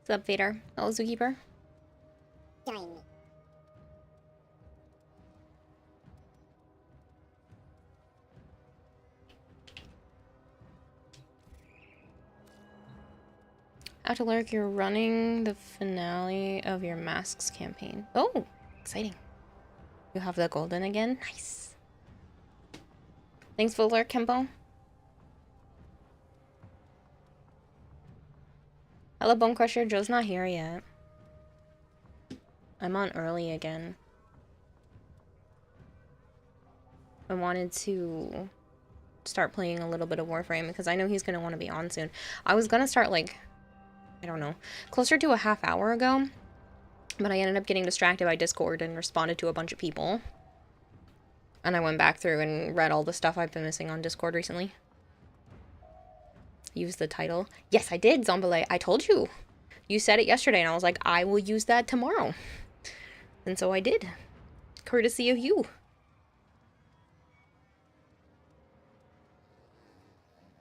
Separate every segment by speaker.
Speaker 1: What's up, Vader? Hello, Zookeeper.
Speaker 2: Join me.
Speaker 1: After Lurk, you're running the finale of your Masks campaign. Oh, exciting. You have the golden again? Nice. Thanks for the lurk, Kempo. Hello, Bone Crusher. Joe's not here yet. I'm on early again. I wanted to start playing a little bit of Warframe because I know he's going to want to be on soon. I was going to start, like, I don't know, closer to a half hour ago, but I ended up getting distracted by Discord and responded to a bunch of people. And I went back through and read all the stuff I've been missing on Discord recently. Use the title. Yes, I did, Zombile. I told you. You said it yesterday, and I was like, I will use that tomorrow. And so I did. Courtesy of you.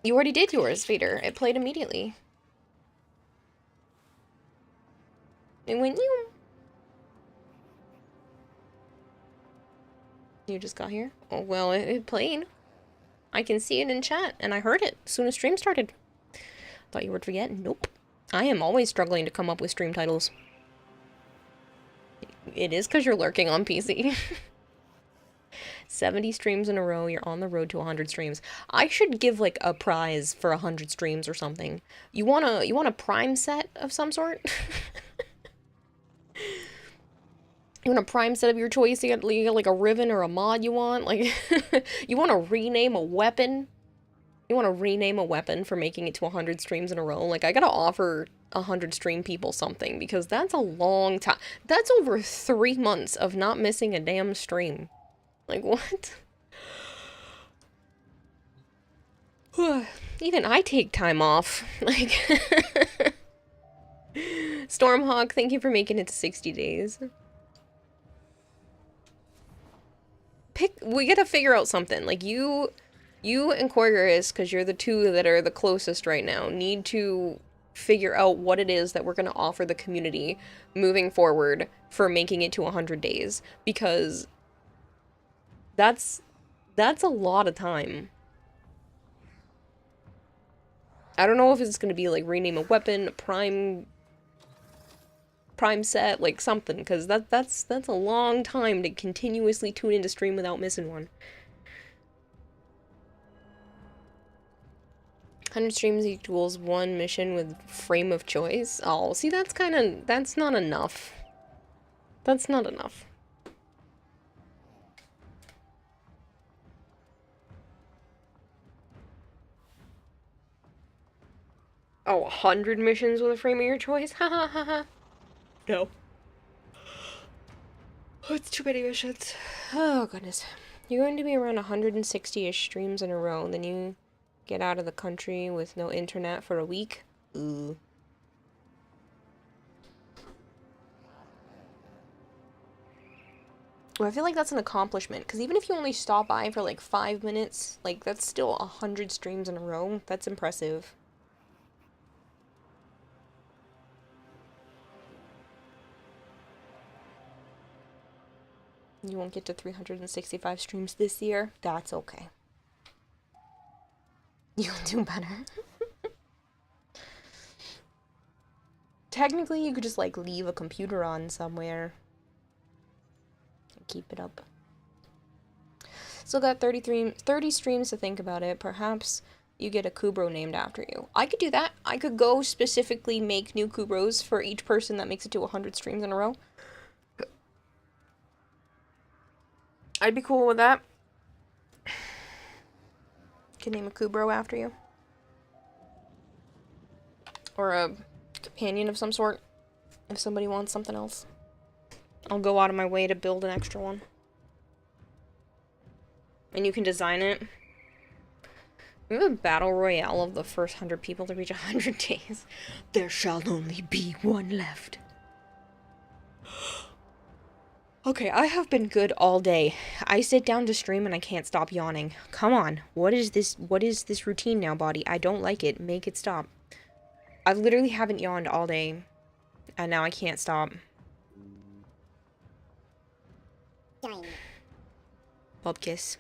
Speaker 1: You already did yours, Vader. It played immediately. And when you just got here? Oh, well, it played. I can see it in chat, and I heard it as soon as stream started. Thought you would forget? Nope. I am always struggling to come up with stream titles. It is because you're lurking on PC. 70 streams in a row, you're on the road to 100 streams. I should give, like, a prize for 100 streams or something. You want a prime set of some sort? You want a prime set of your choice? You got like a Riven or a mod you want? Like, you want to rename a weapon? You want to rename a weapon for making it to 100 streams in a row? Like, I gotta offer 100 stream people something, because that's a long time. That's over 3 months of not missing a damn stream. Like, what? Even I take time off. Like, Stormhawk, thank you for making it to 60 days. We gotta figure out something. Like, you and Corgorus, because you're the two that are the closest right now, need to figure out what it is that we're gonna offer the community moving forward for making it to 100 days. Because that's a lot of time. I don't know if it's gonna be like rename a weapon, prime set, like something, because that's a long time to continuously tune into stream without missing one. 100 streams equals 1 mission with frame of choice. Oh, see, that's not enough. That's not enough. Oh, 100 missions with a frame of your choice? Ha ha ha ha. No. It's too many missions. Oh, goodness. You're going to be around 160-ish streams in a row, then you get out of the country with no internet for a week. Ooh. Well, I feel like that's an accomplishment, because even if you only stop by for like 5 minutes, like, that's still 100 streams in a row. That's impressive. You won't get to 365 streams this year. That's okay. You'll do better. Technically, you could just, like, leave a computer on somewhere and keep it up. Still got 30 streams to think about it. Perhaps you get a Kubro named after you. I could do that. I could go specifically make new Kubros for each person that makes it to 100 streams in a row. I'd be cool with that. Can name a Kubro after you. Or a companion of some sort, if somebody wants something else. I'll go out of my way to build an extra one. And you can design it. We have a battle royale of the first 100 people to reach 100 days. There shall only be one left. Okay, I have been good all day. I sit down to stream and I can't stop yawning. Come on, what is this routine now, body? I don't like it. Make it stop. I literally haven't yawned all day. And now I can't stop.
Speaker 2: Join me.
Speaker 1: Bob kiss.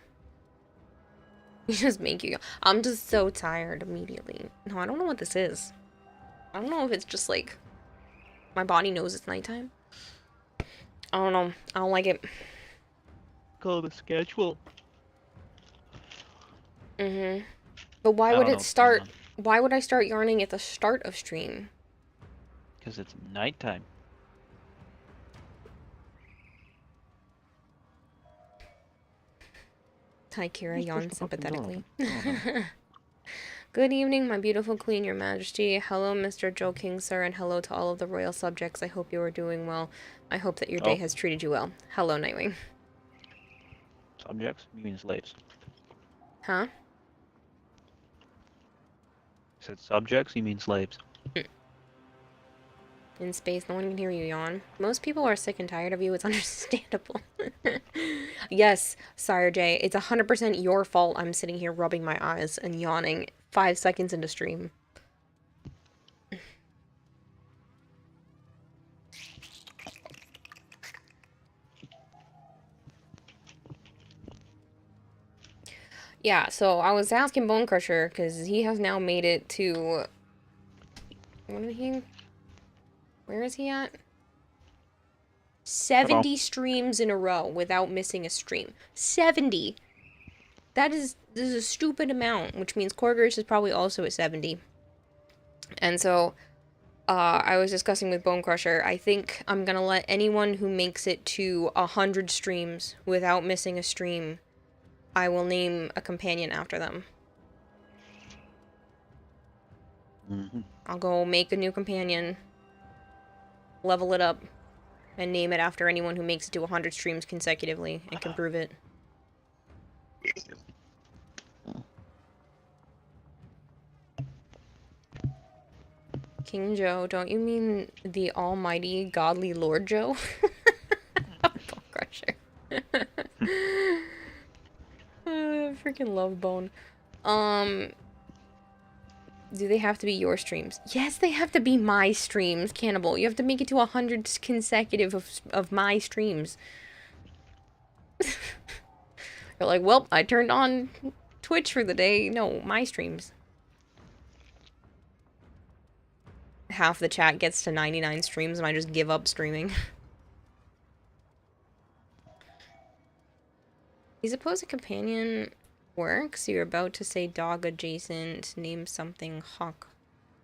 Speaker 1: You just make you. I'm just so tired immediately. No, I don't know what this is. I don't know if it's just like my body knows it's nighttime. I don't know. I don't like it.
Speaker 3: Call the schedule.
Speaker 1: But why
Speaker 3: I
Speaker 1: would
Speaker 3: don't know
Speaker 1: it
Speaker 3: what's
Speaker 1: start?
Speaker 3: going
Speaker 1: Why would I start yarning at the start of stream?
Speaker 3: Because it's nighttime.
Speaker 1: Hi, Kira,
Speaker 3: Just push
Speaker 1: yawn
Speaker 3: the fucking door
Speaker 1: sympathetically.
Speaker 3: open. Oh, no.
Speaker 1: Good evening, my beautiful queen, your majesty. Hello, Mr. Joe King, sir, and hello to all of the royal subjects. I hope you are doing well. I hope that your day
Speaker 3: Oh.
Speaker 1: has treated you well. Hello, Nightwing.
Speaker 3: Subjects? You mean slaves?
Speaker 1: Huh?
Speaker 3: I said subjects? You mean slaves?
Speaker 1: In space, no one can hear you yawn. Most people are sick and tired of you. It's understandable. Yes, Sire J, it's 100% your fault I'm sitting here rubbing my eyes and yawning 5 seconds into stream. Yeah, so I was asking Bone Crusher, because he has now made it to... What did he... Where is he at? 70 streams in a row without missing a stream. 70! This is a stupid amount, which means Corgers is probably also at 70. And so, I was discussing with Bone Crusher, I think I'm gonna let anyone who makes it to 100 streams without missing a stream, I will name a companion after them. I'll go make a new companion, level it up, and name it after anyone who makes it to 100 streams consecutively and can prove it. King Joe, don't you mean the almighty godly Lord Joe? Bone Crusher. Freaking love Bone. Do they have to be your streams? Yes, they have to be my streams, Cannibal. You have to make it to 100 consecutive of my streams. You're like, well, I turned on Twitch for the day. No, my streams. Half the chat gets to 99 streams and I just give up streaming. You suppose a companion works? You're about to say dog adjacent, name something hawk.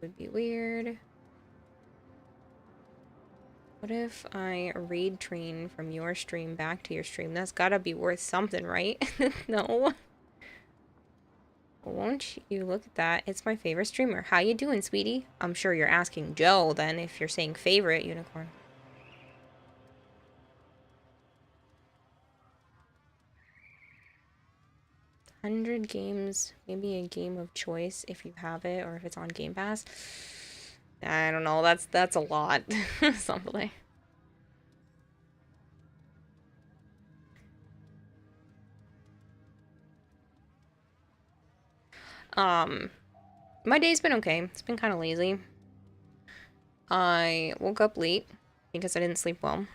Speaker 1: Would be weird. What if I raid train from your stream back to your stream? That's gotta be worth something, right? No. Won't you look at that? It's my favorite streamer. How you doing, sweetie? I'm sure you're asking Joe, then, if you're saying favorite, Unicorn. $100 games, maybe a game of choice if you have it, or if it's on Game Pass. I don't know, that's a lot. Something. My day's been okay. It's been kind of lazy. I woke up late because I didn't sleep well.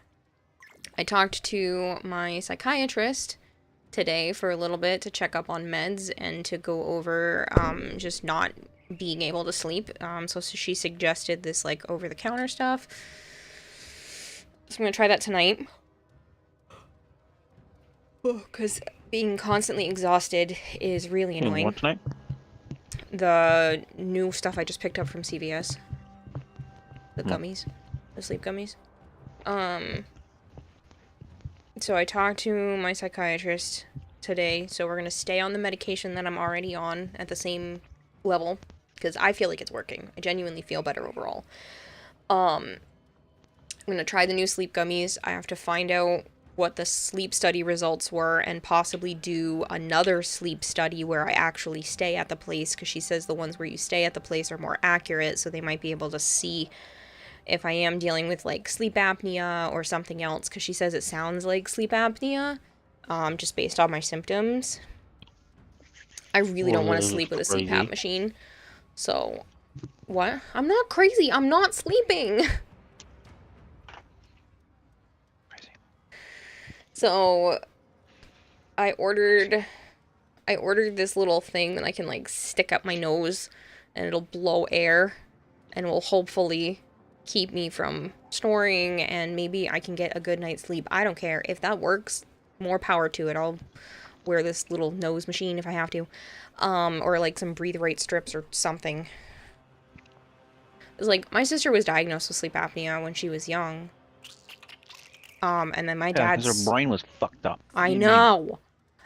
Speaker 1: I talked to my psychiatrist today for a little bit to check up on meds and to go over just not being able to sleep. So she suggested this like over-the-counter stuff. So I'm gonna try that tonight. Because being constantly exhausted is really annoying.
Speaker 3: What tonight?
Speaker 1: The new stuff I just picked up from CVS. The gummies. The sleep gummies. So I talked to my psychiatrist today, so we're gonna stay on the medication that I'm already on at the same level, because I feel like it's working. I genuinely feel better overall. I'm gonna try the new sleep gummies. I have to find out what the sleep study results were and possibly do another sleep study where I actually stay at the place, because she says the ones where you stay at the place are more accurate, so they might be able to see if I am dealing with like sleep apnea or something else, because she says it sounds like sleep apnea, just based on my symptoms. I really don't want to sleep with a CPAP machine. So, what? I'm not crazy. I'm not sleeping. So I ordered this little thing that I can like stick up my nose and it'll blow air and will hopefully keep me from snoring and maybe I can get a good night's sleep. I don't care. If that works, more power to it. I'll wear this little nose machine if I have to. Or like some breathe right strips or something. It's like my sister was diagnosed with sleep apnea when she was young. And then my
Speaker 3: Yeah, because
Speaker 1: dad's...
Speaker 3: her brain was fucked up. What
Speaker 1: I
Speaker 3: do you mean?
Speaker 1: know.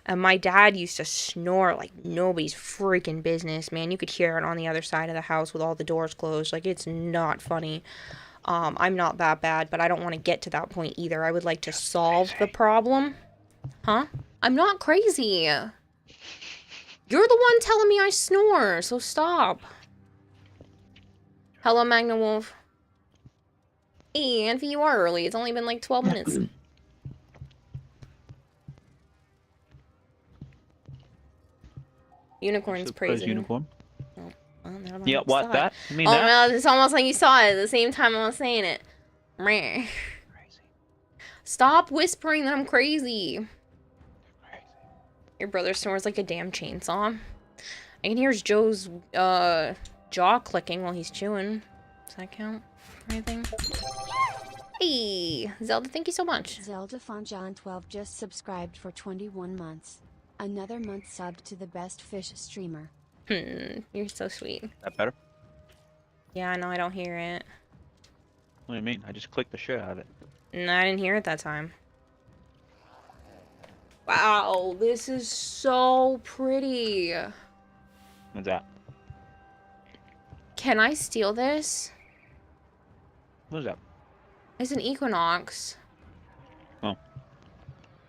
Speaker 1: And my dad used to snore like nobody's freaking business, man. You could hear it on the other side of the house with all the doors closed. Like, it's not funny. I'm not that bad, but I don't want to get to that point either. I would like to solve the problem. Huh? I'm not crazy. You're the one telling me I snore, so stop. Hello, Magna Wolf. Hey, Envy, you are early. It's only been like 12 minutes. Unicorn's praising.
Speaker 3: Unicorn.
Speaker 1: Oh, well, never mind.
Speaker 3: Yeah, what,
Speaker 1: Saw
Speaker 3: that?
Speaker 1: it.
Speaker 3: You mean
Speaker 1: Oh,
Speaker 3: that?
Speaker 1: no, it's almost like you saw it at the same time I was saying it. Meh.
Speaker 3: Crazy.
Speaker 1: Stop whispering that I'm crazy.
Speaker 3: Crazy.
Speaker 1: Your brother snores like a damn chainsaw. I can hear Joe's jaw clicking while he's chewing. Does that count for anything? Hey, Zelda, thank you so much.
Speaker 4: Zelda Fonjon 12 just subscribed for 21 months. Another month subbed to the best fish streamer.
Speaker 1: You're so sweet.
Speaker 3: That better?
Speaker 1: Yeah, no, I don't hear it.
Speaker 3: What do you mean? I just clicked the shit out of it.
Speaker 1: No, I didn't hear it that time. Wow, this is so pretty.
Speaker 3: What's that?
Speaker 1: Can I steal this?
Speaker 3: What's that?
Speaker 1: It's an Equinox.
Speaker 3: Oh.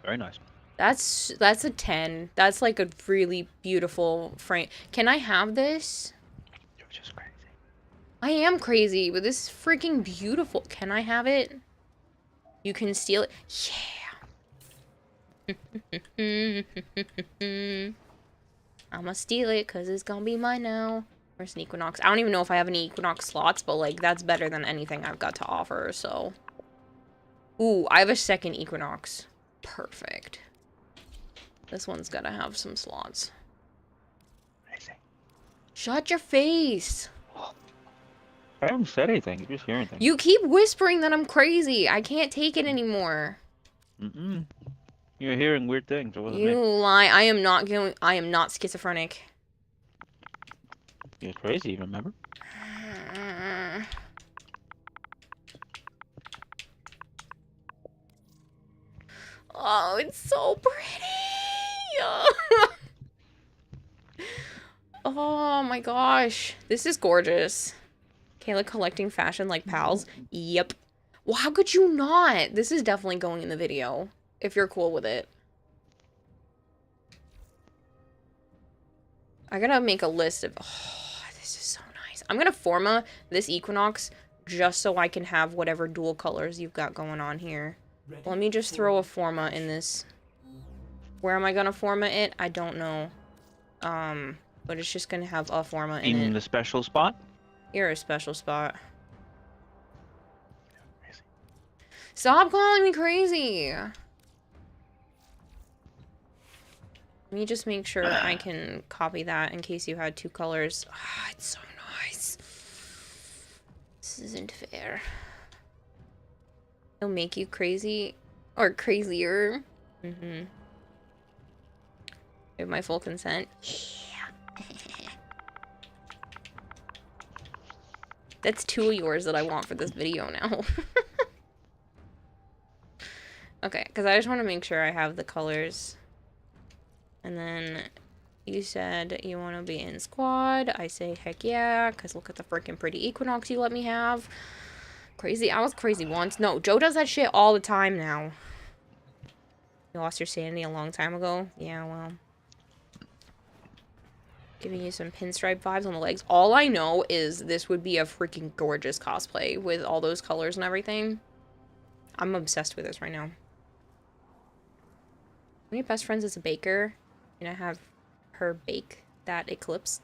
Speaker 3: Very nice.
Speaker 1: That's a 10. That's like a really beautiful frame. Can I have this?
Speaker 3: You're just crazy.
Speaker 1: I am crazy, but this is freaking beautiful. Can I have it? You can steal it? Yeah. I'ma steal it because it's gonna be mine now. Where's an Equinox? I don't even know if I have any Equinox slots, but like that's better than anything I've got to offer, so. Ooh, I have a second Equinox. Perfect. This one's gotta have some slots.
Speaker 3: Crazy.
Speaker 1: Shut your face!
Speaker 3: I haven't said anything. You're just hearing things.
Speaker 1: You keep whispering that I'm crazy. I can't take it anymore.
Speaker 3: Mm-mm. You're hearing weird things. It wasn't
Speaker 1: You
Speaker 3: me.
Speaker 1: lie. I am not schizophrenic.
Speaker 3: You're crazy, remember?
Speaker 1: Oh, it's so pretty. Oh my gosh. This is gorgeous. Kayla collecting fashion like pals. Yep. Well, how could you not? This is definitely going in the video. If you're cool with it. I gotta make a list of... Oh, this is so nice. I'm gonna forma this Equinox just so I can have whatever dual colors you've got going on here. Let me just throw a forma in this. Where am I gonna forma it? I don't know. But it's just gonna have a forma in
Speaker 3: In
Speaker 1: it.
Speaker 3: the special spot?
Speaker 1: You're a special spot. Stop calling me crazy! Let me just make sure I can copy that in case you had two colors. Ah, it's so nice. This isn't fair. It'll make you crazy. Or crazier. Mm-hmm. Give my full consent. Yeah. That's two of yours that I want for this video now. Okay, because I just want to make sure I have the colors. And then you said you want to be in squad. I say heck yeah, because look at the freaking pretty Equinox you let me have. Crazy. I was crazy once. No, Joe does that shit all the time now. You lost your sanity a long time ago? Yeah, well. Giving you some pinstripe vibes on the legs. All I know is this would be a freaking gorgeous cosplay with all those colors and everything. I'm obsessed with this right now. One of my best friends is a baker. And I have her bake that eclipse.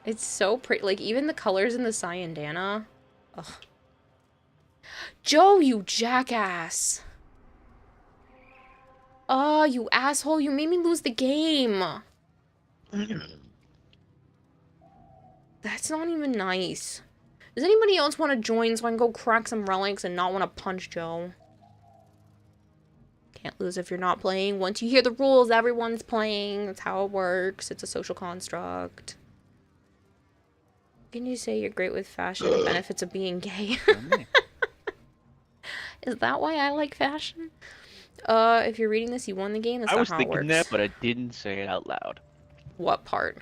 Speaker 1: It's so pretty. Like, even the colors in the Cyandana. Ugh. Joe, you jackass! Oh, you asshole. You made me lose the game. That's not even nice. Does anybody else want to join so I can go crack some relics and not want to punch Joe? Can't lose if you're not playing. Once you hear the rules, everyone's playing. That's how it works. It's a social construct. Can you say you're great with fashion and benefits of being gay? Is that why I like fashion? If you're reading this, you won the game. That's
Speaker 3: I
Speaker 1: not
Speaker 3: was
Speaker 1: how it
Speaker 3: thinking
Speaker 1: works.
Speaker 3: that, but I didn't say it out loud.
Speaker 1: What part?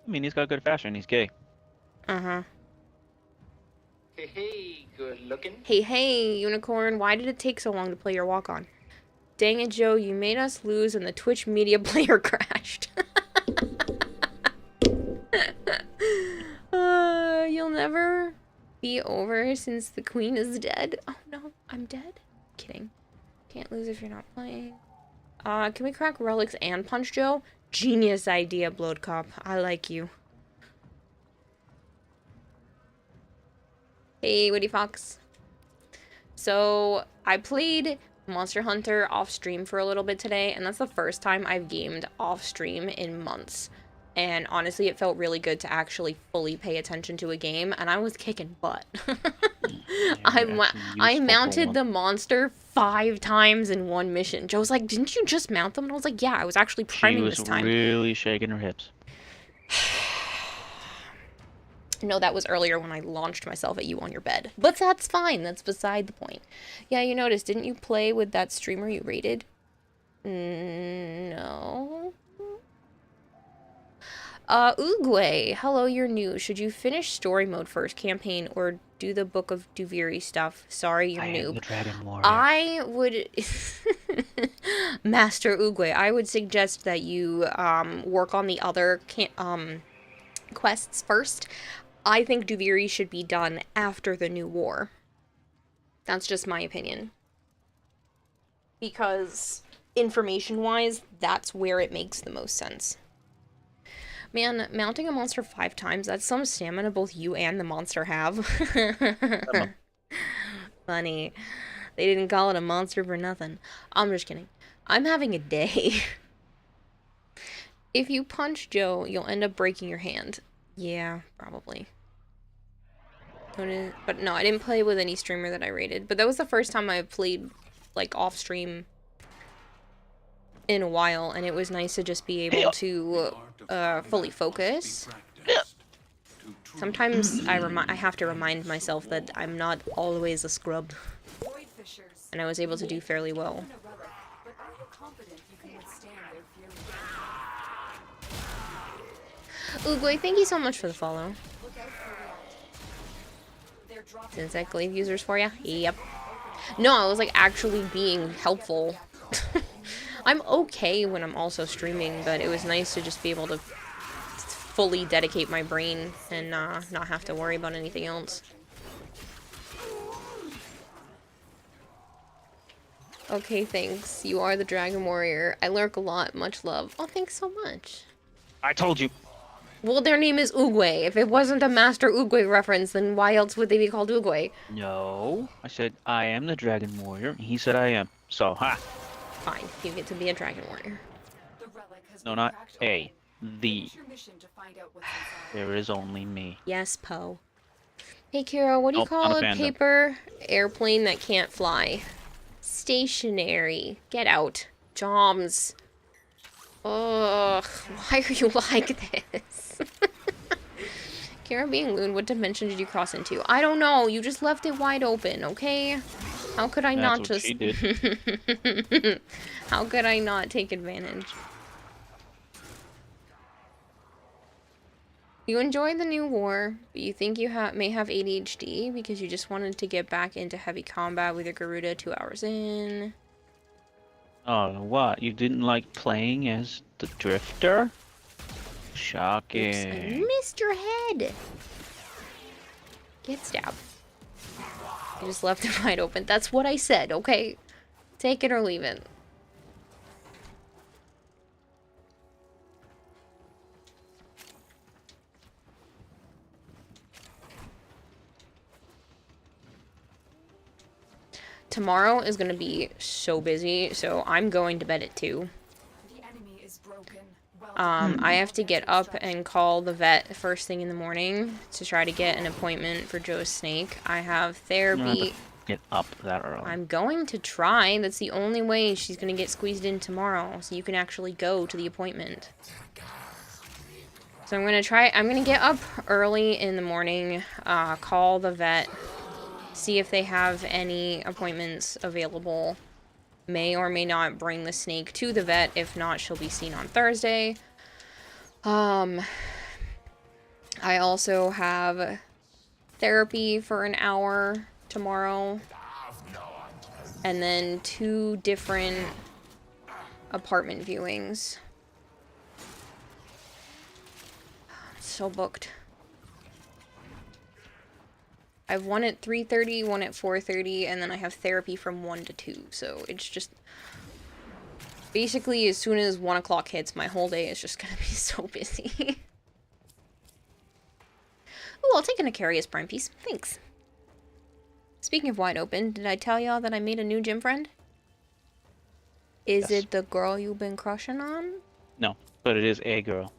Speaker 3: I mean, he's got good fashion. He's gay.
Speaker 1: Uh-huh.
Speaker 5: Hey, hey, good looking.
Speaker 1: Hey, unicorn. Why did it take so long to play your walk-on? Dang it, Joe. You made us lose and the Twitch media player crashed. You'll never be over since the queen is dead. Oh, no. I'm dead? Kidding. Can't lose if you're not playing. Can we crack relics and punch Joe? Genius idea, Blood Cop. I like you. Hey, Woody Fox. So, I played Monster Hunter off stream for a little bit today, and that's the first time I've gamed off stream in months. And honestly, it felt really good to actually fully pay attention to a game, and I was kicking butt. I mounted the monster 5 times in one mission. Joe's like, didn't you just mount them? And I was like, yeah, I was actually priming this time.
Speaker 3: She was really shaking her hips.
Speaker 1: No, that was earlier when I launched myself at you on your bed. But that's fine. That's beside the point. Yeah, you noticed, didn't you play with that streamer you rated? No. Oogway. Hello, you're new. Should you finish story mode first, campaign, or do the Book of Duviri stuff? Sorry, you're
Speaker 3: I
Speaker 1: noob.
Speaker 3: am the Dragon Warrior.
Speaker 1: I would... Master Oogway, I would suggest that you, work on the other, quests first. I think Duviri should be done after the new war. That's just my opinion. Because, information-wise, that's where it makes the most sense. Man, mounting a monster 5 times, that's some stamina both you and the monster have. Funny. They didn't call it a monster for nothing. I'm just kidding. I'm having a day. If you punch Joe, you'll end up breaking your hand. Yeah, probably. But no, I didn't play with any streamer that I rated. But that was the first time I played, like, off-stream in a while. And it was nice to just be able to fully focus. Sometimes I have to remind myself that I'm not always a scrub. And I was able to do fairly well. Oogway, thank you so much for the follow. Since I leave users for you? Yep. No, I was like actually being helpful. I'm okay when I'm also streaming, but it was nice to just be able to fully dedicate my brain and not have to worry about anything else. Okay, thanks. You are the Dragon Warrior. I lurk a lot. Much love. Oh, thanks so much.
Speaker 3: I told you.
Speaker 1: Well, their name is Oogway. If it wasn't a Master Oogway reference, then why else would they be called Oogway?
Speaker 3: No. I said, I am the Dragon Warrior. He said I am. So, ha.
Speaker 1: Fine. You get to be a Dragon Warrior.
Speaker 3: No, not A. The. There is only me.
Speaker 1: Yes, Poe. Hey, Kira, what do you call a paper airplane that can't fly? Stationary. Get out. Joms. Ugh. Why are you like this? Kira being loon, what dimension did you cross into? I don't know. You just left it wide open, okay? How could I not just...
Speaker 3: She did.
Speaker 1: How could I not take advantage? You enjoyed the new war, but you think you may have ADHD because you just wanted to get back into heavy combat with your Garuda 2 hours in.
Speaker 3: Oh, what? You didn't like playing as the Drifter? Shocking.
Speaker 1: Oops, I missed your head. Get stabbed. I just left it wide open. That's what I said, okay? Take it or leave it. tomorrow is gonna be so busy, so I'm going to bed at 2. I have to get up and call the vet first thing in the morning to try to get an appointment for Joe's snake. I have
Speaker 3: You don't have
Speaker 1: therapy.
Speaker 3: to get up that early.
Speaker 1: I'm going to try. That's the only way she's gonna get squeezed in tomorrow, so you can actually go to the appointment. So I'm gonna get up early in the morning, call the vet, see if they have any appointments available. May or may not bring the snake to the vet. If not, she'll be seen on Thursday. I also have therapy for an hour tomorrow. And then 2 different apartment viewings. I'm so booked. I have one at 3:30, one at 4:30, and then I have therapy from 1 to 2. So it's just... Basically, as soon as 1 o'clock hits, my whole day is just gonna be so busy. Ooh, I'll take an Icarius Prime piece. Thanks. Speaking of wide open, did I tell y'all that I made a new gym friend? Is
Speaker 3: Yes.
Speaker 1: it the girl you've been crushing on?
Speaker 3: No, but it is a girl.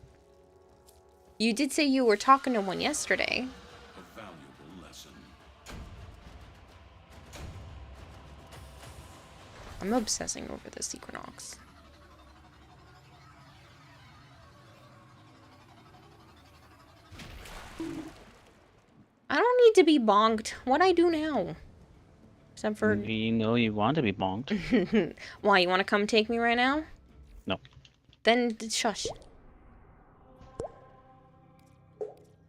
Speaker 1: You did say you were talking to one yesterday.
Speaker 6: A valuable lesson.
Speaker 1: I'm obsessing over this Equinox. I don't need to be bonked. What I do now? Except for...
Speaker 3: You know you want to be bonked.
Speaker 1: Why, you want to come take me right now?
Speaker 3: No.
Speaker 1: Then shush.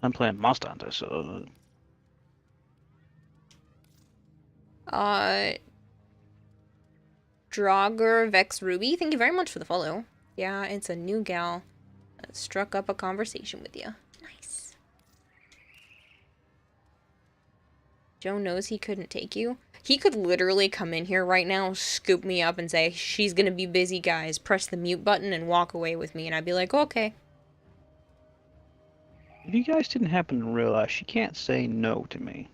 Speaker 3: I'm playing Monster Hunter, so...
Speaker 1: Draugr Vex Ruby, thank you very much for the follow. Yeah, it's a new gal that struck up a conversation with you. Nice. Joe knows he couldn't take you. He could literally come in here right now, scoop me up and say, she's gonna be busy, guys. Press the mute button and walk away with me. And I'd be like, okay.
Speaker 3: If you guys didn't happen to realize, she can't say no to me.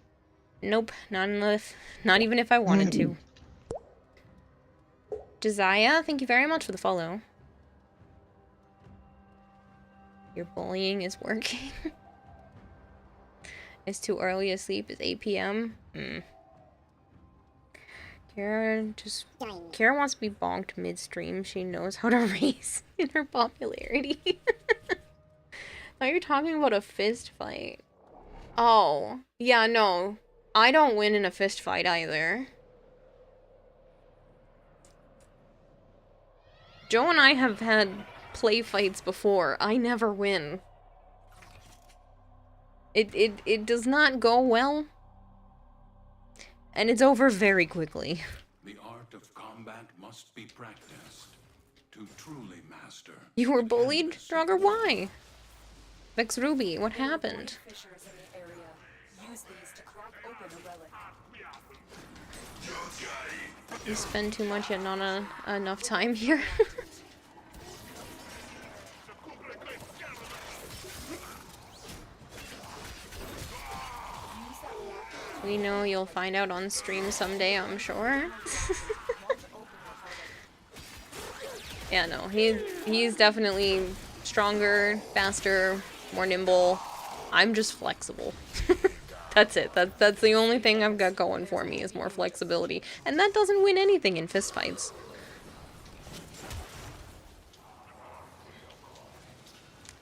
Speaker 1: Nope, not even if I wanted to. Josiah, thank you very much for the follow. Your bullying is working. It's too early to sleep. It's 8 p.m. Kara wants to be bonked midstream. She knows how to race in her popularity. Now you're talking about a fist fight. Oh, yeah, no. I don't win in a fist fight either. Joe and I have had play fights before. I never win. It does not go well. And it's over very quickly.
Speaker 6: The art of combat must be practiced to truly master.
Speaker 1: You were bullied, Draugr? Why? Vex Ruby, what happened? You spend too much and not enough time here. We know you'll find out on stream someday, I'm sure. Yeah, no, he's definitely stronger, faster, more nimble. I'm just flexible. That's it. That's the only thing I've got going for me is more flexibility. And that doesn't win anything in fistfights.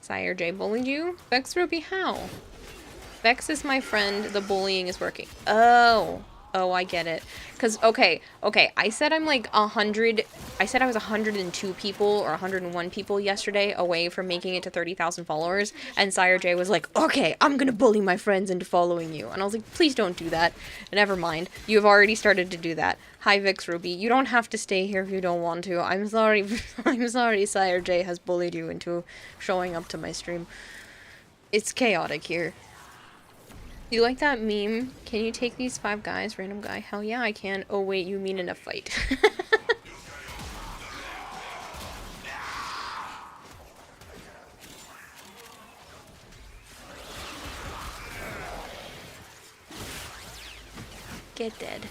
Speaker 1: Sire J bullied you? Vex Ruby, how? Vex is my friend, the bullying is working. Oh, I get it. Cause, okay, I said I'm like 100, I said I was 102 people or 101 people yesterday away from making it to 30,000 followers, and Sire J was like, okay, I'm gonna bully my friends into following you. And I was like, please don't do that. Never mind, you have already started to do that. Hi, Vix Ruby, you don't have to stay here if you don't want to. I'm sorry, I'm sorry Sire J has bullied you into showing up to my stream. It's chaotic here. You like that meme? Can you take these 5 guys, random guy? Hell yeah, I can. Oh wait, you mean in a fight. Get dead.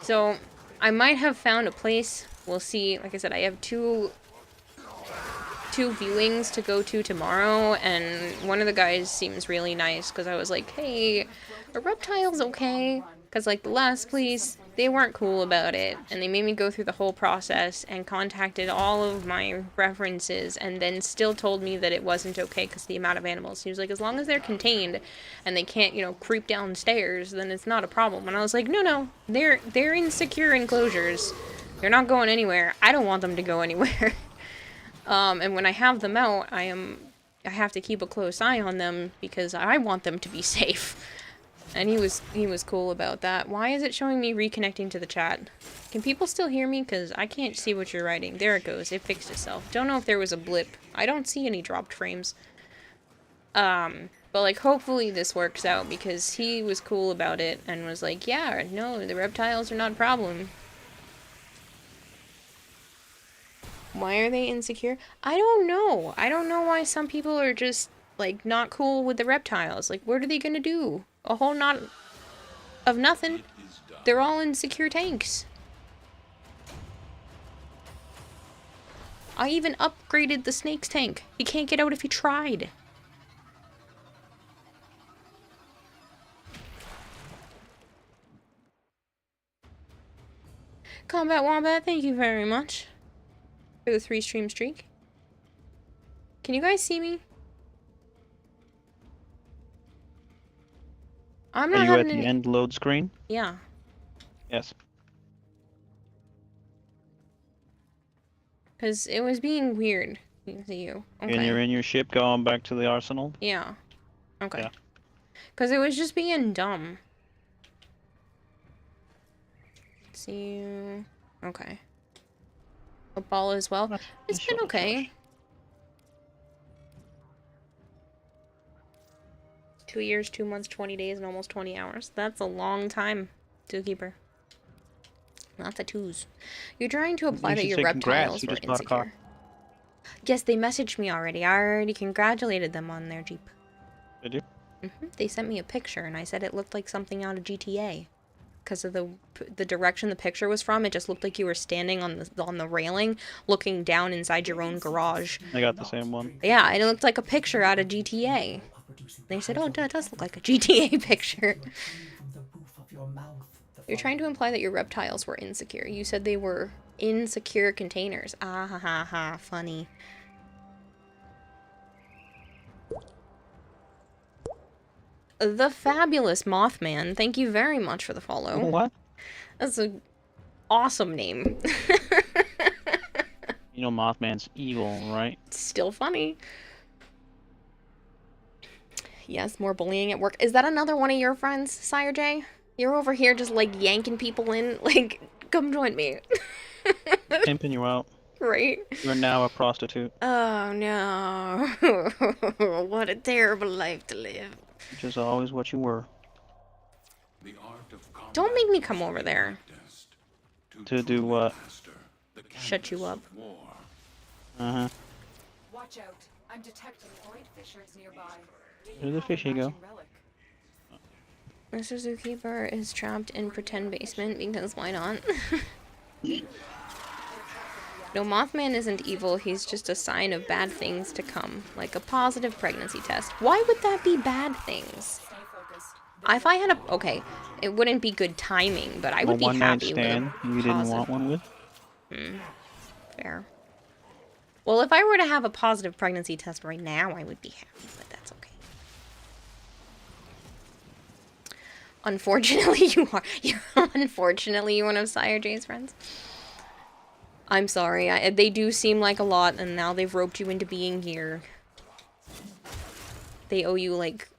Speaker 1: So, I might have found a place. We'll see. Like I said, I have two viewings to go to tomorrow, and one of the guys seems really nice, because I was like, hey, are reptiles okay? Because, like, the last place, they weren't cool about it, and they made me go through the whole process, and contacted all of my references, and then still told me that it wasn't okay because the amount of animals. He was like, as long as they're contained, and they can't, you know, creep downstairs, then it's not a problem. And I was like, no, they're in secure enclosures. They're not going anywhere. I don't want them to go anywhere. And when I have them out, I have to keep a close eye on them because I want them to be safe. And he was cool about that. Why is it showing me reconnecting to the chat? Can people still hear me? Because I can't see what you're writing. There it goes. It fixed itself. Don't know if there was a blip. I don't see any dropped frames. But like hopefully this works out because he was cool about it and was like, yeah, no, the reptiles are not a problem. Why are they insecure? I don't know. I don't know why some people are just, like, not cool with the reptiles. Like, what are they gonna do? A whole lot of nothing. They're all in secure tanks. I even upgraded the snake's tank. He can't get out if he tried. Combat Wombat, thank you very much for the 3-stream streak. Can you guys see me? I'm not
Speaker 3: Are you
Speaker 1: having
Speaker 3: at the
Speaker 1: any...
Speaker 3: end load screen?
Speaker 1: Yeah.
Speaker 3: Yes.
Speaker 1: Because it was being weird. To you. Okay.
Speaker 3: And you're in your ship going back to the arsenal?
Speaker 1: Yeah. Okay.
Speaker 3: Yeah.
Speaker 1: Because it was just being dumb. See you. Okay. A ball as well. It's been okay. 2 years, 2 months, 20 days, and almost 20 hours. That's a long time, Zookeeper. Lots of twos. You're trying to apply that your reptiles were insecure. Yes, they messaged me already. I already congratulated them on their Jeep.
Speaker 3: Did you?
Speaker 1: They sent me a picture, and I said it looked like something out of GTA. Because of the direction the picture was from, it just looked like you were standing on the railing, looking down inside your own garage.
Speaker 3: I got the same one.
Speaker 1: Yeah, and it looked like a picture out of GTA. They said, oh, it does look like a GTA picture. You're trying to imply that your reptiles were insecure. You said they were insecure containers. Ah ha ha ha, funny. The Fabulous Mothman, thank you very much for the follow.
Speaker 3: What?
Speaker 1: That's an awesome name.
Speaker 3: You know Mothman's evil, right?
Speaker 1: Still funny. Yes, more bullying at work. Is that another one of your friends, Sire J? You're over here just, like, yanking people in. Like, come join me.
Speaker 3: Pimping you out.
Speaker 1: Right?
Speaker 3: You're now a prostitute.
Speaker 1: Oh, no. What a terrible life to live.
Speaker 3: Which is always what you were.
Speaker 1: Don't make me come over there.
Speaker 3: To do what?
Speaker 1: Shut you up.
Speaker 3: Uh-huh.
Speaker 7: Watch out. I'm detecting void fissures nearby.
Speaker 3: Where the fishy go?
Speaker 1: Mr. Zookeeper is trapped in pretend basement because why not? No, Mothman isn't evil. He's just a sign of bad things to come, like a positive pregnancy test. Why would that be bad things? If I had a... Okay, it wouldn't be good timing, but I would be happy with a
Speaker 3: you didn't want one with?
Speaker 1: Fair. Well, if I were to have a positive pregnancy test right now, I would be happy, but that's okay. Unfortunately, you're unfortunately one of Sire J's friends. I'm sorry. They do seem like a lot, and now they've roped you into being here. They owe you, like,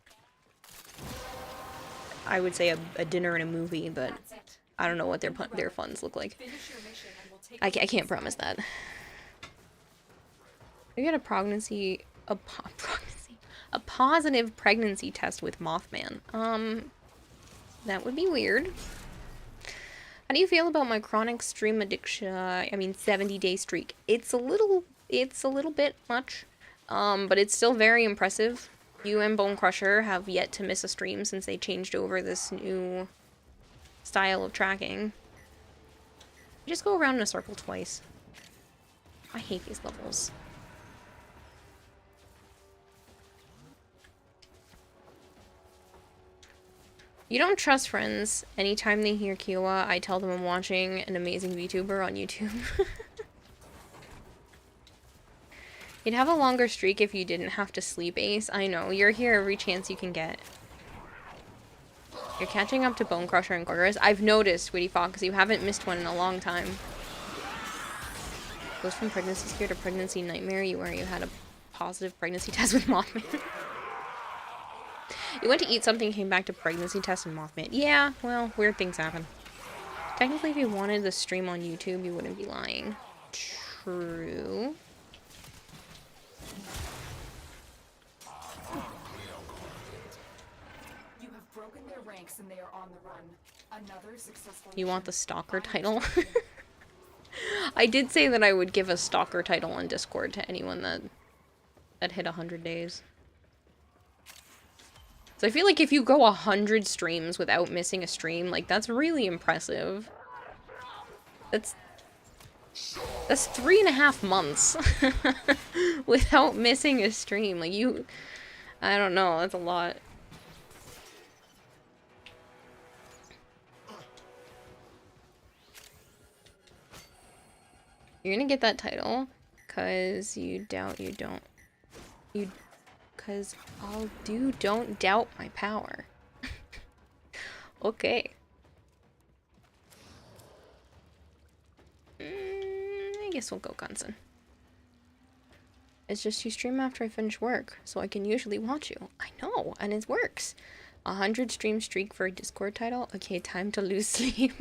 Speaker 1: I would say a dinner and a movie, but I don't know what their funds look like. I can't promise that. You got a positive pregnancy test with Mothman. That would be weird. How do you feel about my chronic stream addiction? 70-day streak. It's a little bit much, but it's still very impressive. You and Bone Crusher have yet to miss a stream since they changed over this new style of tracking. Just go around in a circle twice. I hate these levels. You don't trust friends. Anytime they hear Kiowa, I tell them I'm watching an amazing VTuber on YouTube. You'd have a longer streak if you didn't have to sleep, Ace. I know, you're here every chance you can get. You're catching up to Bone Crusher and Gorgorus. I've noticed, Witty Fox, you haven't missed one in a long time. Goes from pregnancy scare to pregnancy nightmare, where you had a positive pregnancy test with Mothman. You went to eat something, came back to pregnancy test and Mothman. Yeah, well, weird things happen. Technically, if you wanted the stream on YouTube, you wouldn't be lying. True.
Speaker 7: You have broken their ranks and they are on the run. Another successful.
Speaker 1: You want the stalker title? I did say that I would give a stalker title on Discord to anyone that hit 100 days. So I feel like if you go 100 streams without missing a stream, like, that's really impressive. That's 3.5 months without missing a stream. Like, I don't know, that's a lot. You're gonna get that title, cause you doubt you don't. Cause don't doubt my power. Okay. I guess we'll go Gunson. It's just you stream after I finish work, so I can usually watch you. I know, and it works. 100 stream streak for a Discord title? Okay, time to lose sleep.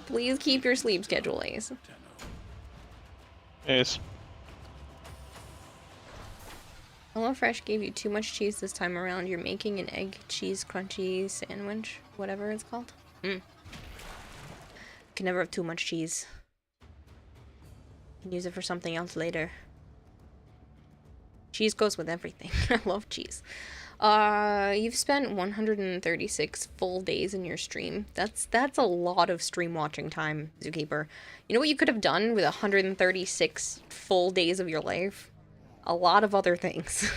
Speaker 1: Please keep your sleep schedule, Ace.
Speaker 3: Yes.
Speaker 1: HelloFresh gave you too much cheese this time around. You're making an egg cheese crunchy sandwich, whatever it's called. Can never have too much cheese. Can use it for something else later. Cheese goes with everything. I love cheese. You've spent 136 full days in your stream. That's a lot of stream watching time, Zookeeper. You know what you could have done with 136 full days of your life? A lot of other things.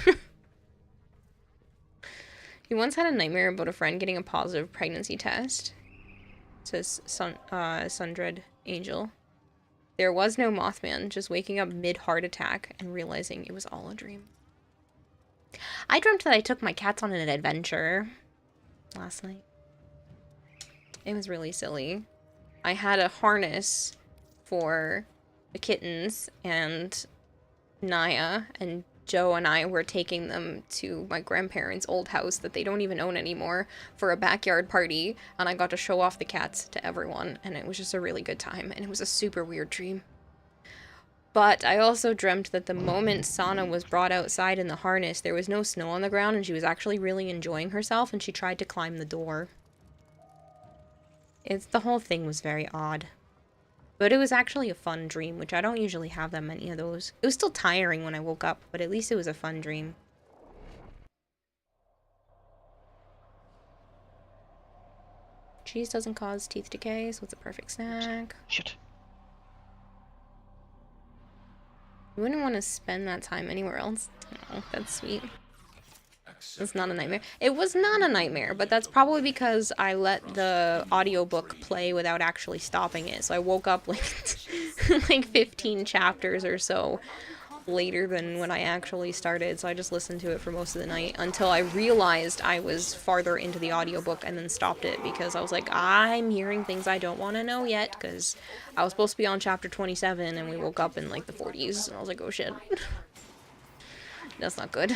Speaker 1: You once had a nightmare about a friend getting a positive pregnancy test. Says Sundred Angel. There was no Mothman, just waking up mid-heart attack and realizing it was all a dream. I dreamt that I took my cats on an adventure last night. It was really silly. I had a harness for the kittens, and Naya and Joe and I were taking them to my grandparents' old house that they don't even own anymore for a backyard party, and I got to show off the cats to everyone, and it was just a really good time, and it was a super weird dream. But I also dreamt that the moment Sana was brought outside in the harness, there was no snow on the ground, and she was actually really enjoying herself, and she tried to climb the door. The whole thing was very odd. But it was actually a fun dream, which I don't usually have that many of those. It was still tiring when I woke up, but at least it was a fun dream. Cheese doesn't cause teeth decay, so it's a perfect snack.
Speaker 3: Shit.
Speaker 1: You wouldn't want to spend that time anywhere else. Oh, that's sweet. It's not a nightmare. It was not a nightmare, but that's probably because I let the audiobook play without actually stopping it. So I woke up like 15 chapters or so later than when I actually started. So I just listened to it for most of the night until I realized I was farther into the audiobook and then stopped it because I was like, I'm hearing things I don't want to know yet, because I was supposed to be on chapter 27 and we woke up in like the 40s and I was like, oh shit. That's not good.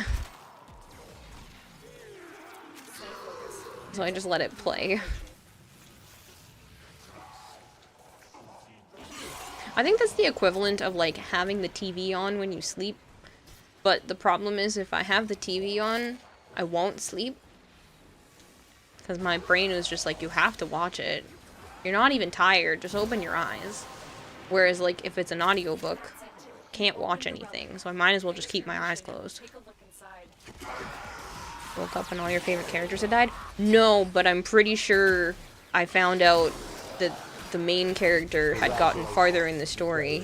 Speaker 1: So I just let it play. I think that's the equivalent of like having the TV on when you sleep. But the problem is if I have the TV on, I won't sleep. Because my brain was just like, you have to watch it. You're not even tired, just open your eyes. Whereas, like, if it's an audiobook, can't watch anything, so I might as well just keep my eyes closed. Woke up and all your favorite characters had died? No, but I'm pretty sure I found out that the main character had gotten farther in the story.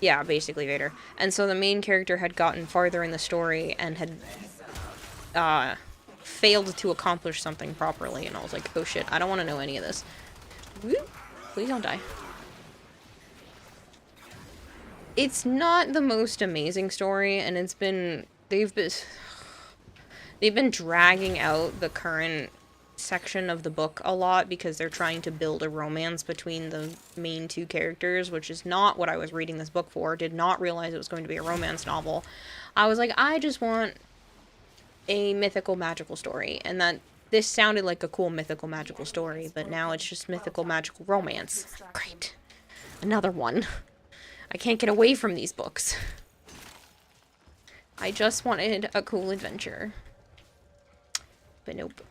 Speaker 1: Yeah, basically Vader. And so the main character had gotten farther in the story and had failed to accomplish something properly, and I was like, oh shit, I don't want to know any of this. Woo! Please don't die. It's not the most amazing story, and it's been... They've been dragging out the current section of the book a lot because they're trying to build a romance between the main two characters, which is not what I was reading this book for. Did not realize it was going to be a romance novel. I was like, I just want a mythical magical story, and that this sounded like a cool mythical magical story, but now it's just mythical magical romance. Great. Another one. I can't get away from these books. I just wanted a cool adventure. But nope.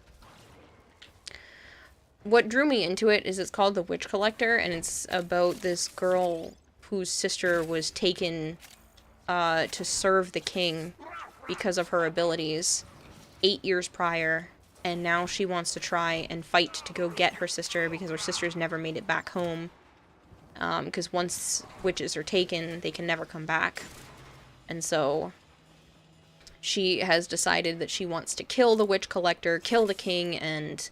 Speaker 1: What drew me into it is it's called The Witch Collector, and it's about this girl whose sister was taken to serve the king because of her abilities 8 years prior, and now she wants to try and fight to go get her sister because her sister's never made it back home. Because once witches are taken, they can never come back. And so she has decided that she wants to kill the Witch Collector, kill the king, and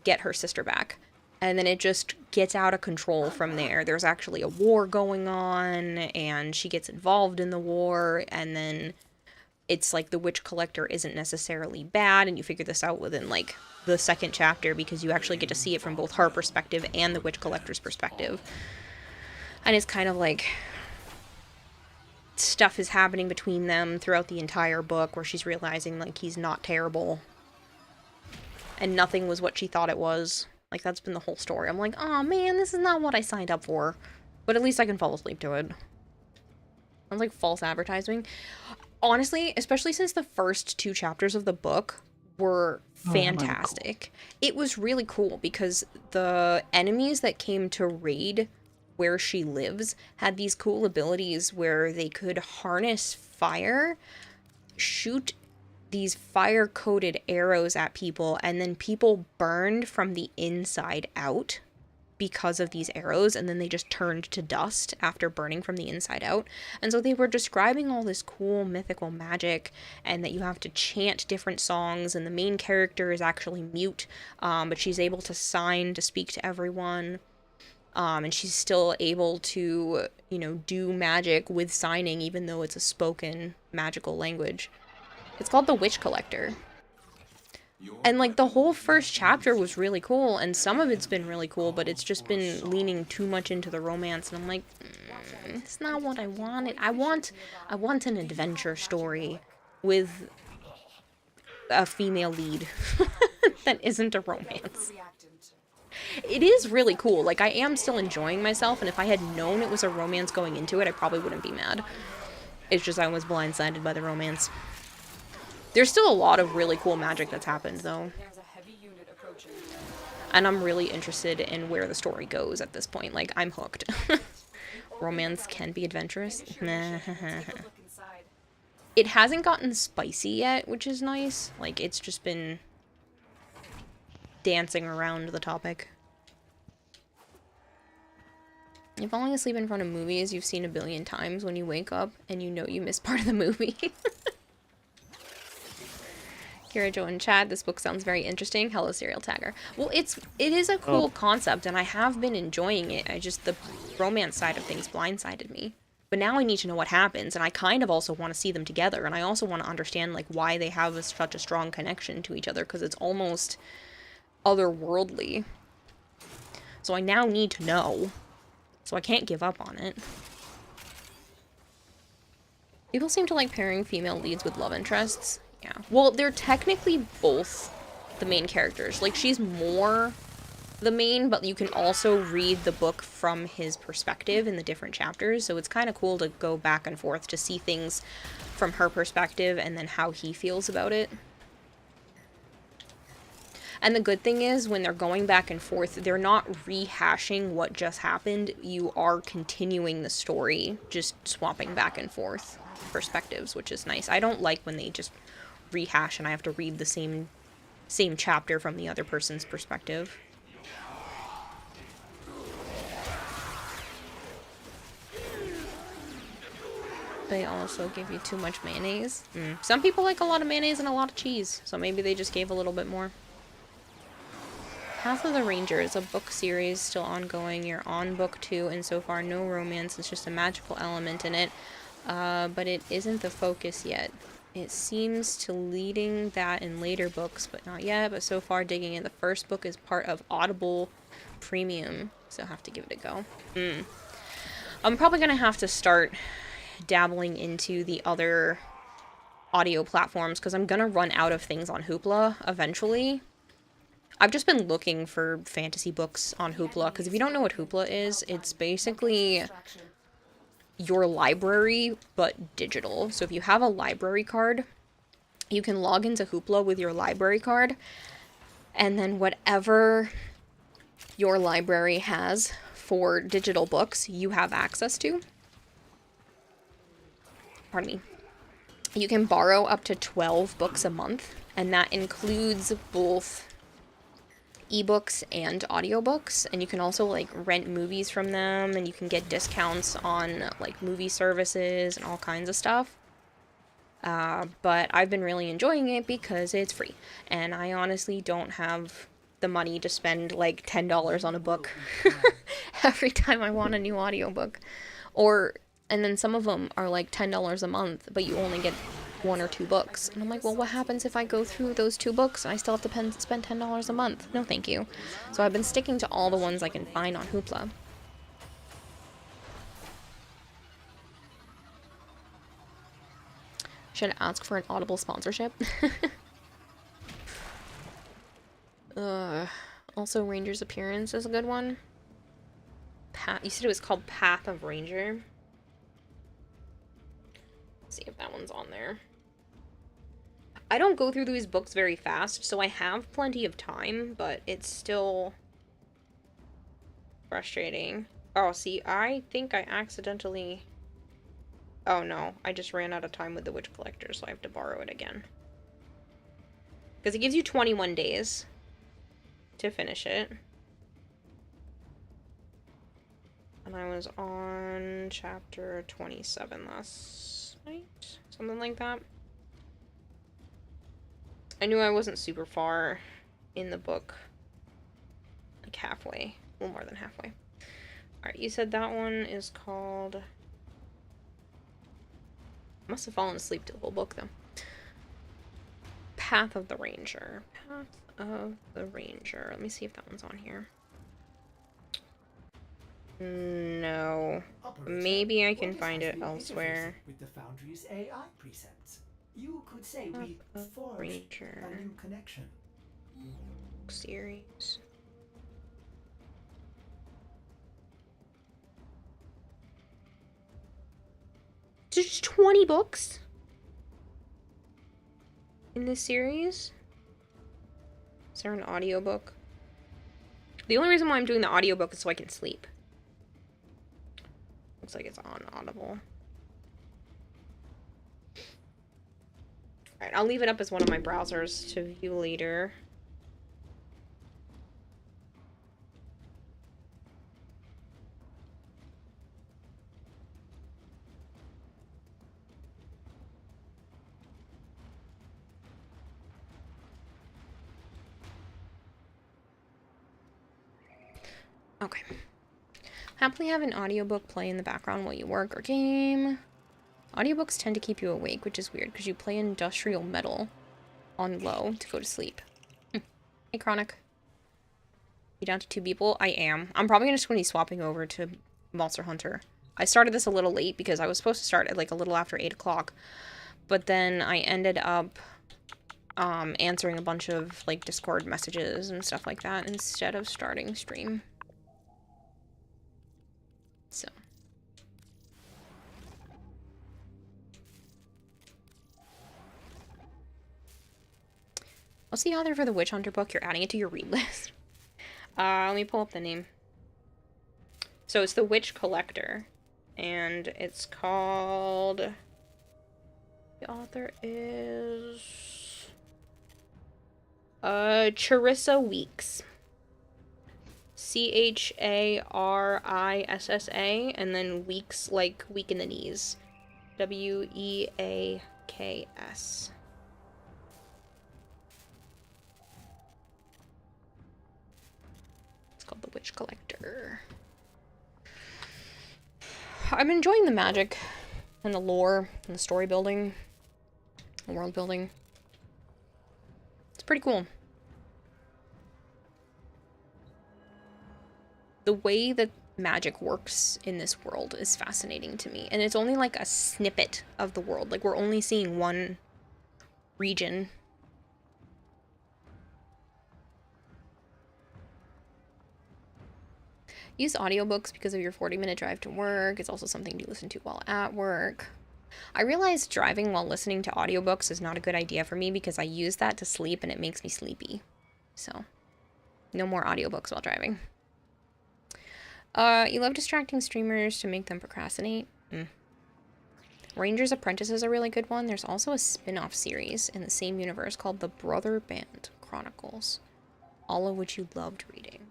Speaker 1: get her sister back. And then it just gets out of control from there. There's actually a war going on, and she gets involved in the war, and then it's like the Witch Collector isn't necessarily bad, and you figure this out within, like, the second chapter, because you actually get to see it from both her perspective and the Witch Collector's perspective. And it's kind of like stuff is happening between them throughout the entire book where she's realizing, like, he's not terrible. And nothing was what she thought it was. Like, that's been the whole story. I'm like, oh man, this is not what I signed up for. But at least I can fall asleep to it. Sounds like false advertising. Honestly, especially since the first 2 chapters of the book were fantastic. It was really cool because the enemies that came to raid where she lives had these cool abilities where they could harness fire, shoot these fire-coated arrows at people, and then people burned from the inside out because of these arrows, and then they just turned to dust after burning from the inside out. And so they were describing all this cool mythical magic, and that you have to chant different songs, and the main character is actually mute, but she's able to sign to speak to everyone. And she's still able to, you know, do magic with signing, even though it's a spoken magical language. It's called The Witch Collector. And, like, the whole first chapter was really cool, and some of it's been really cool, but it's just been leaning too much into the romance, and I'm like, it's not what I wanted. I want an adventure story with a female lead that isn't a romance. It is really cool. Like, I am still enjoying myself, and if I had known it was a romance going into it, I probably wouldn't be mad. It's just I was blindsided by the romance. There's still a lot of really cool magic that's happened, though. And I'm really interested in where the story goes at this point. Like, I'm hooked. Romance can be adventurous. It hasn't gotten spicy yet, which is nice. Like, it's just been dancing around the topic. You're falling asleep in front of movies you've seen a billion times when you wake up and you know you missed part of the movie. Kira Joe in chat, this book sounds very interesting. Hello, Serial Tagger. Well, it is a cool concept, and I have been enjoying it. The romance side of things blindsided me. But now I need to know what happens, and I kind of also want to see them together, and I also want to understand, like, why they have such a strong connection to each other, because it's almost otherworldly. So I now need to know. So I can't give up on it. People seem to like pairing female leads with love interests. Yeah. Well, they're technically both the main characters. Like, she's more the main, but you can also read the book from his perspective in the different chapters, so it's kind of cool to go back and forth to see things from her perspective and then how he feels about it. And the good thing is, when they're going back and forth, they're not rehashing what just happened. You are continuing the story, just swapping back and forth perspectives, which is nice. I don't like when they just rehash and I have to read the same chapter from the other person's perspective. They also give you too much mayonnaise. Some people like a lot of mayonnaise and a lot of cheese, so maybe they just gave a little bit more. Path of the Ranger is a book series still ongoing. You're on book 2, and so far no romance. It's just a magical element in it, but it isn't the focus yet. It seems to leading that in later books, but not yet. But so far digging in. The first book is part of Audible Premium, so I'll have to give it a go. I'm probably gonna have to start dabbling into the other audio platforms because I'm gonna run out of things on Hoopla eventually. I've just been looking for fantasy books on Hoopla because if you don't know what Hoopla is, it's basically your library but digital. So if you have a library card, you can log into Hoopla with your library card, and then whatever your library has for digital books, you have access to. Pardon me. You can borrow up to 12 books a month, and that includes both ebooks and audiobooks, and you can also like rent movies from them, and you can get discounts on like movie services and all kinds of stuff. But I've been really enjoying it because it's free, and I honestly don't have the money to spend like $10 on a book every time I want a new audiobook. And then some of them are like $10 a month, but you only get 1 or 2 books. And I'm like, well, what happens if I go through those 2 books and I still have to spend $10 a month? No, thank you. So I've been sticking to all the ones I can find on Hoopla. Should ask for an Audible sponsorship. Also, Ranger's Appearance is a good one. You said it was called Path of Ranger. Let's see if that one's on there. I don't go through these books very fast, so I have plenty of time, but it's still frustrating. Oh, see, I think I accidentally... Oh no, I just ran out of time with the Witch Collector, so I have to borrow it again. Because it gives you 21 days to finish it. And I was on chapter 27 last night, something like that. I knew I wasn't super far in the book. Like halfway. A little more than halfway. Alright, you said that one is called... I must have fallen asleep to the whole book, though. Path of the Ranger. Path of the Ranger. Let me see if that one's on here. No. Maybe I can find it elsewhere.
Speaker 8: With the Foundry's AI precepts. You could say we forged a new connection.
Speaker 1: Series. There's 20 books in this series. Is there an audiobook? The only reason why I'm doing the audiobook is so I can sleep. Looks like it's on Audible. Alright, I'll leave it up as one of my browsers to view later. Okay. Happily have an audiobook play in the background while you work or game. Audiobooks tend to keep you awake, which is weird because you play industrial metal on low to go to sleep. Hey, Chronic. You down to 2 people? I am. I'm probably just going to be swapping over to Monster Hunter. I started this a little late because I was supposed to start at like a little after 8 o'clock. But then I ended up answering a bunch of like Discord messages and stuff like that instead of starting stream. So. What's the author for the Witch Hunter book? You're adding it to your read list. Let me pull up the name. So it's The Witch Collector. And it's called... The author is... Charissa Weeks. Charissa, and then Weeks like weak in the knees. Weaks. It's called The Witch Collector. I'm enjoying the magic and the lore and the story building, the world building. It's pretty cool. The way that magic works in this world is fascinating to me. And it's only like a snippet of the world. Like, we're only seeing one region. Use audiobooks because of your 40-minute drive to work. It's also something to listen to while at work. I realized driving while listening to audiobooks is not a good idea for me because I use that to sleep and it makes me sleepy. So, no more audiobooks while driving. You love distracting streamers to make them procrastinate? Ranger's Apprentice is a really good one. There's also a spin-off series in the same universe called The Brother Band Chronicles, all of which you loved reading.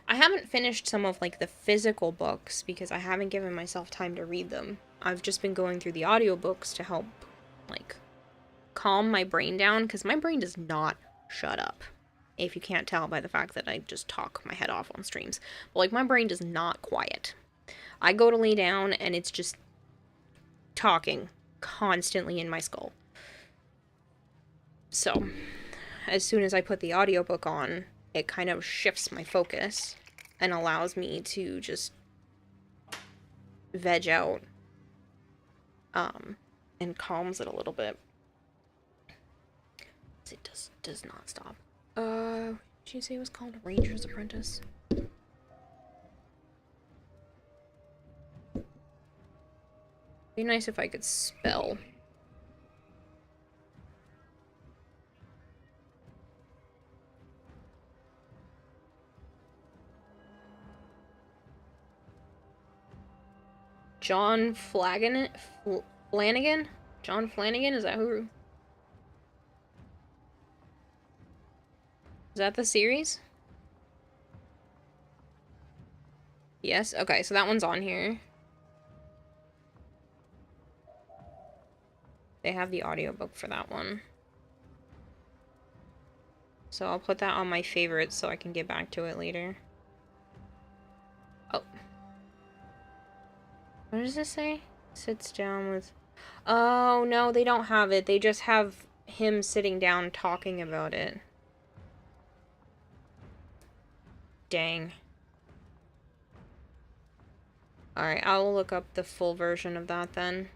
Speaker 1: I haven't finished some of, like, the physical books because I haven't given myself time to read them. I've just been going through the audiobooks to help, like, calm my brain down because my brain does not shut up. If you can't tell by the fact that I just talk my head off on streams. But, like, my brain does not quiet. I go to lay down and it's just talking constantly in my skull. So, as soon as I put the audiobook on, it kind of shifts my focus and allows me to just veg out, and calms it a little bit. It does not stop. Did you say it was called Ranger's Apprentice? Be nice if I could spell. John Flanagan? John Flanagan? Is that who? Is that the series? Yes? Okay, so that one's on here. They have the audiobook for that one. So I'll put that on my favorites so I can get back to it later. Oh. What does this say? Sits down with... Oh, no, they don't have it. They just have him sitting down talking about it. Dang. Alright, I'll look up the full version of that then.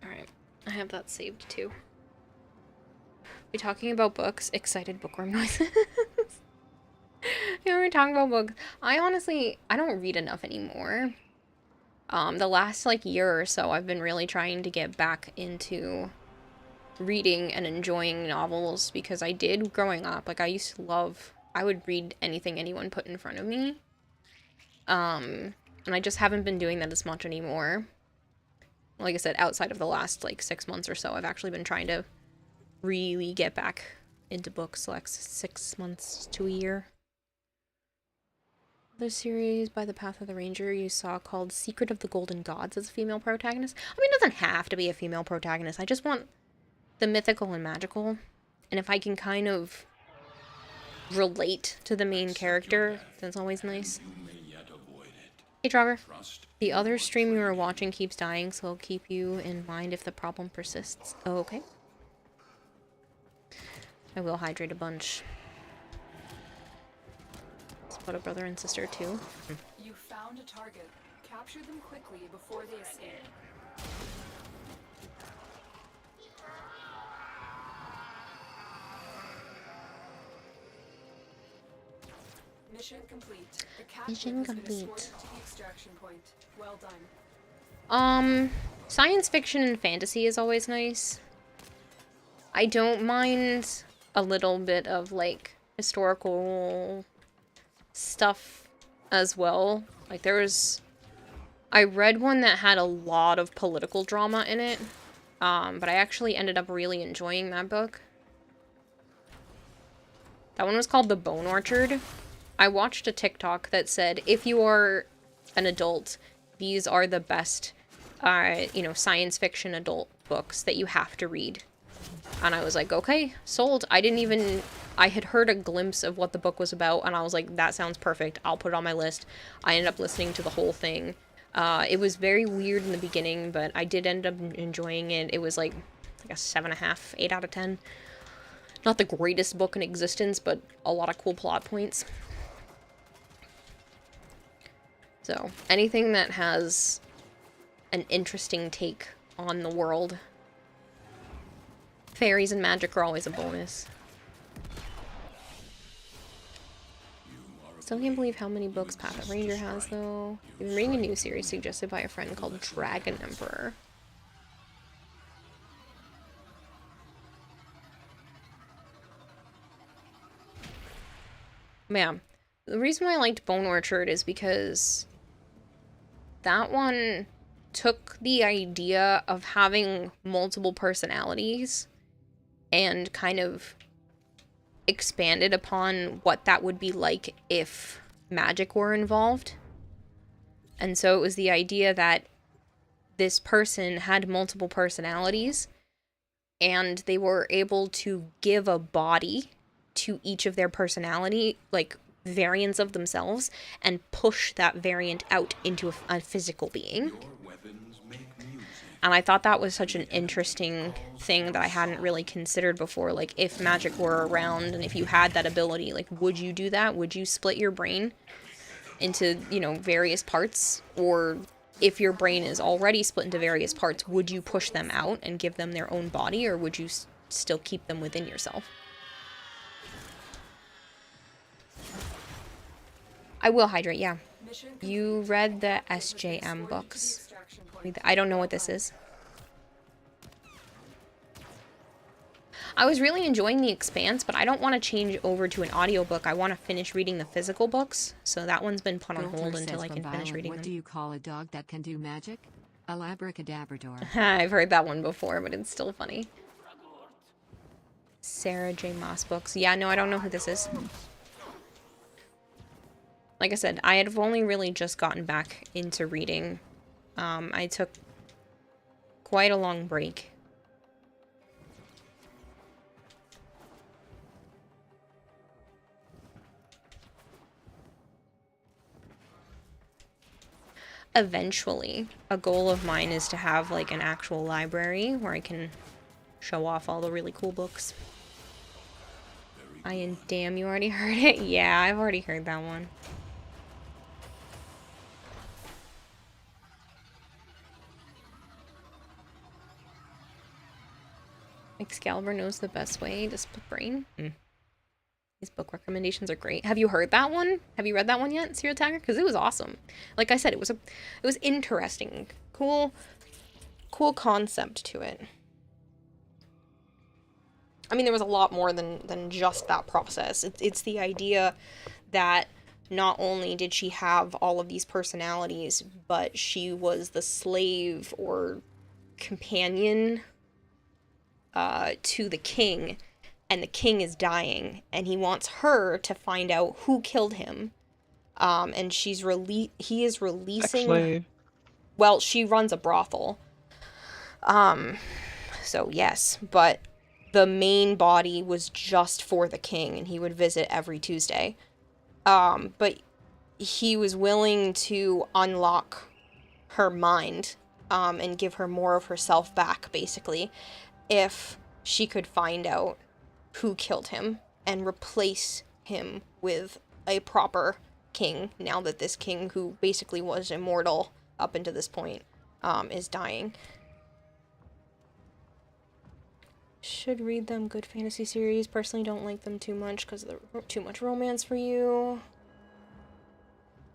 Speaker 1: Alright, I have that saved too. We talking about books? Excited bookworm noises. Yeah, we're talking about books. I don't read enough anymore. The last, like, year or so, I've been really trying to get back into reading and enjoying novels, because I did growing up. Like, I would read anything anyone put in front of me. And I just haven't been doing that as much anymore. Like I said, outside of the last, like, 6 months or so, I've actually been trying to really get back into books, like 6 months to a year. The series by the Path of the Ranger you saw called Secret of the Golden Gods as a female protagonist. I mean, it doesn't have to be a female protagonist. I just want the mythical and magical. And if I can kind of relate to the main character, that's always nice. Hey, Trevor. The other stream you were watching keeps dying, so I'll keep you in mind if the problem persists. Oh, okay. I will hydrate a bunch. What a brother and sister too.
Speaker 7: You found a target. Capture them quickly before they escape. Mission complete. The cat
Speaker 1: Mission
Speaker 7: has been
Speaker 1: complete.
Speaker 7: escorted to the extraction point. Well done.
Speaker 1: Science fiction and fantasy is always nice. I don't mind a little bit of, like, historical stuff as well. Like, I read one that had a lot of political drama in it, but I actually ended up really enjoying that book. That one was called The Bone Orchard. I watched a TikTok that said, if you are an adult, these are the best, you know, science fiction adult books that you have to read. And I was like, okay, sold. I had heard a glimpse of what the book was about, and I was like, that sounds perfect. I'll put it on my list. I ended up listening to the whole thing. It was very weird in the beginning, but I did end up enjoying it. It was like a 7.5, 8 out of 10. Not the greatest book in existence, but a lot of cool plot points. So, anything that has an interesting take on the world. Fairies and magic are always a bonus. Still can't believe how many books Path of Ranger has, though. I've been reading a new series suggested by a friend called Dragon Emperor. Yeah, the reason why I liked Bone Orchard is because that one took the idea of having multiple personalities and kind of expanded upon what that would be like if magic were involved. And so it was the idea that this person had multiple personalities and they were able to give a body to each of their personality, like variants of themselves, and push that variant out into a physical being. And I thought that was such an interesting thing that I hadn't really considered before. Like, if magic were around and if you had that ability, like, would you do that? Would you split your brain into, you know, various parts? Or if your brain is already split into various parts, would you push them out and give them their own body? Or would you still keep them within yourself? I will hydrate, yeah. You read the SJM books. I don't know what this is. I was really enjoying The Expanse, but I don't want to change over to an audiobook. I want to finish reading the physical books, so that one's been put on hold until I can finish reading them.
Speaker 9: What do you call a dog that can do magic? A labracadabrador.
Speaker 1: I've heard that one before, but it's still funny. Sarah J. Maas books. Yeah, no, I don't know who this is. Like I said, I had only really just gotten back into reading. I took quite a long break. Eventually, a goal of mine is to have like an actual library where I can show off all the really cool books. Damn, you already heard it? Yeah, I've already heard that one. Excalibur knows the best way to split brain. These book recommendations are great. Have you heard that one? Have you read that one yet, Serial Tagger? Because it was awesome. Like I said, it was interesting. Cool concept to it. I mean, there was a lot more than just that process. It's the idea that not only did she have all of these personalities, but she was the slave or companion to the king, and the king is dying, and he wants her to find out who killed him. And he is releasing...
Speaker 3: Slave.
Speaker 1: Well, she runs a brothel. So yes, but the main body was just for the king, and he would visit every Tuesday. But he was willing to unlock her mind, and give her more of herself back, basically, if she could find out who killed him and replace him with a proper king, now that this king, who basically was immortal up until this point, is dying. Should read them. Good fantasy series. Personally don't like them too much because they're too much romance for you.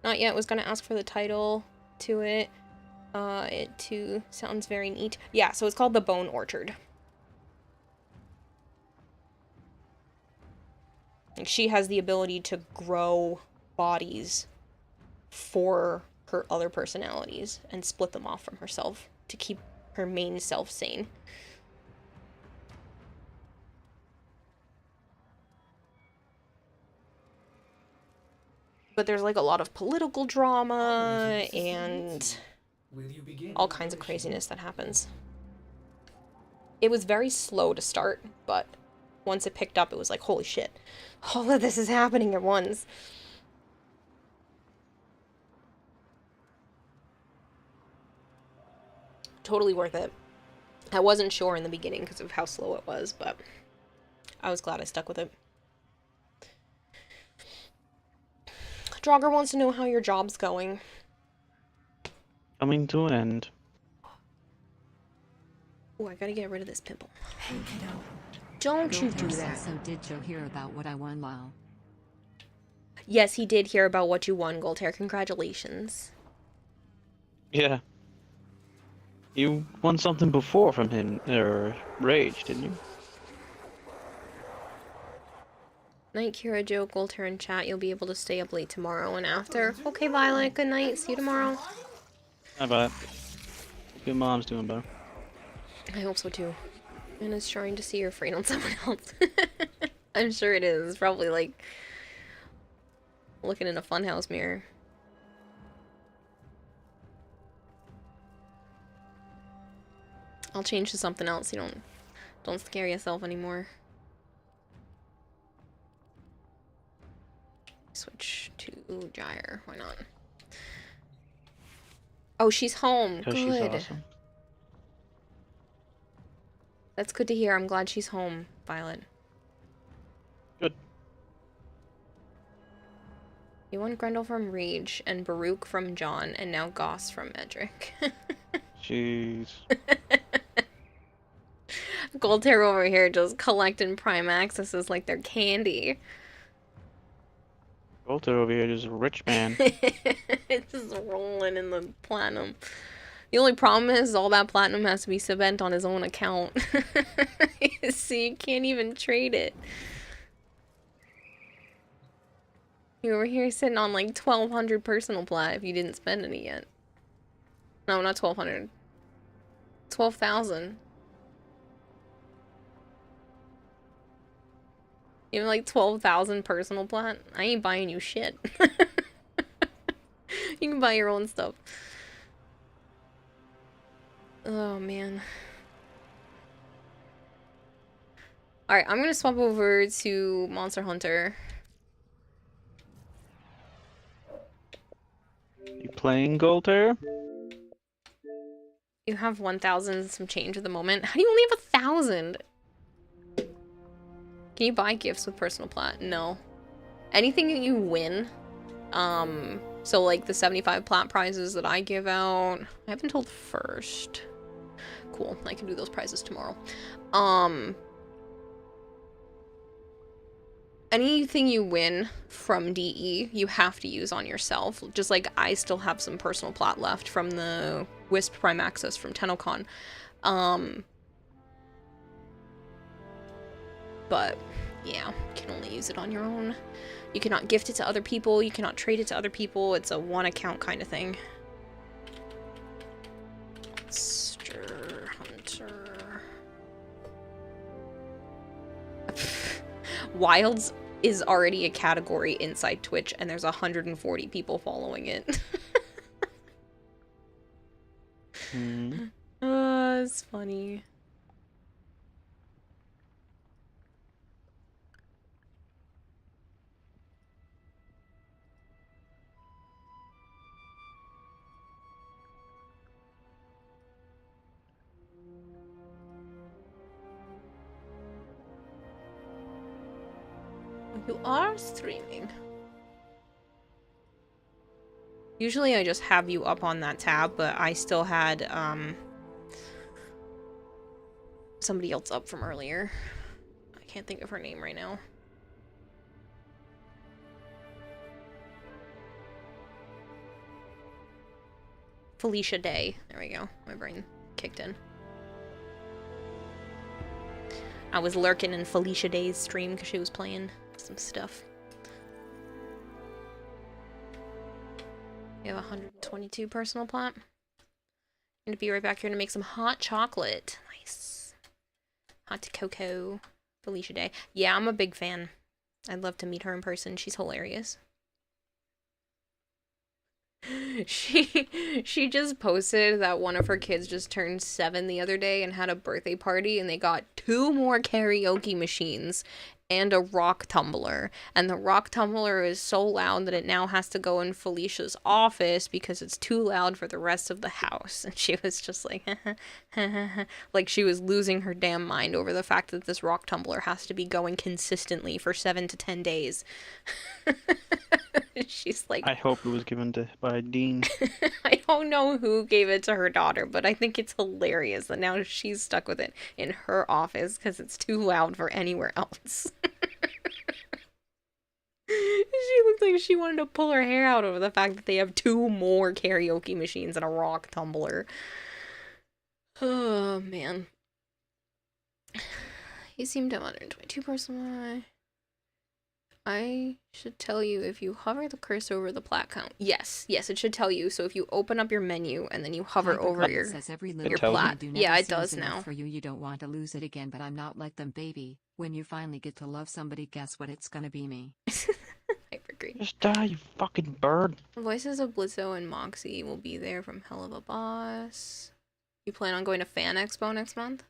Speaker 1: Not yet. Was gonna ask for the title to it. It too sounds very neat. Yeah, so it's called The Bone Orchard. Like, she has the ability to grow bodies for her other personalities and split them off from herself to keep her main self sane. But there's like a lot of political drama and all kinds of craziness that happens. It was very slow to start, but once it picked up, it was like, holy shit, all of this is happening at once. Totally worth it. I wasn't sure in the beginning because of how slow it was, but I was glad I stuck with it. Draugr wants to know how your job's going.
Speaker 3: Coming to an end.
Speaker 1: Oh, I gotta get rid of this pimple.
Speaker 8: Hey, kiddo.
Speaker 1: Don't you do that.
Speaker 9: So did Joe hear about what I won, Lyle?
Speaker 1: Yes, he did hear about what you won, Goldhair. Congratulations.
Speaker 3: Yeah. You won something before from him, or Rage, didn't you?
Speaker 1: Night, Kira, Joe, Goldhair, and chat. You'll be able to stay up late tomorrow and after. Okay, Violet. Good night. See you tomorrow.
Speaker 3: How about it? Your mom's doing better.
Speaker 1: I hope so too. And it's trying to see your afraid on someone else. I'm sure it is. It's probably like looking in a funhouse mirror. I'll change to something else. You don't scare yourself anymore. Switch to Gyre. Why not? Oh, she's home.
Speaker 3: Because
Speaker 1: Good.
Speaker 3: she's awesome.
Speaker 1: That's good to hear. I'm glad she's home, Violet.
Speaker 3: Good.
Speaker 1: You won Grendel from Rage, and Baruch from John, and now Goss from Edric.
Speaker 3: Jeez.
Speaker 1: Goldhair over here just collecting prime accesses like they're candy.
Speaker 3: Walter over here is a rich man.
Speaker 1: It's just rolling in the platinum. The only problem is all that platinum has to be spent on his own account. So you can't even trade it. You over here sitting on like 1,200 personal plat if you didn't spend any yet. No, not 1,200. 12,000. You have like 12,000 personal plat? I ain't buying you shit. You can buy your own stuff. Oh, man. Alright, I'm gonna swap over to Monster Hunter.
Speaker 3: You playing Golter?
Speaker 1: You have 1,000 some change at the moment. How do you only have 1,000? Can you buy gifts with personal plat? No. Anything that you win, so like the 75 plat prizes that I give out, I haven't told first. Cool, I can do those prizes tomorrow. Anything you win from DE, you have to use on yourself. Just like I still have some personal plat left from the Wisp Prime Access from TennoCon. But yeah, you can only use it on your own. You cannot gift it to other people. You cannot trade it to other people. It's a one account kind of thing. Monster Hunter. Wilds is already a category inside Twitch, and there's 140 people following it. It's funny. You are streaming. Usually I just have you up on that tab, but I still had somebody else up from earlier. I can't think of her name right now. Felicia Day. There we go. My brain kicked in. I was lurking in Felicia Day's stream because she was playing some stuff. We have 122 personal plat. I'm gonna be right back here to make some hot chocolate. Nice. Hot cocoa. Felicia Day. Yeah, I'm a big fan. I'd love to meet her in person. She's hilarious. She just posted that one of her kids just turned 7 the other day and had a birthday party, and they got 2 more karaoke machines and a rock tumbler. And the rock tumbler is so loud that it now has to go in Felicia's office because it's too loud for the rest of the house. And she was just like, like she was losing her damn mind over the fact that this rock tumbler has to be going consistently for 7 to 10 days. She's like,
Speaker 3: I hope it was given to by Dean.
Speaker 1: I don't know who gave it to her daughter, but I think it's hilarious that now she's stuck with it in her office because it's too loud for anywhere else. She looked like she wanted to pull her hair out over the fact that they have 2 more karaoke machines and a rock tumbler. Oh, man. You seem to have 122 personal. I should tell you if you hover the cursor over the plat count. Yes, it should tell you. So if you open up your menu and then you hover over your plat. Yeah, it does now.
Speaker 9: For you, you don't want to lose it again, but I'm not like them, baby. When you finally get to love somebody, guess what? It's gonna be me.
Speaker 1: Hyper green.
Speaker 3: Just die, you fucking bird.
Speaker 1: Voices of Blizzo and Moxie will be there from Hell of a Boss. You plan on going to Fan Expo next month?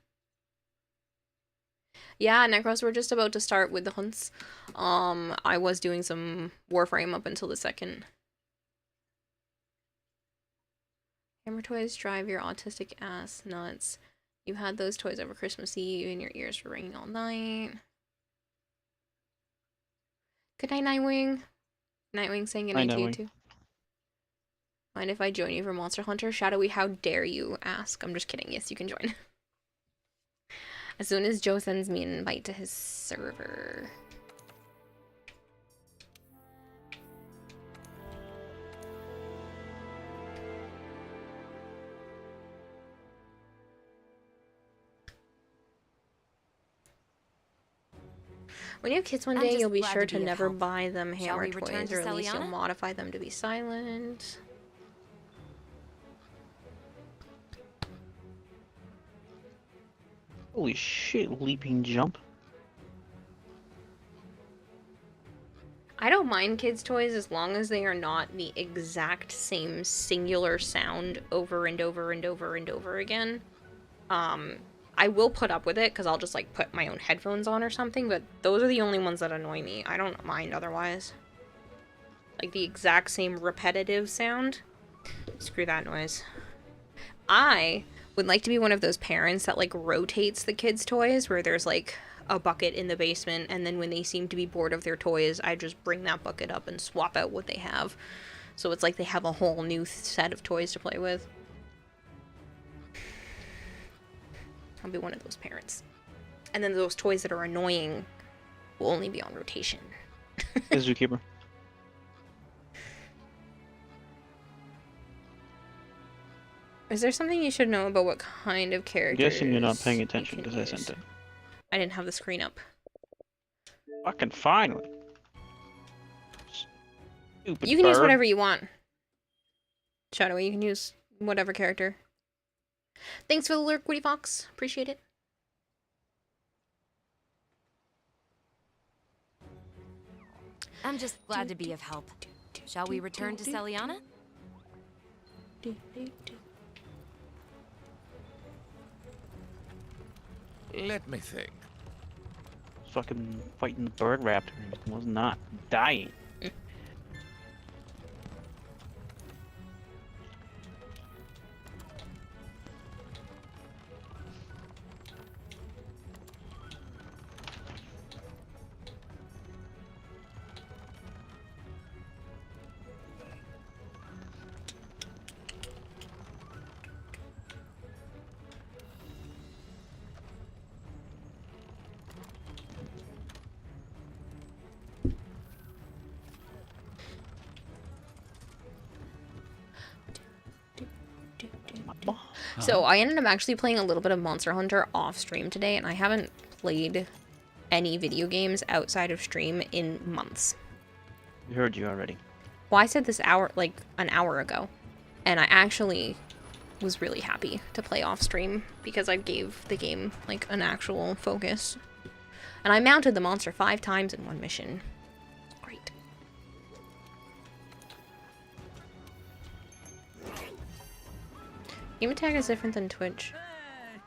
Speaker 1: Yeah, Necros, we're just about to start with the hunts. I was doing some Warframe up until the 2nd. Hammer toys drive your autistic ass nuts. You had those toys over Christmas Eve and your ears were ringing all night. Good night, Nightwing. Nightwing saying good night to you too. Mind if I join you for Monster Hunter? Shadowy, how dare you ask? I'm just kidding. Yes, you can join. As soon as Joe sends me an invite to his server. When you have kids one day, you'll be sure to never buy them hammer toys, or at least you'll modify them to be silent.
Speaker 3: Holy shit, leaping jump.
Speaker 1: I don't mind kids' toys as long as they are not the exact same singular sound over and over and over and over again. I will put up with it because I'll just like put my own headphones on or something, but those are the only ones that annoy me. I don't mind otherwise. Like the exact same repetitive sound. Screw that noise. I would like to be one of those parents that like rotates the kids' toys, where there's like a bucket in the basement, and then when they seem to be bored of their toys, I just bring that bucket up and swap out what they have. So it's like they have a whole new set of toys to play with. I'll be one of those parents. And then those toys that are annoying will only be on rotation.
Speaker 3: The zookeeper.
Speaker 1: Is there something you should know about what kind of characters?
Speaker 3: I'm guessing you're not paying attention because I sent it.
Speaker 1: I didn't have the screen up.
Speaker 3: Fucking finally. Stupid
Speaker 1: You can use
Speaker 3: bird.
Speaker 1: whatever you want. Shadowy, you can use whatever character. Thanks for the lurk, Woody Fox. Appreciate it.
Speaker 10: I'm just glad to be of help. Shall we return to Celiana?
Speaker 6: Let me think.
Speaker 3: Fucking fighting the bird raptor and was not dying.
Speaker 1: So I ended up actually playing a little bit of Monster Hunter off stream today, and I haven't played any video games outside of stream in months.
Speaker 3: We heard you already.
Speaker 1: Well, I said this hour, like an hour ago, and I actually was really happy to play off stream because I gave the game like an actual focus. And I mounted the monster 5 times in one mission. Great. Game attack is different than Twitch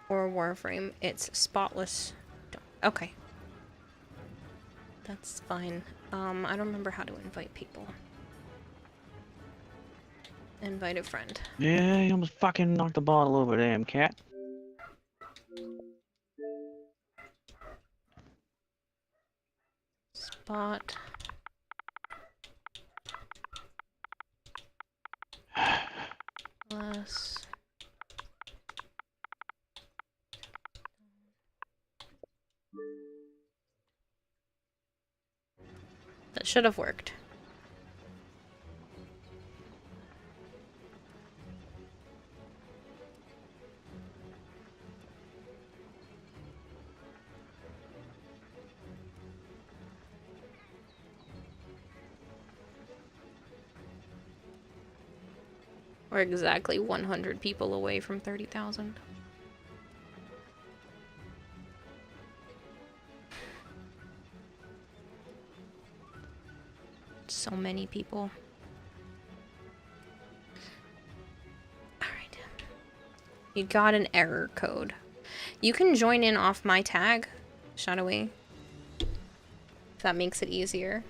Speaker 1: or Warframe. It's spotless. Okay. That's fine. I don't remember how to invite people. Invite a friend.
Speaker 3: Yeah, you almost fucking knocked the bottle over, damn cat.
Speaker 1: Spot. Plus. That should have worked. We're exactly 100 people away from 30,000. So many people. Alright. You got an error code. You can join in off my tag, Shadowy. If that makes it easier.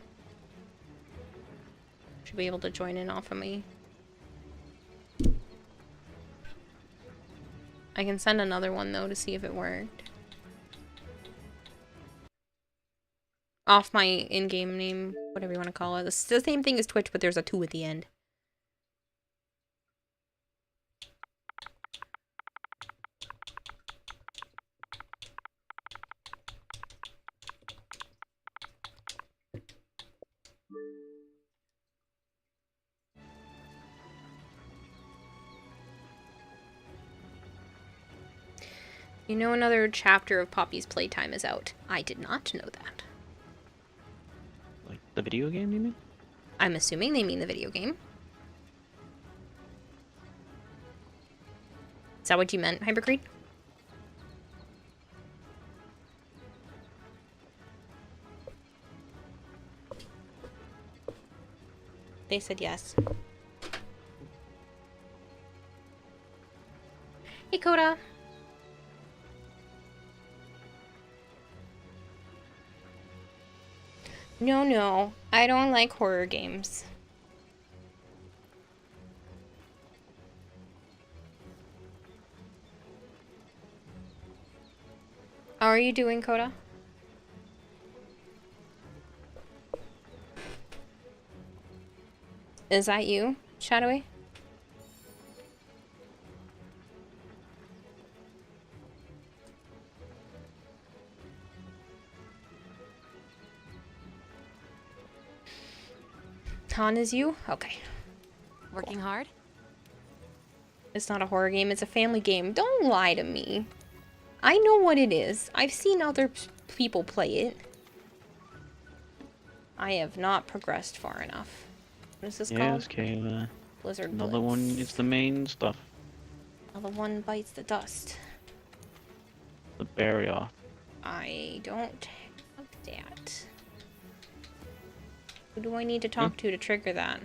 Speaker 1: Should be able to join in off of me. I can send another one though to see if it worked. Off my in-game name, whatever you want to call it. It's the same thing as Twitch, but there's a 2 at the end. You know another chapter of Poppy's Playtime is out. I did not know that.
Speaker 3: Like the video game, you mean?
Speaker 1: I'm assuming they mean the video game. Is that what you meant, Hypercreed? They said yes. Hey, Coda. No, I don't like horror games. How are you doing, Coda? Is that you, Shadowy? Han is you? Okay.
Speaker 10: Working hard?
Speaker 1: It's not a horror game, it's a family game. Don't lie to me. I know what it is. I've seen other people play it. I have not progressed far enough. What is this called?
Speaker 3: Yes, Kayla.
Speaker 1: Blizzard
Speaker 3: Another
Speaker 1: Blitz.
Speaker 3: one is the main stuff.
Speaker 1: Another one bites the dust.
Speaker 3: The berry off.
Speaker 1: I don't have that. Who do I need to talk to trigger that?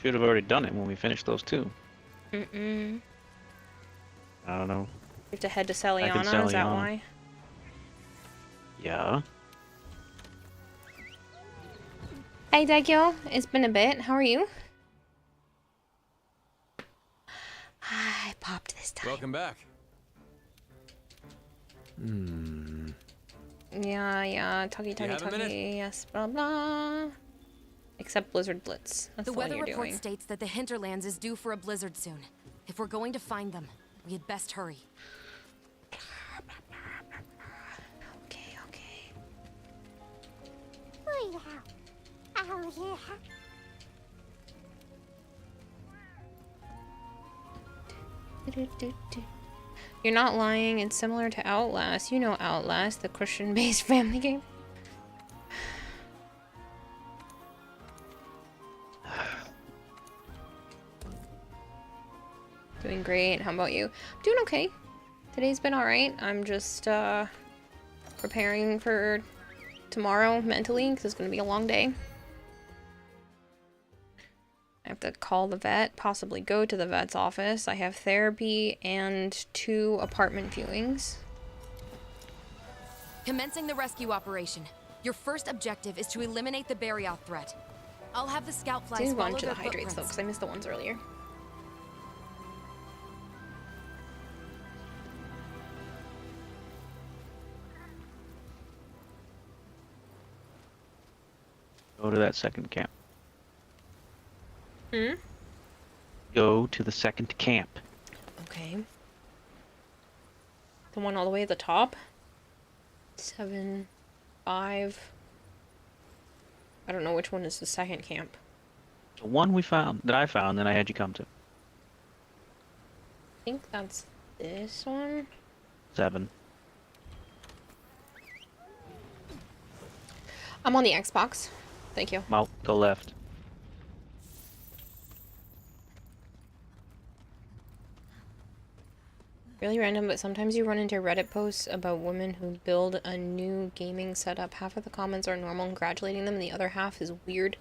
Speaker 3: Should have already done it when we finished those two.
Speaker 1: Mm-mm.
Speaker 3: I don't know.
Speaker 1: You have to head to Celiana, is that why?
Speaker 3: Yeah.
Speaker 1: Hey, Daikyo. It's been a bit. How are you? I popped this time.
Speaker 11: Welcome back.
Speaker 1: Yeah. Tuggy,
Speaker 11: You have a minute?
Speaker 1: yes, blah, blah. Except Blizzard Blitz. That's
Speaker 10: The
Speaker 1: the one
Speaker 10: weather
Speaker 1: you're
Speaker 10: report
Speaker 1: doing.
Speaker 10: states that the hinterlands is due for a blizzard soon. If we're going to find them, we had best hurry.
Speaker 1: Okay. You're not lying. It's similar to Outlast. You know Outlast, the Christian-based family game. Doing great. How about you? I'm doing okay. Today's been alright. I'm just preparing for tomorrow mentally because it's going to be a long day. I have to call the vet, possibly go to the vet's office. I have therapy and 2 apartment viewings.
Speaker 10: Commencing the rescue operation. Your first objective is to eliminate the Barioth threat. I'll have the scout flies
Speaker 1: Didn't
Speaker 10: follow
Speaker 1: run to
Speaker 10: their
Speaker 1: the hydrates though,
Speaker 10: footprints.
Speaker 1: because I missed the ones earlier.
Speaker 3: Go to that second camp.
Speaker 1: Hmm?
Speaker 3: Go to the second camp.
Speaker 1: Okay. The one all the way at the top? 7, 5. I don't know which one is the second camp.
Speaker 3: The one we found, that I found, that I had you come to.
Speaker 1: I think that's this one.
Speaker 3: 7.
Speaker 1: I'm on the Xbox. Thank you.
Speaker 3: Out, go left.
Speaker 1: Really random, but sometimes you run into Reddit posts about women who build a new gaming setup. Half of the comments are normal, congratulating them, and the other half is weird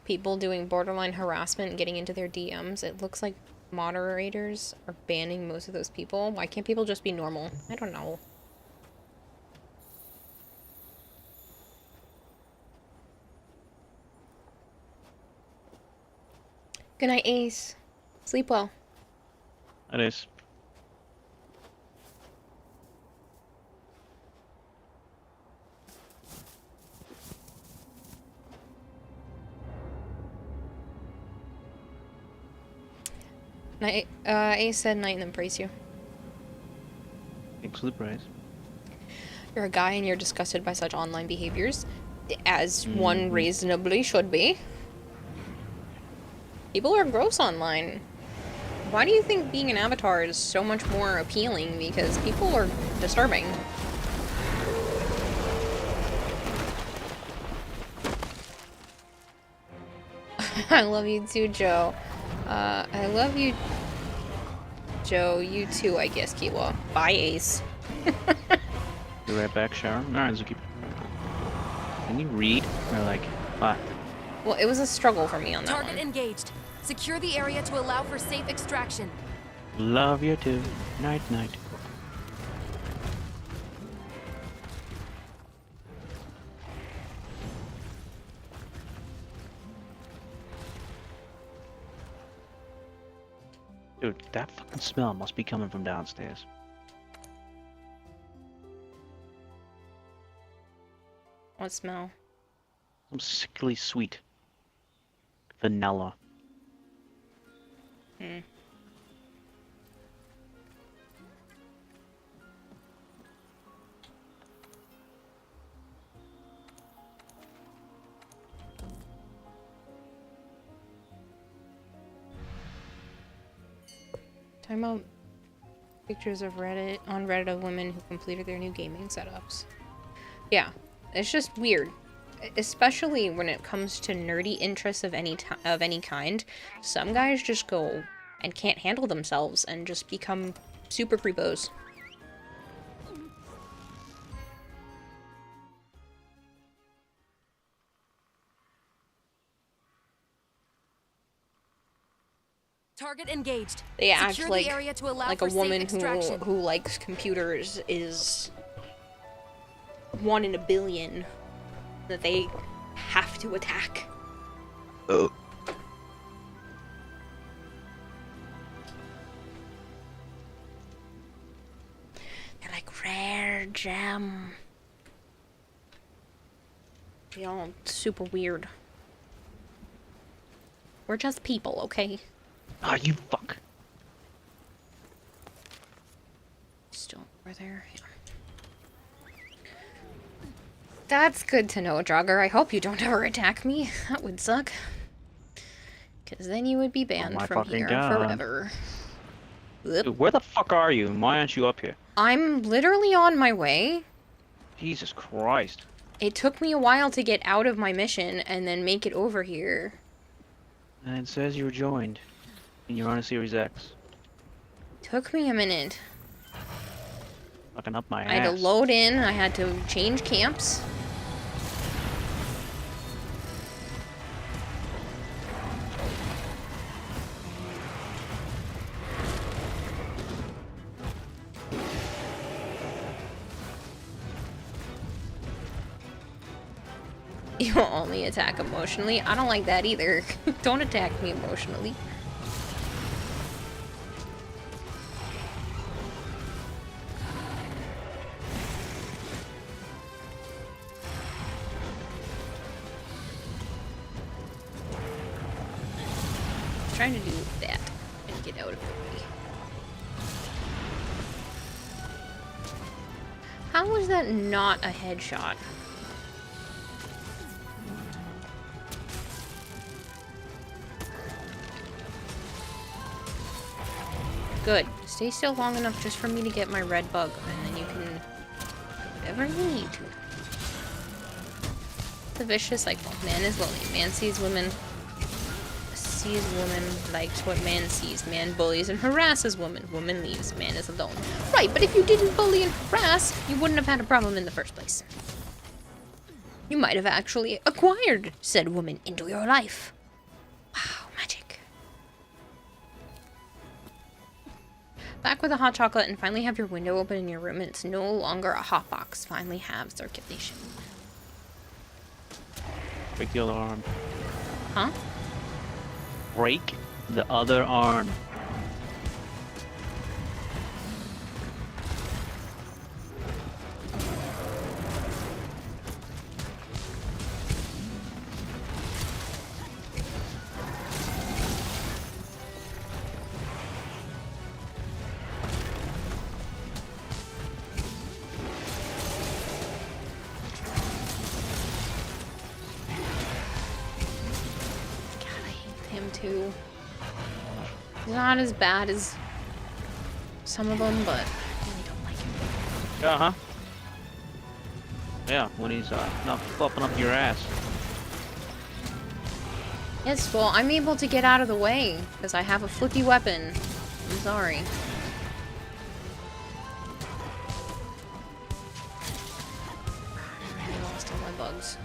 Speaker 1: people doing borderline harassment and getting into their DMs. It looks like moderators are banning most of those people. Why can't people just be normal? I don't know. Good night, Ace. Sleep well.
Speaker 3: That is.
Speaker 1: Night. Ace said night and then praise you.
Speaker 3: Thanks for the praise.
Speaker 1: You're a guy and you're disgusted by such online behaviors, as one reasonably should be. People are gross online. Why do you think being an avatar is so much more appealing? Because people are disturbing. I love you too, Joe. I love you, Joe. You too, I guess, Kiwa. Bye, Ace.
Speaker 3: Be right back, Sharon. Alright, Zuki. Can you read? Or like, what?
Speaker 1: Well, it was a struggle for me on that
Speaker 10: Target
Speaker 1: one.
Speaker 10: engaged. Secure the area to allow for safe extraction.
Speaker 3: Love you too. Night, night. Dude, that fucking smell must be coming from downstairs.
Speaker 1: What smell?
Speaker 3: Some sickly sweet vanilla.
Speaker 1: Hmm. Talking about pictures of Reddit on Reddit of women who completed their new gaming setups. Yeah, it's just weird, especially when it comes to nerdy interests of any kind. Some guys just go and can't handle themselves and just become super creepos.
Speaker 10: Target engaged.
Speaker 1: They act
Speaker 10: Secure
Speaker 1: like
Speaker 10: the area to allow
Speaker 1: a
Speaker 10: for safe
Speaker 1: woman
Speaker 10: extraction.
Speaker 1: who likes computers is 1 in a billion that they have to attack.
Speaker 3: Oh.
Speaker 1: They're like rare gem. They all super weird. We're just people, okay?
Speaker 3: Ah, you fuck.
Speaker 1: Still over there. Yeah. That's good to know, Jogger. I hope you don't ever attack me. That would suck. 'Cause then you would be banned
Speaker 3: my
Speaker 1: from
Speaker 3: fucking
Speaker 1: here
Speaker 3: God.
Speaker 1: forever. Oop.
Speaker 3: Dude, where the fuck are you? And why aren't you up here?
Speaker 1: I'm literally on my way.
Speaker 3: Jesus Christ.
Speaker 1: It took me a while to get out of my mission and then make it over here.
Speaker 3: And it says you were joined. And you're on a Series X.
Speaker 1: Took me a minute.
Speaker 3: Fucking up my ass.
Speaker 1: I had to load in, I had to change camps. You only attack emotionally. I don't like that either. Don't attack me emotionally. Trying to do that and get out of the way. How was that not a headshot? Good. Stay still long enough just for me to get my red bug, and then you can do whatever you need to. The vicious cycle. Man is lonely. Man sees woman, likes what man sees. Man bullies and harasses woman. Woman leaves. Man is alone. Right, but if you didn't bully and harass, you wouldn't have had a problem in the first place. You might have actually acquired said woman into your life. Wow, magic. Back with a hot chocolate and finally have your window open in your room and it's no longer a hot box. Finally have circulation.
Speaker 3: Break the other arm.
Speaker 1: Huh?
Speaker 3: Break the other arm.
Speaker 1: Too. He's not as bad as some of them, but I really don't like him.
Speaker 3: Uh-huh. Yeah, when he's not flopping up your ass.
Speaker 1: Yes, well, I'm able to get out of the way because I have a flippy weapon. I'm sorry. I lost all my bugs.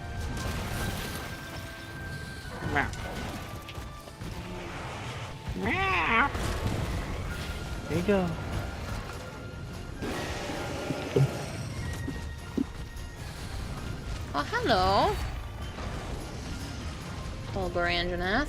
Speaker 3: There you go.
Speaker 1: Oh, hello. Bulgur Anjanath.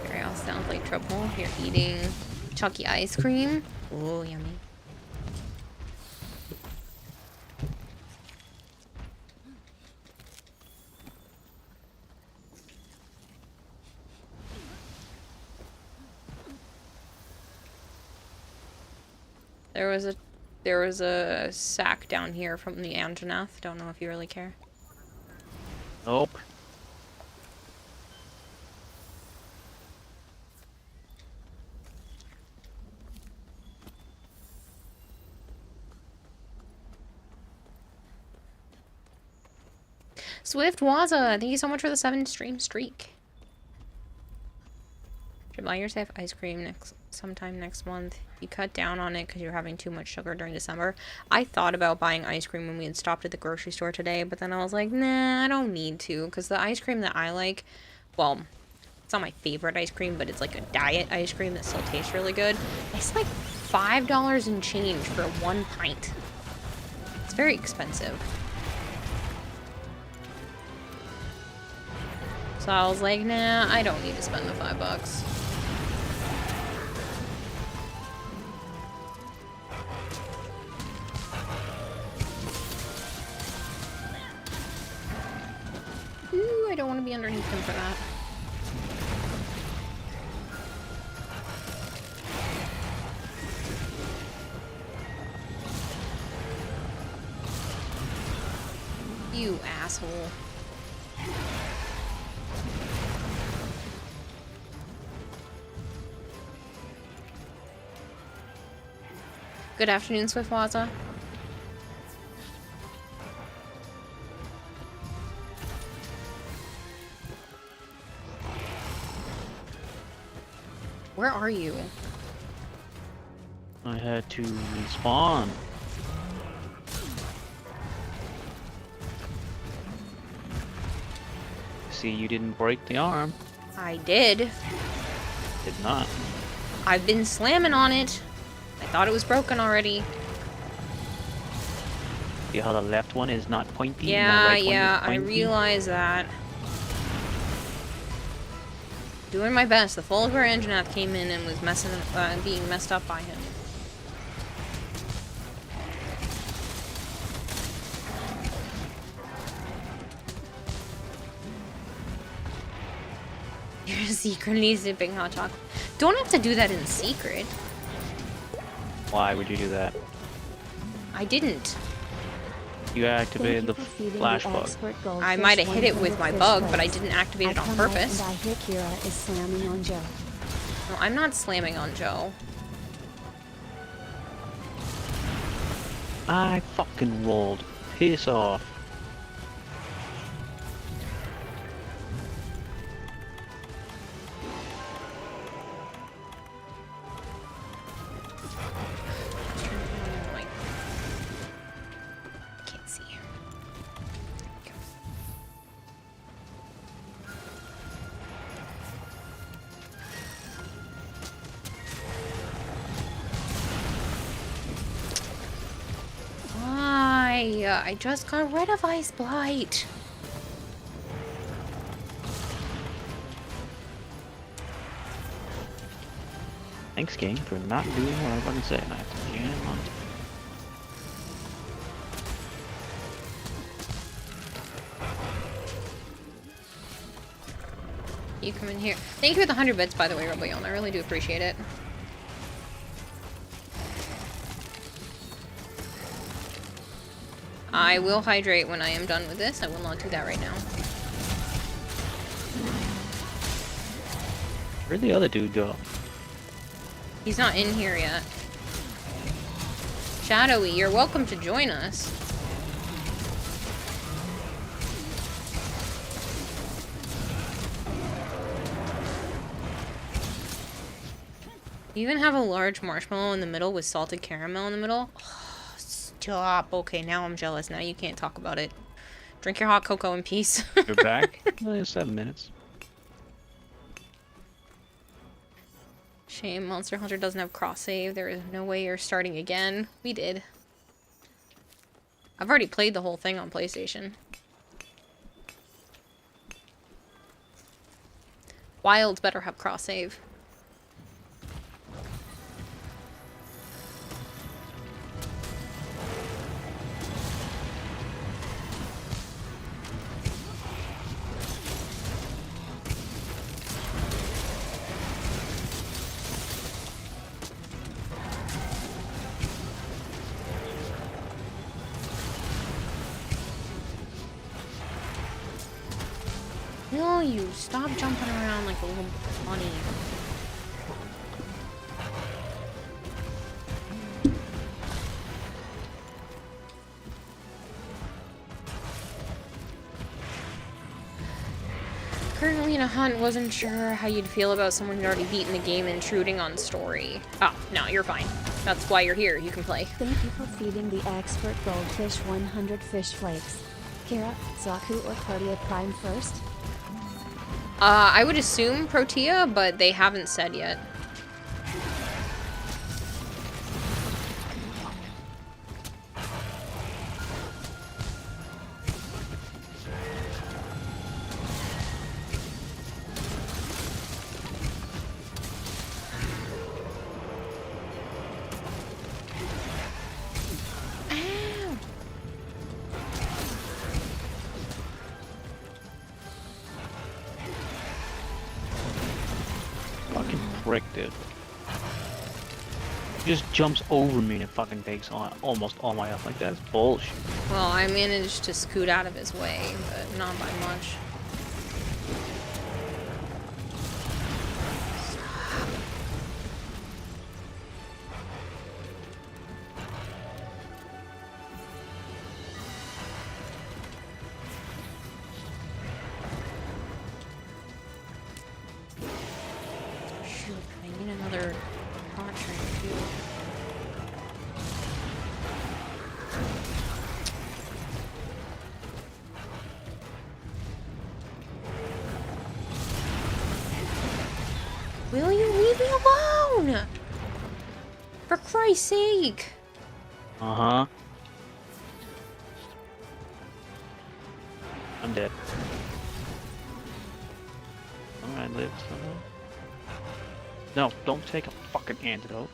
Speaker 1: Very all sounds like trouble. You're eating chalky ice cream. Oh, yummy. There was a sack down here from the Anjanath. Don't know if you really care.
Speaker 3: Nope.
Speaker 1: Swift Waza, thank you so much for the 7-stream streak. Should buy yourself ice cream sometime next month. You cut down on it because you're having too much sugar during December. I thought about buying ice cream when we had stopped at the grocery store today, but then I was like, nah, I don't need to, because the ice cream that I like, well, it's not my favorite ice cream, but it's like a diet ice cream that still tastes really good. It's like $5 and change for 1 pint. It's very expensive. So I was like, nah, I don't need to spend the $5. Ooh, I don't want to be underneath him for that. asshole. Good afternoon, Swiftwaza. Where are you?
Speaker 3: I had to respawn. See, you didn't break the arm.
Speaker 1: I did.
Speaker 3: Did not.
Speaker 1: I've been slamming on it. I thought it was broken already.
Speaker 3: See how the left one is not pointy? and the
Speaker 1: Yeah,
Speaker 3: right one is
Speaker 1: yeah, I
Speaker 3: pointy?
Speaker 1: realize that. Doing my best. The Fulgur Anjanath came in and was being messed up by him. You're secretly sipping hot chocolate. Don't have to do that in secret.
Speaker 3: Why would you do that?
Speaker 1: I didn't.
Speaker 3: You activated the flash bug.
Speaker 1: I might have hit it with my bug, but I didn't activate it on purpose.
Speaker 4: And I hear Kira is slamming on Joe.
Speaker 1: No, I'm not slamming on Joe.
Speaker 3: I fucking rolled. Piss off.
Speaker 1: Can't see. Why? I just got rid of Ice Blight.
Speaker 3: Thanks, game, for not doing what I was going to say. And I have to jam on.
Speaker 1: You come in here. Thank you for the 100 bits, by the way, Rebellion. I really do appreciate it. I will hydrate when I am done with this. I will not do that right now.
Speaker 3: Where'd the other dude go?
Speaker 1: He's not in here yet. Shadowy, you're welcome to join us. You even have a large marshmallow in the middle with salted caramel in the middle. Oh, stop. Okay, now I'm jealous. Now you can't talk about it. Drink your hot cocoa in peace.
Speaker 3: You're back? 7 minutes.
Speaker 1: Shame Monster Hunter doesn't have cross save. There is no way you're starting again. We did. I've already played the whole thing on PlayStation. Wilds better have cross save. No, you stop jumping around like a little bunny. Currently in a hunt, wasn't sure how you'd feel about someone who'd already beaten the game intruding on story. Oh, no, you're fine. That's why you're here. You can play.
Speaker 4: Thank you for feeding the expert goldfish 100 fish flakes. Kira, Zaku, or Protea Prime first?
Speaker 1: I would assume Protea, but they haven't said yet.
Speaker 3: Fucking prick, dude. just jumps over me and it fucking takes on almost all my health. Like, that's bullshit.
Speaker 1: Well, I managed to scoot out of his way, but not by much. Shoot, I need another hot train too. Will you leave me alone? For Christ's sake!
Speaker 3: Uh-huh. I'm dead. Alright, live somehow. No, don't take a fucking antidote.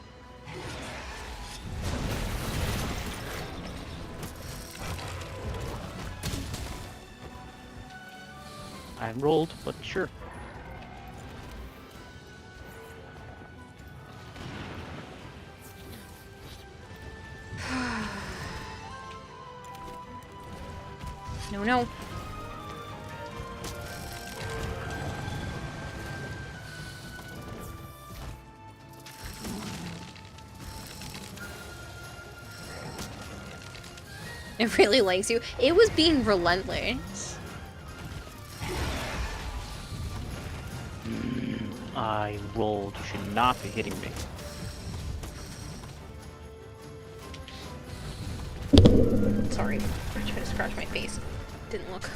Speaker 3: I rolled, but sure.
Speaker 1: No, no. It really likes you. It was being relentless.
Speaker 3: I rolled. You should not be hitting me.
Speaker 1: Sorry. I tried to scratch my face. Didn't look.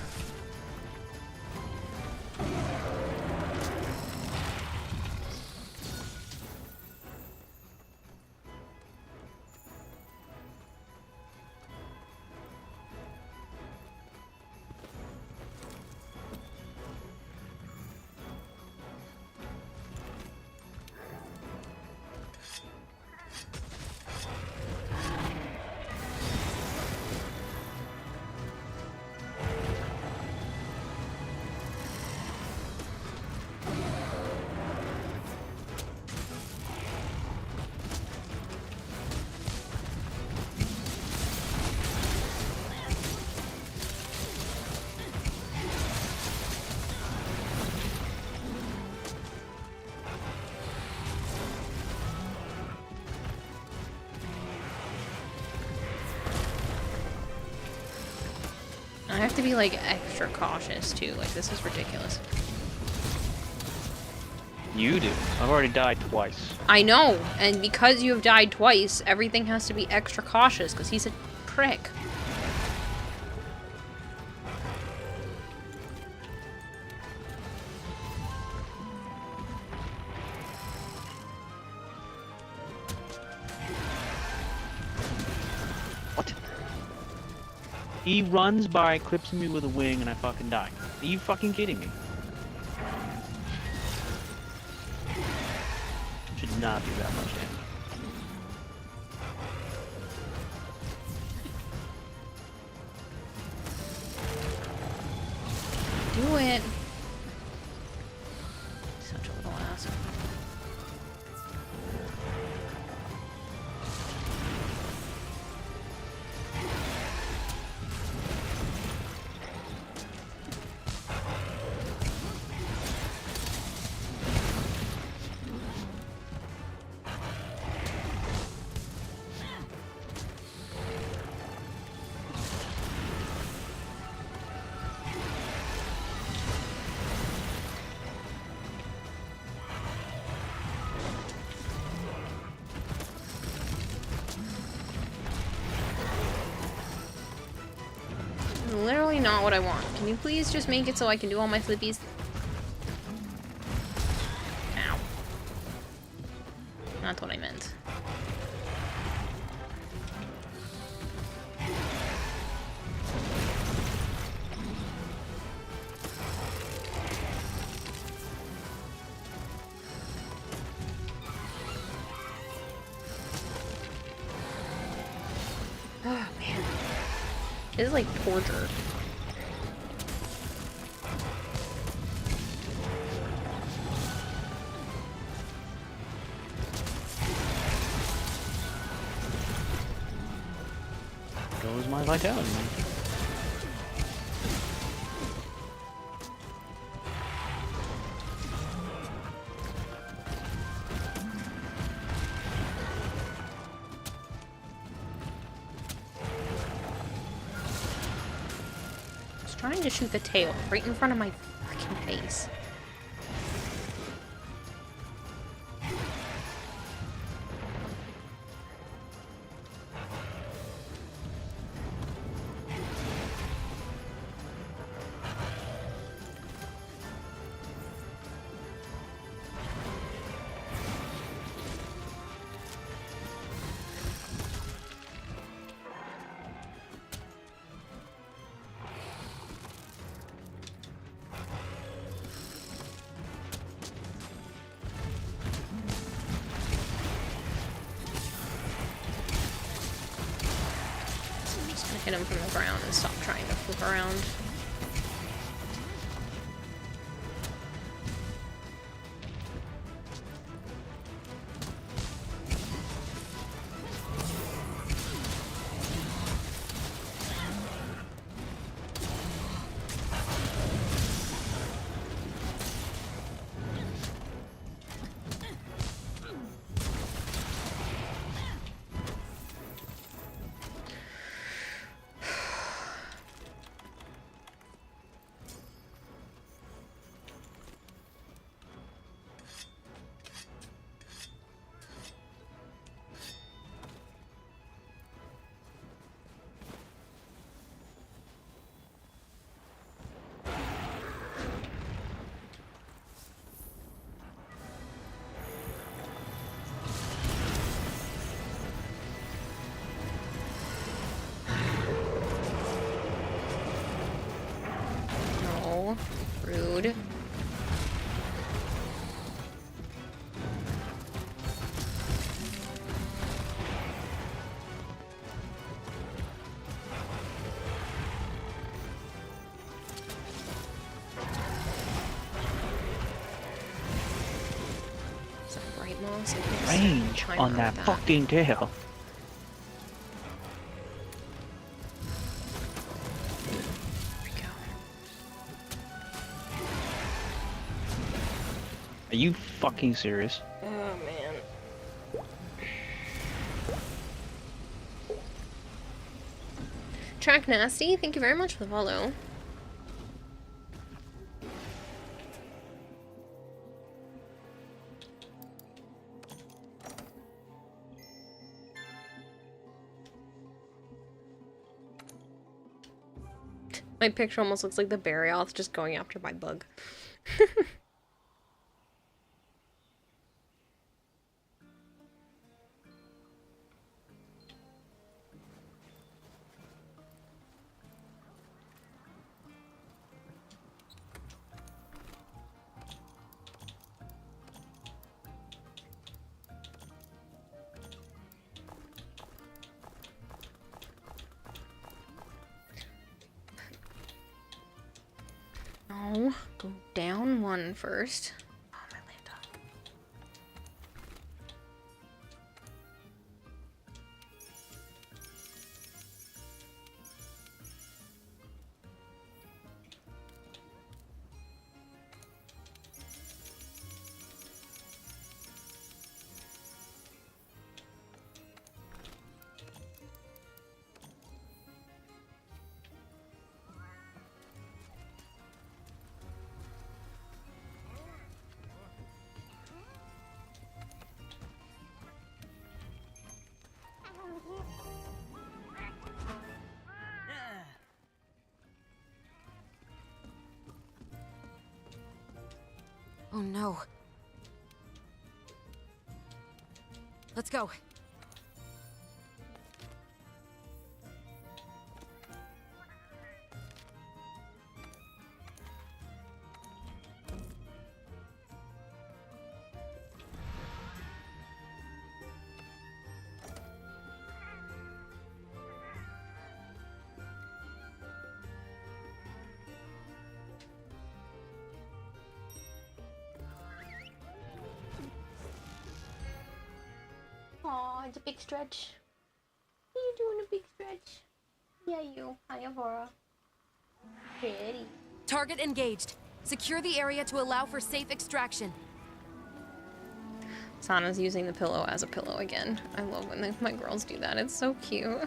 Speaker 1: I have to be like extra cautious too. Like, this is ridiculous.
Speaker 3: You do. I've already died twice.
Speaker 1: I know, and because you have died twice, everything has to be extra cautious because he's a prick.
Speaker 3: What? He runs by, clips me with a wing, and I fucking die. Are you fucking kidding me? Should not do that much damage.
Speaker 1: Do it. Such a little ass. Literally not what I want. Can you please just make it so I can do all my flippies? Ow. Not what I meant. Oh, man. This is like torture.
Speaker 3: What am I telling you?
Speaker 1: I was trying to shoot the tail right in front of my freaking face. Hit him from the ground and stop trying to flip around. Rude. Is that right, Moss? I can't see.
Speaker 3: Range
Speaker 1: Timer
Speaker 3: on that fucking tail. Are you fucking serious?
Speaker 1: Oh, man. Track Nasty, thank you very much for the follow. My picture almost looks like the Barioth just going after my bug. No, go down one first. Oh, my laptop.
Speaker 10: Oh no. Let's go.
Speaker 1: Aw, it's a big stretch. What are you doing a big stretch? Yeah, you. Hi, Avora. Pretty.
Speaker 10: Target engaged. Secure the area to allow for safe extraction.
Speaker 1: Sana's using the pillow as a pillow again. I love when my girls do that. It's so cute.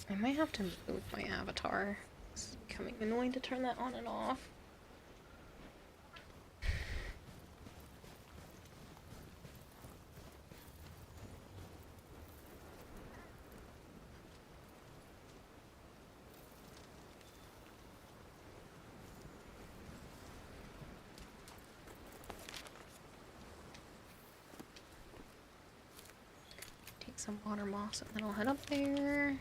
Speaker 1: I might have to move my avatar. It's becoming annoying to turn that on and off. Take some water moss and then I'll head up there.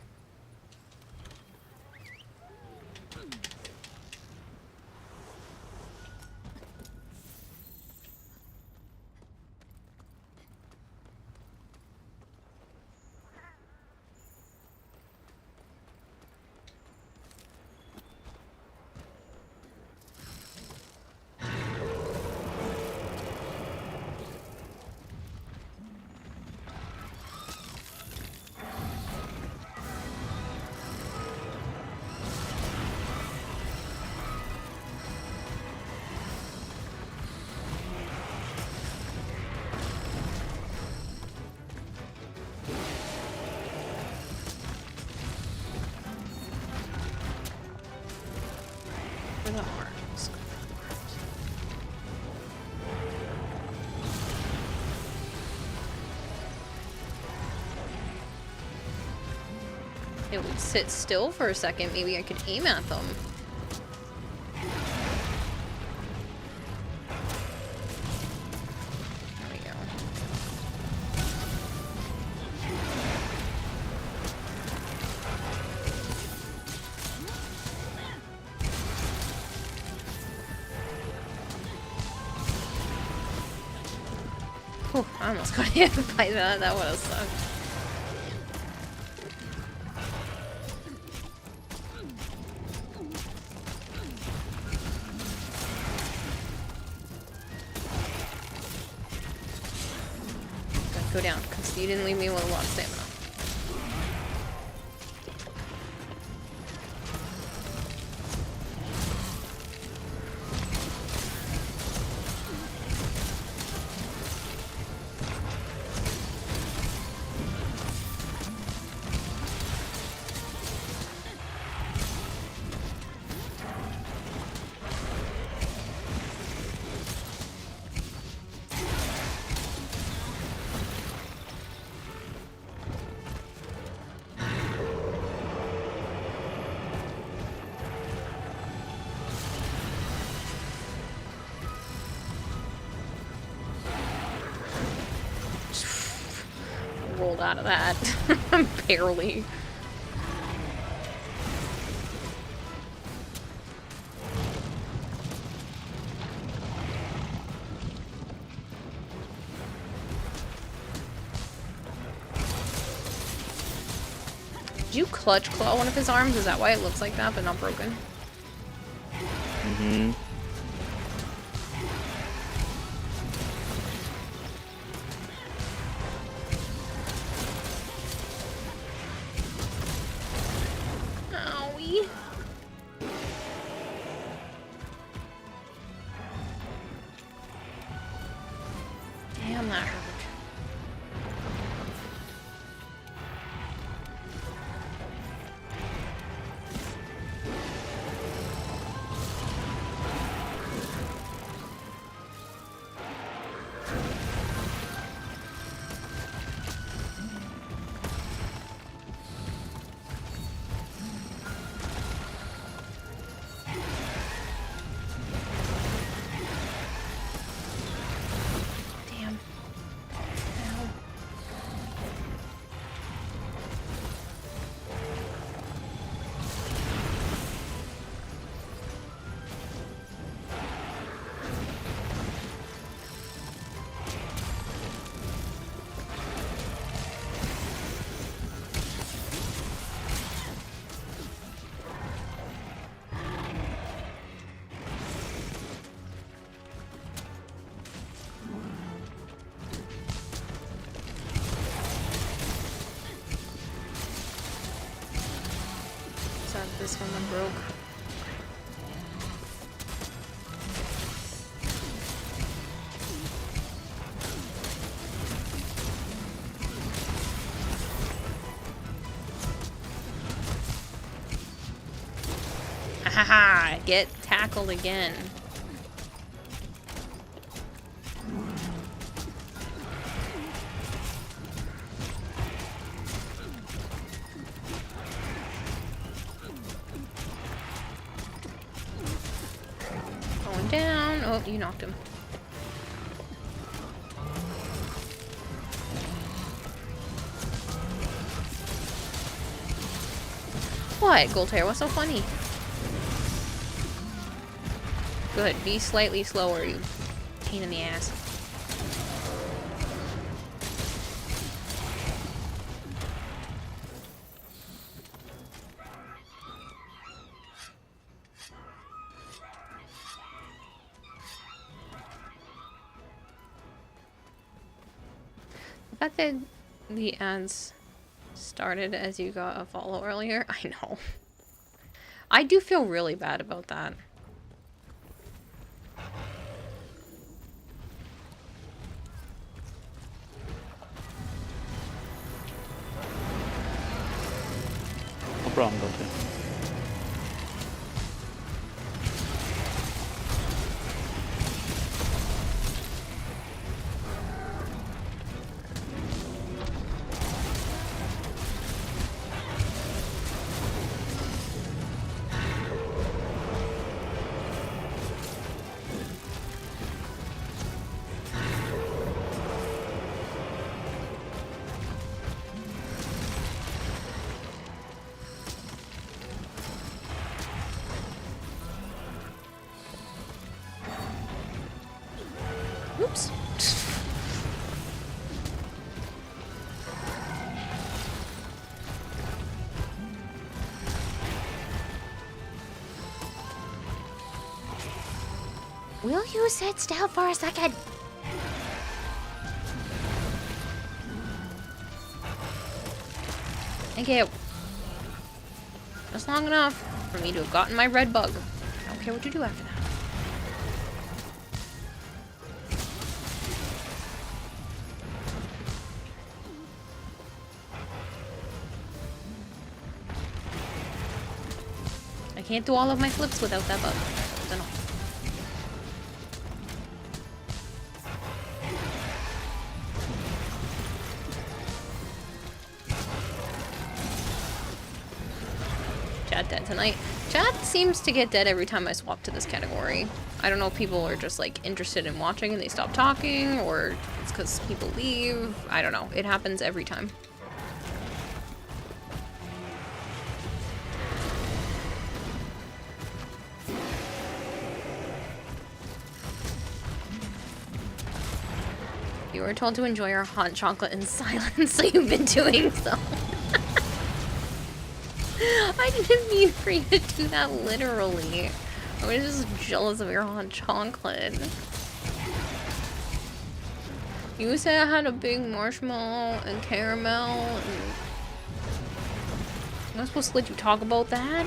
Speaker 1: For the arms. It would sit still for a second. Maybe I could aim at them. There we go. Whew, I almost got hit by that. That would have sucked. Go down, because you didn't leave me with a lot of stamina. Rolled out of that. Barely. Did you clutch claw one of his arms? Is that why it looks like that but not broken?
Speaker 3: Mm-hmm.
Speaker 1: Owie. Damn, that hurt. God, this one went broke. Haha! Get tackled again. Going down. Oh, you knocked him. What, Goldhair? What's so funny? Good. Be slightly slower, you pain in the ass. I bet that the ads started as you got a follow earlier. I know. I do feel really bad about that.
Speaker 3: No problem, Goldhair.
Speaker 1: Oops. Will you sit still for a second? Thank you. Just long enough for me to have gotten my red bug. I don't care what you do after that. I can't do all of my flips without that bug. Don't know. Chat dead tonight. Chat seems to get dead every time I swap to this category. I don't know if people are just like interested in watching and they stop talking, or it's because people leave. I don't know. It happens every time. You were told to enjoy your hot chocolate in silence, so you've been doing so. I didn't mean for you to do that literally. I was just jealous of your hot chocolate. You said I had a big marshmallow and caramel and... I'm not supposed to let you talk about that?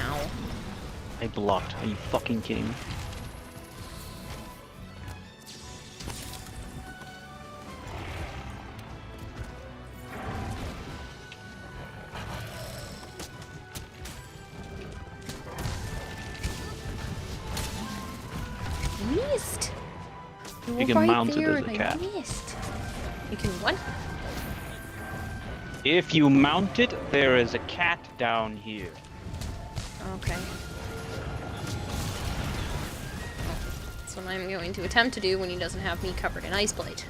Speaker 1: Ow.
Speaker 3: I blocked. Are you fucking kidding me?
Speaker 1: Missed.
Speaker 3: You can mount it as a cat.
Speaker 1: Missed. You can what?
Speaker 3: If you mount it, there is a cat down here.
Speaker 1: Okay. That's what I'm going to attempt to do when he doesn't have me covered in ice plate.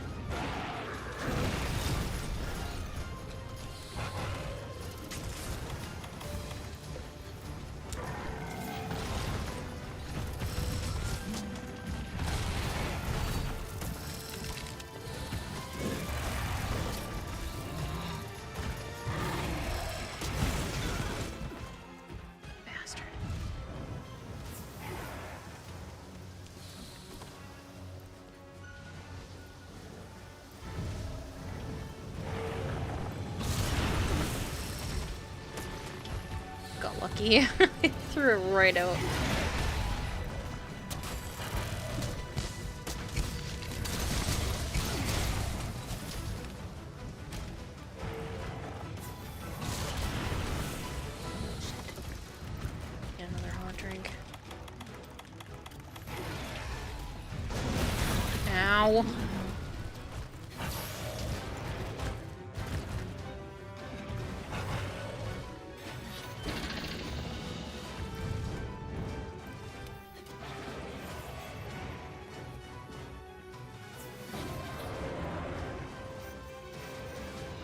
Speaker 1: lucky. I threw it right out. Another hot drink. Ow.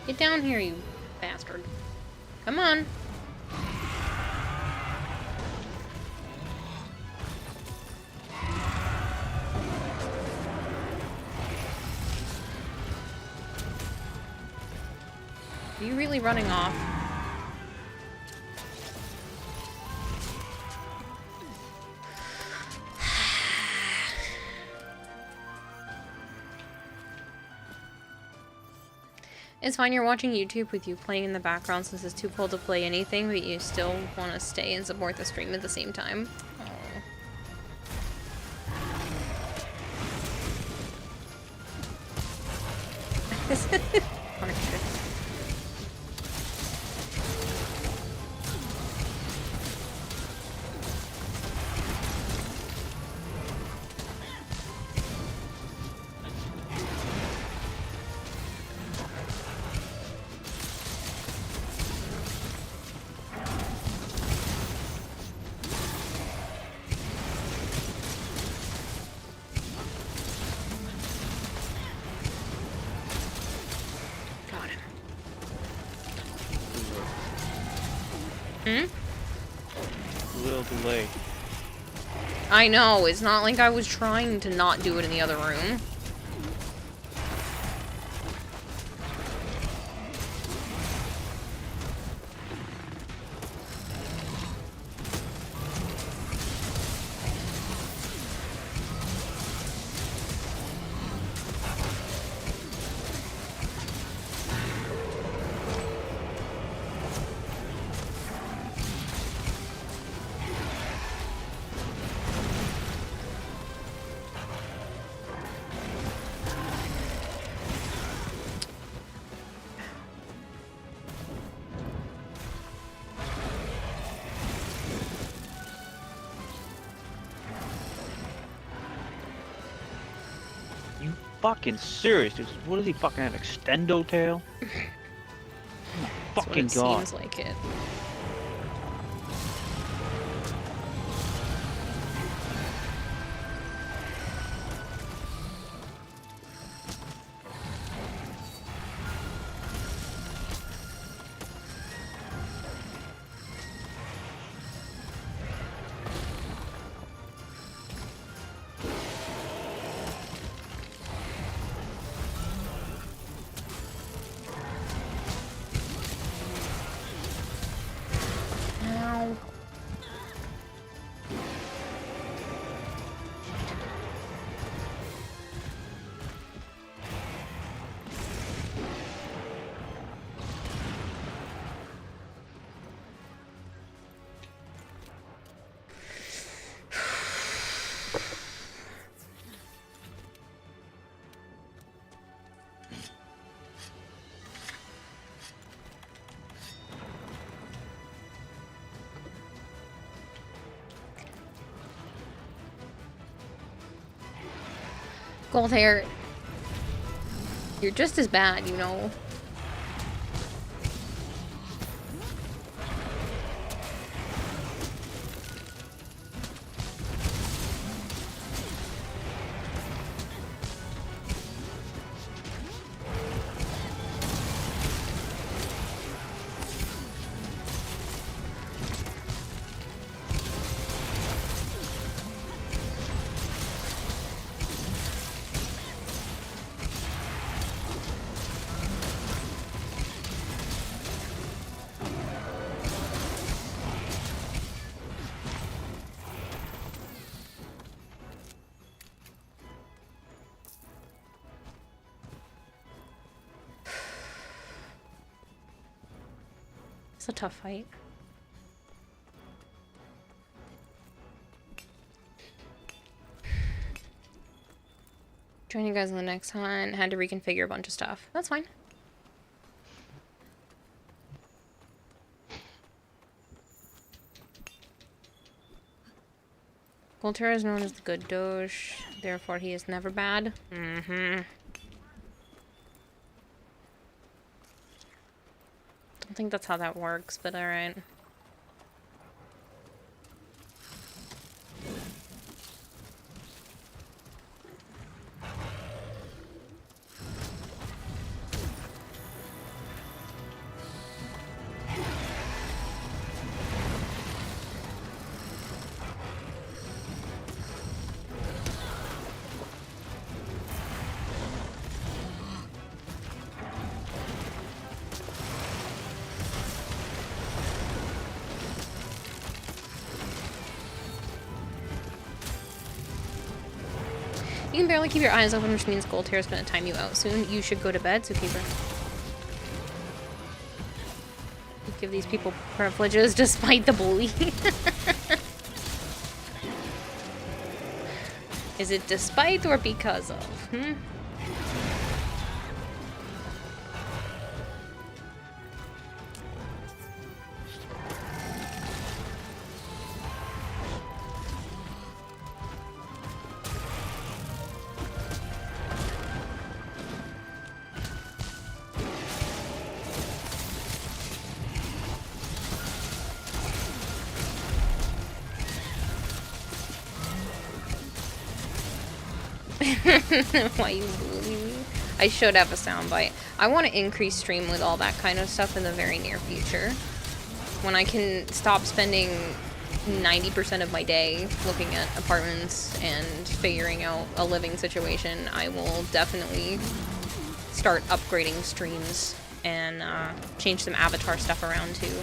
Speaker 1: Get down here, you bastard. Come on. Are you really running off? It's fine you're watching YouTube with you playing in the background since it's too cold to play anything, but you still want to stay and support the stream at the same time.
Speaker 3: A little delay.
Speaker 1: I know, it's not like I was trying to not do it in the other room.
Speaker 3: Fucking serious, dude. What does he fucking have? Extendo tail? Oh my
Speaker 1: That's
Speaker 3: fucking
Speaker 1: what it
Speaker 3: god.
Speaker 1: seems like it. Gold hair. You're just as bad, you know. It's a tough fight. Join you guys on the next hunt. Had to reconfigure a bunch of stuff. That's fine. Voltaire is known as the good Doge, therefore he is never bad. Don't think that's how that works, but alright. You can barely keep your eyes open, which means Gold Hair is going to time you out soon. You should go to bed, Zookeeper. You give these people privileges despite the bully. Is it despite or because of? Hmm? Why you bully me? I should have a soundbite. I want to increase stream with all that kind of stuff in the very near future. When I can stop spending 90% of my day looking at apartments and figuring out a living situation, I will definitely start upgrading streams and change some avatar stuff around too.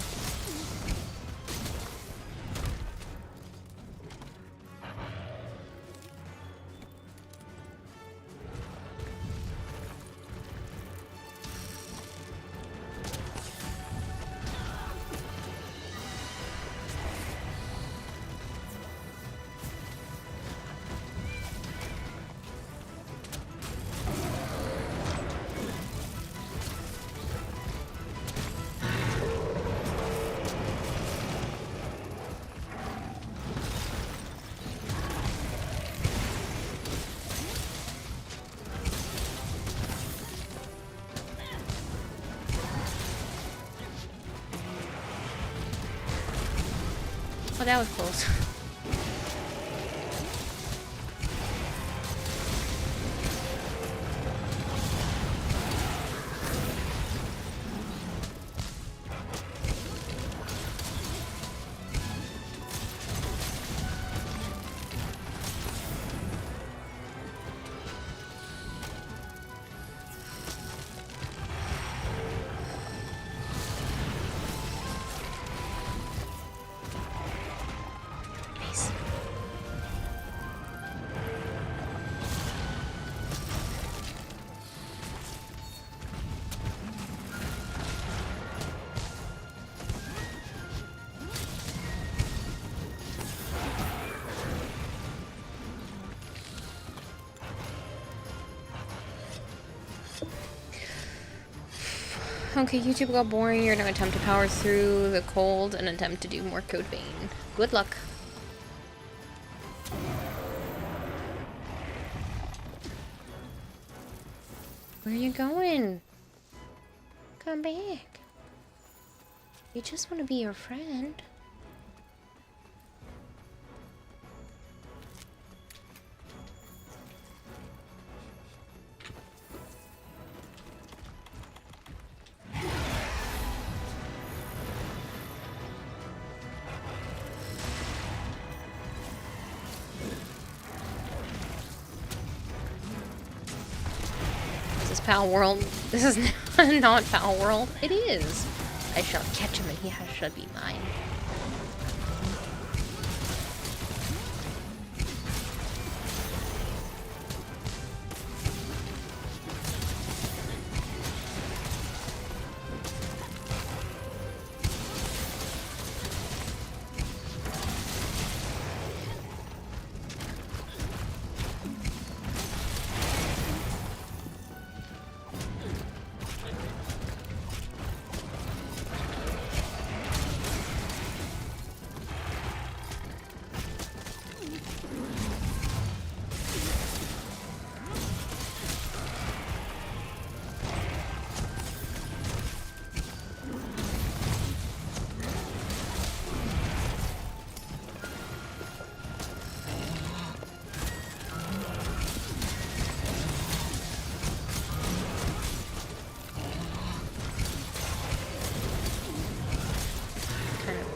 Speaker 1: Oh, that was close. Okay, YouTube got boring. You're gonna attempt to power through the cold and attempt to do more Code Vein. Good luck. Where are you going? Come back. You just want to be your friend. Pal World. This is not Pal World. It is. I shall catch him and he shall be mine.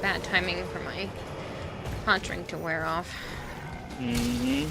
Speaker 1: bad timing for my hot drink to wear off.
Speaker 3: Mm-hmm.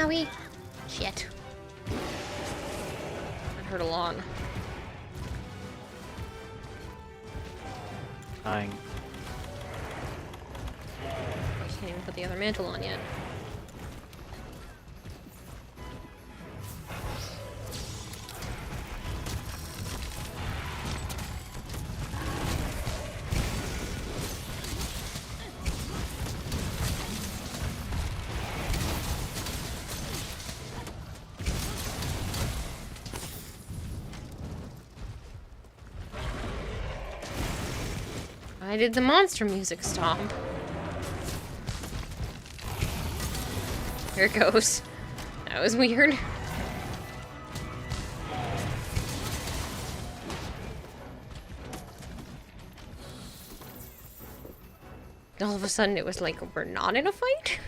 Speaker 1: Owie. Shit. That hurt a lot.
Speaker 3: Dying.
Speaker 1: I can't even put the other mantle on yet. I did the monster music stomp. Here it goes. That was weird. All of a sudden it was like, we're not in a fight?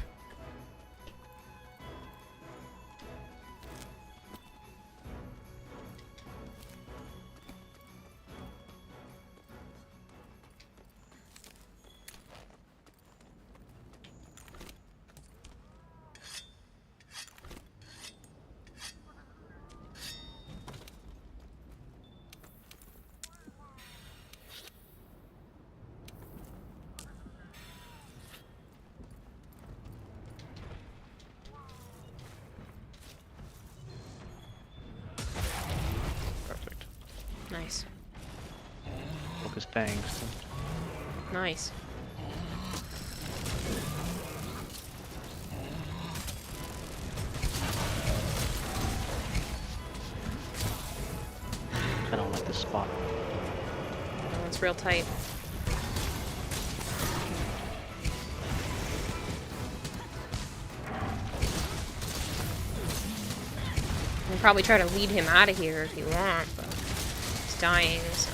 Speaker 3: Perfect.
Speaker 1: Nice.
Speaker 3: Focus bangs.
Speaker 1: Nice.
Speaker 3: I don't like this spot.
Speaker 1: Oh, it's real tight. You can probably try to lead him out of here if you want, but he's dying, so.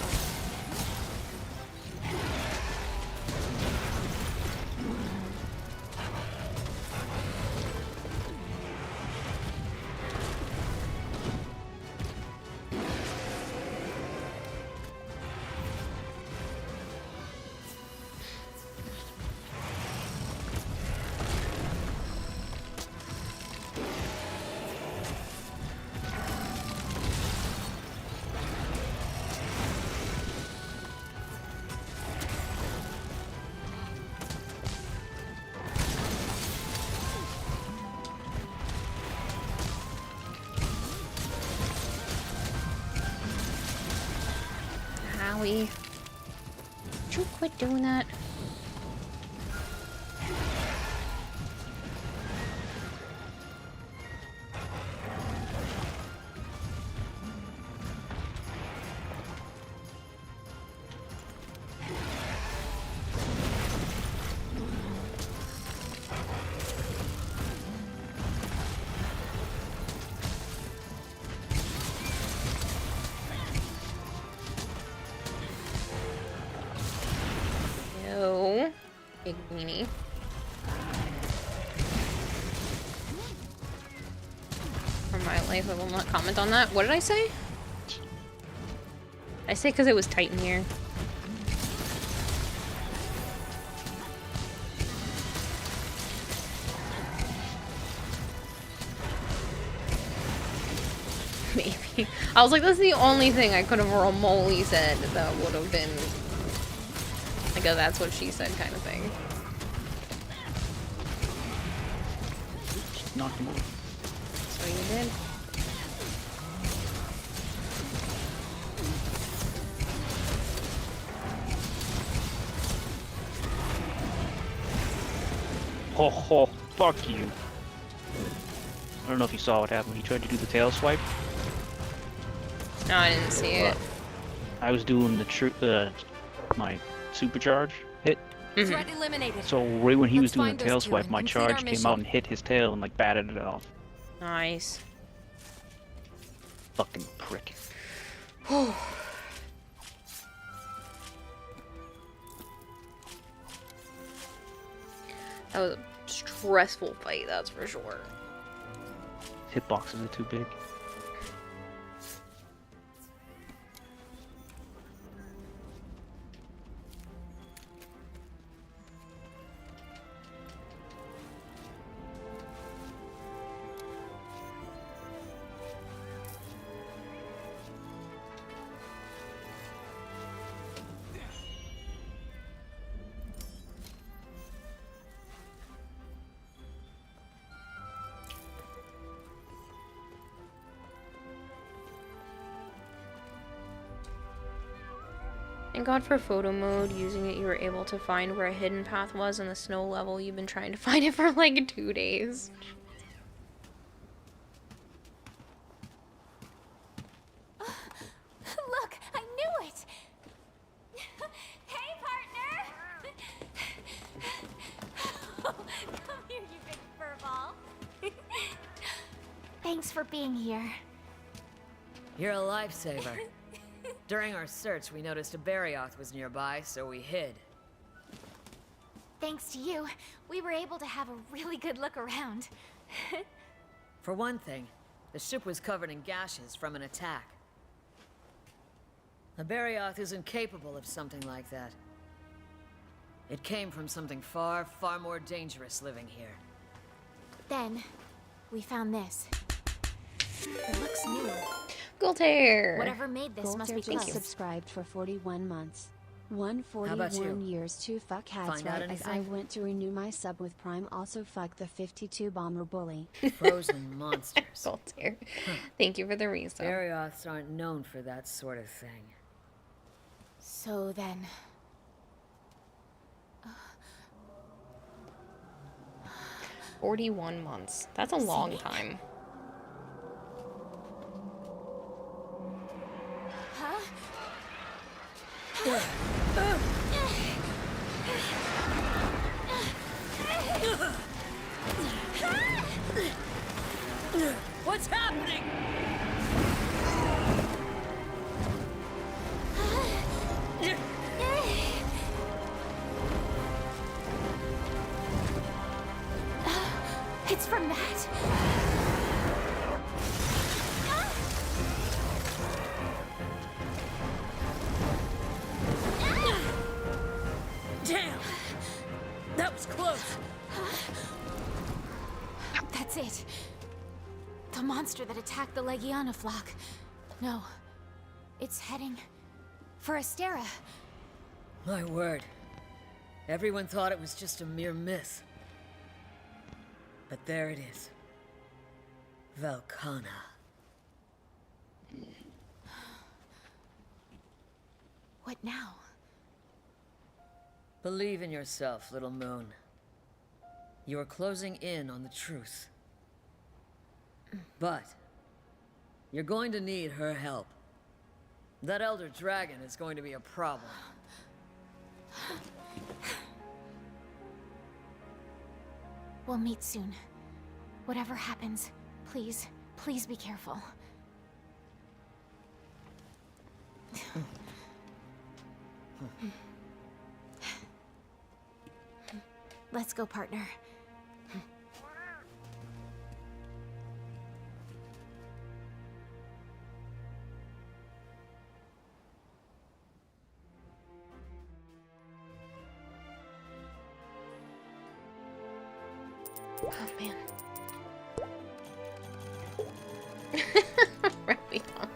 Speaker 1: Howie. Would you quit doing that? No. Big weenie. For my life, I will not comment on that. What did I say? I say because it was tight in here. Maybe. I was like, that's the only thing I could have remotely said that would have been like a that's what she said kind of thing.
Speaker 3: Just knock him off.
Speaker 1: So you did.
Speaker 3: Ho ho, fuck you. I don't know if you saw what happened. He tried to do the tail swipe.
Speaker 1: No, I didn't see it.
Speaker 3: I was doing the my supercharge hit.
Speaker 10: Threat eliminated.
Speaker 3: So right when he was
Speaker 10: Let's
Speaker 3: doing
Speaker 10: find
Speaker 3: the
Speaker 10: those
Speaker 3: tail
Speaker 10: two
Speaker 3: swipe,
Speaker 10: and
Speaker 3: my
Speaker 10: complete our
Speaker 3: charge came
Speaker 10: mission.
Speaker 3: out and hit his tail and like batted it off.
Speaker 1: Nice.
Speaker 3: Fucking prick.
Speaker 1: That was a stressful fight, that's for sure.
Speaker 3: Hitboxes are too big.
Speaker 1: Thank God for photo mode. Using it, you were able to find where a hidden path was in the snow level. You've been trying to find it for like 2 days.
Speaker 2: Look, I knew it! Hey, partner! Come here, you big furball. Thanks for being here.
Speaker 11: You're a lifesaver. During our search, we noticed a Barioth was nearby, so we hid.
Speaker 2: Thanks to you, we were able to have a really good look around.
Speaker 11: For one thing, the ship was covered in gashes from an attack. A Barioth isn't capable of something like that. It came from something far, far more dangerous living here.
Speaker 2: Then, we found this. It looks new.
Speaker 1: Goltair!
Speaker 2: Whatever made this must be
Speaker 4: Goltair just
Speaker 2: close.
Speaker 4: subscribed for 41 months.
Speaker 11: How about you?
Speaker 4: 141 years to fuck hats
Speaker 11: Find out
Speaker 4: right as I
Speaker 11: anything?
Speaker 4: went to renew my sub with Prime. Also fuck the 52 bomber bully.
Speaker 11: Frozen monsters.
Speaker 1: Goltair. Thank you for the resub.
Speaker 11: Barioths aren't known for that sort of thing.
Speaker 2: So then...
Speaker 1: 41 months. That's a long time.
Speaker 2: Huh?
Speaker 11: What's happening?
Speaker 2: It's from that.
Speaker 11: Damn! That was close!
Speaker 2: That's it. The monster that attacked the Legiana flock. No. It's heading for Astera.
Speaker 11: My word. Everyone thought it was just a mere myth. But there it is. Velkhana.
Speaker 2: What now?
Speaker 11: Believe in yourself, little moon. You are closing in on the truth. But you're going to need her help. That elder dragon is going to be a problem.
Speaker 2: We'll meet soon. Whatever happens, please, please be careful. Let's go, partner.
Speaker 1: Oh, man. Really long.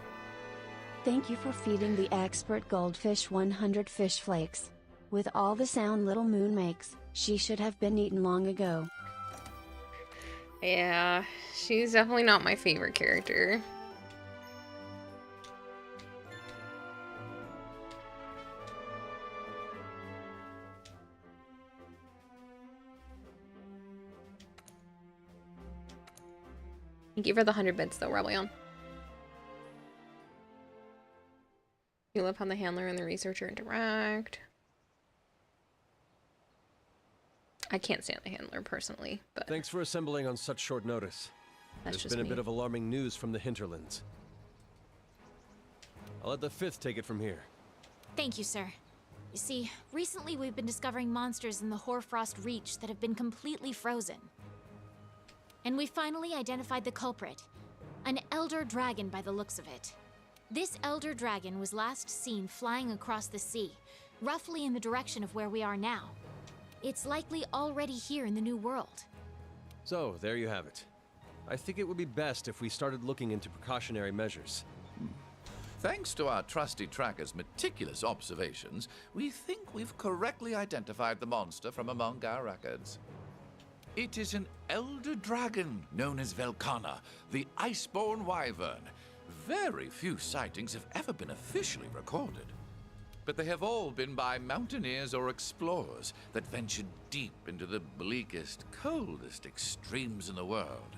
Speaker 4: Thank you for feeding the expert goldfish 100 fish flakes. With all the sound little moon makes, she should have been eaten long ago.
Speaker 1: Yeah, she's definitely not my favorite character. Thank you for the 100 bits, though, Rebellion. You love how the handler and the researcher interact. I can't stand the handler personally, but
Speaker 12: Thanks for assembling on such short notice.
Speaker 1: that's
Speaker 12: There's
Speaker 1: just
Speaker 12: been
Speaker 1: me.
Speaker 12: a bit of alarming news from the hinterlands. I'll let the 5th take it from here.
Speaker 2: Thank you, sir. You see, recently we've been discovering monsters in the Hoarfrost Reach that have been completely frozen. And we finally identified the culprit. An elder dragon by the looks of it. This elder dragon was last seen flying across the sea, roughly in the direction of where we are now. It's likely already here in the New World.
Speaker 12: So, there you have it. I think it would be best if we started looking into precautionary measures.
Speaker 13: Thanks to our trusty tracker's meticulous observations, we think we've correctly identified the monster from among our records. It is an elder dragon known as Velkana, the Iceborne Wyvern. Very few sightings have ever been officially recorded. But they have all been by mountaineers or explorers that ventured deep into the bleakest, coldest extremes in the world.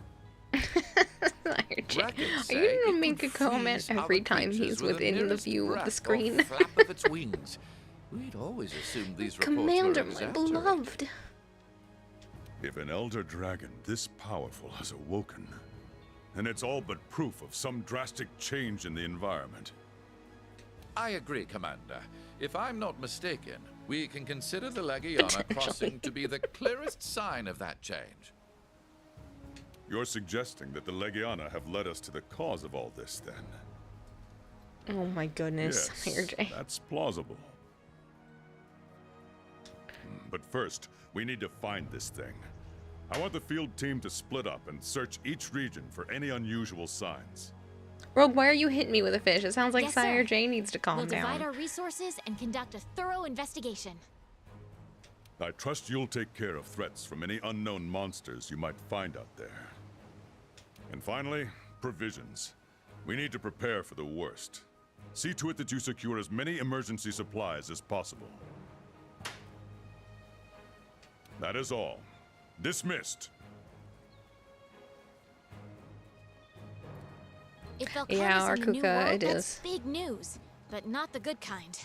Speaker 1: Are you gonna make a comment every time he's within the view of the screen?
Speaker 13: Flap of its wings. We'd always assumed these reports
Speaker 1: Commander,
Speaker 13: were
Speaker 1: my
Speaker 13: exaggerated.
Speaker 1: beloved.
Speaker 6: If an elder dragon this powerful has awoken, then it's all but proof of some drastic change in the environment.
Speaker 13: I agree, Commander. If I'm not mistaken, we can consider the Legiana crossing to be the clearest sign of that change.
Speaker 6: You're suggesting that the Legiana have led us to the cause of all this, then?
Speaker 1: Oh my goodness,
Speaker 6: Yes,
Speaker 1: Jay.
Speaker 6: that's plausible. But first, we need to find this thing. I want the field team to split up and search each region for any unusual signs.
Speaker 1: Rogue, why are you hitting me with a fish? It sounds like
Speaker 2: Yes,
Speaker 1: Sire
Speaker 2: sir.
Speaker 1: J needs to calm
Speaker 2: We'll
Speaker 1: down.
Speaker 2: divide our resources and conduct a thorough investigation.
Speaker 6: I trust you'll take care of threats from any unknown monsters you might find out there. And finally, provisions. We need to prepare for the worst. See to it that you secure as many emergency supplies as possible. That is all. Dismissed.
Speaker 2: If Velkana's
Speaker 1: Yeah,
Speaker 2: in the New
Speaker 1: Arkuka,
Speaker 2: World,
Speaker 1: it
Speaker 2: that's
Speaker 1: is.
Speaker 2: big news, but not the good kind.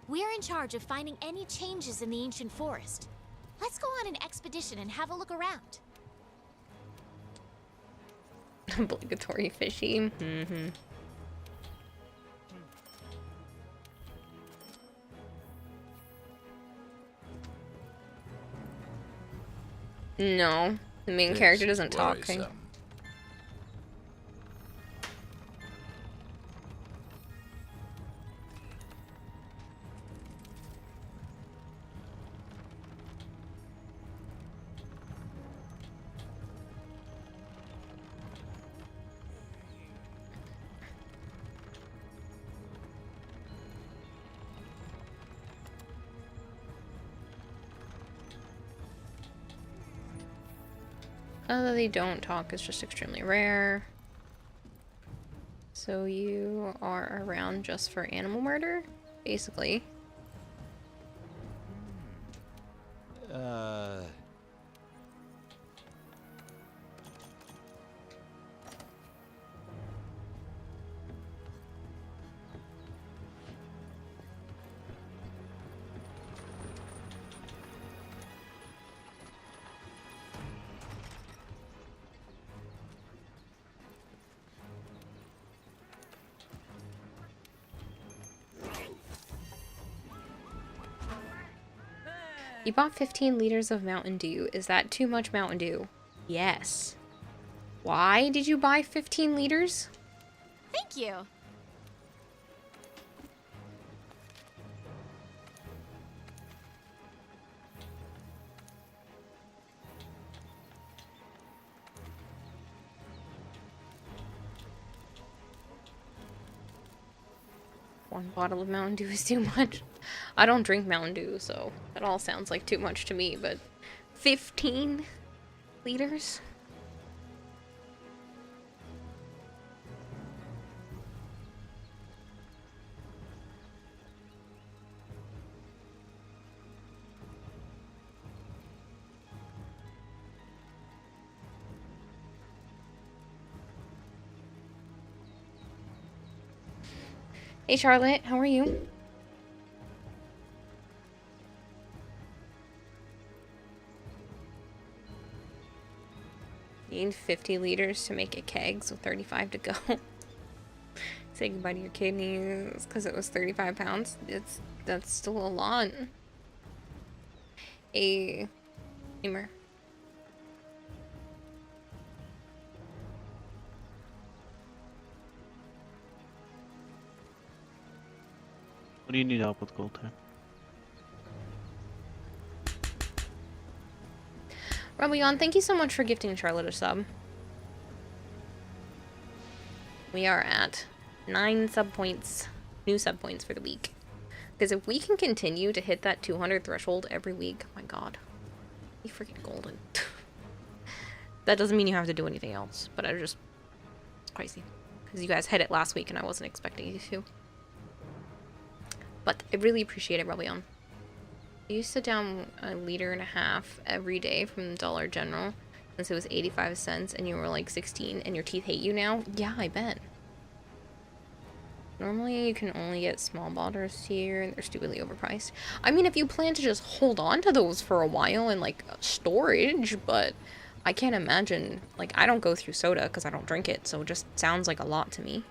Speaker 2: We're in charge of finding any changes in the ancient forest. Let's go on an expedition and have a look around.
Speaker 1: Obligatory fishy. Mm-hmm. No, the main character doesn't talk. Okay.
Speaker 13: Worrisome.
Speaker 1: Although they don't talk, it's just extremely rare. So you are around just for animal murder, basically. You bought 15 liters of Mountain Dew. Is that too much Mountain Dew? Yes. Why did you buy 15 liters?
Speaker 2: Thank you.
Speaker 1: One bottle of Mountain Dew is too much. I don't drink Mountain Dew, so that all sounds like too much to me, but 15 liters? Hey Charlotte, how are you? Need 50 liters to make a keg, so 35 to go. Say goodbye to your kidneys because it was 35 pounds. That's still a lot. A humor.
Speaker 3: What do you need help with, Gold here?
Speaker 1: Rebellion, thank you so much for gifting Charlotte a sub. We are at 9 sub points, new sub points for the week. Because if we can continue to hit that 200 threshold every week, oh my god, be freaking golden. That doesn't mean you have to do anything else, but it's crazy. Because you guys hit it last week and I wasn't expecting you to. But I really appreciate it, Rebellion. I used to down 1.5 liters every day from Dollar General since it was 85 cents and you were like 16 and your teeth hate you now? Yeah, I bet. Normally you can only get small bottles here and they're stupidly overpriced. I mean, if you plan to just hold on to those for a while in like storage, but I can't imagine, like I don't go through soda because I don't drink it, so it just sounds like a lot to me.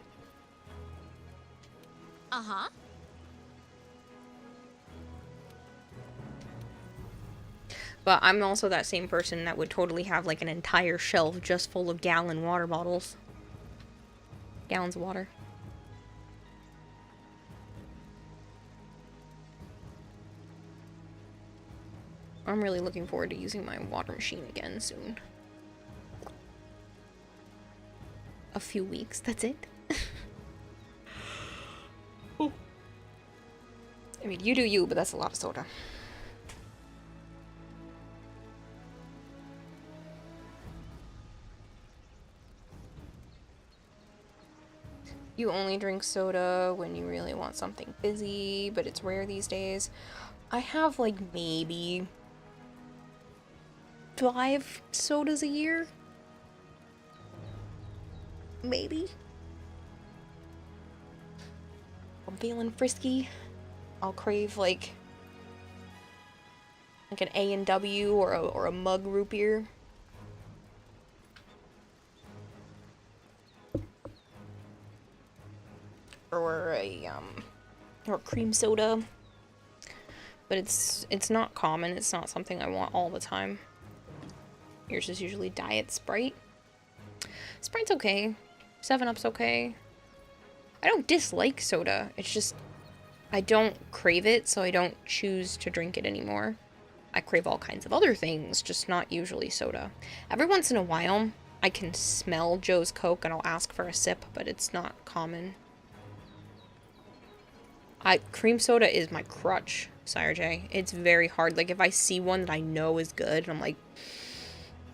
Speaker 2: Uh-huh.
Speaker 1: But I'm also that same person that would totally have like an entire shelf just full of gallon water bottles. Gallons of water. I'm really looking forward to using my water machine again soon. A few weeks, that's it. I mean, you do you, but that's a lot of soda. You only drink soda when you really want something fizzy, but it's rare these days. I have like maybe 5 sodas a year. Maybe. I'm feeling frisky. I'll crave like an A&W or a mug root beer. Or or cream soda. But it's not common. It's not something I want all the time. Yours is usually Diet Sprite. Sprite's okay. 7-Up's okay. I don't dislike soda. It's just I don't crave it, so I don't choose to drink it anymore. I crave all kinds of other things, just not usually soda. Every once in a while, I can smell Joe's Coke and I'll ask for a sip, but it's not common. Cream soda is my crutch, Sire J. It's very hard. Like, if I see one that I know is good, I'm like,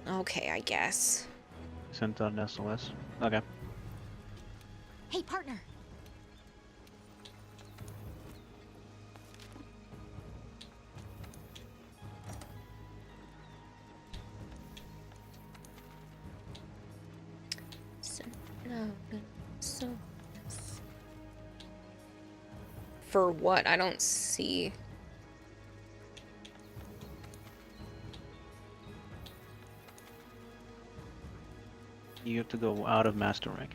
Speaker 1: okay, I guess.
Speaker 3: Sent on SOS. Okay.
Speaker 2: Hey, partner.
Speaker 1: For what? I don't see.
Speaker 3: You have to go out of Master Rank.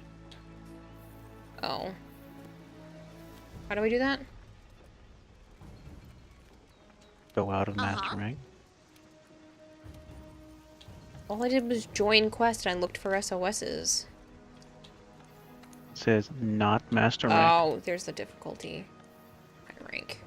Speaker 1: Oh. How do I do that?
Speaker 3: Go out of Master Rank.
Speaker 1: All I did was join quest and I looked for SOSs.
Speaker 3: It says not Master Rank.
Speaker 1: Oh, there's the difficulty. High rank.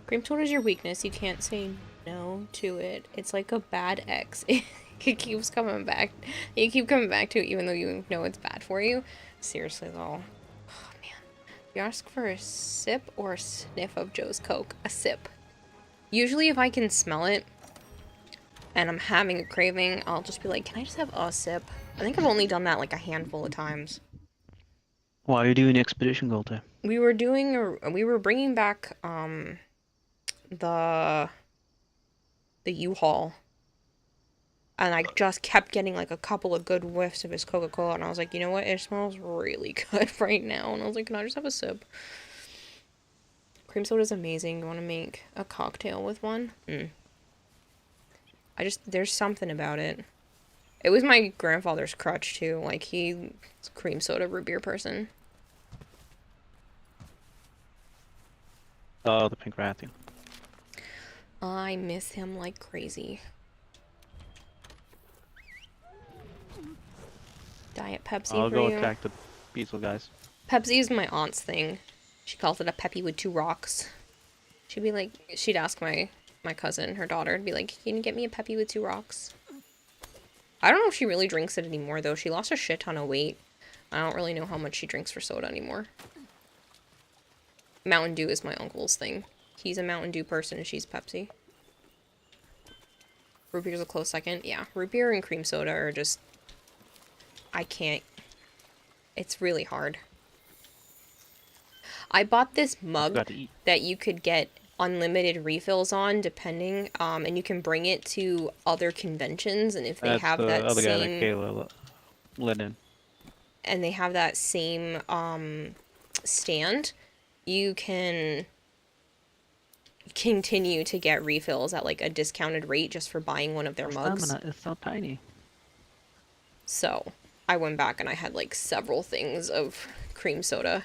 Speaker 1: Cream soda is your weakness. You can't say no to it. It's like a bad ex. It keeps coming back. You keep coming back to it even though you know it's bad for you. Seriously though. Oh man. You ask for a sip or a sniff of Joe's Coke. A sip. Usually if I can smell it, and I'm having a craving, I'll just be like, can I just have a sip? I think I've only done that like a handful of times.
Speaker 3: Why are you doing Expedition Gold there?
Speaker 1: We were bringing back the U-Haul, and I just kept getting like a couple of good whiffs of his Coca-Cola, and I was like, you know what, it smells really good right now, and I was like, can I just have a sip? Cream soda is amazing. You want to make a cocktail with one? There's something about it. It was my grandfather's crutch too, like he's a cream soda root beer person.
Speaker 3: Oh, the pink Rathian.
Speaker 1: I miss him like crazy. Diet Pepsi
Speaker 3: I'll
Speaker 1: for
Speaker 3: go
Speaker 1: you.
Speaker 3: attack the Beetle guys.
Speaker 1: Pepsi is my aunt's thing. She calls it a Peppy with 2 rocks. She'd be like, she'd ask my cousin, her daughter, and be like, can you get me a Peppy with 2 rocks? I don't know if she really drinks it anymore, though. She lost a shit ton of weight. I don't really know how much she drinks for soda anymore. Mountain Dew is my uncle's thing. He's a Mountain Dew person and she's Pepsi. Root beer's a close second. Yeah, root beer and cream soda are just... I can't... It's really hard. I bought this mug that you could get unlimited refills on, depending, and you can bring it to other conventions, and if they have that
Speaker 3: other
Speaker 1: same...
Speaker 3: guy that Kayla let in.
Speaker 1: And they have that same, stand, you can continue to get refills at, like, a discounted rate just for buying one of their mugs.
Speaker 3: Stamina is so tiny.
Speaker 1: So, I went back and I had, like, several things of cream soda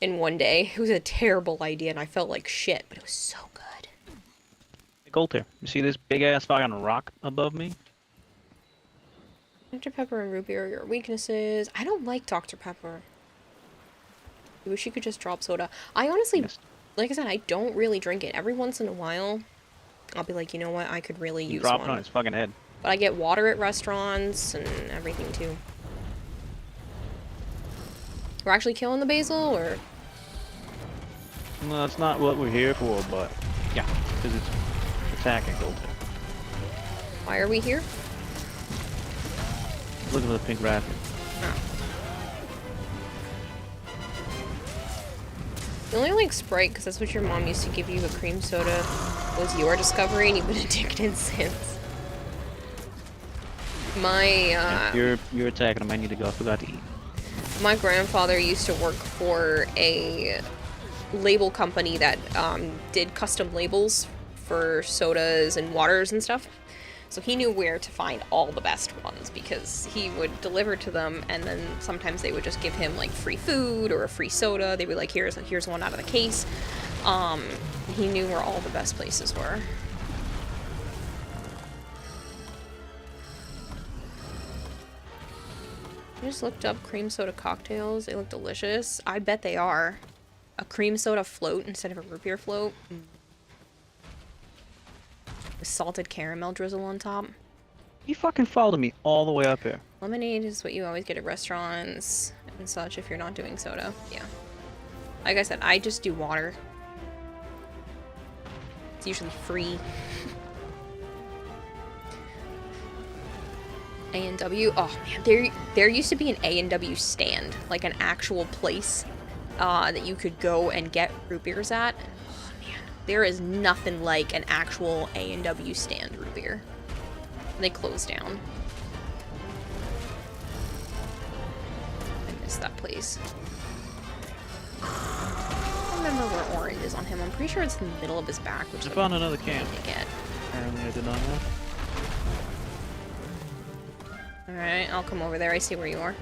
Speaker 1: in one day. It was a terrible idea and I felt like shit, but it was so good.
Speaker 3: Hey, Gold here. You see this big ass fucking rock above me?
Speaker 1: Dr. Pepper and root beer are your weaknesses. I don't like Dr. Pepper. I wish you could just drop soda. I honestly, like I said, I don't really drink it. Every once in a while, I'll be like, you know what, I could really use
Speaker 3: Drop it
Speaker 1: one.
Speaker 3: on his fucking head.
Speaker 1: But I get water at restaurants and everything too. We're actually killing the basil, or?
Speaker 3: No, that's not what we're here for, but yeah, because it's attacking Gold here.
Speaker 1: Why are we here?
Speaker 3: Look at the pink Rathian.
Speaker 1: Oh. The only like Sprite, because that's what your mom used to give you, a cream soda, was your discovery, and you've been addicted since. My,
Speaker 3: You're attacking him. I need to go. I forgot to eat.
Speaker 1: My grandfather used to work for a label company that did custom labels for sodas and waters and stuff. So he knew where to find all the best ones because he would deliver to them, and then sometimes they would just give him like free food or a free soda. They'd be like, here's one out of the case. He knew where all the best places were. I just looked up cream soda cocktails. They look delicious. I bet they are. A cream soda float instead of a root beer float. With salted caramel drizzle on top.
Speaker 3: You fucking followed me all the way up here.
Speaker 1: Lemonade is what you always get at restaurants and such if you're not doing soda. Yeah. Like I said, I just do water. It's usually free. A&W. Oh man, there used to be an A&W stand, like an actual place that you could go and get root beers at. Oh man, there is nothing like an actual A&W stand root beer. They closed down. I miss that place. I don't remember where orange is on him. I'm pretty sure it's in the middle of his back, which
Speaker 3: I found another camp.
Speaker 1: Get.
Speaker 3: Apparently I did not know.
Speaker 1: Alright, I'll come over there. I see where you are.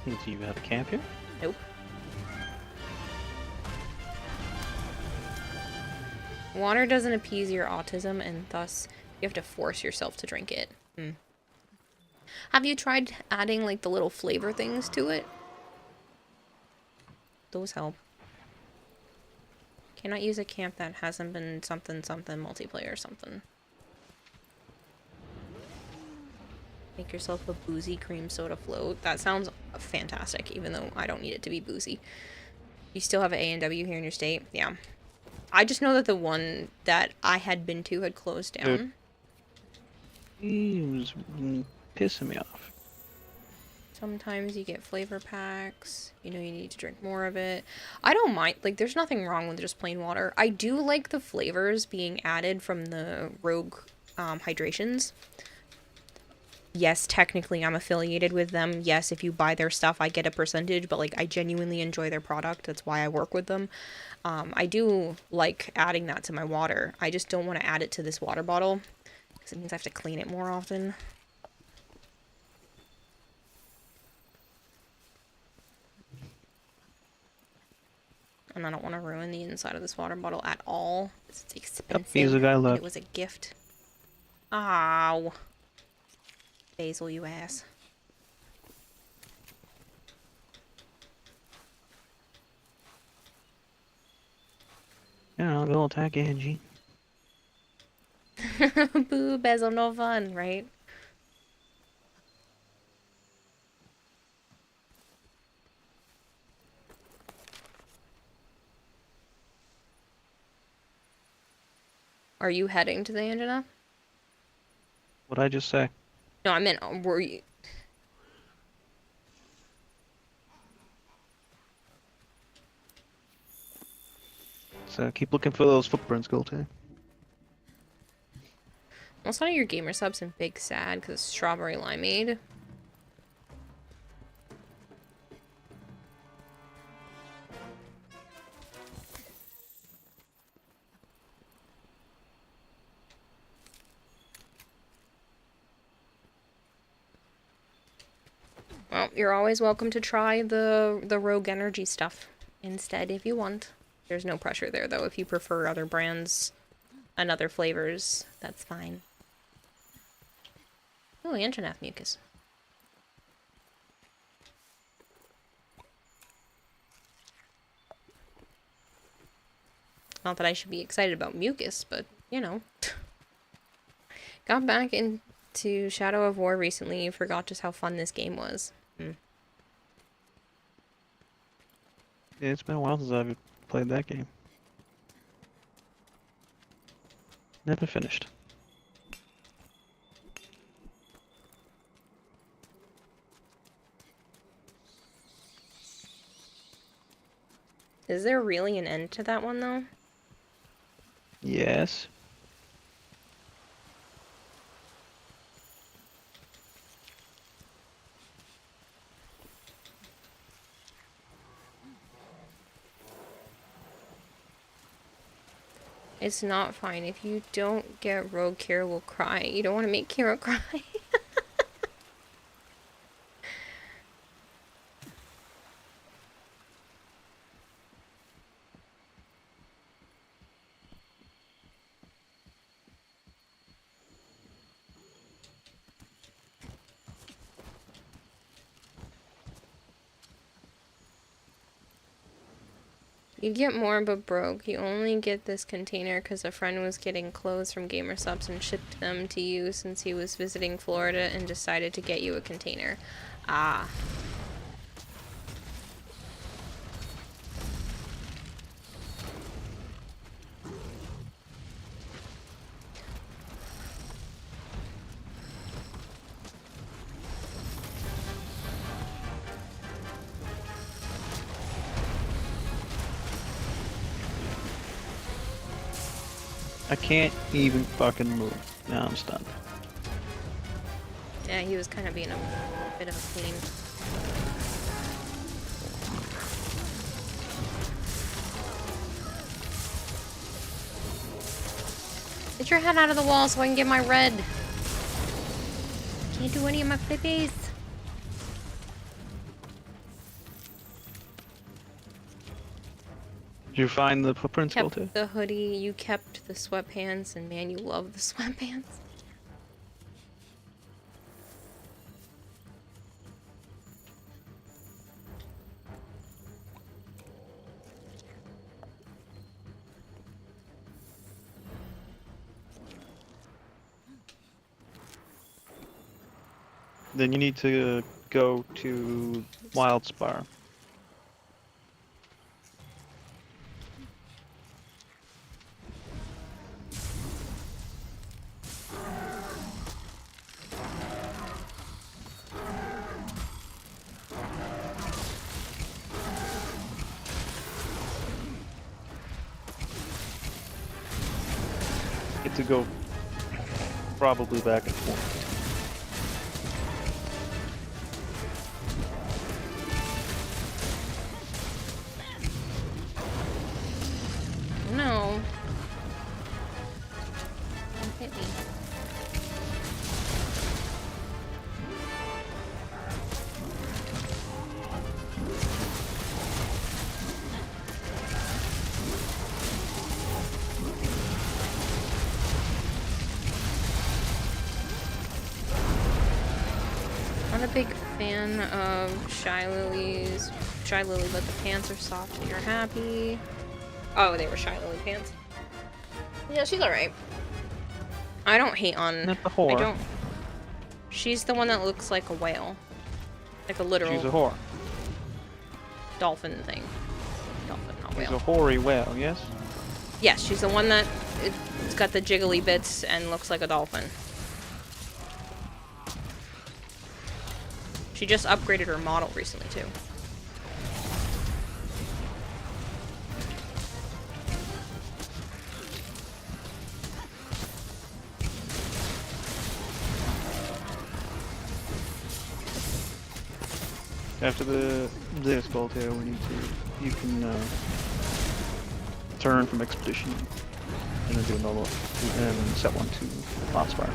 Speaker 3: Do you have a camp here?
Speaker 1: Nope. Water doesn't appease your autism, and thus you have to force yourself to drink it. Have you tried adding like the little flavor things to it? Those help. Cannot use a camp that hasn't been something multiplayer or something. Make yourself a boozy cream soda float. That sounds fantastic, even though I don't need it to be boozy. You still have an A&W here in your state? Yeah. I just know that the one that I had been to had closed down.
Speaker 3: He was pissing me off.
Speaker 1: Sometimes you get flavor packs. You know, you need to drink more of it. I don't mind. Like, there's nothing wrong with just plain water. I do like the flavors being added from the Rogue hydrations. Yes, technically I'm affiliated with them. Yes, if you buy their stuff, I get a percentage, but like I genuinely enjoy their product. That's why I work with them. I do like adding that to my water. I just don't want to add it to this water bottle because it means I have to clean it more often. And I don't want to ruin the inside of this water bottle at all. It's expensive.
Speaker 3: He's the guy
Speaker 1: And
Speaker 3: left.
Speaker 1: it was a gift. Ow. Basil, you ass.
Speaker 3: Yeah, I'll go attack Angie.
Speaker 1: Boo, Basil, no fun, right? Are you heading to the Angina?
Speaker 3: What'd I just say?
Speaker 1: No, I meant, were you...
Speaker 3: So keep looking for those footprints, Goldie.
Speaker 1: Most of your gamer subs and Big Sad because strawberry limeade. Well, you're always welcome to try the Rogue Energy stuff instead if you want. There's no pressure there, though. If you prefer other brands and other flavors, that's fine. Oh, Anjanath mucus. Not that I should be excited about mucus, but, you know. Got back into Shadow of War recently. Forgot just how fun this game was.
Speaker 3: Yeah, it's been a while since I've played that game. Never finished.
Speaker 1: Is there really an end to that one, though?
Speaker 3: Yes.
Speaker 1: It's not fine. If you don't get Rogue, Kira will cry. You don't want to make Kira cry. You get more but broke. You only get this container because a friend was getting clothes from GamerSups and shipped them to you since he was visiting Florida and decided to get you a container. Ah.
Speaker 3: I can't even fucking move. Now I'm stunned.
Speaker 1: Yeah, he was kind of being a bit of a pain. Get your head out of the wall so I can get my red. Can't do any of my flippies.
Speaker 3: Did you find the footprints, Goldie?
Speaker 1: Kept the hoodie, you kept the sweatpants, and man, you love the sweatpants.
Speaker 3: Then you need to go to Wildspire. need to go probably back and forth.
Speaker 1: No. Don't hit me. Not a big fan of Shy Lily's. Shy Lily, but the pants are soft and you're happy. Oh, they were Shy Lily pants. Yeah, she's alright. I don't hate on...
Speaker 3: Not the whore.
Speaker 1: I don't... She's the one that looks like a whale. Like a literal...
Speaker 3: She's a whore.
Speaker 1: Dolphin thing. Dolphin, not whale.
Speaker 3: She's a hoary whale, yes?
Speaker 1: Yes, she's the one that... It's got the jiggly bits and looks like a dolphin. She just upgraded her model recently, too.
Speaker 3: After this gold here, we need to... You can turn from expedition and then do another and set one to Bonfire.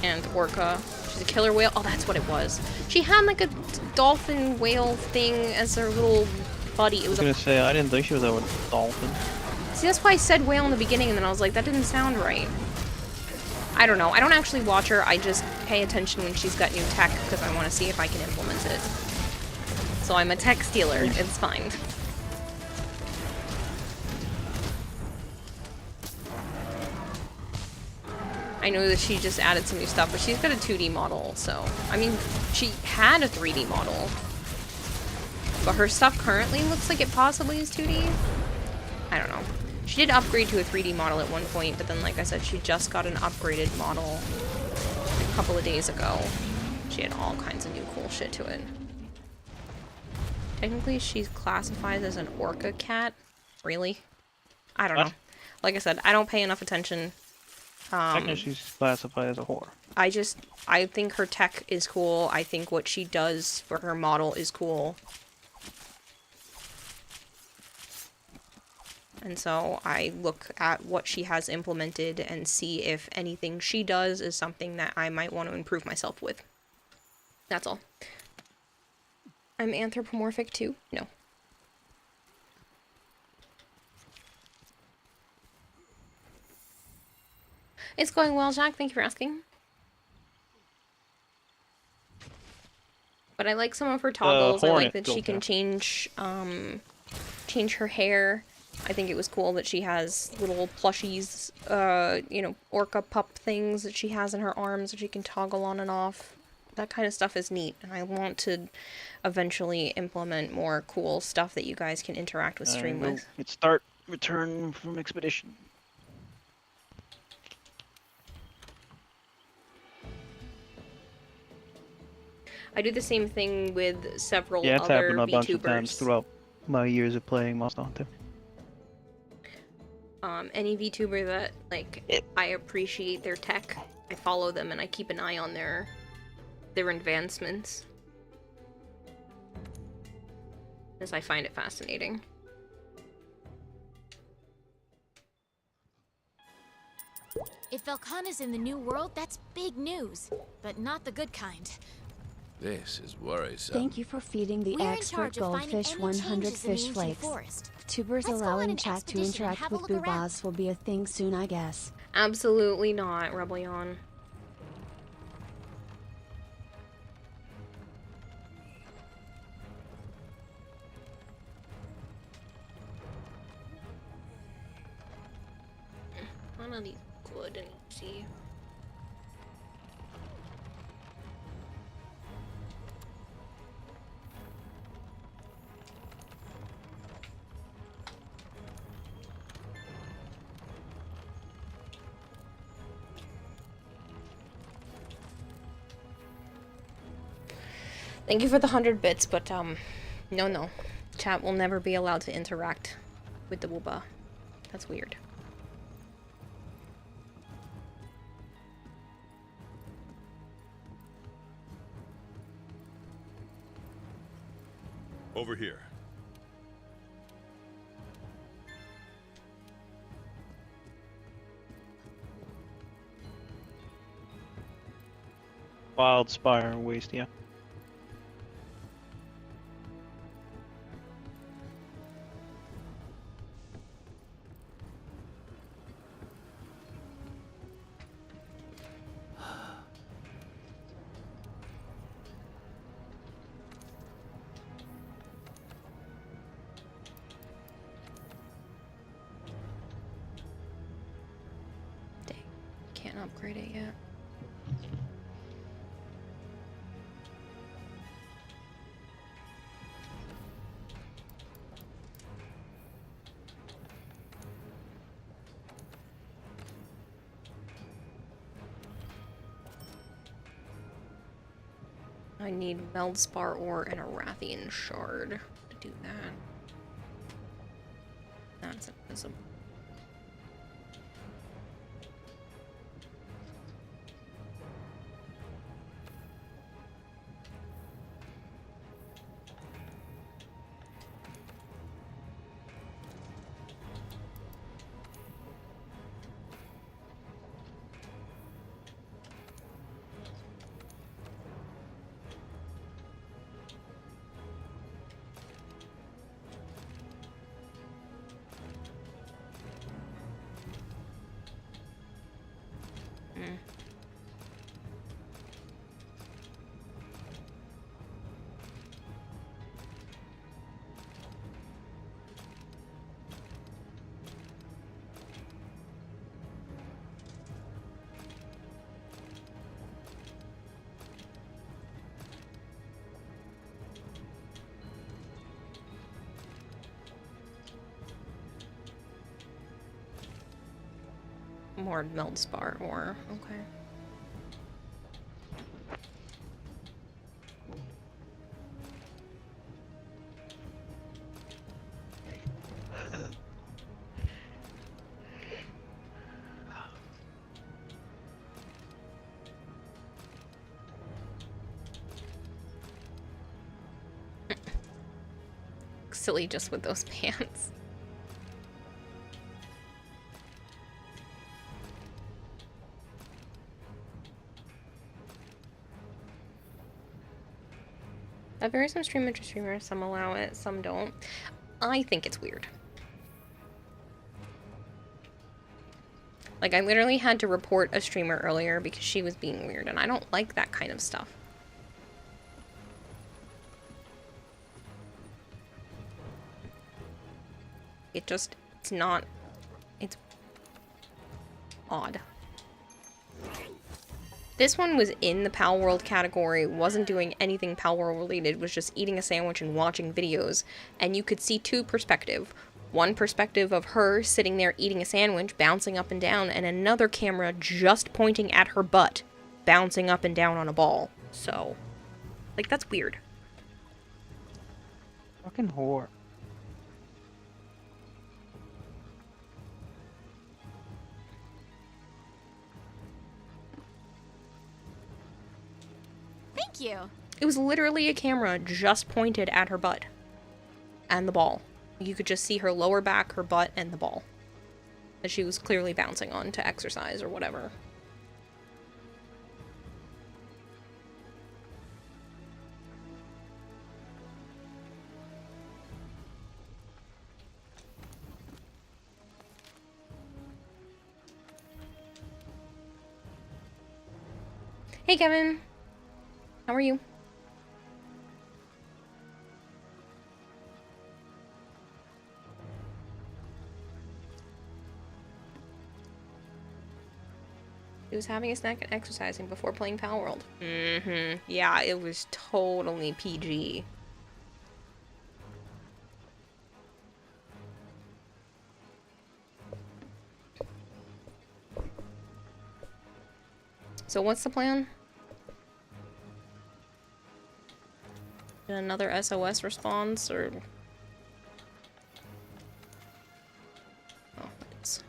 Speaker 1: And Orca. She's a killer whale. Oh, that's what it was. She had like a dolphin whale thing as her little buddy. It
Speaker 3: I was
Speaker 1: was
Speaker 3: gonna say, I didn't think she was a dolphin.
Speaker 1: See, that's why I said whale in the beginning, and then I was like, that didn't sound right. I don't know. I don't actually watch her. I just pay attention when she's got new tech because I want to see if I can implement it. So I'm a tech stealer. It's fine. I know that she just added some new stuff, but she's got a 2D model, so... I mean, she had a 3D model. But her stuff currently looks like it possibly is 2D. I don't know. She did upgrade to a 3D model at one point, but then, like I said, she just got an upgraded model a couple of days ago. She had all kinds of new cool shit to it. Technically, she's classified as an orca cat. Really? I don't know. Like I said, I don't pay enough attention.
Speaker 3: Technically, she's classified as a whore.
Speaker 1: I think her tech is cool. I think what she does for her model is cool. And so I look at what she has implemented and see if anything she does is something that I might want to improve myself with. That's all. I'm anthropomorphic too? No. It's going well, Jack. Thank you for asking. But I like some of her toggles. I like that she can change her hair. I think it was cool that she has little plushies, you know, orca pup things that she has in her arms that she can toggle on and off. That kind of stuff is neat, and I want to eventually implement more cool stuff that you guys can interact with stream with.
Speaker 3: Let's start return from expedition.
Speaker 1: I do the same thing with several
Speaker 3: Yeah, it's
Speaker 1: other
Speaker 3: happened a
Speaker 1: VTubers.
Speaker 3: bunch of times throughout my years of playing Monster Hunter.
Speaker 1: Any VTuber that, like, I appreciate their tech, I follow them and I keep an eye on their advancements. As I find it fascinating.
Speaker 2: If Velkhana's in the New World, that's big news. But not the good kind.
Speaker 13: This is worrisome.
Speaker 4: Thank you for feeding the
Speaker 2: We're in
Speaker 4: expert
Speaker 2: charge of finding
Speaker 4: goldfish
Speaker 2: any
Speaker 4: 100
Speaker 2: changes in the
Speaker 4: fish
Speaker 2: ancient
Speaker 4: flakes.
Speaker 2: forest.
Speaker 4: Tubers
Speaker 2: Let's go on
Speaker 4: allowing
Speaker 2: an
Speaker 4: chat to
Speaker 2: expedition and
Speaker 4: interact
Speaker 2: have a
Speaker 4: with
Speaker 2: look around.
Speaker 4: Boobas will be a thing soon, I guess.
Speaker 1: Absolutely not, Rebellion. One of these good and easy. Thank you for the 100 bits, but no. Chat will never be allowed to interact with the Wooba. That's weird.
Speaker 6: Over here.
Speaker 3: Wildspire waste, yeah.
Speaker 1: Dang, can't upgrade it yet. I need Veldspar ore and a Rathian shard to do that. That's invisible. More Veldspar ore, okay. Silly just with those pants. That varies from streamer to streamer. Some allow it, some don't. I think it's weird. Like, I literally had to report a streamer earlier because she was being weird, and I don't like that kind of stuff. It's not, it's odd. This one was in the Pal World category, wasn't doing anything Pal World related, was just eating a sandwich and watching videos, and you could see two perspectives. One perspective of her sitting there eating a sandwich, bouncing up and down, and another camera just pointing at her butt, bouncing up and down on a ball. So, like, that's weird.
Speaker 3: Fucking whore.
Speaker 2: Thank you.
Speaker 1: It was literally a camera just pointed at her butt and the ball. You could just see her lower back, her butt, and the ball that she was clearly bouncing on to exercise or whatever. Hey Kevin, how are you? He was having a snack and exercising before playing Pal World. Yeah, it was totally PG. So what's the plan? Another SOS response, or... Oh, it's...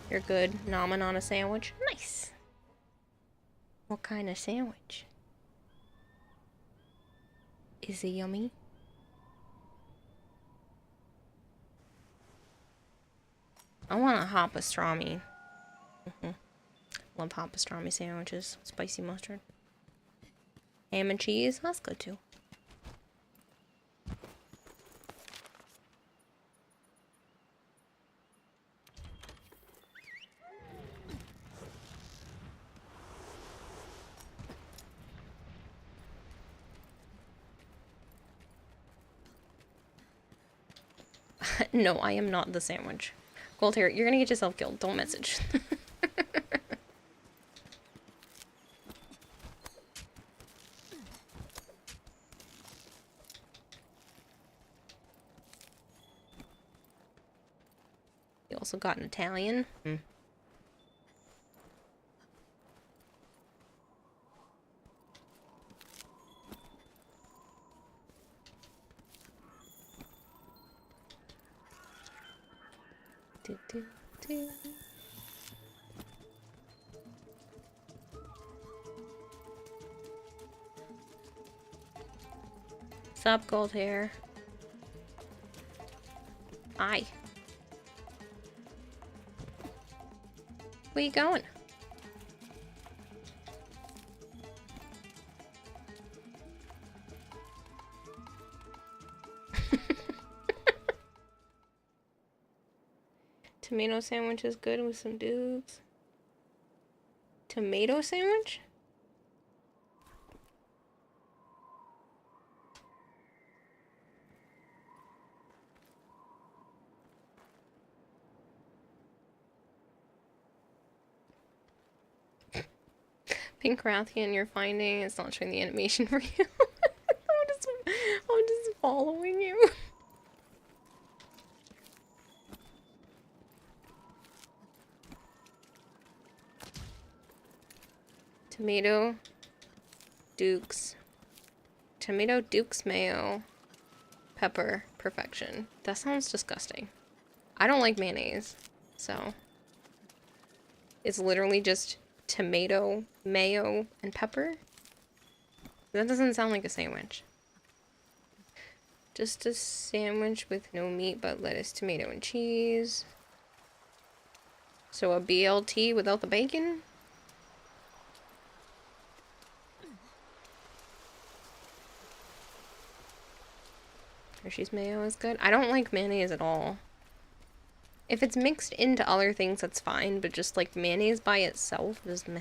Speaker 1: You're good. Nomming on a sandwich. Nice. What kind of sandwich? Is it yummy? I want a hot pastrami. Love hot pastrami sandwiches. Spicy mustard. Ham and cheese. That's good too. No, I am not the sandwich. Gold hair, you're gonna get yourself killed. Don't message. You also got an Italian. Sup, gold hair? Hi. Where you going? Tomato sandwich is good with some dukes. Tomato sandwich? Pink Rathian you're finding, it's not showing the animation for you. I'm just following you. Tomato Dukes. Tomato Dukes mayo. Pepper. Perfection. That sounds disgusting. I don't like mayonnaise, so it's literally just tomato, mayo, and pepper. That doesn't sound like a sandwich. Just a sandwich with no meat but lettuce, tomato, and cheese. So a BLT without the bacon? Hershey's mayo is good. I don't like mayonnaise at all. If it's mixed into other things, that's fine, but just like mayonnaise by itself is meh.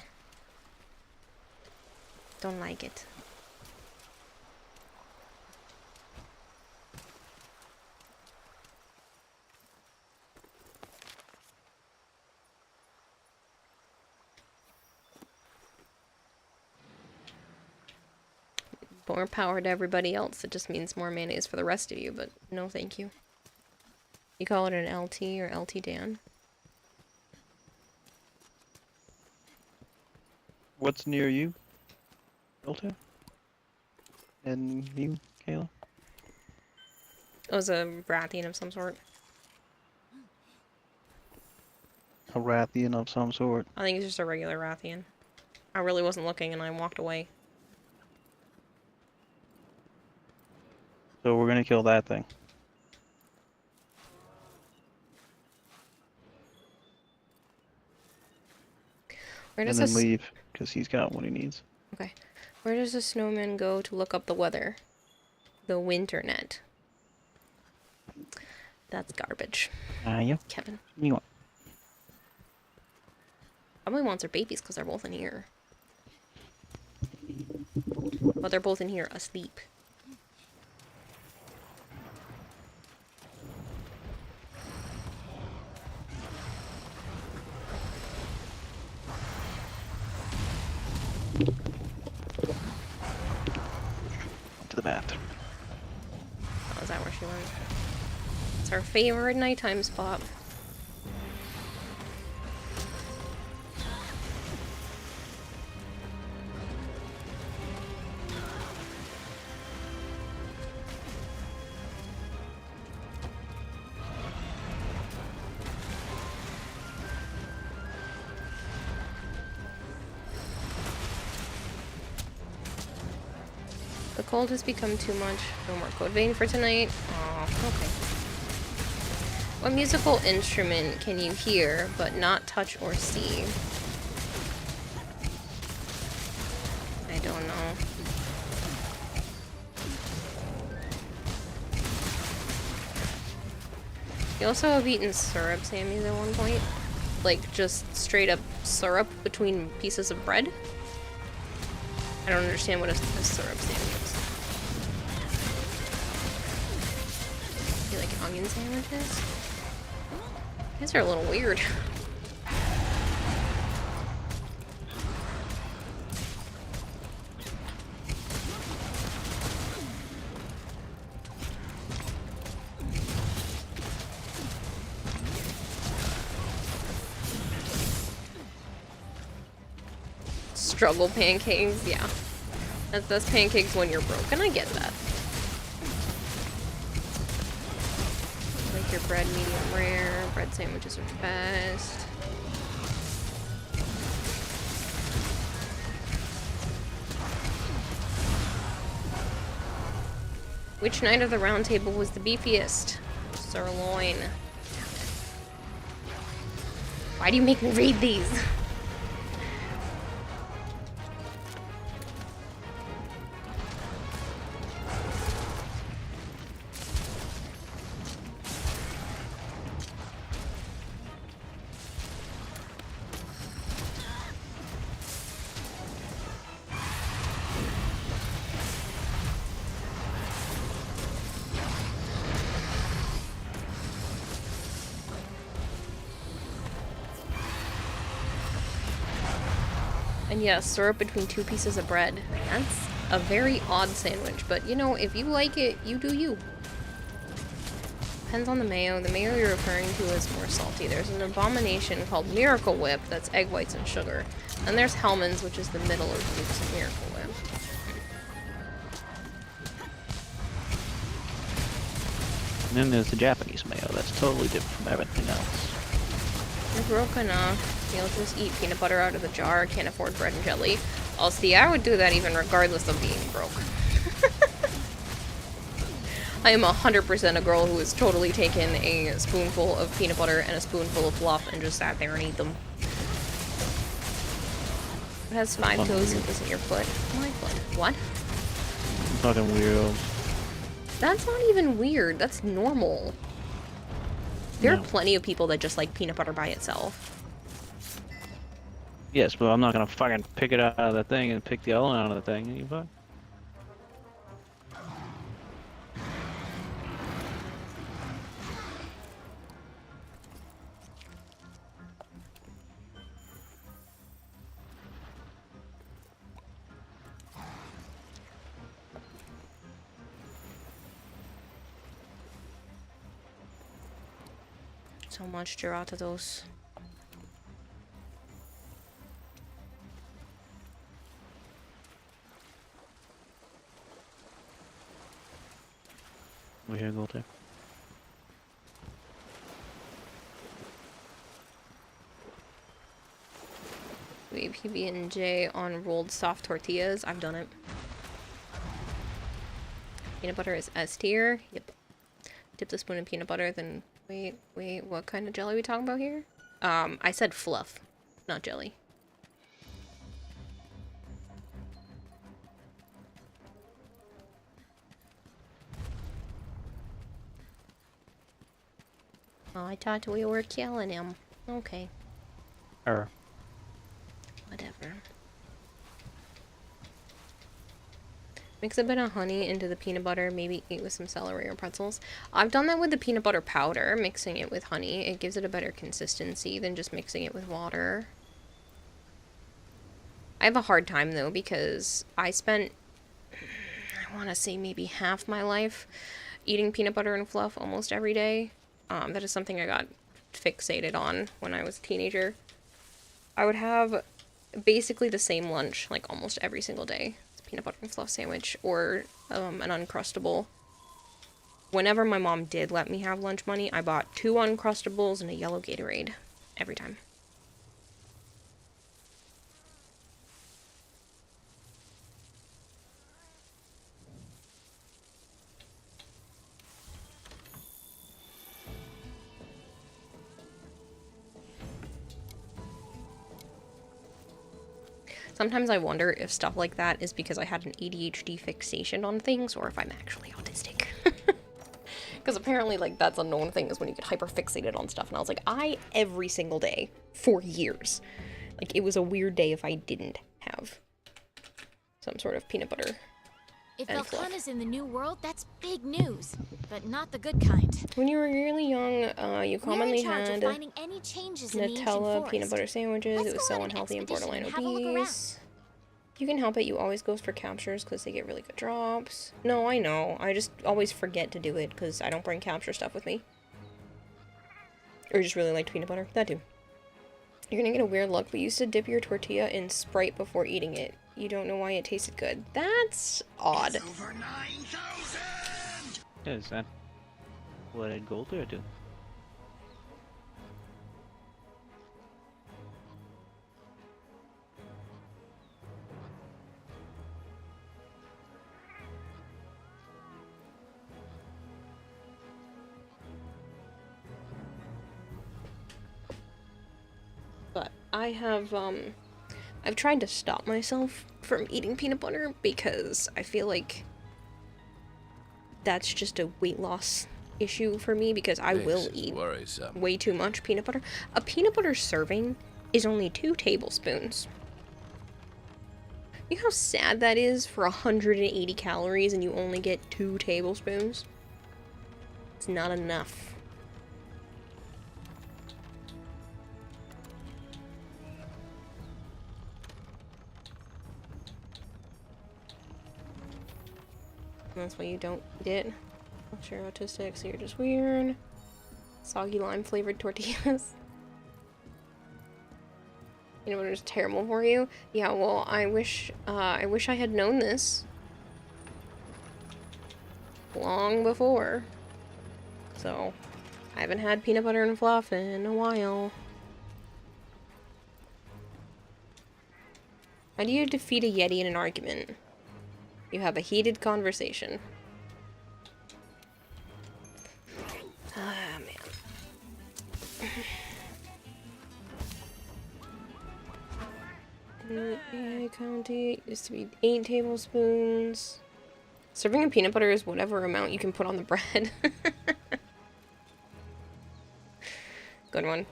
Speaker 1: Don't like it. More power to everybody else. It just means more mayonnaise for the rest of you, but no thank you. You call it an LT or LT Dan?
Speaker 3: What's near you, Delta? And you, Kayla?
Speaker 1: It was a Rathian of some sort.
Speaker 3: A Rathian of some sort.
Speaker 1: I think it's just a regular Rathian. I really wasn't looking and I walked away.
Speaker 3: So we're gonna kill that thing.
Speaker 1: Where
Speaker 3: And
Speaker 1: does
Speaker 3: then
Speaker 1: this
Speaker 3: leave, because he's got what he needs.
Speaker 1: Okay. Where does the snowman go to look up the weather? The winternet. That's garbage.
Speaker 3: Yeah.
Speaker 1: Kevin.
Speaker 3: You want?
Speaker 1: Probably wants their babies because they're both in here. But they're both in here asleep.
Speaker 3: To the bathroom.
Speaker 1: Oh, is that where she went? It's our favorite nighttime spot. Gold has become too much. No more code vein for tonight. Oh, okay. What musical instrument can you hear but not touch or see? I don't know. You also have eaten syrup, Sammys, at one point? Like, just straight up syrup between pieces of bread? I don't understand what a syrup sandwich is. You like onion sandwiches? These are a little weird. Struggle pancakes, yeah. That's pancakes when you're broken, I get that. Like your bread medium rare, bread sandwiches are best. Which knight of the round table was the beefiest? Sirloin. Why do you make me read these? And yes, syrup between two pieces of bread. That's a very odd sandwich, but you know, if you like it, you do you. Depends on the mayo. The mayo you're referring to is more salty. There's an abomination called Miracle Whip that's egg whites and sugar. And there's Hellman's, which is the middle of Duke's and Miracle Whip.
Speaker 3: And then there's the Japanese mayo. That's totally different from everything else.
Speaker 1: You're broke enough. You'll just eat peanut butter out of the jar. Can't afford bread and jelly. Oh, see, I would do that even regardless of being broke. I am 100% a girl who has totally taken a spoonful of peanut butter and a spoonful of fluff and just sat there and eat them. It has 5 toes and isn't your foot. My foot. What?
Speaker 3: Fucking weirdo.
Speaker 1: That's not even weird. That's normal. There are plenty of people that just like peanut butter by itself.
Speaker 3: Yes, but I'm not gonna fucking pick it out of the thing and pick the element out of the thing. You fuck?
Speaker 1: So much Geratados.
Speaker 3: We're here, go there.
Speaker 1: Wait, PB&J on rolled soft tortillas. I've done it. Peanut butter is S tier. Yep. Dip the spoon in peanut butter, then wait, what kind of jelly are we talking about here? I said fluff, not jelly. Oh, I thought we were killing him. Okay. Whatever. Mix a bit of honey into the peanut butter, maybe eat with some celery or pretzels. I've done that with the peanut butter powder, mixing it with honey. It gives it a better consistency than just mixing it with water. I have a hard time though because I spent, I want to say maybe half my life eating peanut butter and fluff almost every day. That is something I got fixated on when I was a teenager. I would have basically the same lunch like almost every single day. Peanut butter and fluff sandwich or an Uncrustable. Whenever my mom did let me have lunch money, I bought 2 Uncrustables and a yellow Gatorade every time. Sometimes I wonder if stuff like that is because I had an ADHD fixation on things, or if I'm actually autistic. Because apparently, like, that's a known thing, is when you get hyper-fixated on stuff. And I was like, every single day, for years. Like, it was a weird day if I didn't have some sort of peanut butter.
Speaker 2: If
Speaker 1: and fluff.
Speaker 2: Velkhana's in the new world, that's big news, but not the good kind.
Speaker 1: When you were really young, you commonly
Speaker 2: We're in charge
Speaker 1: had
Speaker 2: of finding any changes in the ancient
Speaker 1: Nutella
Speaker 2: forest.
Speaker 1: peanut butter sandwiches.
Speaker 2: Let's
Speaker 1: It was
Speaker 2: go
Speaker 1: so
Speaker 2: on an
Speaker 1: unhealthy and
Speaker 2: expedition
Speaker 1: borderline
Speaker 2: and have a look around.
Speaker 1: obese. You can help it. You always goes for captures because they get really good drops. No, I know. I just always forget to do it because I don't bring capture stuff with me. Or just really liked peanut butter. That too. You're gonna get a weird look, but you used to dip your tortilla in Sprite before eating it. You don't know why it tasted good. That's odd.
Speaker 3: Over 9,000! Is that what I'd go there to?
Speaker 1: But I have, I've tried to stop myself from eating peanut butter because I feel like that's just a weight loss issue for me because I will eat way too much peanut butter. A peanut butter serving is only 2 tablespoons. You know how sad that is for 180 calories and you only get 2 tablespoons? It's not enough. That's why you don't eat it. Unless you're autistic, so you're just weird. Soggy lime flavored tortillas. Peanut butter is terrible for you. Yeah, well, I wish I had known this long before. So, I haven't had peanut butter and fluff in a while. How do you defeat a Yeti in an argument? You have a heated conversation. Ah, man. Yeah, County used to be 8 tablespoons. Serving of peanut butter is whatever amount you can put on the bread. Good one.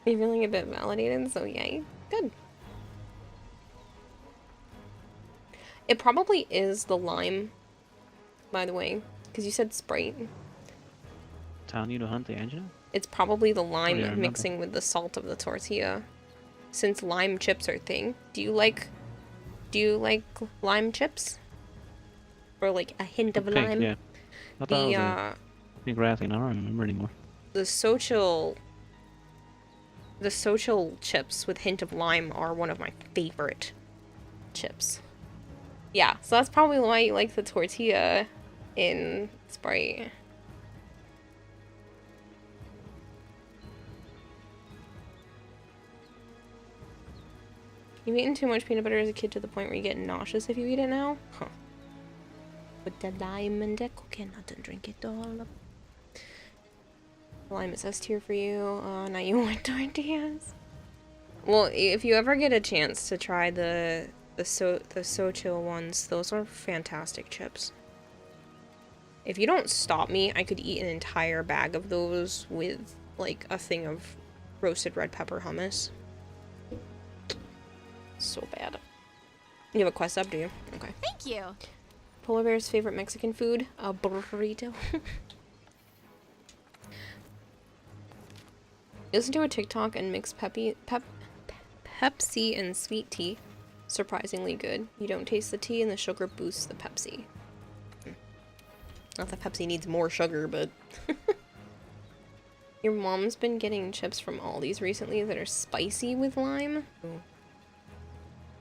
Speaker 1: You're feeling a bit validated, so yay. Good. It probably is the lime, by the way, because you said Sprite.
Speaker 3: Telling you to hunt the engine?
Speaker 1: It's probably the lime
Speaker 3: yeah,
Speaker 1: mixing with the salt of the tortilla, since lime chips are a thing. Do you like lime chips? Or like a hint of lime?
Speaker 3: Yeah. I thought it was a big rat thing. I don't remember anymore.
Speaker 1: The social chips with hint of lime are one of my favorite chips. Yeah, so that's probably why you like the tortilla in Sprite. You've eaten too much peanut butter as a kid to the point where you get nauseous if you eat it now? Huh. With the lime and the coconut and drink it all up. Lime is S tier for you. Now you want tortillas. Well, if you ever get a chance to try the So Chill ones, those are fantastic chips. If you don't stop me, I could eat an entire bag of those with like a thing of roasted red pepper hummus. So bad. You have a quest up, do you? Okay.
Speaker 2: Thank you.
Speaker 1: Polar bear's favorite Mexican food? A burrito. Listen to a TikTok and mix Pepsi and sweet tea. Surprisingly good. You don't taste the tea and the sugar boosts the Pepsi. Not that Pepsi needs more sugar, but... Your mom's been getting chips from Aldi's recently that are spicy with lime. Ooh.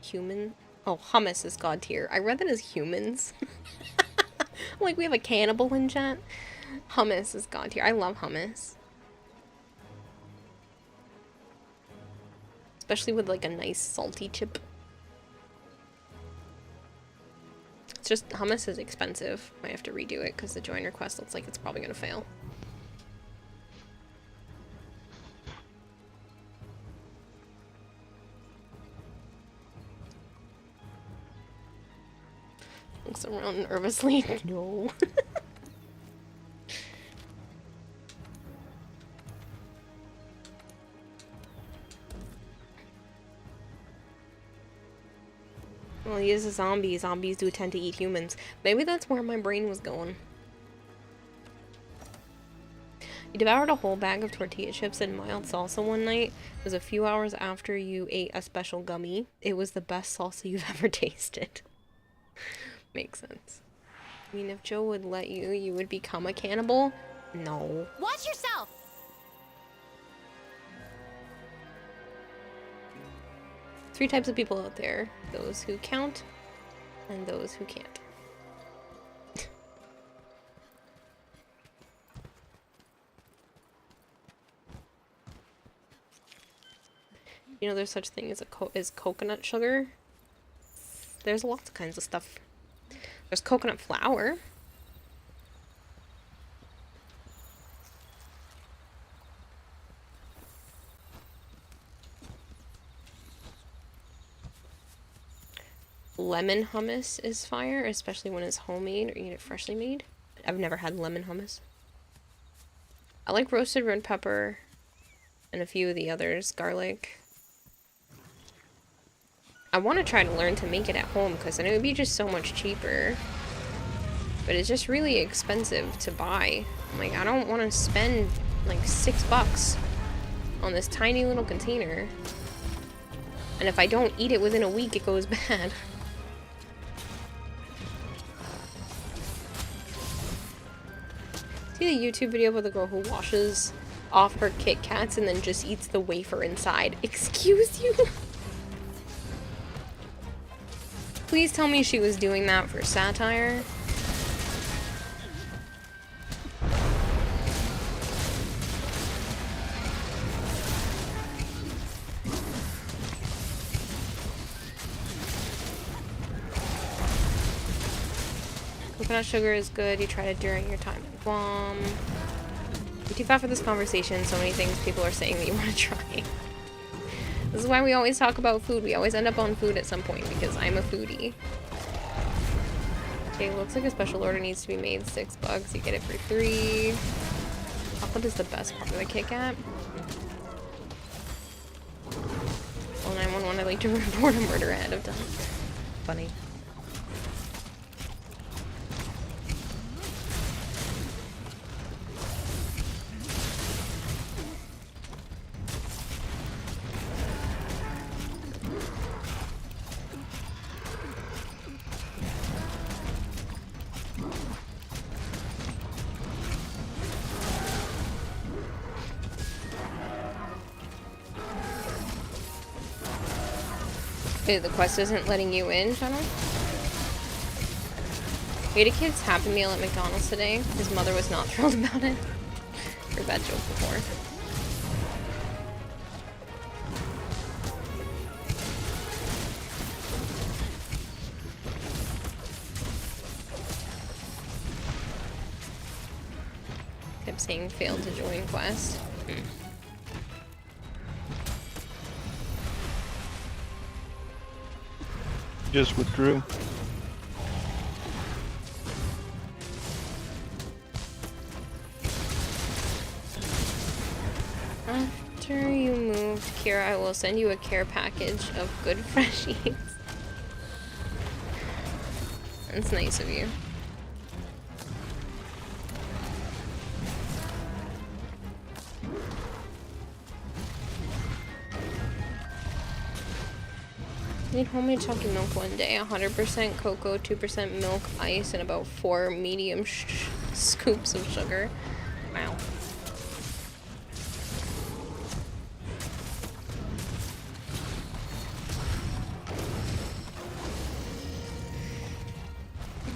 Speaker 1: Human? Oh, hummus is god tier. I read that as humans. Like we have a cannibal in chat. Hummus is god tier. I love hummus. Especially with like a nice salty chip. It's just, hummus is expensive. I have to redo it because the join request looks like it's probably going to fail. Looks around nervously. No. Well, he is a zombie. Zombies do tend to eat humans. Maybe that's where my brain was going. You devoured a whole bag of tortilla chips and mild salsa one night. It was a few hours after you ate a special gummy. It was the best salsa you've ever tasted. Makes sense. I mean, if Joe would let you, you would become a cannibal? No.
Speaker 2: Watch yourself!
Speaker 1: Three types of people out there. Those who count, and those who can't. You know, there's such thing as coconut sugar. There's lots of kinds of stuff. There's coconut flour. Lemon hummus is fire, especially when it's homemade or eat it freshly made. I've never had lemon hummus. I like roasted red pepper and a few of the others. Garlic. I want to try to learn to make it at home because then it would be just so much cheaper. But it's just really expensive to buy. Like, I don't want to spend like $6 on this tiny little container. And if I don't eat it within a week, it goes bad. See the YouTube video about the girl who washes off her Kit Kats and then just eats the wafer inside? Excuse you? Please tell me she was doing that for satire. Coconut sugar is good. You tried it during your time in Guam. You're too fat for this conversation. So many things people are saying that you want to try. This is why we always talk about food. We always end up on food at some point because I'm a foodie. Okay, looks like a special order needs to be made. $6. You get it for 3. Chocolate is the best part of the Kit Kat. Well, 911, I like to report a murder ahead of time. Funny. The quest isn't letting you in, Channel? We had a kid's Happy Meal at McDonald's today. His mother was not thrilled about it. Heard that joke before. Kept saying failed to join quest.
Speaker 3: Just withdrew.
Speaker 1: After you moved, Kira, I will send you a care package of good freshies. That's nice of you. Made homemade chocolate milk one day. 100% cocoa, 2% milk, ice, and about 4 medium scoops of sugar. Wow.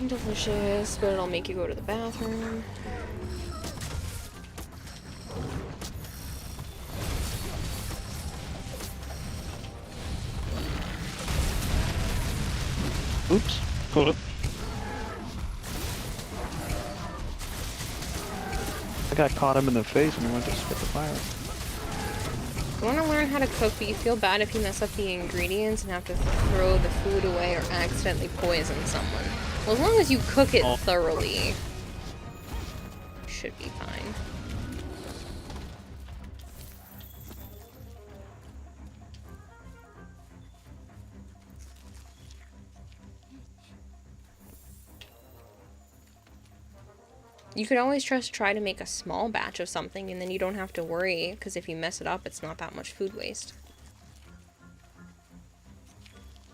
Speaker 1: Delicious, but it'll make you go to the bathroom.
Speaker 3: Oops, hold up. I got caught him in the face when he went to spit the fire.
Speaker 1: You want to learn how to cook, but you feel bad if you mess up the ingredients and have to throw the food away or accidentally poison someone. Well, as long as you cook it thoroughly, should be fine. You could always just try to make a small batch of something, and then you don't have to worry, because if you mess it up, it's not that much food waste.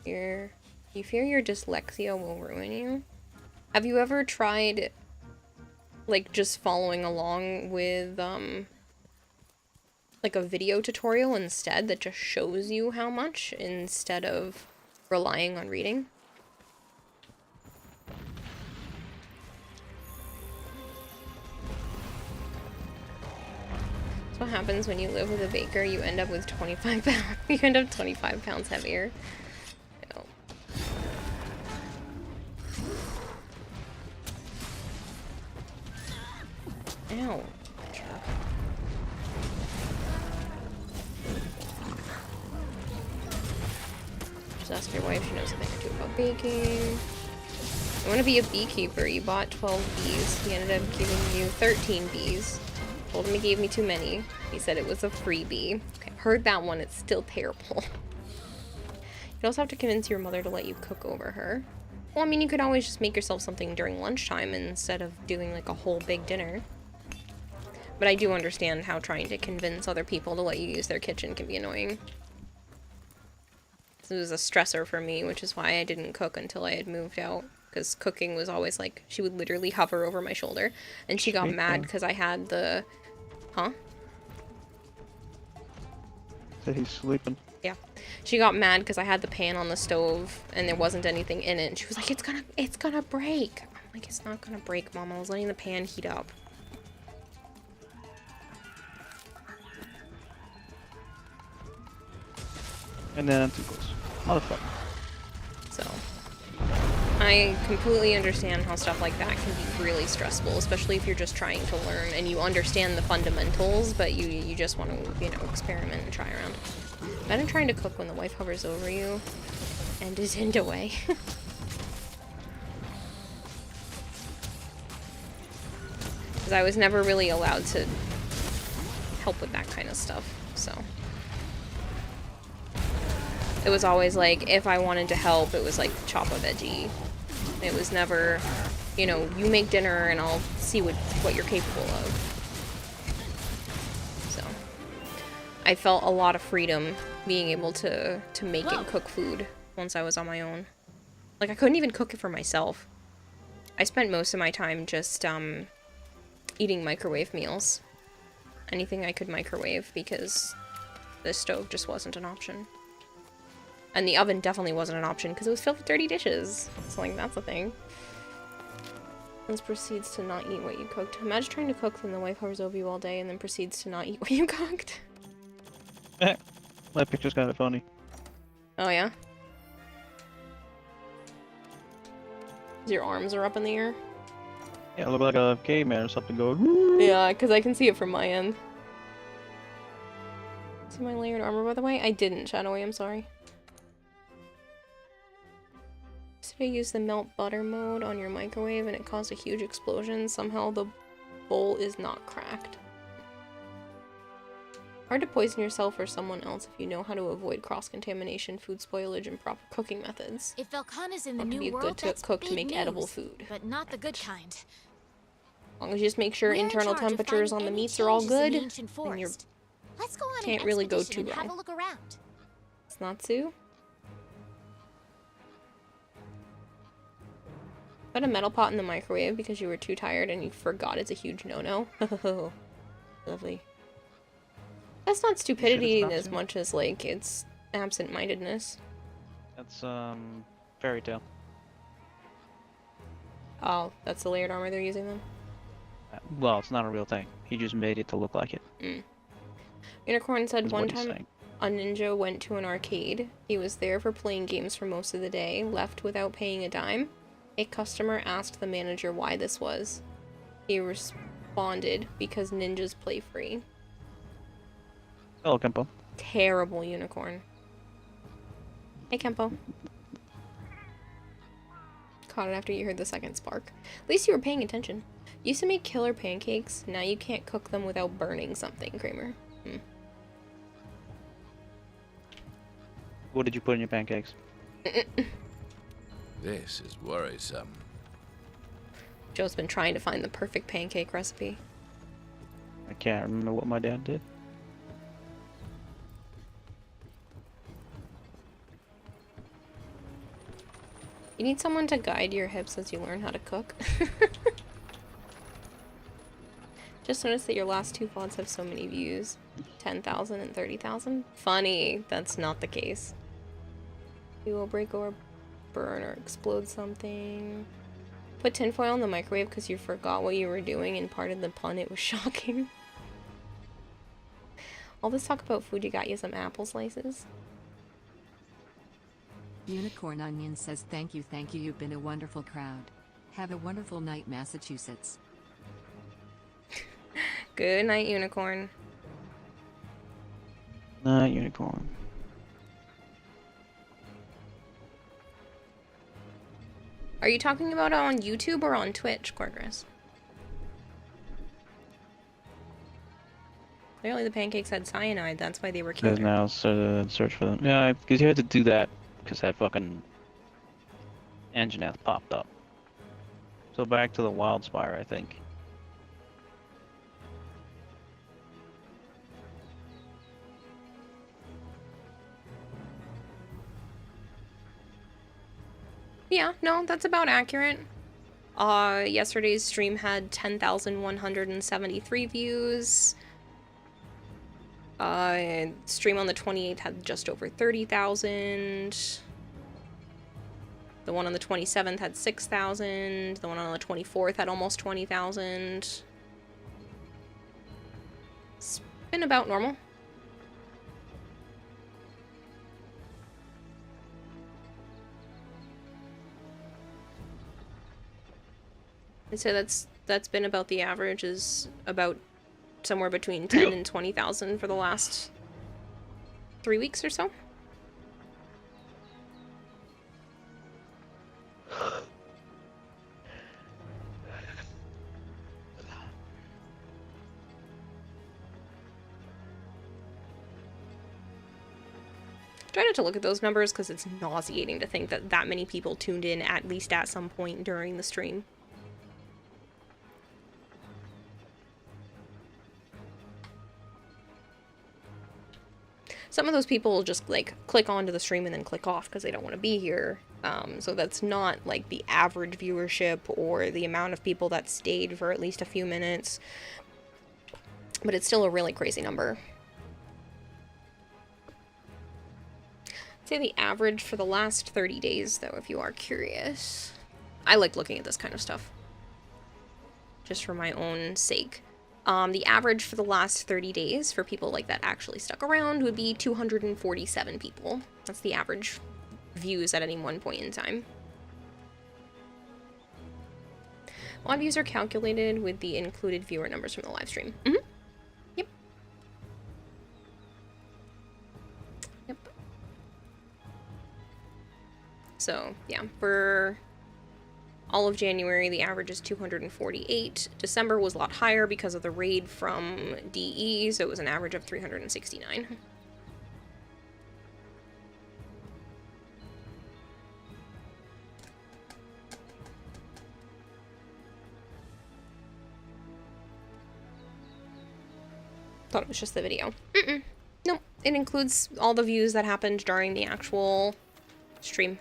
Speaker 1: You fear your dyslexia will ruin you? Have you ever tried, like, just following along with, like a video tutorial instead that just shows you how much, instead of relying on reading? That's what happens when you live with a baker. You end up with 25 pounds. You end up 25 pounds heavier. No. Ow. Just ask your wife. She knows a thing or two about baking. You want to be a beekeeper. You bought 12 bees. He ended up giving you 13 bees. Told him he gave me too many. He said it was a freebie. Okay, heard that one. It's still terrible. You also have to convince your mother to let you cook over her. Well, I mean, you could always just make yourself something during lunchtime instead of doing like a whole big dinner. But I do understand how trying to convince other people to let you use their kitchen can be annoying. This was a stressor for me, which is why I didn't cook until I had moved out. Because cooking was always like, she would literally hover over my shoulder. And she got mad because I had the... Huh?
Speaker 3: Said he's sleeping.
Speaker 1: Yeah. She got mad because I had the pan on the stove and there wasn't anything in it. And she was like, it's gonna break. I'm like, it's not gonna break, Mom. I was letting the pan heat up.
Speaker 3: And then it goes. Motherfucker.
Speaker 1: So, I completely understand how stuff like that can be really stressful, especially if you're just trying to learn and you understand the fundamentals, but you just want to, you know, experiment and try around. Imagine trying to cook when the wife hovers over you and is in the way. Because I was never really allowed to help with that kind of stuff, so. It was always like, if I wanted to help, it was like chop a veggie. It was never, you know, you make dinner and I'll see what you're capable of. So, I felt a lot of freedom being able to make and cook food once I was on my own. Like, I couldn't even cook it for myself. I spent most of my time just, eating microwave meals. Anything I could microwave because the stove just wasn't an option. And the oven definitely wasn't an option because it was filled with dirty dishes. So, like, that's a thing. Once proceeds to not eat what you cooked. Imagine trying to cook, then the wife hovers over you all day and then proceeds to not eat what you cooked.
Speaker 3: My picture's kind of funny.
Speaker 1: Oh, yeah? Your arms are up in the air?
Speaker 3: Yeah, look like a caveman or something going.
Speaker 1: Yeah, because I can see it from my end. See my layered armor, by the way? I didn't, Shadowy, I'm sorry. Yesterday I used the melt butter mode on your microwave and it caused a huge explosion. Somehow the bowl is not cracked. Hard to poison yourself or someone else if you know how to avoid cross-contamination, food spoilage, and proper cooking methods.
Speaker 2: If Velkhana's in the
Speaker 1: Not to
Speaker 2: new
Speaker 1: be
Speaker 2: world,
Speaker 1: good
Speaker 2: that's
Speaker 1: cook to
Speaker 2: big
Speaker 1: make
Speaker 2: news,
Speaker 1: edible food.
Speaker 2: but not the good kind.
Speaker 1: As long as you just make sure
Speaker 2: We're in
Speaker 1: internal
Speaker 2: charge of
Speaker 1: temperatures
Speaker 2: finding
Speaker 1: on the
Speaker 2: any
Speaker 1: meats are all
Speaker 2: changes in
Speaker 1: good,
Speaker 2: the ancient
Speaker 1: then you
Speaker 2: forest. Let's go on
Speaker 1: can't
Speaker 2: an
Speaker 1: really go
Speaker 2: expedition
Speaker 1: too
Speaker 2: and have
Speaker 1: wrong.
Speaker 2: a look around.
Speaker 1: It's not Sue. Put a metal pot in the microwave because you were too tired and you forgot it's a huge no-no. Lovely. That's not stupidity as much as, like, it's absent-mindedness.
Speaker 3: That's, fairy tale.
Speaker 1: Oh, that's the layered armor they're using then?
Speaker 3: Well, it's not a real thing. He just made it to look like it.
Speaker 1: Mm. Unicorn said
Speaker 3: Is
Speaker 1: one
Speaker 3: what he's
Speaker 1: time
Speaker 3: saying.
Speaker 1: a ninja went to an arcade. He was there for playing games for most of the day, left without paying a dime. A customer asked the manager why this was. He responded, because ninjas play free.
Speaker 3: Hello, Kempo.
Speaker 1: Terrible unicorn. Hey, Kempo. Caught it after you heard the second spark. At least you were paying attention. Used to make killer pancakes. Now you can't cook them without burning something, Kramer.
Speaker 3: What did you put in your pancakes?
Speaker 13: This is worrisome.
Speaker 1: Joe's been trying to find the perfect pancake recipe.
Speaker 3: I can't remember what my dad did.
Speaker 1: You need someone to guide your hips as you learn how to cook. Just noticed that your last two VODs have so many views. 10,000 and 30,000. Funny, that's not the case. You will break or burn or explode something. Put tinfoil in the microwave because you forgot what you were doing and part of the pun, it was shocking. All this talk about food, you got you some apple slices?
Speaker 9: Unicorn Onion says thank you, you've been a wonderful crowd. Have a wonderful night, Massachusetts.
Speaker 1: Good night, Unicorn.
Speaker 3: Unicorn.
Speaker 1: Are you talking about on YouTube or on Twitch, Corgris? Clearly the pancakes had cyanide, that's why they were killer.
Speaker 3: There's now search for them. Yeah, because you had to do that because that fucking engine has popped up. So back to the Wildspire, I think.
Speaker 1: Yeah, no, that's about accurate. Yesterday's stream had 10,173 views. Stream on the 28th had just over 30,000. The one on the 27th had 6,000. The one on the 24th had almost 20,000. It's been about normal. I'd say that's been about the average, is about somewhere between 10 and 20,000 for the last 3 weeks or so. Try not to look at those numbers because it's nauseating to think that that many people tuned in at least at some point during the stream. Some of those people will just, like, click onto the stream and then click off because they don't want to be here. So that's not, like, the average viewership or the amount of people that stayed for at least a few minutes. But it's still a really crazy number. I'd say the average for the last 30 days, though, if you are curious. I like looking at this kind of stuff. Just for my own sake. The average for the last 30 days for people like that actually stuck around would be 247 people. That's the average views at any one point in time. Live views are calculated with the included viewer numbers from the live stream. Mm-hmm. Yep. Yep. So, yeah, for all of January, the average is 248. December was a lot higher because of the raid from DE, so it was an average of 369. Thought it was just the video. Nope, it includes all the views that happened during the actual stream.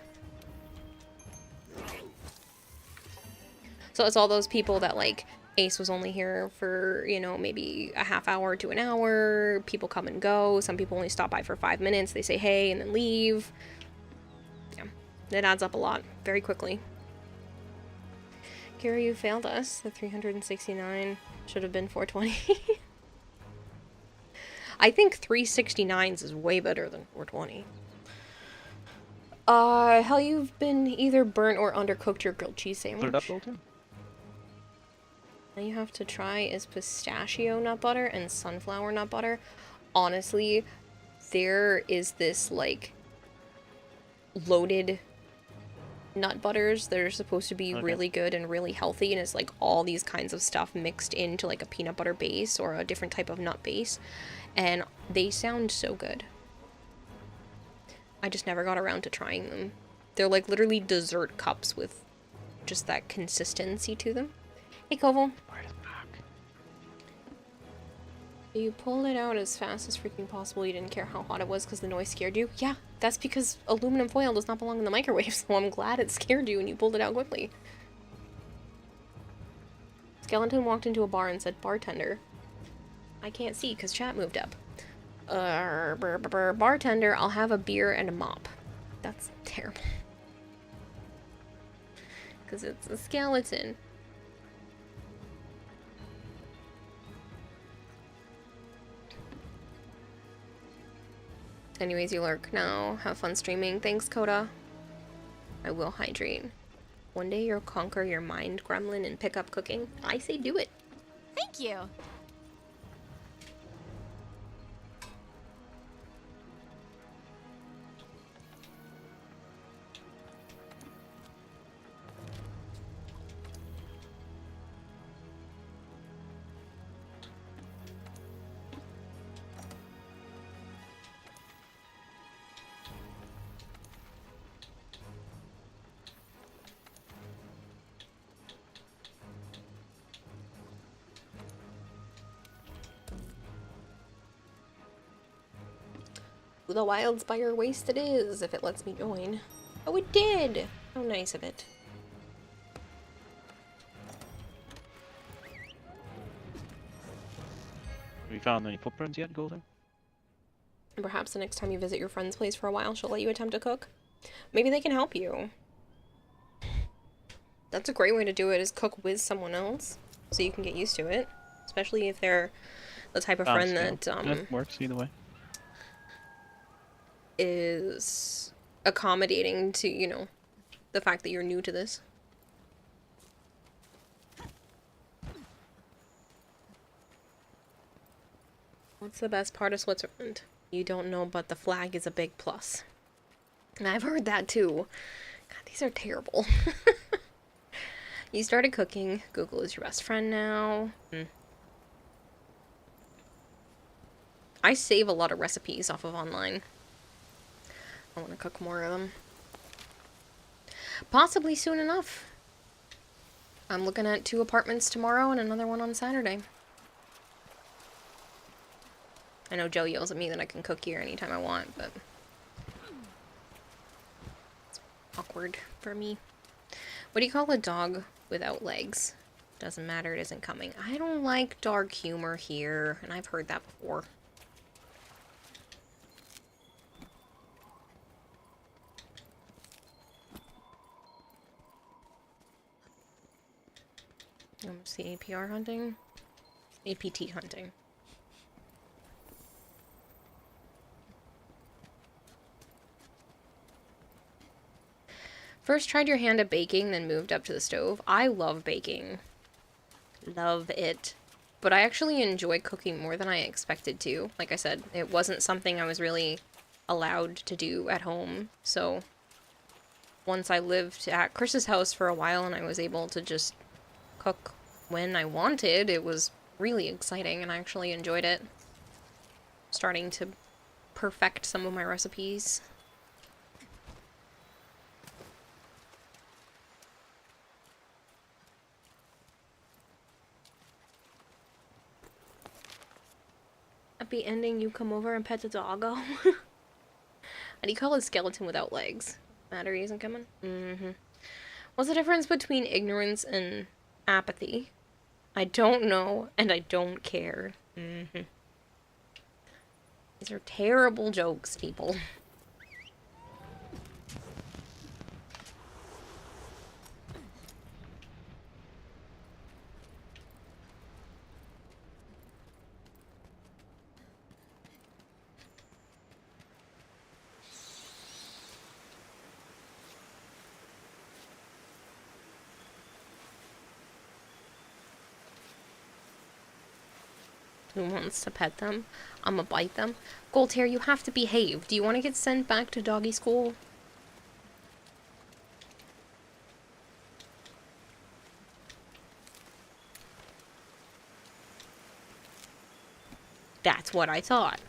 Speaker 1: So it's all those people that, like, Ace was only here for, you know, maybe a half hour to an hour. People come and go. Some people only stop by for 5 minutes. They say hey and then leave. Yeah, it adds up a lot very quickly. Gary, you failed us. The 369 should have been 420. I think 369s is way better than 420. Hell, you've been either burnt or undercooked your grilled cheese sandwich. Now you have to try is pistachio nut butter and sunflower nut butter. Honestly, there is this, like, loaded nut butters that are supposed to be
Speaker 3: Okay.
Speaker 1: really good and really healthy, and it's like all these kinds of stuff mixed into like a peanut butter base or a different type of nut base, and they sound so good. I just never got around to trying them. They're like literally dessert cups with just that consistency to them. Hey, Koval. You pulled it out as fast as freaking possible. You didn't care how hot it was because the noise scared you. Yeah, that's because aluminum foil does not belong in the microwave, so I'm glad it scared you and you pulled it out quickly. Skeleton walked into a bar and said, "Bartender." I can't see because chat moved up. Bartender, I'll have a beer and a mop. That's terrible. Because it's a skeleton. Anyways, you lurk now. Have fun streaming. Thanks, Coda. I will hydrate. One day you'll conquer your mind gremlin and pick up cooking. I say do it.
Speaker 2: Thank you.
Speaker 1: The Wildspire waste it is, if it lets me join. Oh, it did! How nice of it.
Speaker 3: Have you found any footprints yet, Golden?
Speaker 1: Perhaps the next time you visit your friend's place for a while, she'll let you attempt to cook. Maybe they can help you. That's a great way to do it, is cook with someone else, so you can get used to it. Especially if they're the type of friend that,
Speaker 3: That works either way.
Speaker 1: is accommodating to, you know, the fact that you're new to this. What's the best part of Switzerland? You don't know, but the flag is a big plus. And I've heard that too. God, these are terrible. You started cooking. Google is your best friend now. I save a lot of recipes off of online. I want to cook more of them. Possibly soon enough. I'm looking at 2 apartments tomorrow and another one on Saturday. I know Joe yells at me that I can cook here anytime I want, but it's awkward for me. What do you call a dog without legs? Doesn't matter, it isn't coming. I don't like dark humor here, and I've heard that before. What's the APR hunting? APT hunting. First tried your hand at baking, then moved up to the stove. I love baking. Love it. But I actually enjoy cooking more than I expected to. Like I said, it wasn't something I was really allowed to do at home. So once I lived at Chris's house for a while and I was able to just cook when I wanted, it was really exciting and I actually enjoyed it. Starting to perfect some of my recipes. Happy ending, you come over and pet the doggo. How do you call a skeleton without legs? Matter he isn't coming? What's the difference between ignorance and apathy? I don't know, and I don't care. These are terrible jokes, people. Who wants to pet them? I'ma bite them. Goldhair, you have to behave. Do you want to get sent back to doggy school? That's what I thought.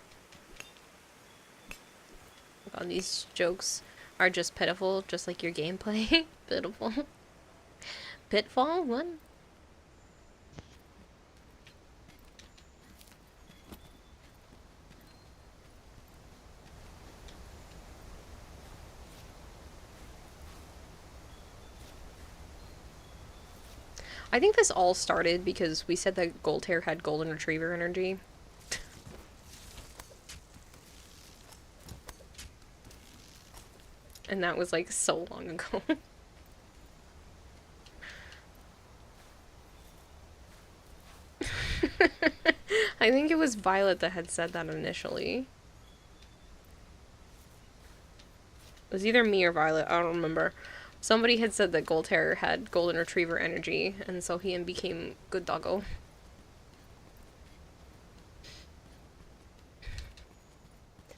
Speaker 1: God, these jokes are just pitiful, just like your gameplay. Pitiful. Pitfall? What? I think this all started because we said that Gold Hair had Golden Retriever energy. And that was like so long ago. I think it was Violet that had said that initially. It was either me or Violet, I don't remember. Somebody had said that Gold Hair had Golden Retriever energy, and so he became good doggo.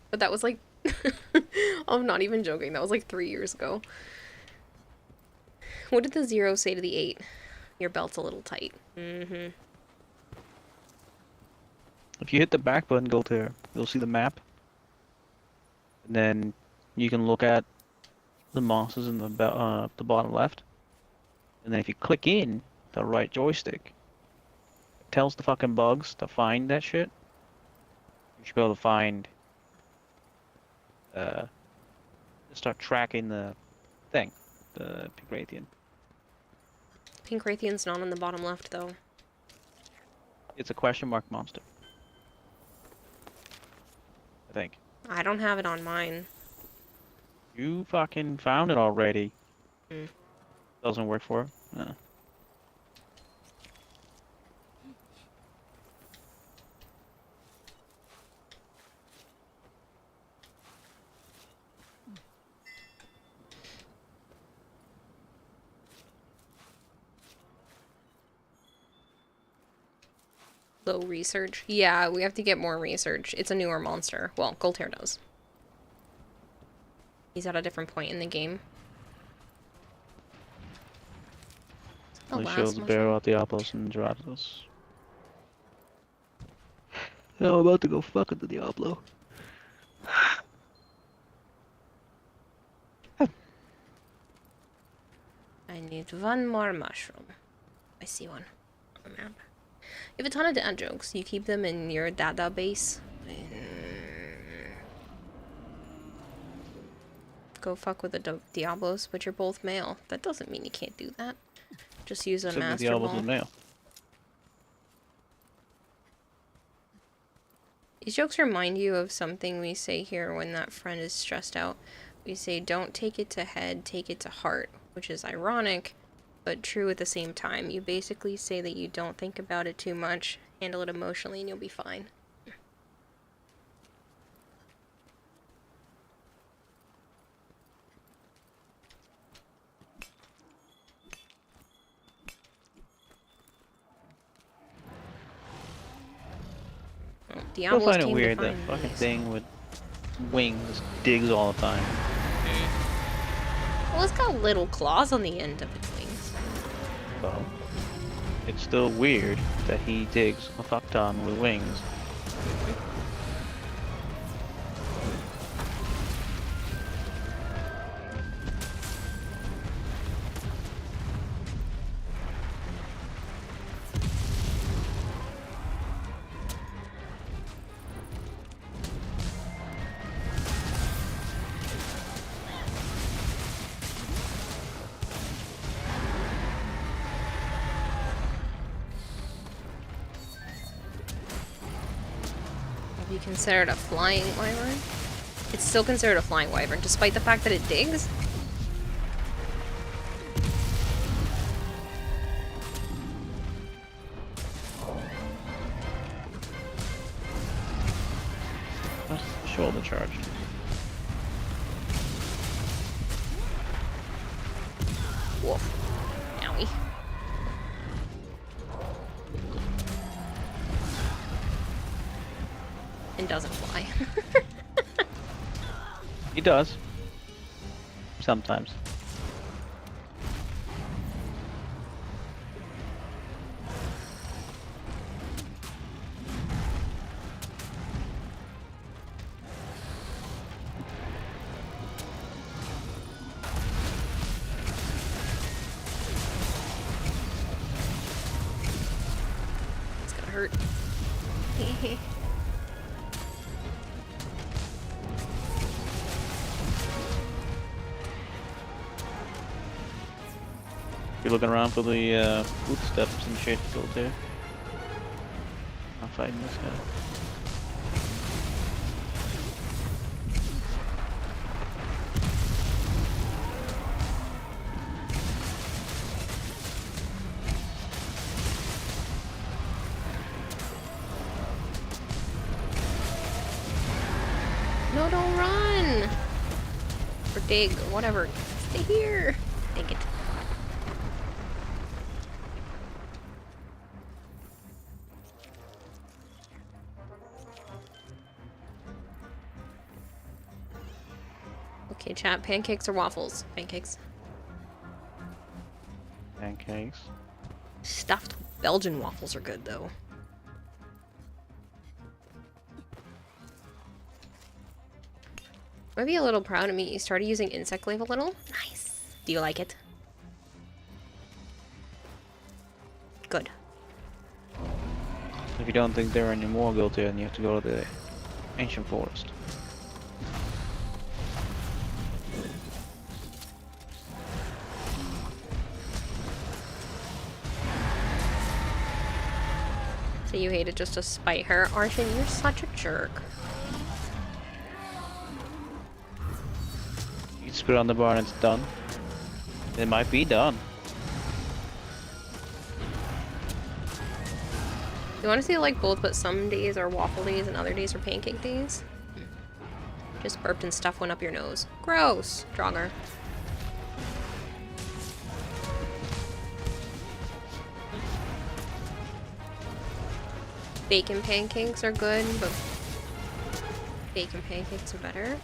Speaker 1: But that was like... I'm not even joking, that was like 3 years ago. What did the 0 say to the 8? Your belt's a little tight. Mm-hmm.
Speaker 3: If you hit the back button, Gold Hair, you'll see the map. And then you can look at the monsters in the bottom left. And then if you click in the right joystick, it tells the fucking bugs to find that shit. You should be able to find... start tracking the thing, the Pinkrathian.
Speaker 1: Pinkrathian's not on the bottom left, though.
Speaker 3: It's a question mark monster. I think.
Speaker 1: I don't have it on mine.
Speaker 3: You fucking found it already.
Speaker 1: Hmm.
Speaker 3: Doesn't work for it? No.
Speaker 1: Low research. Yeah, we have to get more research. It's a newer monster. Well, Gold Hair does. He's at a different point in the game.
Speaker 3: It shows Barrow, Diablos, and Gyarados. Now I'm about to go fucking the Diablo.
Speaker 1: I need one more mushroom. I see one on the map. You have a ton of dad jokes. You keep them in your dada base. Go fuck with the Diablos, but you're both male. That doesn't mean you can't do that. Just use a master
Speaker 3: Diablos
Speaker 1: ball.
Speaker 3: is male.
Speaker 1: These jokes remind you of something we say here when that friend is stressed out. We say, don't take it to head, take it to heart, which is ironic, but true at the same time. You basically say that you don't think about it too much, handle it emotionally, and you'll be fine.
Speaker 3: I
Speaker 1: Diablos
Speaker 3: find it
Speaker 1: came to
Speaker 3: weird that
Speaker 1: find
Speaker 3: fucking
Speaker 1: these.
Speaker 3: thing with wings digs all the time.
Speaker 1: Well, it's got little claws on the end of its wings.
Speaker 3: So, it's still weird that he digs a fuck ton with wings.
Speaker 1: Be considered a flying wyvern? It's still considered a flying wyvern, despite the fact that it digs?
Speaker 3: That's shoulder charge.
Speaker 1: Woof. Owie. And doesn't fly.
Speaker 3: He does. Sometimes.
Speaker 1: hurt.
Speaker 3: You're looking around for the footsteps and shit to go there. I'm fighting this guy.
Speaker 1: No, don't run! Or dig, or whatever. Stay here! Take it. Okay, chat. Pancakes or waffles? Pancakes.
Speaker 3: Pancakes.
Speaker 1: Stuffed Belgian waffles are good, though. I'd be a little proud of me. You started using insect glaive a little. Nice. Do you like it? Good.
Speaker 3: If you don't think there are any more, go there and you have to go to the ancient forest.
Speaker 1: So you hate it just to spite her. Arshin, you're such a jerk.
Speaker 3: You just put it on the bar and it's done. It might be done.
Speaker 1: You want to see like both, but some days are waffle days and other days are pancake days? Just burped and stuff went up your nose. Gross. Drogger. Bacon pancakes are good, but bacon pancakes are better.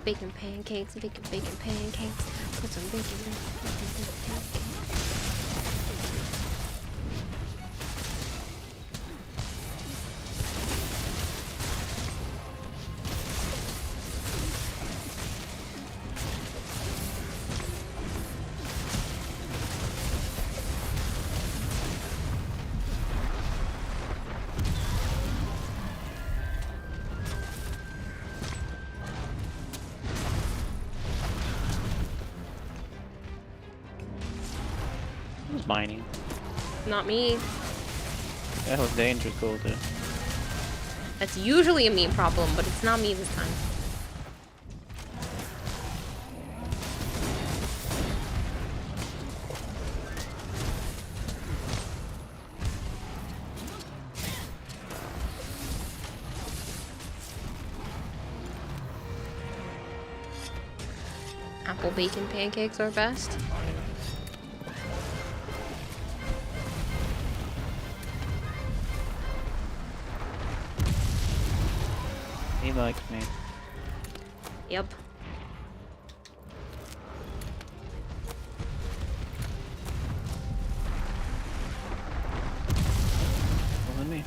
Speaker 1: Bacon pancakes, bacon pancakes. Put some bacon in pancakes.
Speaker 3: Who's mining?
Speaker 1: Not me.
Speaker 3: That was dangerous gold there.
Speaker 1: That's usually a me problem, but it's not me this time. Apple bacon pancakes are best.
Speaker 3: He likes me.
Speaker 1: Yep.
Speaker 3: More than me.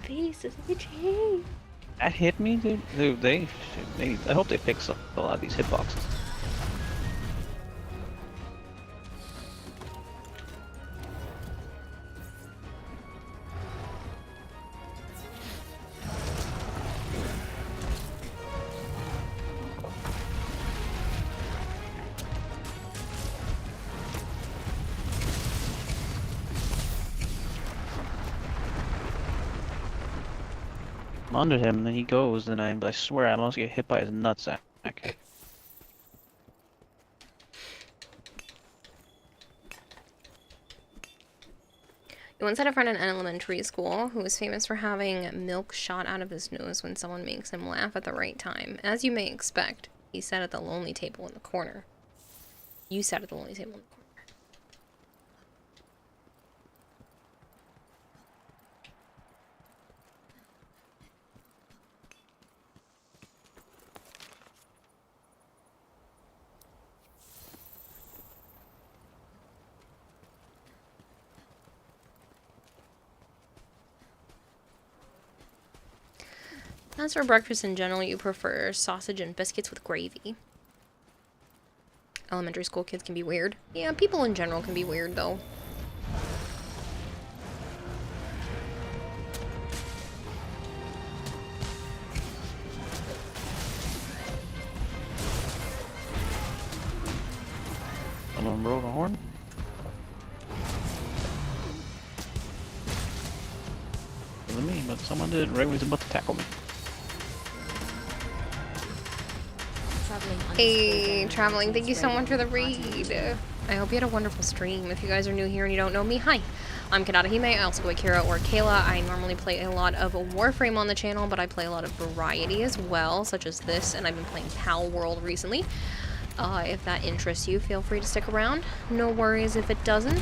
Speaker 1: Faces itchy.
Speaker 3: That hit me, dude. Dude, I hope they fix a lot of these hitboxes. I'm under him, and then he goes, and I swear I almost get hit by his nutsack.
Speaker 1: I once had a friend in elementary school who was famous for having milk shot out of his nose when someone makes him laugh at the right time. As you may expect, he sat at the lonely table in the corner. You sat at the lonely table in the corner. As for breakfast in general, you prefer sausage and biscuits with gravy. Elementary school kids can be weird. Yeah, people in general can be weird, though.
Speaker 3: Someone broke a horn? Wasn't me, but someone did. Ray was about to tackle me.
Speaker 1: Hey, Traveling, thank you so much for the read. I hope you had a wonderful stream. If you guys are new here and you don't know me, hi. I'm Kanata Hime. I also go by Kira or Kayla. I normally play a lot of Warframe on the channel, but I play a lot of variety as well, such as this, and I've been playing Pal World recently. If that interests you, feel free to stick around. No worries if it doesn't.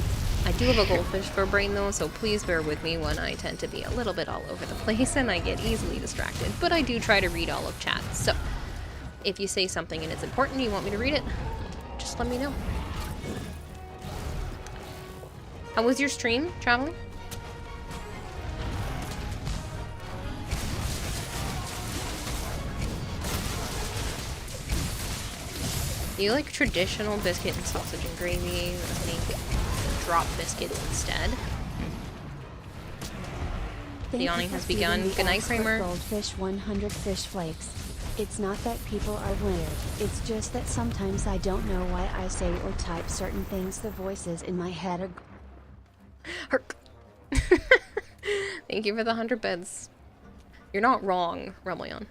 Speaker 1: I do have a goldfish for a brain though, so please bear with me when I tend to be a little bit all over the place and I get easily distracted, but I do try to read all of chat, so if you say something and it's important, you want me to read it, just let me know. How was your stream, Traveling? Do you like traditional biscuit and sausage and gravy? I think drop biscuits instead. The yawning has begun. Good night, Kramer.
Speaker 4: Goldfish 100 fish flakes. It's not that people are weird, it's just that sometimes I don't know why I say or type certain things. The voices in my head are...
Speaker 1: Herk. Thank you for the 100 beds. You're not wrong, Rumleon.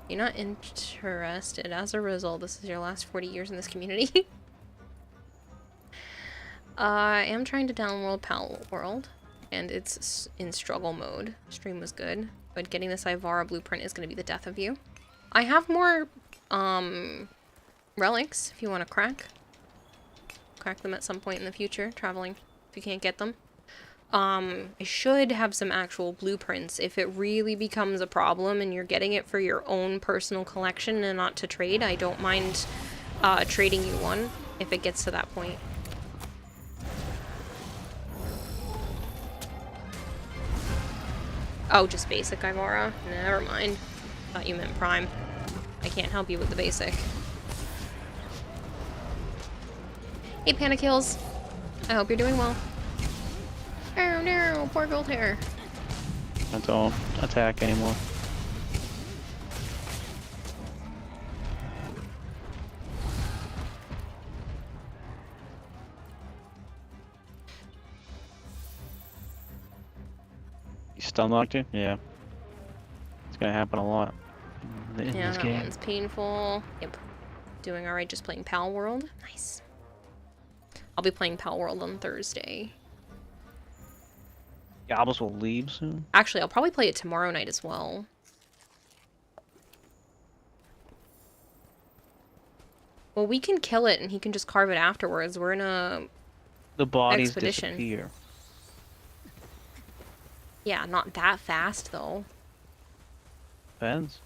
Speaker 1: You're not interested. As a result, this is your last 40 years in this community. I am trying to download Pal World, and it's in struggle mode. Stream was good, but getting this Ivara blueprint is going to be the death of you. I have more relics if you want to crack them at some point in the future, Traveling, if you can't get them. I should have some actual blueprints if it really becomes a problem and you're getting it for your own personal collection and not to trade. I don't mind trading you one if it gets to that point. Oh, just basic Ivara? Never mind. Thought you meant Prime. I can't help you with the basic. Hey, Panic Hills. I hope you're doing well. Oh no, poor gold hair.
Speaker 3: I don't attack anymore. You stun locked you? Yeah. It's gonna happen a lot in
Speaker 1: Yeah,
Speaker 3: this
Speaker 1: that
Speaker 3: game.
Speaker 1: one's painful. Yep. Doing alright just playing Pal World. Nice. I'll be playing Pal World on Thursday.
Speaker 3: Gobbles will leave soon.
Speaker 1: Actually, I'll probably play it tomorrow night as well. Well, we can kill it and he can just carve it afterwards. We're in a
Speaker 3: The bodies
Speaker 1: expedition.
Speaker 3: disappear.
Speaker 1: Yeah, not that fast though.
Speaker 3: Depends.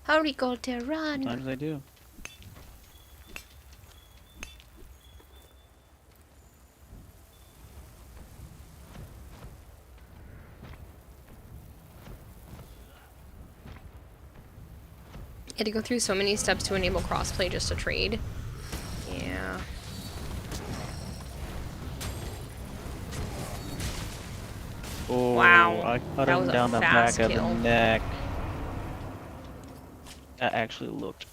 Speaker 1: Hurry, Golter, run!
Speaker 3: Sometimes they do.
Speaker 1: You had to go through so many steps to enable crossplay just to trade. Yeah.
Speaker 3: Oh,
Speaker 1: Wow.
Speaker 3: I cut
Speaker 1: That
Speaker 3: him
Speaker 1: was a
Speaker 3: down the
Speaker 1: fast
Speaker 3: back of
Speaker 1: kill.
Speaker 3: the neck. That actually looked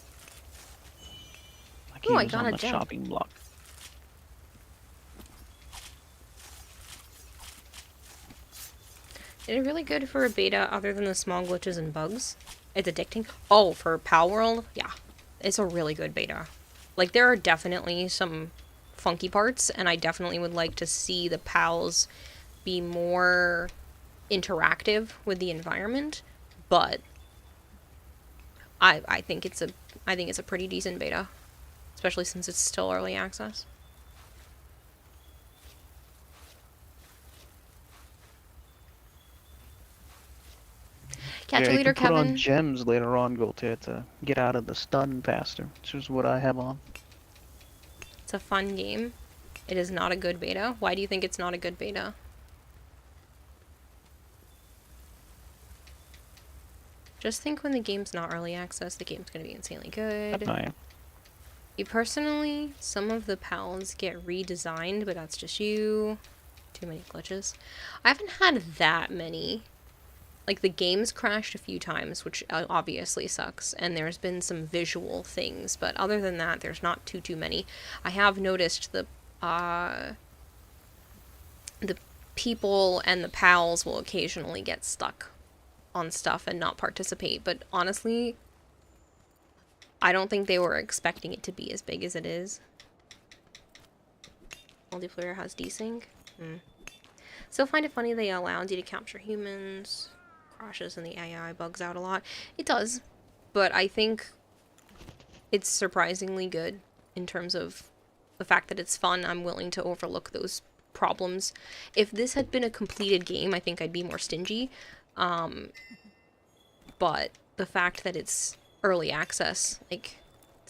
Speaker 3: like he
Speaker 1: Ooh, I
Speaker 3: was
Speaker 1: got
Speaker 3: on
Speaker 1: a
Speaker 3: the
Speaker 1: gem.
Speaker 3: chopping block.
Speaker 1: Is it really good for a beta other than the small glitches and bugs? It's addicting. Oh, for Pal World? Yeah. It's a really good beta. Like, there are definitely some funky parts, and I definitely would like to see the pals be more interactive with the environment, but I think it's a pretty decent beta, especially since it's still early access. Catch
Speaker 3: Yeah,
Speaker 1: a
Speaker 3: you
Speaker 1: leader,
Speaker 3: can put
Speaker 1: Kevin.
Speaker 3: on gems later on, Golter, to get out of the stun faster, which is what I have on.
Speaker 1: It's a fun game. It is not a good beta. Why do you think it's not a good beta? Just think when the game's not early access, the game's gonna be insanely good.
Speaker 3: Fine.
Speaker 1: You personally, some of the pals get redesigned, but that's just you. Too many glitches. I haven't had that many. Like, the game's crashed a few times, which obviously sucks, and there's been some visual things, but other than that, there's not too many. I have noticed the people and the pals will occasionally get stuck on stuff and not participate, but honestly, I don't think they were expecting it to be as big as it is. Multiplayer has desync. Still find it funny they allowed you to capture humans. Crashes and the AI bugs out a lot. It does, but I think it's surprisingly good in terms of the fact that it's fun. I'm willing to overlook those problems. If this had been a completed game, I think I'd be more stingy. But the fact that it's early access, like,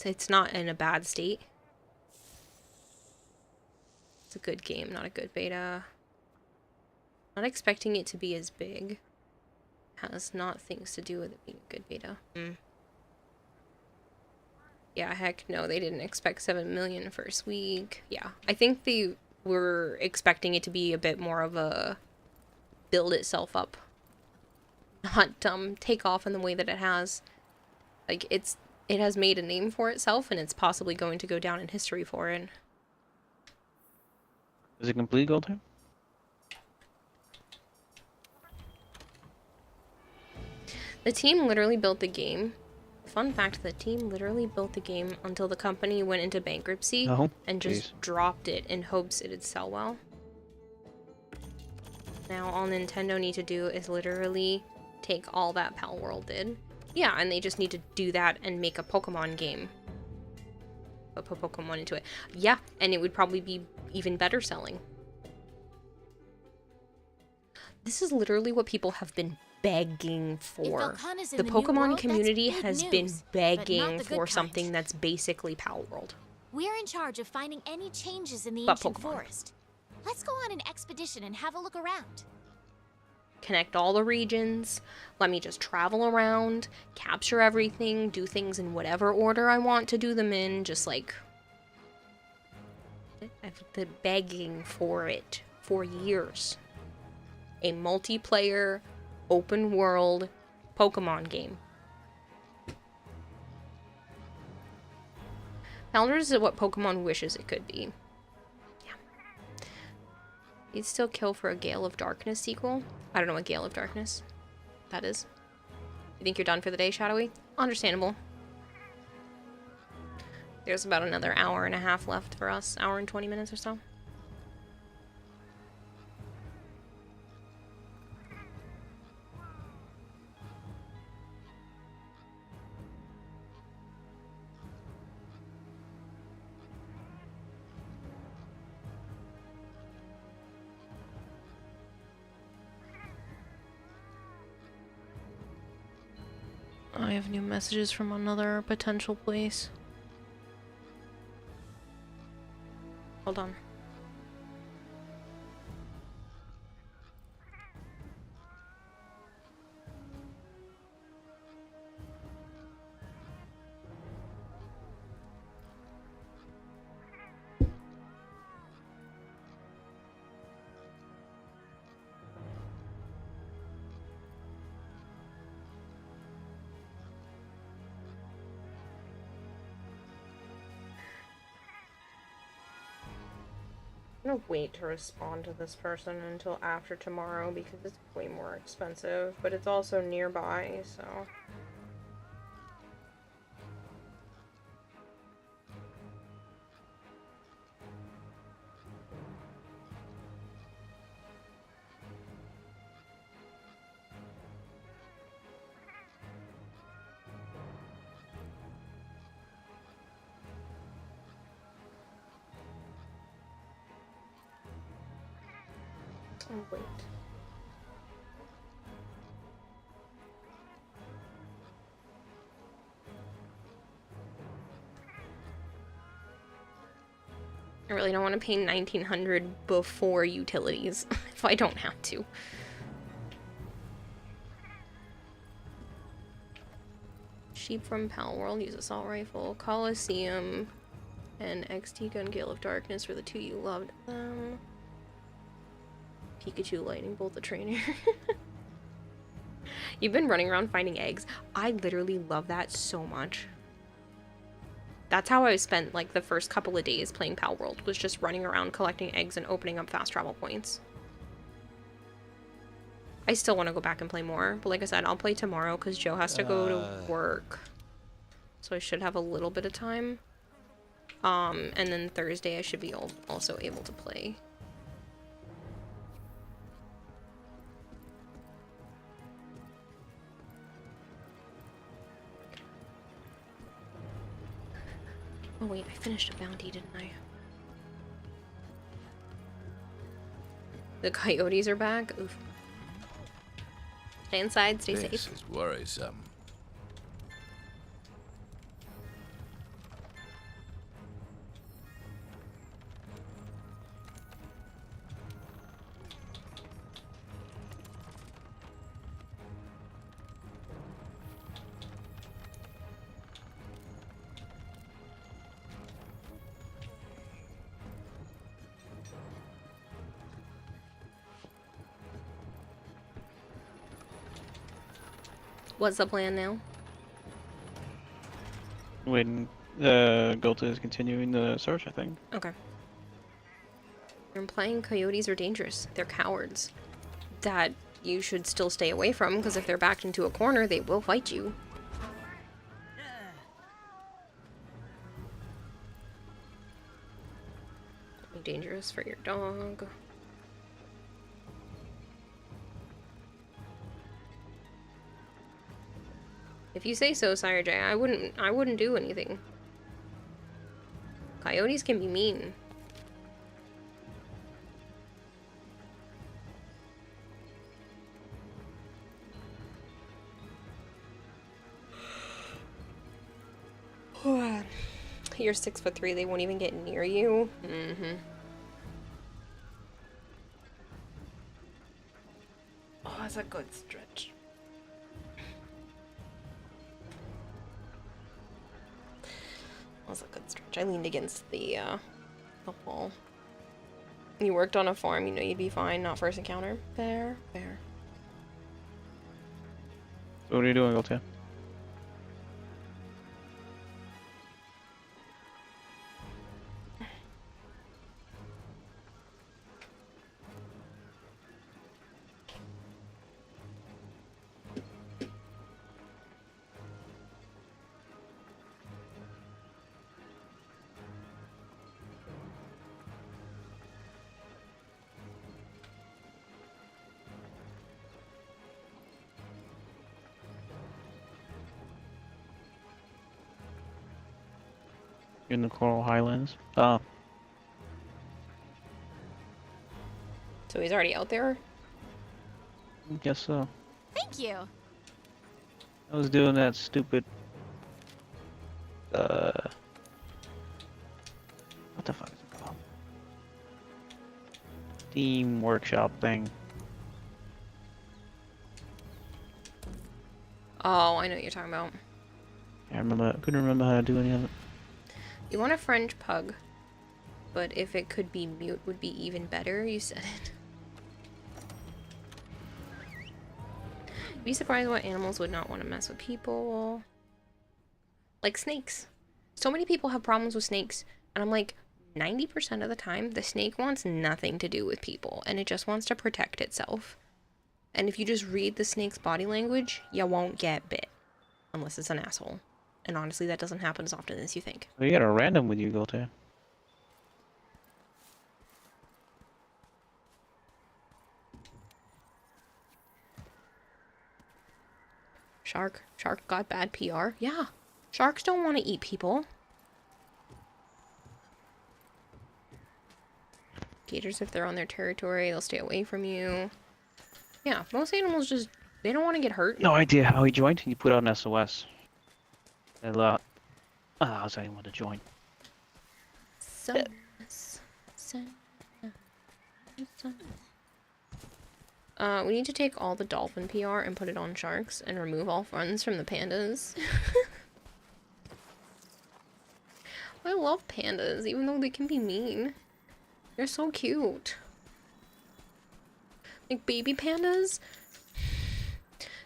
Speaker 1: it's not in a bad state. It's a good game, not a good beta. Not expecting it to be as big. Has not things to do with it being a good beta. Yeah, heck no, they didn't expect 7 million first week. Yeah, I think they were expecting it to be a bit more of a build itself up. Not take off in the way that it has. Like, it has made a name for itself, and it's possibly going to go down in history for it.
Speaker 3: Is it complete, Goldhair?
Speaker 1: The team literally built the game. Fun fact, the team literally built the game until the company went into bankruptcy and just dropped it in hopes it'd sell well. Now all Nintendo need to do is literally take all that Pal World did. Yeah, and they just need to do that and make a Pokemon game. Put Pokemon into it. Yeah, and it would probably be even better selling. This is literally what people have been begging for. The Pokemon community has been begging for something that's basically Pal World.
Speaker 2: We're in charge of finding any changes in the ancient forest. Let's go on an expedition and have a look around.
Speaker 1: Connect all the regions, let me just travel around, capture everything, do things in whatever order I want to do them in, just like... I've been begging for it for years. A multiplayer, open world Pokemon game. Founders is what Pokemon wishes it could be. Yeah. You'd still kill for a Gale of Darkness sequel? I don't know what Gale of Darkness that is. You think you're done for the day, Shadowy? Understandable. There's about another hour and a half left for us. Hour and 20 minutes or so. I have new messages from another potential place. Hold on. I'm gonna wait to respond to this person until after tomorrow because it's way more expensive, but it's also nearby, so... I'll wait. I really don't want to pay $1,900 before utilities if I don't have to. Sheep from Pal World, use assault rifle. Coliseum and XT gun, Gale of Darkness were the two you loved. Pikachu, Lightning Bolt, the trainer. You've been running around finding eggs. I literally love that so much. That's how I spent like the first couple of days playing Pal World, was just running around collecting eggs and opening up fast travel points. I still want to go back and play more, but like I said, I'll play tomorrow because Joe has to go to work. So I should have a little bit of time. And then Thursday I should be also able to play. Oh wait, I finished a bounty, didn't I? The coyotes are back? Oof. Stay inside, stay safe.
Speaker 13: This is worrisome.
Speaker 1: What's the plan now?
Speaker 3: When Gulta is continuing the search, I think.
Speaker 1: Okay. Implying coyotes are dangerous. They're cowards. That you should still stay away from, because if they're backed into a corner, they will fight you. Dangerous for your dog. If you say so, Sire J, I wouldn't do anything. Coyotes can be mean. You're 6'3", they won't even get near you. Mm-hmm. Oh, that's a good stretch. That was a good stretch. I leaned against the wall. You worked on a farm, you know you'd be fine. Not first encounter. Fair, fair.
Speaker 3: So what are you doing, Gulta? In the Coral Highlands. Oh.
Speaker 1: So he's already out there?
Speaker 3: Guess so.
Speaker 2: Thank you.
Speaker 3: I was doing that stupid what the fuck is it called? Team workshop thing.
Speaker 1: Oh, I know what you're talking about.
Speaker 3: I couldn't remember how to do any of it.
Speaker 1: You want a French pug, but if it could be mute would be even better, you said it. Be surprised what animals would not want to mess with people. Like snakes. So many people have problems with snakes, and I'm like, 90% of the time, the snake wants nothing to do with people, and it just wants to protect itself. And if you just read the snake's body language, you won't get bit. Unless it's an asshole. And honestly, that doesn't happen as often as you think.
Speaker 3: Well, you got a random with you, Gulta.
Speaker 1: Shark got bad PR? Yeah. Sharks don't want to eat people. Gators, if they're on their territory, they'll stay away from you. Yeah, most animals just, they don't want to get hurt.
Speaker 3: No idea how he joined. He put out an SOS. I was anyone to join.
Speaker 1: We need to take all the dolphin PR and put it on sharks and remove all funds from the pandas. I love pandas, even though they can be mean. They're so cute. Like baby pandas,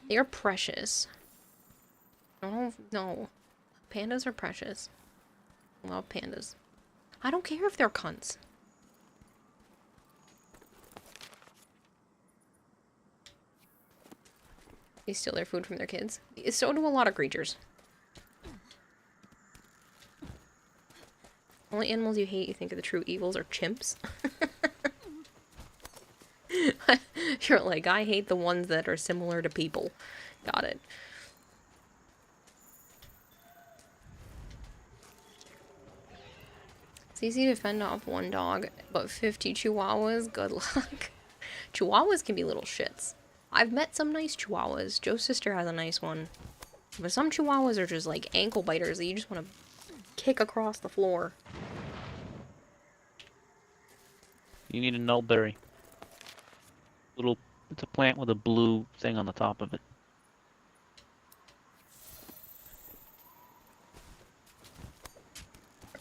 Speaker 1: they are precious. Oh no, pandas are precious. I love pandas. I don't care if they're cunts. They steal their food from their kids. So do a lot of creatures. Only animals you hate you think are the true evils are chimps. You're like, I hate the ones that are similar to people. Got it. It's easy to fend off one dog, but 50 chihuahuas? Good luck. Chihuahuas can be little shits. I've met some nice chihuahuas. Joe's sister has a nice one. But some chihuahuas are just like ankle biters that you just want to kick across the floor.
Speaker 3: You need a nulberry. It's a plant with a blue thing on the top of it.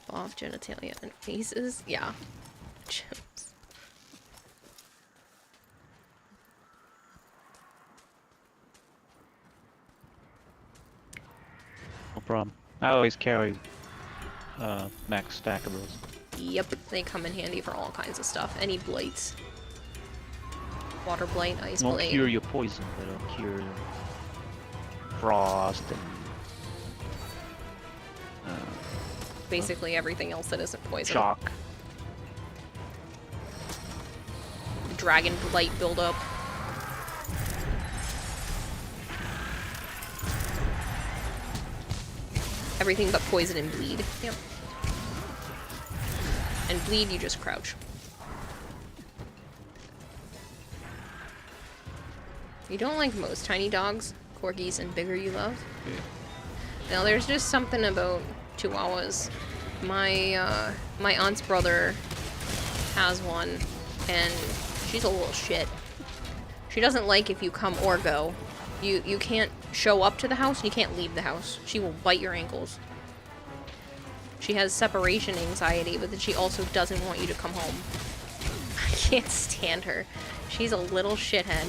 Speaker 1: Off genitalia and faces. Yeah. Chimps.
Speaker 3: No problem. I always carry max stack of those.
Speaker 1: Yep, they come in handy for all kinds of stuff. Any blights. Water blight, ice blight.
Speaker 3: Won't cure your poison, but it'll cure frost and
Speaker 1: basically everything else that isn't poison.
Speaker 3: shock.
Speaker 1: Dragon blight buildup. Everything but poison and bleed. Yep. And bleed, you just crouch. You don't like most tiny dogs, corgis, and bigger you love? Now, there's just something about chihuahuas. My aunt's brother has one, and she's a little shit. She doesn't like if you come or go. You can't show up to the house, and you can't leave the house. She will bite your ankles. She has separation anxiety, but then she also doesn't want you to come home. I can't stand her. She's a little shithead.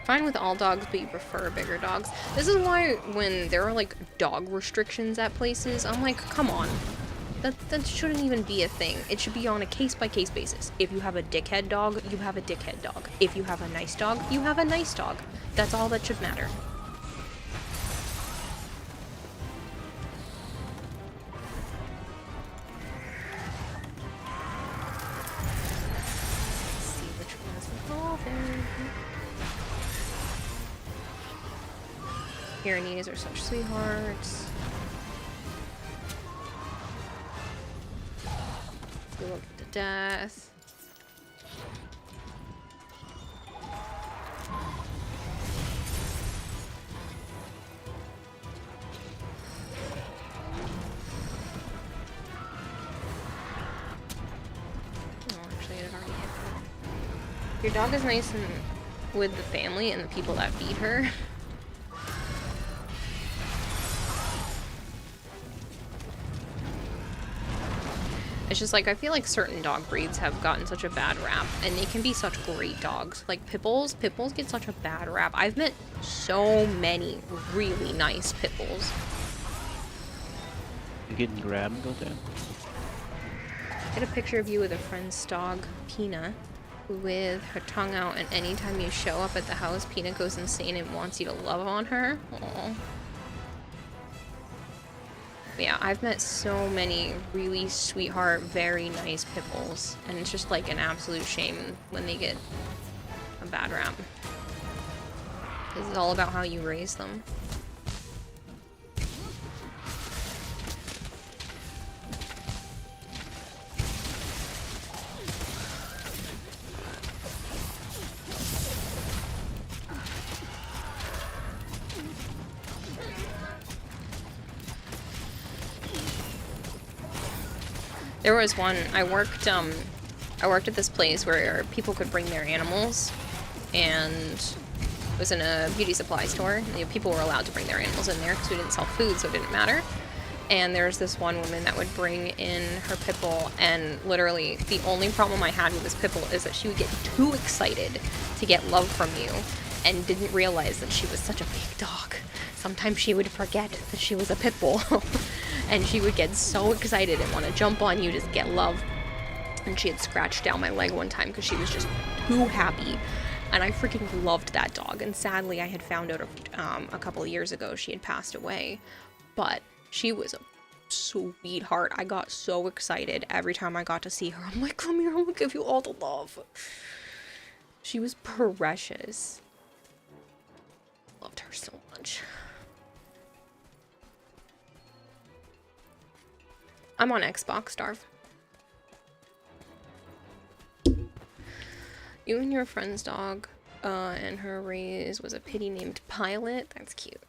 Speaker 1: Fine with all dogs, but you prefer bigger dogs. This is why when there are like dog restrictions at places, I'm like, come on. That shouldn't even be a thing. It should be on a case-by-case basis. If you have a dickhead dog, you have a dickhead dog. If you have a nice dog, you have a nice dog. That's all that should matter. Let's see which one's evolving. Pyrenees are such sweethearts. We will get to death. Oh, actually, it already hit her. Your dog is nice and with the family and the people that feed her. It's just like, I feel like certain dog breeds have gotten such a bad rap, and they can be such great dogs. Like Pitbulls get such a bad rap. I've met so many really nice Pitbulls.
Speaker 3: You getting grabbed, go there?
Speaker 1: Get a picture of you with a friend's dog, Pina, with her tongue out, and anytime you show up at the house, Pina goes insane and wants you to love on her. Aww. Yeah, I've met so many really sweetheart, very nice Pitbulls, and it's just like an absolute shame when they get a bad rap. Because it's all about how you raise them. There was one, I worked at this place where people could bring their animals, and It was in a beauty supply store. You know, people were allowed to bring their animals in there because we didn't sell food, so it didn't matter. And there's this one woman that would bring in her pit bull, and literally the only problem I had with this pit bull is that she would get too excited to get love from you and didn't realize that she was such a big dog. Sometimes she would forget that she was a pit bull and she would get so excited and want to jump on you just to get love. And she had scratched down my leg one time because she was just too happy. And I freaking loved that dog. And sadly, I had found out a couple of years ago she had passed away. But she was a sweetheart. I got so excited every time I got to see her. I'm like, come here, I'm gonna give you all the love. She was precious. Loved her so much. I'm on Xbox, Starve. You and your friend's dog, and her raise was a pity named Pilot. That's cute.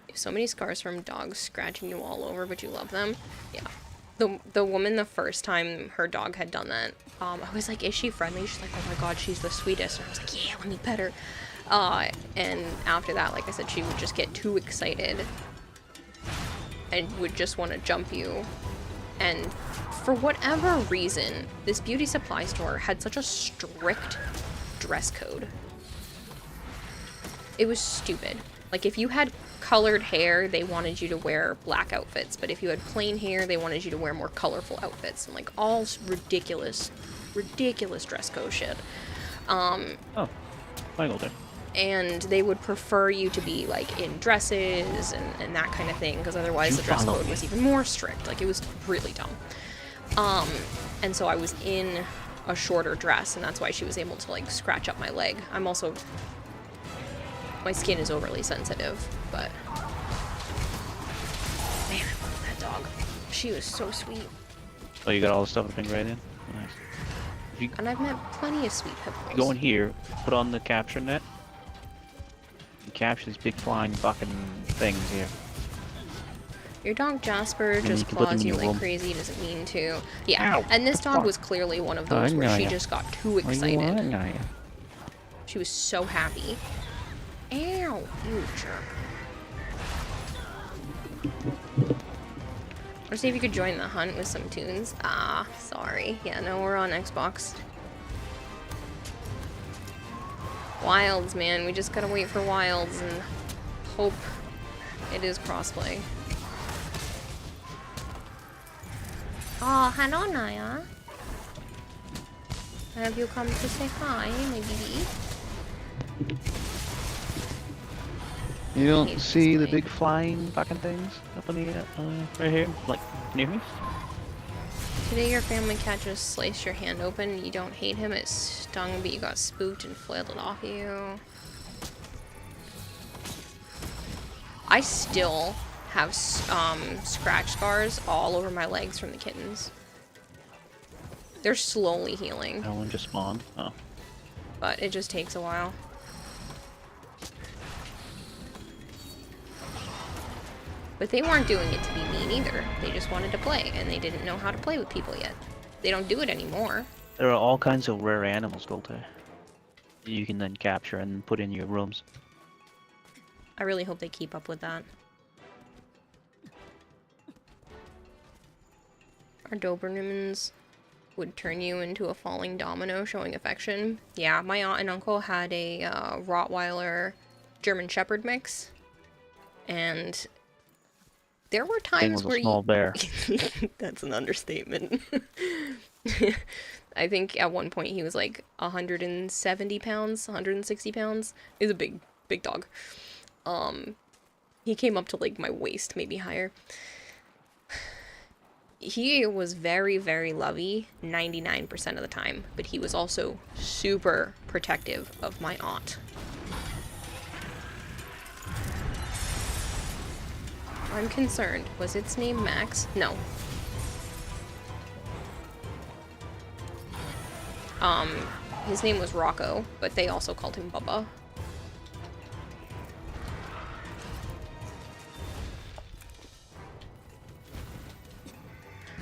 Speaker 1: You have so many scars from dogs scratching you all over, but you love them. Yeah. The woman, the first time her dog had done that, I was like, is she friendly? She's like, oh my god, she's the sweetest. And I was like, yeah, let me pet her. And after that, like I said, she would just get too excited and would just want to jump you. And for whatever reason, this beauty supply store had such a strict dress code. It was stupid. Like, if you had colored hair, they wanted you to wear black outfits, but if you had plain hair, they wanted you to wear more colorful outfits, and like all ridiculous dress code shit.
Speaker 3: Oh, Michael did.
Speaker 1: And they would prefer you to be like in dresses and that kind of thing, because otherwise the dress code was even more strict. Like, it was really dumb. And so I was in a shorter dress, and that's why she was able to like scratch up my leg. I'm also, my skin is overly sensitive, but man, I love that dog. She was so sweet.
Speaker 3: Oh, you got all the stuff I think right in? Nice.
Speaker 1: And I've met plenty of sweet pit bulls.
Speaker 3: Go in here, put on the capture net, and capture these big flying fucking things here.
Speaker 1: Your dog Jasper just claws you like crazy, doesn't mean to. Yeah,
Speaker 3: Ow.
Speaker 1: and this dog was clearly one of those where she just got too excited.
Speaker 3: You
Speaker 1: She was so happy. Ow, you jerk. Or see if you could join the hunt with some tunes. Ah, sorry. Yeah, no, we're on Xbox. Wilds, man. We just gotta wait for Wilds and hope it is crossplay. Oh, hello, Naya. Have you come to say hi, my baby?
Speaker 3: You don't see the big flying fucking things up in the right here, like near me?
Speaker 1: Today your family cat just sliced your hand open. You don't hate him. It stung, but you got spooked and flailed it off you. I still have scratch scars all over my legs from the kittens. They're slowly healing.
Speaker 3: That one just spawned. Oh.
Speaker 1: But it just takes a while. But they weren't doing it to be mean either. They just wanted to play, and they didn't know how to play with people yet. They don't do it anymore.
Speaker 3: There are all kinds of rare animals, Golte. You can then capture and put in your rooms.
Speaker 1: I really hope they keep up with that. Our Dobermans would turn you into a falling domino showing affection. Yeah, my aunt and uncle had a Rottweiler German Shepherd mix. And there were times where
Speaker 3: small bear.
Speaker 1: That's an understatement. I think at one point he was like 170 pounds, 160 pounds. He's a big dog. He came up to like my waist, maybe higher. He was very, very lovey 99% of the time, but he was also super protective of my aunt. I'm concerned. Was its name Max? No. His name was Rocco, but they also called him Bubba.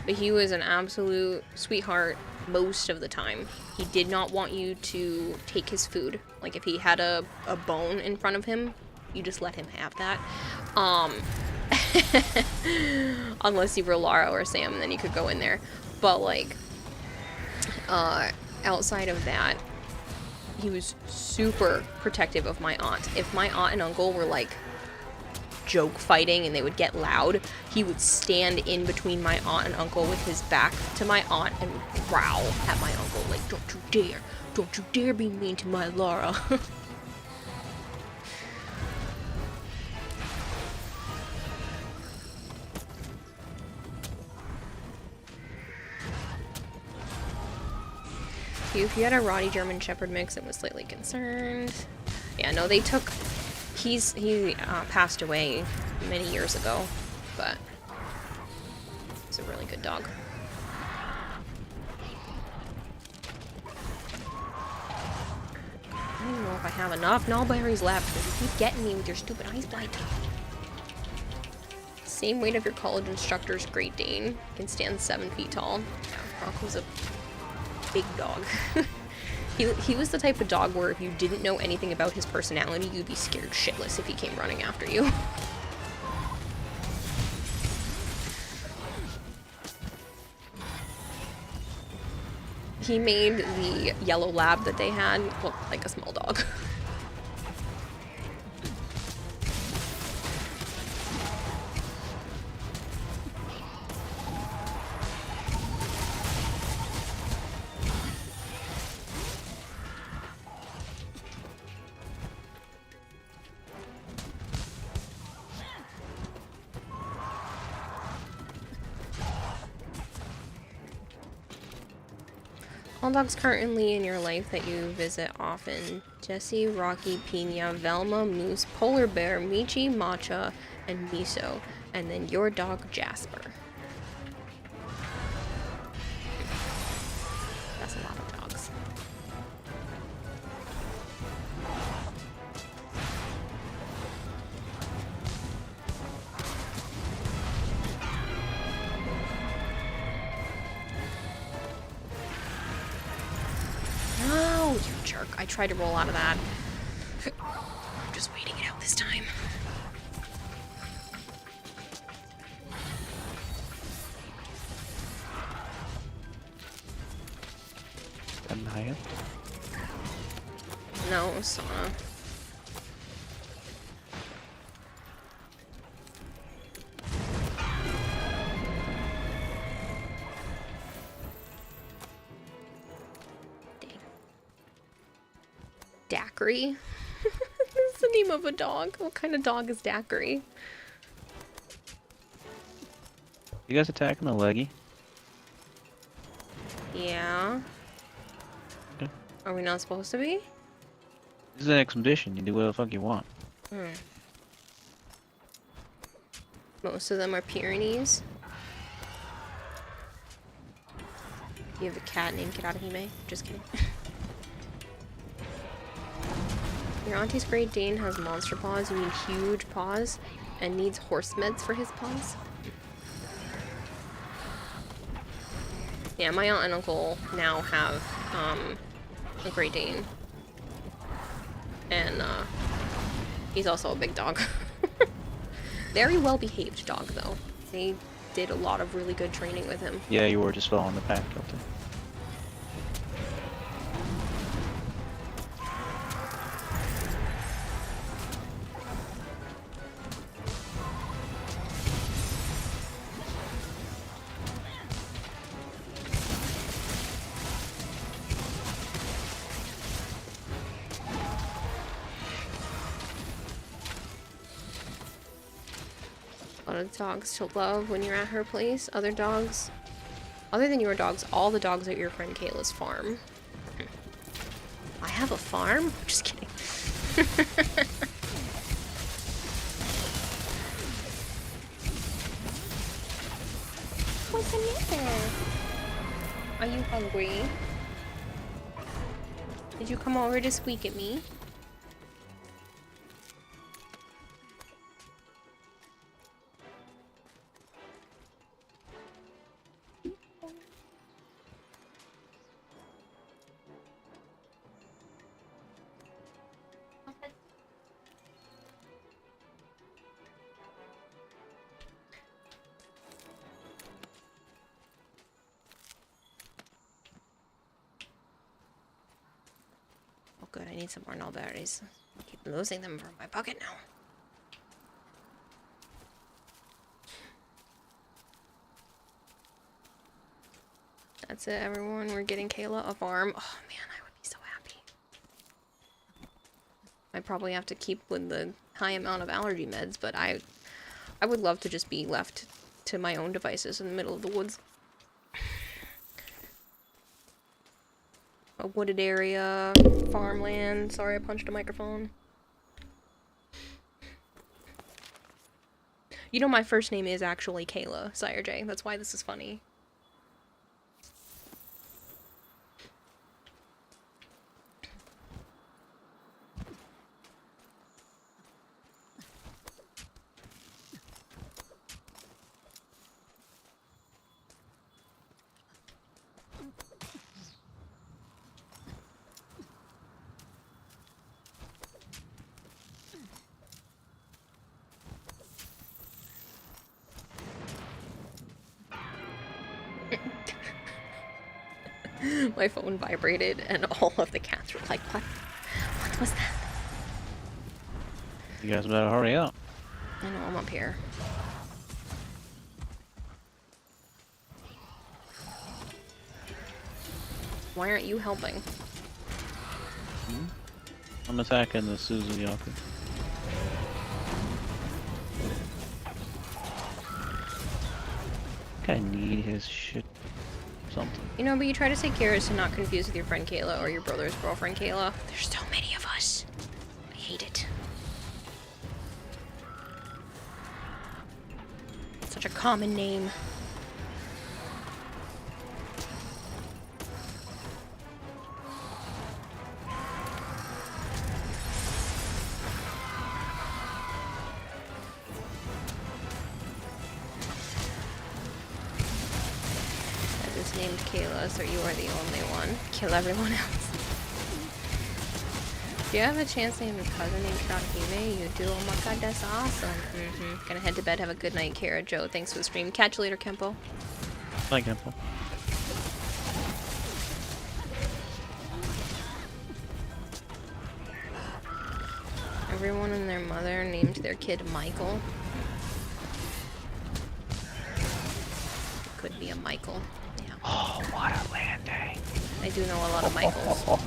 Speaker 1: But he was an absolute sweetheart most of the time. He did not want you to take his food. Like, if he had a bone in front of him, you just let him have that. Unless you were Lara or Sam, then you could go in there. But, like, outside of that, he was super protective of my aunt. If my aunt and uncle were, like, joke fighting and they would get loud, he would stand in between my aunt and uncle with his back to my aunt and growl at my uncle, like, don't you dare be mean to my Lara. If you had a Roddy German Shepherd mix, it was slightly concerned. Yeah, no, they took... He passed away many years ago, but he's a really good dog. I don't know if I have enough nullberries left, because you keep getting me with your stupid ice blight. Same weight of your college instructor's Great Dane. Can stand 7 feet tall. Yeah, Rocco's a big dog. He was the type of dog where if you didn't know anything about his personality, you'd be scared shitless if he came running after you. He made the yellow lab that they had look like a small dog. All dogs currently in your life that you visit often: Jessie, Rocky, Pina, Velma, Moose, Polar Bear, Michi, Matcha, and Miso. And then your dog, Jasper. That's a lot of dogs. No, you jerk. I tried to roll out of that. I'm just waiting it out this time.
Speaker 3: Anaya?
Speaker 1: No, it was Sana. Daiquiri? That's the name of a dog. What kind of dog is Daiquiri?
Speaker 3: You guys attacking the leggy?
Speaker 1: Yeah.
Speaker 3: Okay.
Speaker 1: Are we not supposed to be?
Speaker 3: This is an expedition. You do whatever the fuck you want.
Speaker 1: Most of them are Pyrenees. You have a cat named Kirarahime? Just kidding. Your auntie's Great Dane has monster paws. You mean huge paws? And needs horse meds for his paws? Yeah, my aunt and uncle now have a Great Dane. And he's also a big dog. Very well behaved dog though. They did a lot of really good training with him.
Speaker 3: Yeah, you were just following the pack up there.
Speaker 1: A lot of dogs to love when you're at her place. Other dogs, other than your dogs, all the dogs at your friend Kayla's farm. I have a farm? Just kidding. What's the matter? Are you hungry? Did you come over to squeak at me? I need some more null berries. I keep losing them from my bucket now. That's it, everyone. We're getting Kayla a farm. Oh man, I would be so happy. I probably have to keep with the high amount of allergy meds, but I would love to just be left to my own devices in the middle of the woods. A wooded area, farmland. Sorry, I punched a microphone. You know my first name is actually Kayla, Sire J. That's why this is funny. My phone vibrated and all of the cats were like, what? What was that?
Speaker 3: You guys better hurry up.
Speaker 1: I know, I'm up here. Why aren't you helping?
Speaker 3: I'm attacking the Suzuki. I need his shit. Something.
Speaker 1: You know, but you try to take care is to not confuse with your friend Kayla or your brother's girlfriend Kayla. There's so many of us. I hate it. Such a common name. Named Kayla, so you are the only one. Kill everyone else. Do you have a chance to name a cousin named Shahime? You do? Oh my god, that's awesome. Gonna head to bed. Have a good night, Kara. Joe, thanks for the stream. Catch you later, Kempo.
Speaker 3: Bye, Kempo.
Speaker 1: Everyone and their mother named their kid Michael. It could be a Michael.
Speaker 3: Oh, what a landing.
Speaker 1: I do know a lot of Michaels.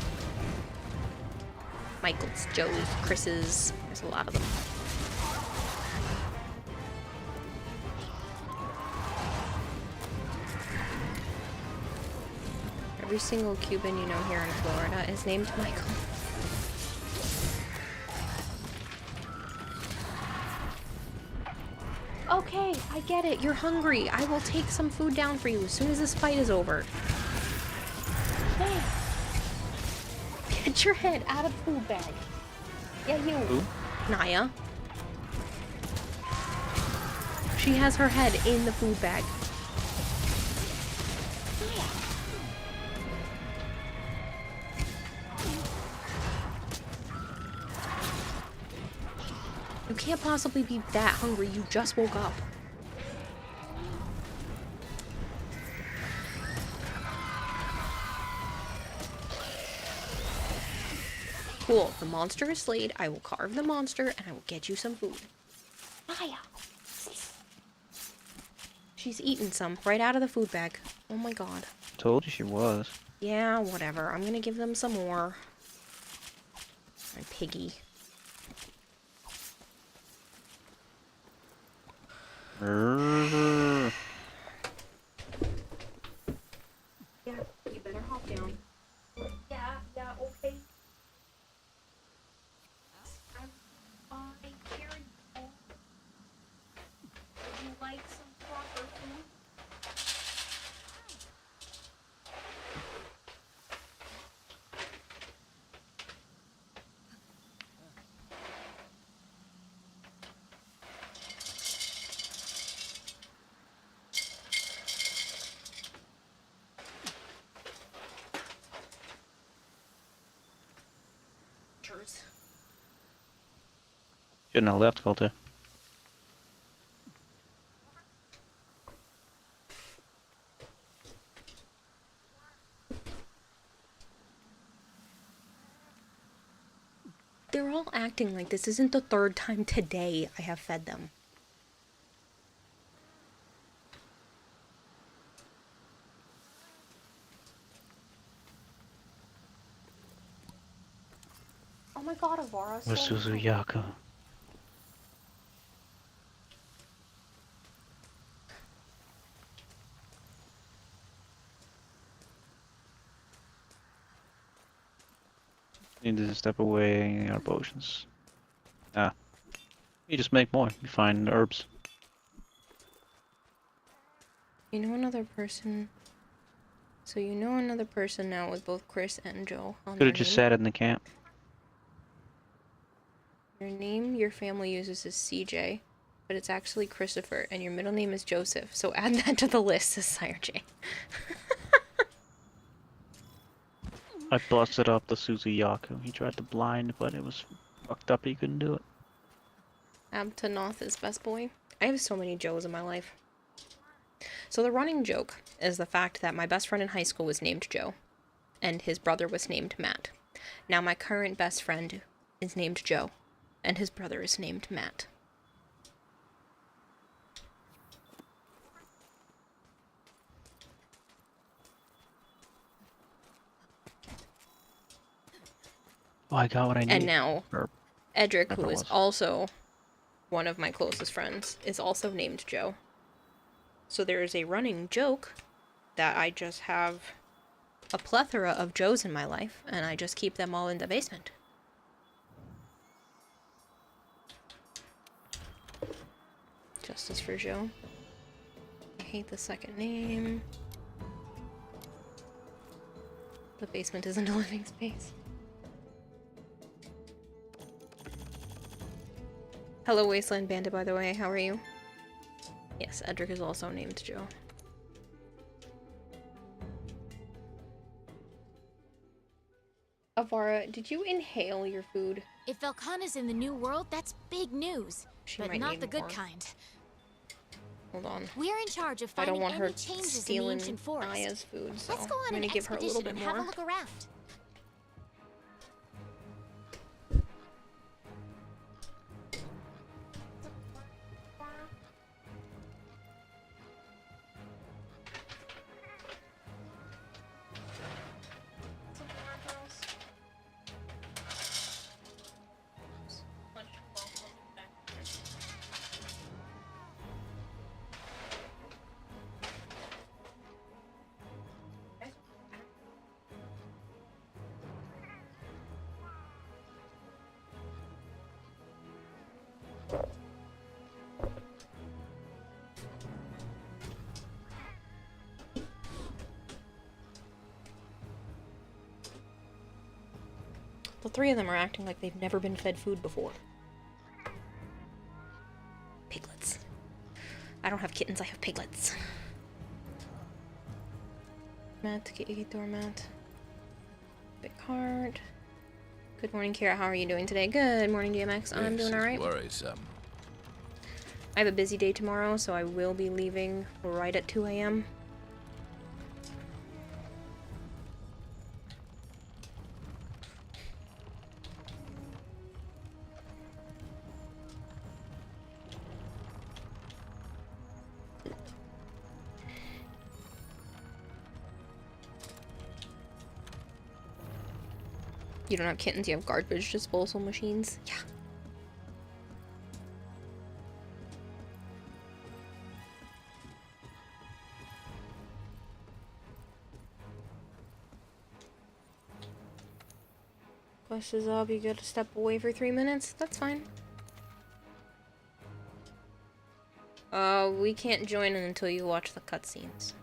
Speaker 1: Michaels, Joes, Chris's. There's a lot of them. Every single Cuban you know here in Florida is named Michael. Okay, I get it. You're hungry. I will take some food down for you as soon as this fight is over. Hey. Get your head out of the food bag. Yeah, you.
Speaker 3: Who?
Speaker 1: Naya. She has her head in the food bag. You can't possibly be that hungry. You just woke up. Cool. The monster is slayed. I will carve the monster and I will get you some food. Maya. She's eaten some right out of the food bag. Oh my god.
Speaker 3: Told you she was.
Speaker 1: Yeah, whatever. I'm gonna give them some more. My piggy. Yeah, you better hop down. Yeah, okay. I'm fine, Karen. Would you like some proper food?
Speaker 3: Shouldn't have left, Coulter.
Speaker 1: acting like this isn't the third time today I have fed them. Oh my god, Avara.
Speaker 3: Where's Suzuyaka? Need to step away our potions. Ah. You just make more. You find herbs.
Speaker 1: You know another person. So you know another person now with both Chris and Joe on
Speaker 3: Could
Speaker 1: their
Speaker 3: have just
Speaker 1: name.
Speaker 3: sat in the camp.
Speaker 1: Your name your family uses is CJ, but it's actually Christopher, and your middle name is Joseph. So add that to the list, says Sire J.
Speaker 3: I busted up the Suzuyaku. He tried to blind, but it was fucked up. He couldn't do it.
Speaker 1: Abtanoth is best boy. I have so many Joes in my life. So the running joke is the fact that my best friend in high school was named Joe, and his brother was named Matt. Now my current best friend is named Joe, and his brother is named Matt.
Speaker 3: Oh, I got what I need.
Speaker 1: And now, Edric, who is
Speaker 3: was.
Speaker 1: also one of my closest friends, is also named Joe. So there is a running joke that I just have a plethora of Joes in my life, and I just keep them all in the basement. Justice for Joe. I hate the second name. The basement isn't a living space. Hello, Wasteland Bandit, by the way. How are you? Yes, Edric is also named Joe. Avara, did you inhale your food?
Speaker 2: If Velkhana's in the new world, that's big news.
Speaker 1: She
Speaker 2: but
Speaker 1: might
Speaker 2: not
Speaker 1: need
Speaker 2: the good
Speaker 1: more.
Speaker 2: kind.
Speaker 1: Hold on.
Speaker 2: We're in charge of
Speaker 1: I
Speaker 2: finding
Speaker 1: don't want
Speaker 2: any
Speaker 1: her
Speaker 2: changes in the
Speaker 1: stealing
Speaker 2: ancient forest.
Speaker 1: Aya's food, so
Speaker 2: Let's go on
Speaker 1: I'm
Speaker 2: an
Speaker 1: gonna give her a little
Speaker 2: expedition
Speaker 1: bit
Speaker 2: and have
Speaker 1: more.
Speaker 2: a look around.
Speaker 1: The three of them are acting like they've never been fed food before. Piglets. I don't have kittens, I have piglets. Matt, Kitty, doormat. Big heart. Good morning, Kira. How are you doing today? Good morning, DMX. I'm doing alright.
Speaker 13: Worrisome.
Speaker 1: I have a busy day tomorrow, so I will be leaving right at 2 a.m. You don't have kittens, you have garbage disposal machines? Yeah. Quest is up, you gotta step away for 3 minutes? That's fine. We can't join in until you watch the cutscenes.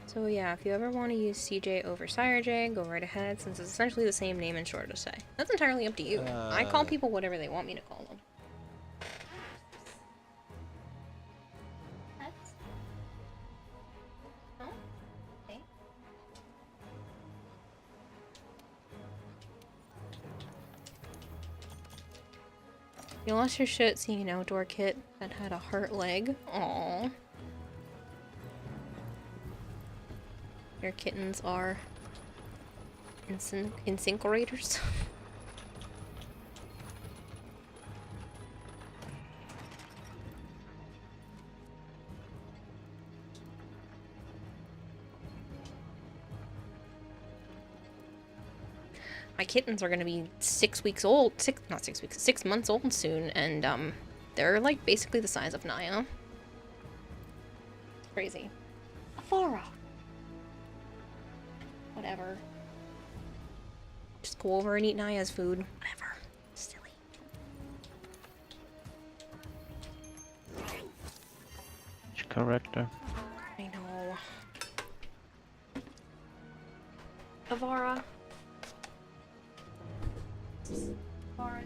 Speaker 1: So yeah, if you ever want to use CJ over Sire J, go right ahead, since it's essentially the same name and shorter to say. That's entirely up to you. I call people whatever they want me to call them. You lost your shit seeing an outdoor kit that had a hurt leg. Aww. Your kittens are Incinerators. My kittens are gonna be 6 weeks old. Not 6 weeks, 6 months old soon, and they're like basically the size of Naya. It's crazy. Afara. Whatever. Just go over and eat Naya's food. Whatever. Silly.
Speaker 3: Corrector.
Speaker 1: I know. Avara. Avara.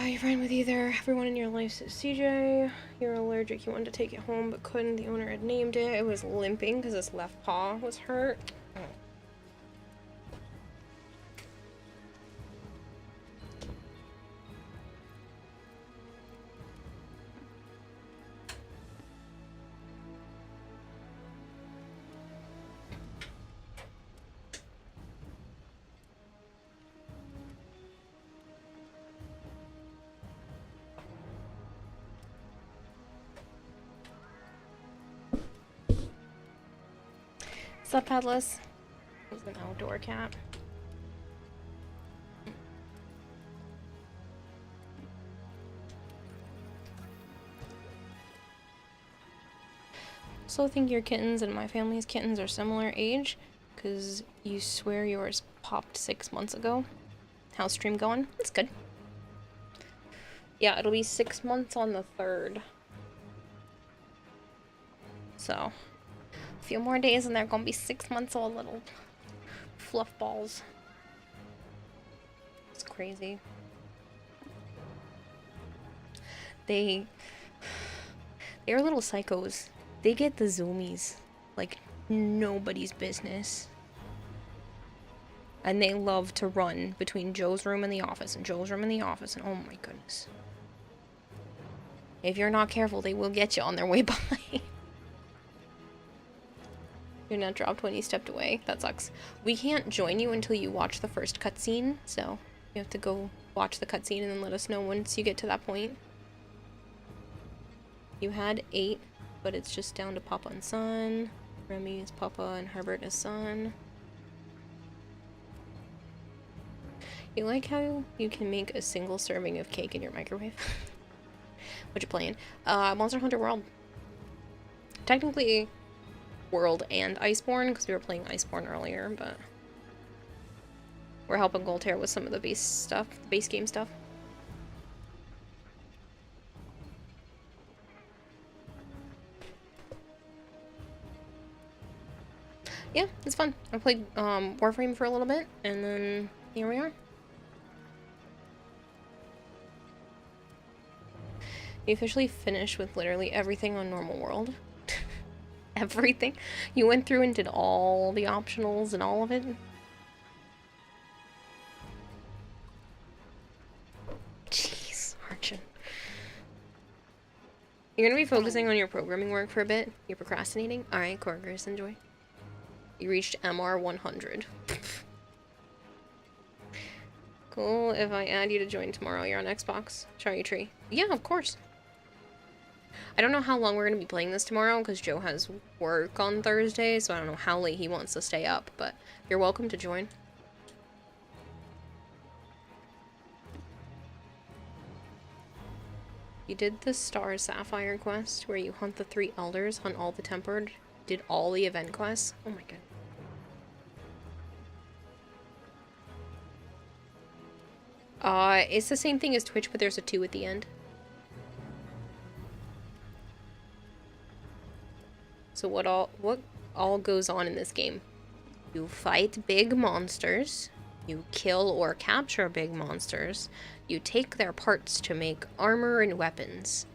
Speaker 1: You're fine with either. Everyone in your life says CJ. You're allergic. You wanted to take it home but couldn't. The owner had named it. It was limping because its left paw was hurt. Oh. What's up, Headless? He's an outdoor cat. So I think your kittens and my family's kittens are similar age, because you swear yours popped 6 months ago. How's stream going? It's good. Yeah, it'll be 6 months on the 3rd. So, a few more days and they're gonna be 6 months old little fluff balls. It's crazy. They're little psychos. They get the zoomies like nobody's business. And they love to run between Joe's room and the office, and Joe's room and the office, and oh my goodness. If you're not careful, they will get you on their way by. You're not dropped when you stepped away. That sucks. We can't join you until you watch the first cutscene, so you have to go watch the cutscene and then let us know once you get to that point. You had 8, but it's just down to Papa and Son. Remy is Papa and Herbert is Son. You like how you can make a single serving of cake in your microwave? What you playing? Monster Hunter World. Technically, World and Iceborne, because we were playing Iceborne earlier, but we're helping Goltair with some of the base stuff, base game stuff. Yeah, it's fun. I played Warframe for a little bit, and then here we are. You officially finished with literally everything on normal world. Everything? You went through and did all the optionals and all of it? Jeez, Archon. You're gonna be focusing on your programming work for a bit? You're procrastinating? Alright, Corgers, enjoy. You reached MR 100. Cool, if I add you to join tomorrow, you're on Xbox. Cherry Tree. Yeah, of course. I don't know how long we're going to be playing this tomorrow, because Joe has work on Thursday, so I don't know how late he wants to stay up, but you're welcome to join. You did the Star Sapphire quest, where you hunt the 3 elders, hunt all the tempered, did all the event quests. Oh my god. It's the same thing as Twitch, but there's a 2 at the end. So what all goes on in this game? You fight big monsters, you kill or capture big monsters, you take their parts to make armor and weapons,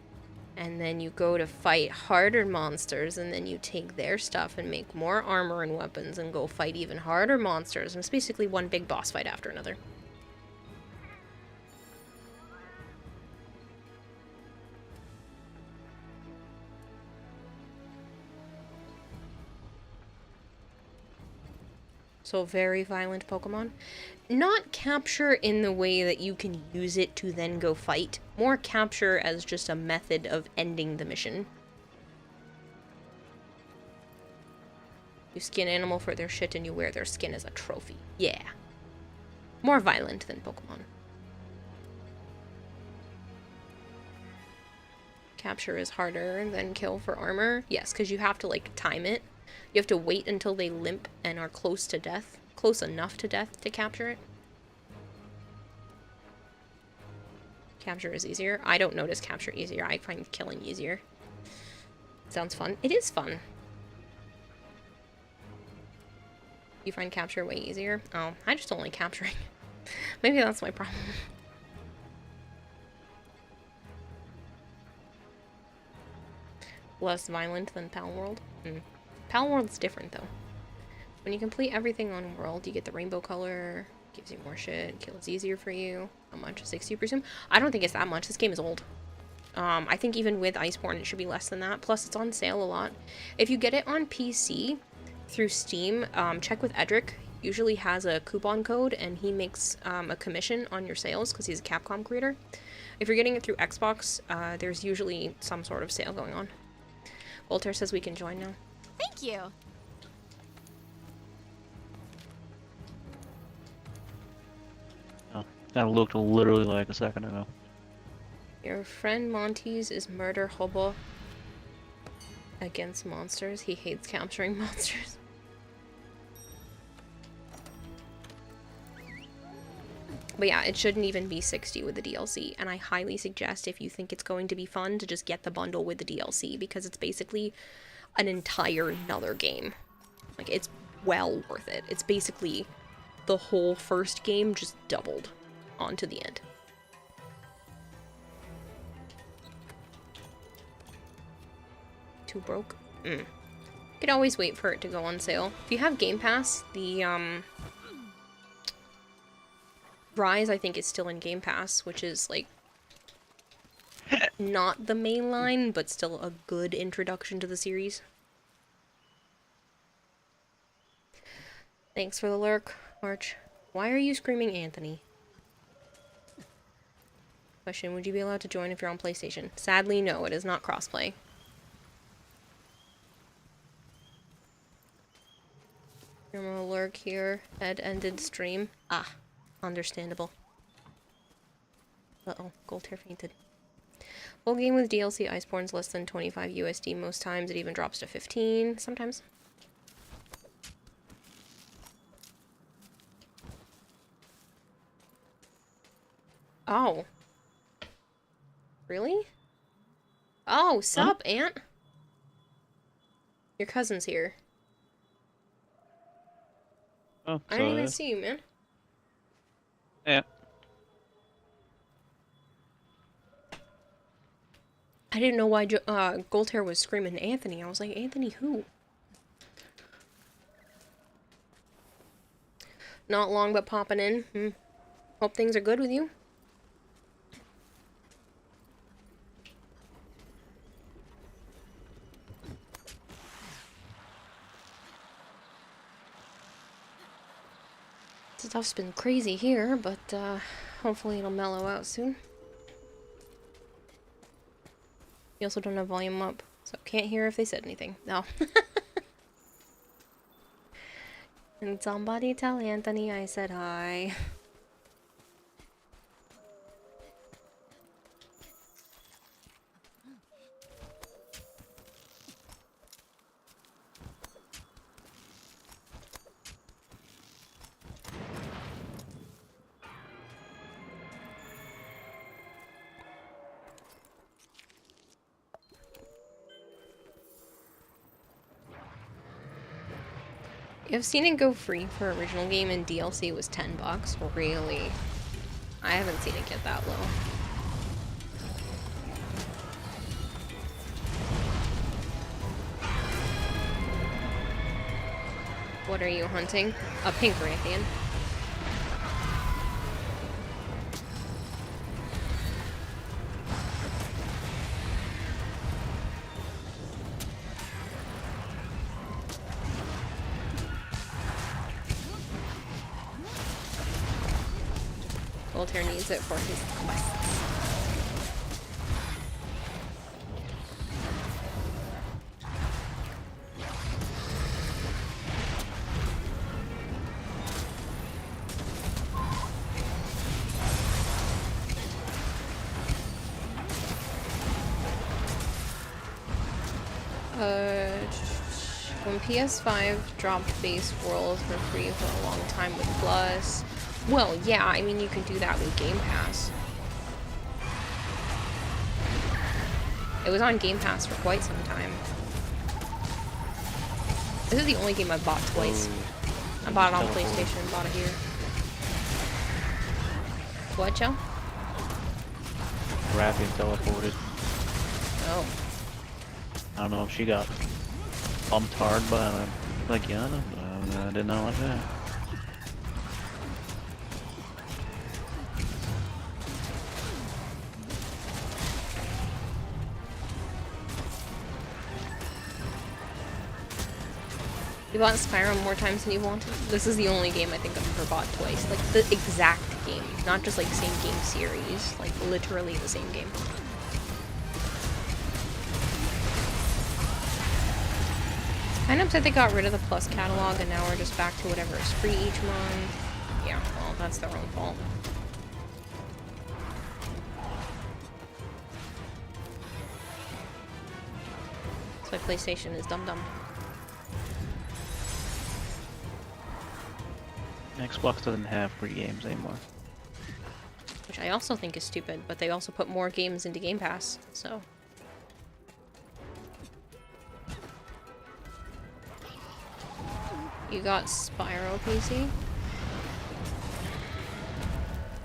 Speaker 1: and then you go to fight harder monsters, and then you take their stuff and make more armor and weapons and go fight even harder monsters, and it's basically one big boss fight after another. So very violent Pokemon. Not capture in the way that you can use it to then go fight. More capture as just a method of ending the mission. You skin animal for their shit and you wear their skin as a trophy. Yeah. More violent than Pokemon. Capture is harder than kill for armor. Yes, because you have to like time it. You have to wait until they limp and are close to death. Close enough to death to capture it. Capture is easier. I don't notice capture easier. I find killing easier. Sounds fun. It is fun. You find capture way easier? Oh, I just don't like capturing. Maybe that's my problem. Less violent than Pal World? Pal World's different, though. When you complete everything on World, you get the rainbow color, gives you more shit, kills easier for you. How much? 60, you presume? I don't think it's that much. This game is old. I think even with Iceborne, it should be less than that. Plus, it's on sale a lot. If you get it on PC through Steam, check with Edric. Usually has a coupon code, and he makes a commission on your sales, because he's a Capcom creator. If you're getting it through Xbox, there's usually some sort of sale going on. Voltaire says we can join now.
Speaker 2: Thank you.
Speaker 3: Oh, that looked literally like a second ago.
Speaker 1: Your friend Monty's is murder hobo against monsters. He hates capturing monsters. But yeah, it shouldn't even be 60 with the DLC, and I highly suggest if you think it's going to be fun to just get the bundle with the DLC, because it's basically an entire another game. Like, it's well worth it. It's basically the whole first game just doubled onto the end. Too broke? You could always wait for it to go on sale. If you have Game Pass, the Rise, I think, is still in Game Pass, which is, like, not the main line, but still a good introduction to the series. Thanks for the lurk, March. Why are you screaming Anthony? Question, would you be allowed to join if you're on PlayStation? Sadly, no, it is not crossplay. I'm gonna lurk here. Ed ended stream. Ah, understandable. Uh-oh, Goldhair fainted. Full game with DLC Iceborne's less than 25 USD most times. It even drops to 15 sometimes. Oh. Really? Oh, sup, Aunt? Your cousin's here.
Speaker 3: Oh,
Speaker 1: I didn't even see you, man.
Speaker 3: Yeah.
Speaker 1: I didn't know why Goldhair was screaming Anthony. I was like, Anthony who? Not long but popping in. Hope things are good with you. Stuff's been crazy here, but hopefully it'll mellow out soon. You also don't have volume up, so can't hear if they said anything. No. And somebody tell Anthony I said hi. I've seen it go free for original game and DLC was $10. Really? I haven't seen it get that low. What are you hunting? A pink Rathian. Goldhair needs it for his quests. When PS5 dropped base worlds for free for a long time with Plus. Well, yeah, I mean, you can do that with Game Pass. It was on Game Pass for quite some time. This is the only game I've bought twice. I bought it on PlayStation and bought it here. What, Joe?
Speaker 3: Rathian teleported.
Speaker 1: Oh.
Speaker 3: I don't know if she got bumped hard by like Yana, but I did not like that.
Speaker 1: You bought Spyro more times than you wanted? This is the only game I think I've ever bought twice. Like, the exact game. Not just, like, same game series. Like, literally the same game. Kind of upset they got rid of the Plus catalog and now we're just back to whatever is free each month. Yeah, well, that's their own fault. That's why PlayStation is dumb.
Speaker 3: Xbox doesn't have free games anymore.
Speaker 1: Which I also think is stupid, but they also put more games into Game Pass, so... You got Spyro PC?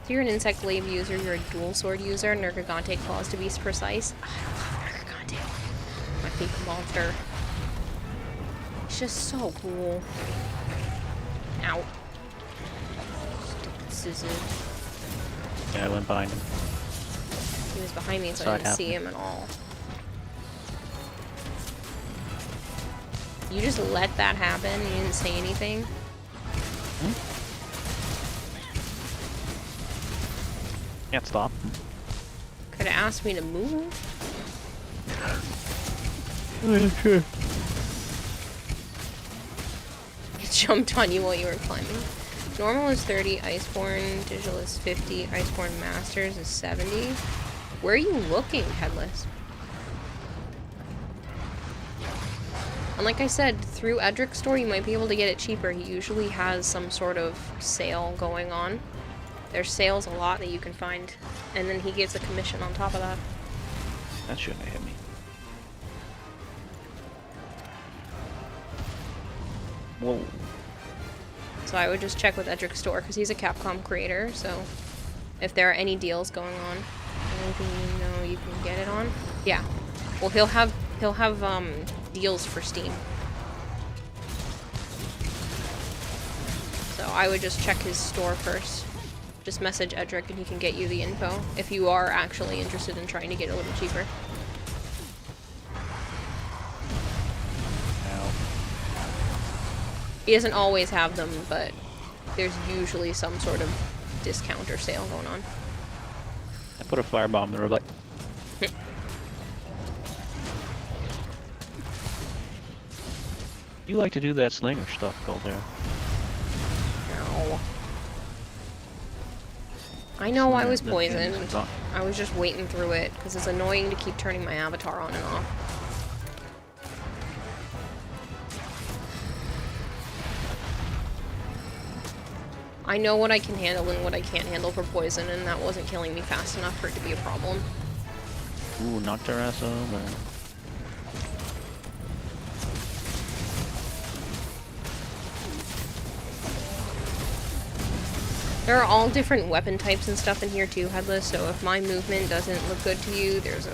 Speaker 1: If you're an insect glaive user, you're a dual sword user, Nergigante claws to be precise. I love Nergigante. My favorite monster. It's just so cool. Ow. Stupid scissors.
Speaker 3: Yeah, I went behind him.
Speaker 1: He was behind me, so I didn't see him at all. You just let that happen? You didn't say anything?
Speaker 3: Can't stop.
Speaker 1: Could have asked me to move.
Speaker 3: Sure.
Speaker 1: It jumped on you while you were climbing. Normal is 30, Iceborne, Digital is 50, Iceborne Masters is 70. Where are you looking, Headless? And like I said, through Edric's store you might be able to get it cheaper. He usually has some sort of sale going on. There's sales a lot that you can find, and then he gets a commission on top of that.
Speaker 3: That shouldn't have hit me. Whoa.
Speaker 1: So I would just check with Edric's store, because he's a Capcom creator, so if there are any deals going on, anything you know you can get it on. Yeah. Well, he'll have deals for Steam. So I would just check his store first. Just message Edric and he can get you the info if you are actually interested in trying to get it a little cheaper. He doesn't always have them, but there's usually some sort of discount or sale going on.
Speaker 3: I put a firebomb in the robot. You like to do that slinger stuff, Colter.
Speaker 1: No. I know I was poisoned. I was just waiting through it, because it's annoying to keep turning my avatar on and off. I know what I can handle and what I can't handle for poison, and that wasn't killing me fast enough for it to be a problem.
Speaker 3: Ooh, knocked her ass over.
Speaker 1: There are all different weapon types and stuff in here too, Headless, so if my movement doesn't look good to you, there's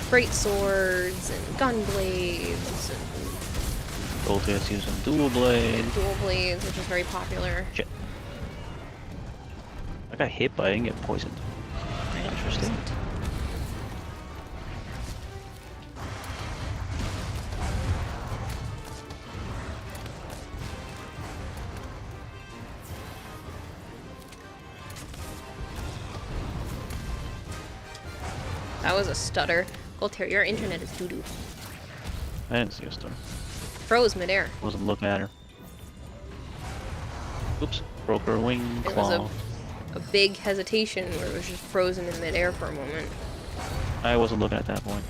Speaker 1: great swords and gun blades and
Speaker 3: Colter's using dual blade.
Speaker 1: Dual blades, which is very popular.
Speaker 3: Shit. I got hit, but I didn't get poisoned. Interesting.
Speaker 1: That was a stutter. Voltaire, your internet is doo-doo.
Speaker 3: I didn't see a stutter.
Speaker 1: Froze midair.
Speaker 3: Wasn't looking at her. Oops. Broke her wing claw.
Speaker 1: It was a big hesitation where it was just frozen in midair for a moment.
Speaker 3: I wasn't looking at that point.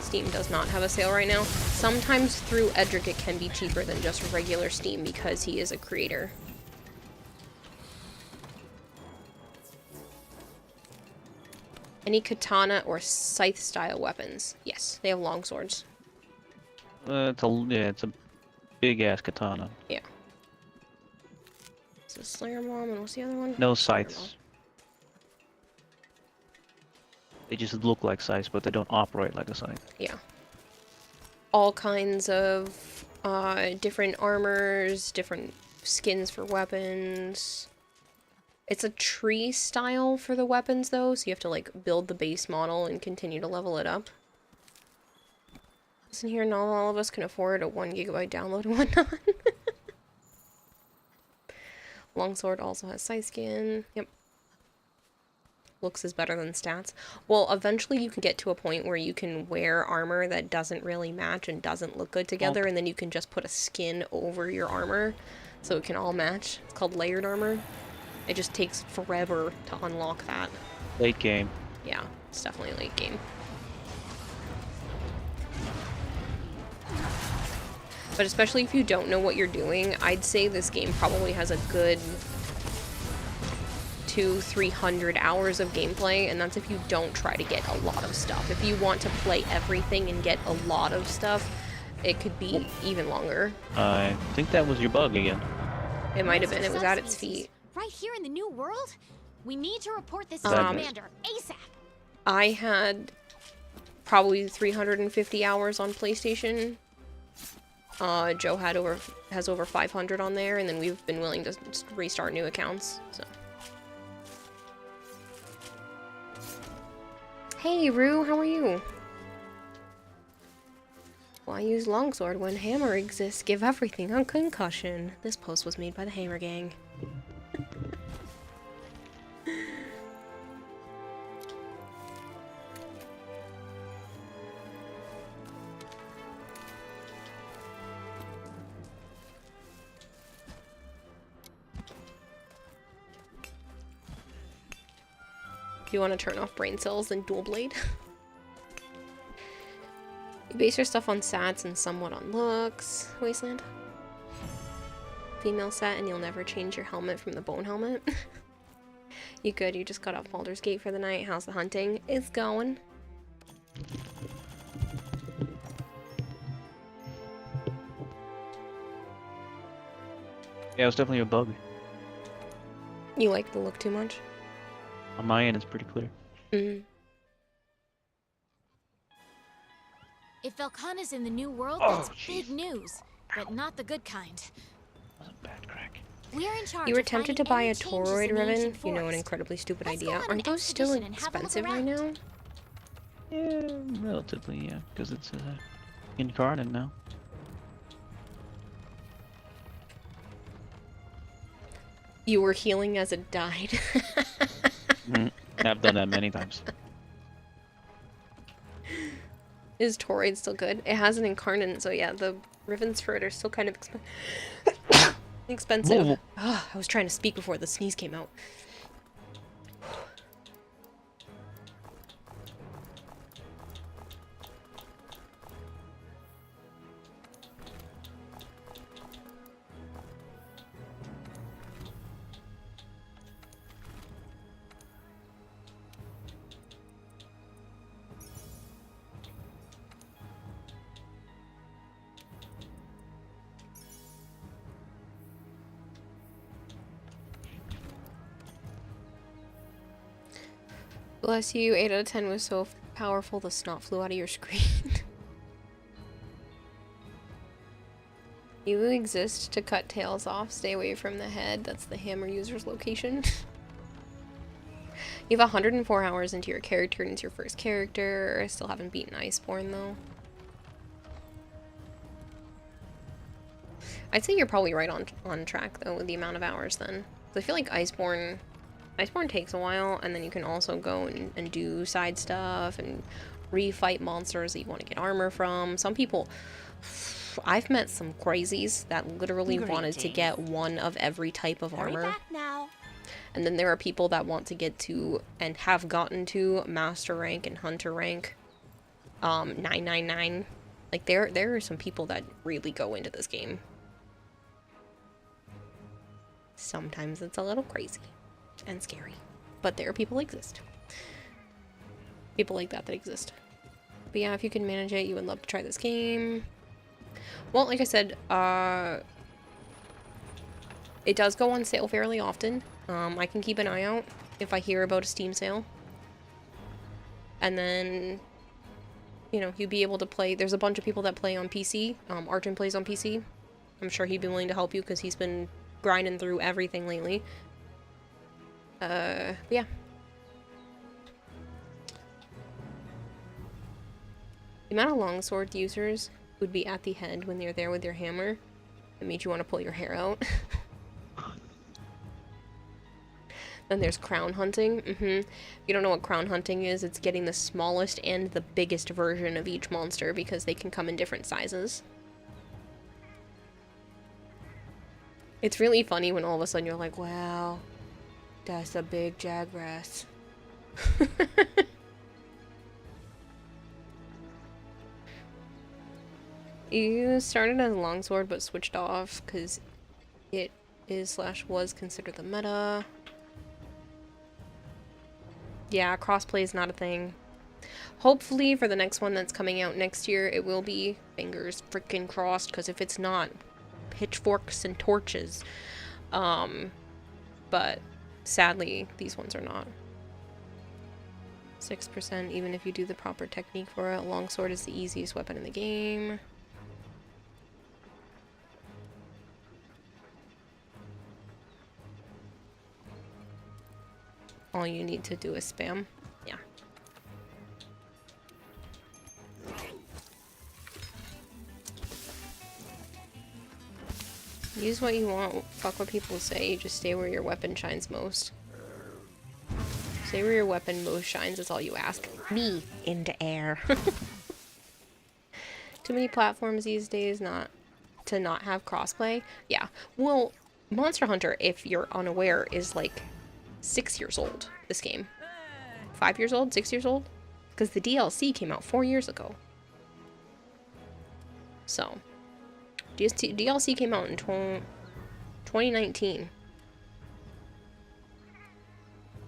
Speaker 1: Steam does not have a sale right now. Sometimes through Edric it can be cheaper than just regular Steam because he is a creator. Any katana or scythe style weapons? Yes, they have long swords.
Speaker 3: It's a big ass katana.
Speaker 1: Yeah. It's a Slayer Bomb, and what's the other one?
Speaker 3: No scythes. They just look like scythes, but they don't operate like a scythe.
Speaker 1: Yeah. All kinds of different armors, different skins for weapons. It's a tree style for the weapons, though, so you have to, like, build the base model and continue to level it up. Listen here, not all of us can afford a 1 GB download and whatnot. Longsword also has scythe skin. Yep. Looks is better than stats. Well, eventually you can get to a point where you can wear armor that doesn't really match and doesn't look good together, and then you can just put a skin over your armor so it can all match. It's called layered armor. It just takes forever to unlock that.
Speaker 3: Late game.
Speaker 1: Yeah, it's definitely late game. But especially if you don't know what you're doing, I'd say this game probably has a good 200-300 hours of gameplay, and that's if you don't try to get a lot of stuff. If you want to play everything and get a lot of stuff, it could be even longer.
Speaker 3: I think that was your bug again.
Speaker 1: It might have been. It was at its feet.
Speaker 2: Right here in the new world? We need to report this to
Speaker 1: Um,
Speaker 2: the commander, ASAP!
Speaker 1: I had probably 350 hours on PlayStation. Joe has over 500 on there, and then we've been willing to just restart new accounts, so. Hey, Rue, how are you? Why use longsword when hammer exists? Give everything a concussion. This post was made by the Hammer Gang. If you want to turn off brain cells, then dual blade. You base your stuff on stats and somewhat on looks. Wasteland. Female set, and you'll never change your helmet from the bone helmet. You good? You just got off Baldur's Gate for the night. How's the hunting? It's going.
Speaker 3: Yeah, it was definitely a bug.
Speaker 1: You like the look too much?
Speaker 3: On my end, it's pretty clear.
Speaker 1: Mm.
Speaker 2: If Velkhana's in the new world,
Speaker 3: Oh,
Speaker 2: that's
Speaker 3: jeez.
Speaker 2: big news. But not the good kind.
Speaker 3: Wasn't bad crack.
Speaker 2: We're in charge
Speaker 1: You were
Speaker 2: of
Speaker 1: tempted
Speaker 2: finding
Speaker 1: to buy
Speaker 2: any
Speaker 1: a
Speaker 2: changes
Speaker 1: toroid
Speaker 2: in the
Speaker 1: ribbon?
Speaker 2: ancient
Speaker 1: You know, an
Speaker 2: forest.
Speaker 1: incredibly stupid
Speaker 2: Let's go
Speaker 1: idea.
Speaker 2: on an
Speaker 1: Aren't those still
Speaker 2: expedition and have a look
Speaker 1: expensive right
Speaker 2: around.
Speaker 1: now?
Speaker 3: Yeah, relatively, yeah, because it's incarnate now.
Speaker 1: You were healing as it died.
Speaker 3: I've done that many times.
Speaker 1: Is toroid still good? It has an incarnate, so yeah, the ribbons for it are still kind of expensive.
Speaker 3: Whoa.
Speaker 1: Ah, I was trying to speak before the sneeze came out. Bless you, 8 out of 10 was so powerful the snot flew out of your screen. You exist to cut tails off, stay away from the head, that's the hammer user's location. You have 104 hours into your character and it's your first character. I still haven't beaten Iceborne though. I'd say you're probably right on track though with the amount of hours then. I feel like Iceborne takes a while, and then you can also go and do side stuff and refight monsters that you want to get armor from. Some people, I've met some crazies that literally wanted to get one of every type of armor. And then there are people that want to get to, and have gotten to, master rank and hunter rank 999. Like there are some people that really go into this game. Sometimes it's a little crazy and scary, but there are people exist. People like that exist. But yeah, if you can manage it, you would love to try this game. Well, like I said, it does go on sale fairly often. I can keep an eye out if I hear about a Steam sale. And then, you know, you'd be able to play. There's a bunch of people that play on PC. Arjun plays on PC. I'm sure he'd be willing to help you because he's been grinding through everything lately. Yeah. The amount of longsword users would be at the head when they're there with your hammer. It made you want to pull your hair out. Then there's crown hunting. If you don't know what crown hunting is, it's getting the smallest and the biggest version of each monster because they can come in different sizes. It's really funny when all of a sudden you're like, wow, that's a big Jagras. You started as a longsword but switched off because it is/was considered the meta. Yeah, crossplay is not a thing. Hopefully for the next one that's coming out next year, it will be. Fingers freaking crossed, because if it's not, pitchforks and torches. but sadly, these ones are not. 6% even if you do the proper technique for it. Longsword is the easiest weapon in the game. All you need to do is spam. Yeah. Use what you want. Fuck what people say. Just stay where your weapon shines most. Stay where your weapon most shines is all you ask. Me into air. Too many platforms these days not have crossplay. Yeah. Well, Monster Hunter, if you're unaware, is like 6 years old. This game. 5 years old? 6 years old? Because the DLC came out 4 years ago. So, DLC came out in 2019.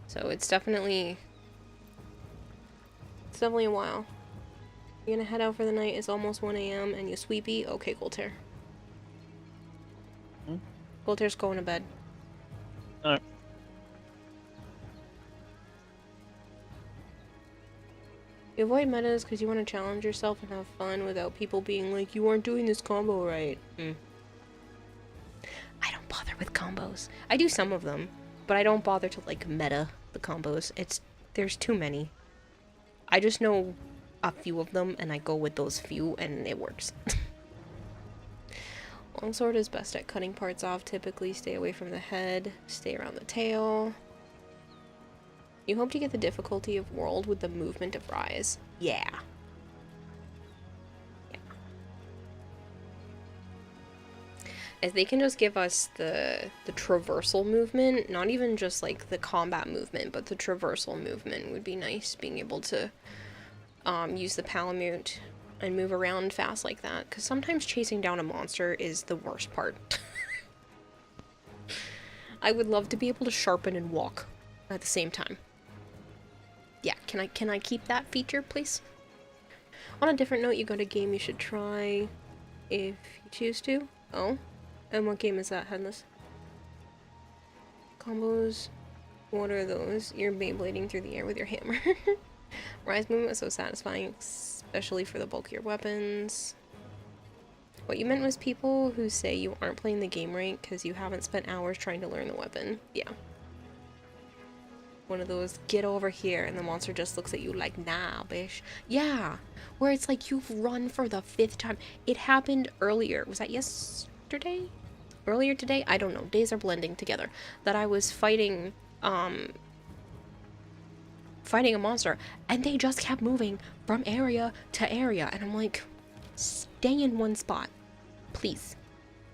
Speaker 1: So it's definitely a while. You're gonna head out for the night. It's almost 1 a.m. and you sleepy? Okay, Goltair. Goltair's going to bed.
Speaker 3: Alright.
Speaker 1: You avoid metas because you want to challenge yourself and have fun without people being like, you aren't doing this combo right. I don't bother with combos. I do some of them, but I don't bother to like meta the combos. There's too many. I just know a few of them and I go with those few and it works. Longsword is best at cutting parts off. Typically stay away from the head, stay around the tail. You hope to get the difficulty of World with the movement of Rise. Yeah. If they can just give us the traversal movement, not even just like the combat movement, but the traversal movement would be nice. Being able to use the Palamute and move around fast like that. Because sometimes chasing down a monster is the worst part. I would love to be able to sharpen and walk at the same time. Yeah, can I keep that feature, please? On a different note, you got a game you should try if you choose to. Oh, and what game is that, Headless? Combos. What are those? You're Beyblading through the air with your hammer. Rise movement was so satisfying, especially for the bulkier weapons. What you meant was people who say you aren't playing the game right because you haven't spent hours trying to learn the weapon. Yeah. One of those, get over here, and the monster just looks at you like, nah, bish. Yeah, where it's like you've run for the 5th time. It happened earlier. Was that yesterday? Earlier today? I don't know. Days are blending together. That I was fighting a monster, and they just kept moving from area to area, and I'm like, stay in one spot. Please.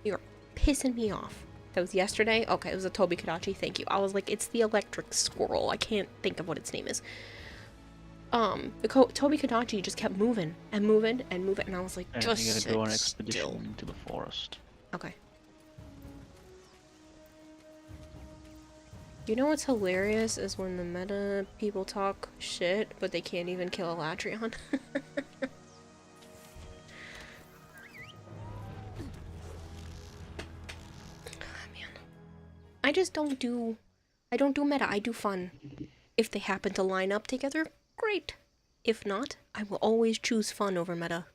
Speaker 1: You're pissing me off. That was yesterday? Okay, it was a Toby Kadachi, thank you. I was like, it's the electric squirrel. I can't think of what its name is. Toby Kadachi just kept moving and moving and moving, and I was like, just
Speaker 3: you gotta go on an
Speaker 1: sit
Speaker 3: expedition
Speaker 1: still.
Speaker 3: to the forest.
Speaker 1: Okay. You know what's hilarious is when the meta people talk shit, but they can't even kill Elatrion. I just don't do meta, I do fun. If they happen to line up together, great. If not, I will always choose fun over meta.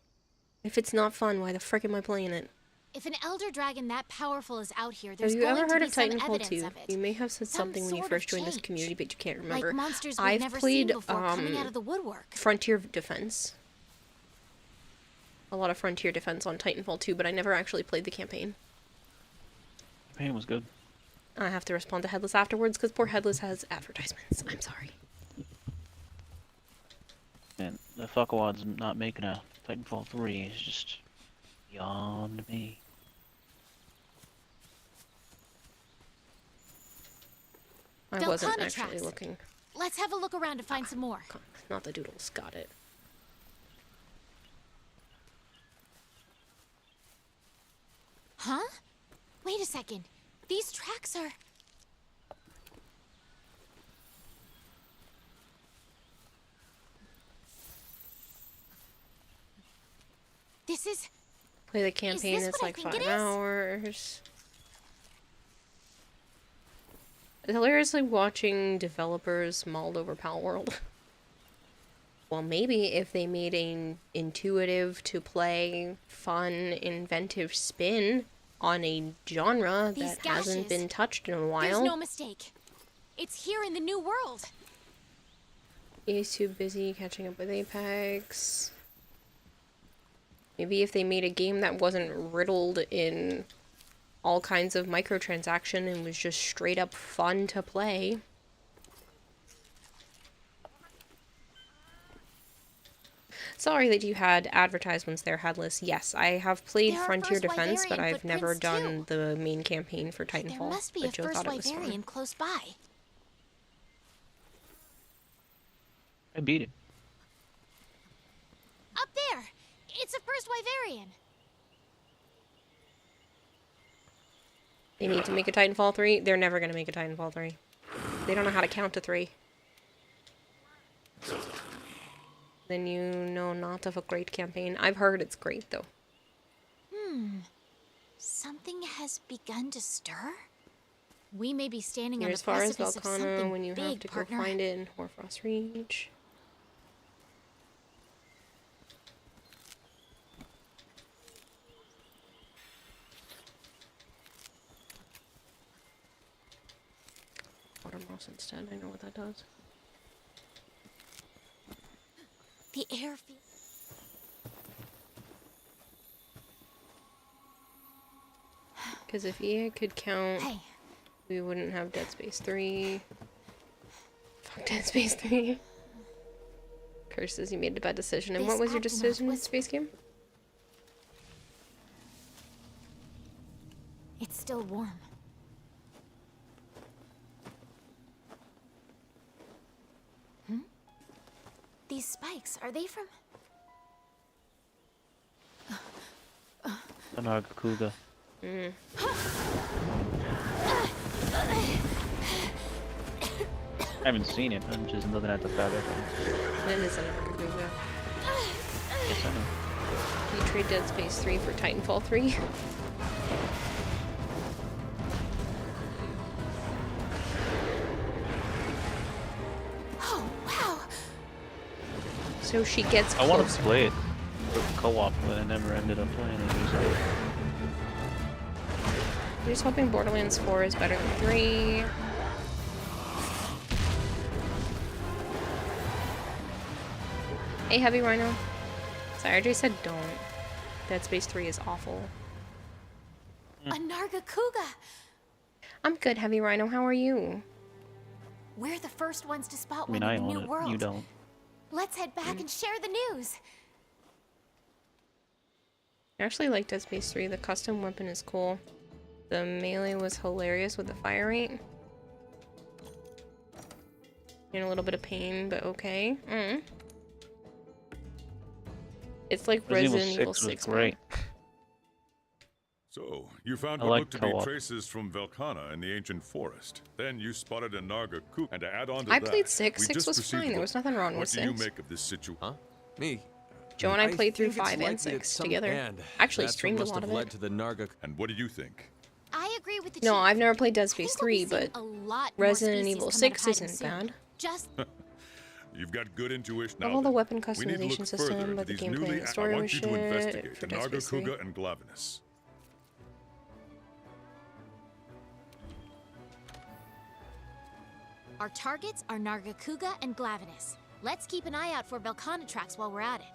Speaker 1: If it's not fun, why the frick am I playing it?
Speaker 2: If an elder dragon that powerful is out here, there's
Speaker 1: Have you
Speaker 2: going
Speaker 1: ever
Speaker 2: to
Speaker 1: heard
Speaker 2: be
Speaker 1: of
Speaker 2: some
Speaker 1: Titanfall
Speaker 2: evidence
Speaker 1: 2?
Speaker 2: of it.
Speaker 1: You may have said
Speaker 2: Some
Speaker 1: something when you
Speaker 2: sort
Speaker 1: first
Speaker 2: of
Speaker 1: joined this
Speaker 2: change.
Speaker 1: community, but you can't remember.
Speaker 2: Like monsters we've
Speaker 1: I've
Speaker 2: never
Speaker 1: played
Speaker 2: seen before coming out of the woodwork.
Speaker 1: Frontier Defense. A lot of Frontier Defense on Titanfall 2, but I never actually played the campaign.
Speaker 3: Campaign was good.
Speaker 1: I have to respond to Headless afterwards because poor Headless has advertisements. I'm sorry.
Speaker 3: And the fuckwad's not making a Titanfall 3 is just beyond me.
Speaker 1: I wasn't
Speaker 2: Delcana
Speaker 1: actually
Speaker 2: tracks.
Speaker 1: looking.
Speaker 2: Let's have a look around to find some more.
Speaker 1: Not the doodles. Got it.
Speaker 2: Huh? Wait a second. These tracks are... This is...
Speaker 1: Play the campaign,
Speaker 2: this
Speaker 1: it's
Speaker 2: what I
Speaker 1: like
Speaker 2: think
Speaker 1: 5
Speaker 2: it is?
Speaker 1: hours. It's hilariously watching developers mulled over Palworld. Well, maybe if they made an intuitive to play, fun, inventive spin on a genre
Speaker 2: These
Speaker 1: that hasn't been touched in a while.
Speaker 2: There's no mistake. It's here in the new world.
Speaker 1: He's too busy catching up with Apex. Maybe if they made a game that wasn't riddled in all kinds of microtransaction and was just straight up fun to play. Sorry that you had advertisements there, Headless. Yes, I have played Frontier Defense, but I've never done the main campaign for Titanfall.
Speaker 2: There must be a first Wyverian close by.
Speaker 3: I beat it.
Speaker 2: Up there! It's a first Wyverian!
Speaker 1: They need to make a Titanfall 3? They're never gonna make a Titanfall 3. They don't know how to count to 3. Then you know not of a great campaign. I've heard it's great, though.
Speaker 2: Something has begun to stir? We may be standing
Speaker 1: You're
Speaker 2: on
Speaker 1: as
Speaker 2: the
Speaker 1: far as
Speaker 2: precipice of
Speaker 1: Velkhana
Speaker 2: something
Speaker 1: when you
Speaker 2: big,
Speaker 1: have to
Speaker 2: partner.
Speaker 1: go find it in Hoarfrost Reach. Water moss instead, I know what that does.
Speaker 2: The air feels...
Speaker 1: Because if EA could count, we wouldn't have Dead Space 3. Fuck Dead Space 3. Curses, you made a bad decision. And what was your decision in Space Game?
Speaker 2: It's still warm. These spikes, are they from...
Speaker 3: Anargakuga.
Speaker 1: Mm.
Speaker 3: I haven't seen it, I'm just looking at the fabric.
Speaker 1: It is Anargakuga.
Speaker 3: Yes, I know.
Speaker 1: Can you trade Dead Space 3 for Titanfall 3?
Speaker 2: Oh, wow!
Speaker 1: So she gets
Speaker 3: I want to
Speaker 1: closer.
Speaker 3: play it for co-op, but I never ended up playing it.
Speaker 1: I'm just hoping Borderlands 4 is better than 3. Hey, Heavy Rhino. Sorry, RJ said don't. Dead Space 3 is awful.
Speaker 2: A Nargacuga!
Speaker 1: I'm good, Heavy Rhino. How are you?
Speaker 2: We're the first ones to spot
Speaker 3: I mean,
Speaker 2: one
Speaker 3: I
Speaker 2: in the
Speaker 3: own
Speaker 2: new
Speaker 3: it.
Speaker 2: world.
Speaker 3: You don't.
Speaker 2: Let's head back and share the news.
Speaker 1: I actually like Dead Space 3. The custom weapon is cool. The melee was hilarious with the fire rate. In a little bit of pain, but okay. It's like Resident Evil 6.
Speaker 3: Great.
Speaker 6: So, you found
Speaker 3: I
Speaker 6: what
Speaker 3: like
Speaker 6: looked to be
Speaker 3: co-op.
Speaker 6: traces from Velkhana in the ancient forest. Then you spotted a Nargacuga, and to add on to
Speaker 1: I
Speaker 6: that,
Speaker 1: played 6.
Speaker 6: we
Speaker 1: 6
Speaker 6: just
Speaker 1: was
Speaker 6: received
Speaker 1: fine. There was nothing wrong with
Speaker 6: What
Speaker 1: 6.
Speaker 6: do you make of this situation?
Speaker 12: Huh? Me?
Speaker 1: Joe and I played through
Speaker 12: think it's
Speaker 1: 5 and
Speaker 12: likely
Speaker 1: 6
Speaker 12: some-
Speaker 1: together.
Speaker 12: and
Speaker 1: Actually
Speaker 12: that's what
Speaker 1: streamed a
Speaker 12: must
Speaker 1: lot
Speaker 12: have
Speaker 1: of
Speaker 12: led
Speaker 1: it.
Speaker 12: to the Narga.
Speaker 6: And what do you think?
Speaker 2: I agree with the
Speaker 1: No,
Speaker 2: chief.
Speaker 1: I've never played Dead
Speaker 2: I
Speaker 1: Space
Speaker 2: think we'll be
Speaker 1: 3,
Speaker 2: seeing
Speaker 1: but
Speaker 2: a lot more
Speaker 1: Resident
Speaker 2: species
Speaker 1: Evil
Speaker 2: come
Speaker 1: 6
Speaker 2: out of hiding
Speaker 1: isn't
Speaker 2: soon.
Speaker 1: bad.
Speaker 2: Just
Speaker 6: You've got good intuition.
Speaker 1: Love
Speaker 6: Now
Speaker 1: all the
Speaker 6: then,
Speaker 1: weapon
Speaker 6: we need to
Speaker 1: customization
Speaker 6: look
Speaker 1: system,
Speaker 6: further into
Speaker 1: but the
Speaker 6: these
Speaker 1: gameplay and
Speaker 6: newly-
Speaker 1: the story
Speaker 6: I want
Speaker 1: was
Speaker 6: you to
Speaker 1: shit
Speaker 6: investigate
Speaker 1: for
Speaker 6: the
Speaker 1: Dead Space 3.
Speaker 6: Nargacuga and Glavenus.
Speaker 2: our targets are Nargacuga and Glavenus. Let's keep an eye out for Velkhana tracks while we're at it.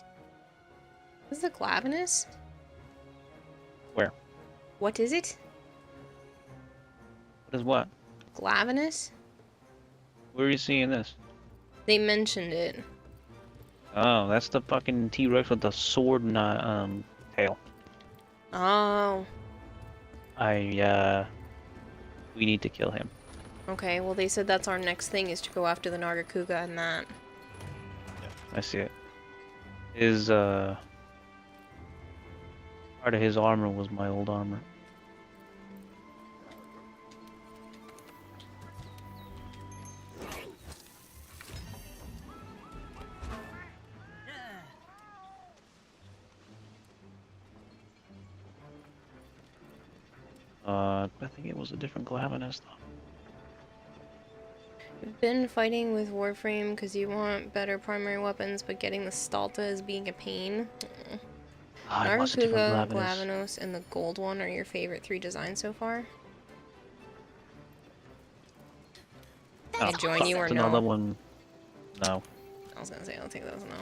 Speaker 1: Is the Glavenus?
Speaker 3: Where?
Speaker 1: What is it?
Speaker 3: What is what?
Speaker 1: Glavenus?
Speaker 3: Where are you seeing this?
Speaker 1: They mentioned it.
Speaker 3: Oh, that's the fucking T-Rex with the sword and tail.
Speaker 1: Oh.
Speaker 3: We need to kill him.
Speaker 1: Okay, well they said that's our next thing is to go after the Nargacuga and that.
Speaker 3: I see it. His, part of his armor was my old armor. I think it was a different Glavenus though.
Speaker 1: Been fighting with Warframe because you want better primary weapons, but getting the Stalta is being a pain.
Speaker 3: I must have different
Speaker 1: Nargacuga,
Speaker 3: Glavenus.
Speaker 1: Glavenus, and the gold one are your favorite 3 designs so far?
Speaker 3: Oh,
Speaker 1: I join you or
Speaker 3: it's
Speaker 1: no?
Speaker 3: another one. No.
Speaker 1: I was gonna say, I don't think that was a no.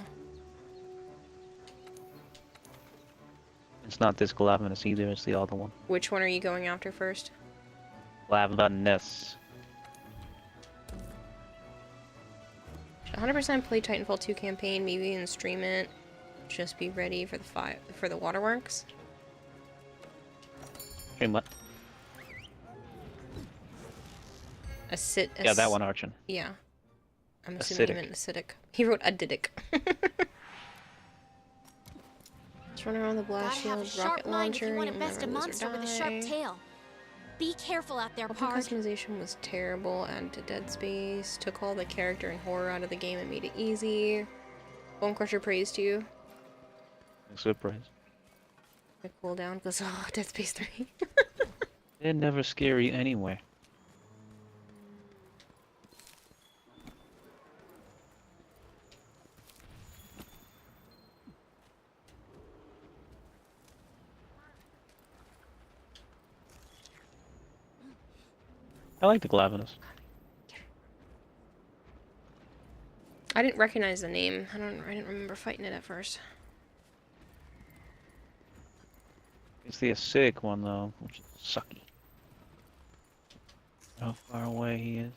Speaker 3: It's not this Glavenus either, it's the other one.
Speaker 1: Which one are you going after first?
Speaker 3: Glavenus.
Speaker 1: 100% play Titanfall 2 campaign, maybe even stream it. Just be ready for the waterworks.
Speaker 3: Stream what?
Speaker 1: Yeah,
Speaker 3: that one, Archon.
Speaker 1: Yeah. I'm assuming he meant acidic. He wrote acidic. Just run around the blast
Speaker 2: Gotta have a
Speaker 1: shield,
Speaker 2: sharp
Speaker 1: rocket
Speaker 2: mind if
Speaker 1: launcher,
Speaker 2: you want to
Speaker 1: you'll
Speaker 2: best
Speaker 1: never
Speaker 2: a
Speaker 1: lose or
Speaker 2: monster with a sharp
Speaker 1: die.
Speaker 2: tail. Be careful out there,
Speaker 1: Weapon
Speaker 2: Pard.
Speaker 1: customization was terrible, added to Dead Space, took all the character and horror out of the game and made it easy. Bone Crusher praise to you.
Speaker 3: Surprise.
Speaker 1: A cooldown because, oh, Dead Space 3.
Speaker 3: They're never scary anyway. I like the Glavenus.
Speaker 1: I didn't recognize the name. I didn't remember fighting it at first.
Speaker 3: It's the acidic one though, which is sucky. How far away he is.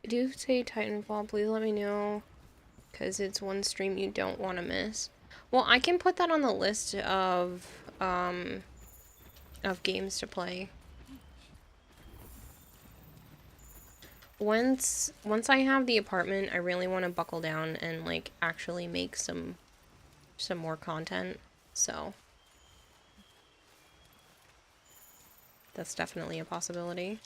Speaker 1: Do say Titanfall, please let me know, because it's one stream you don't want to miss. Well, I can put that on the list of games to play. Once I have the apartment, I really want to buckle down and like actually make some more content. So that's definitely a possibility.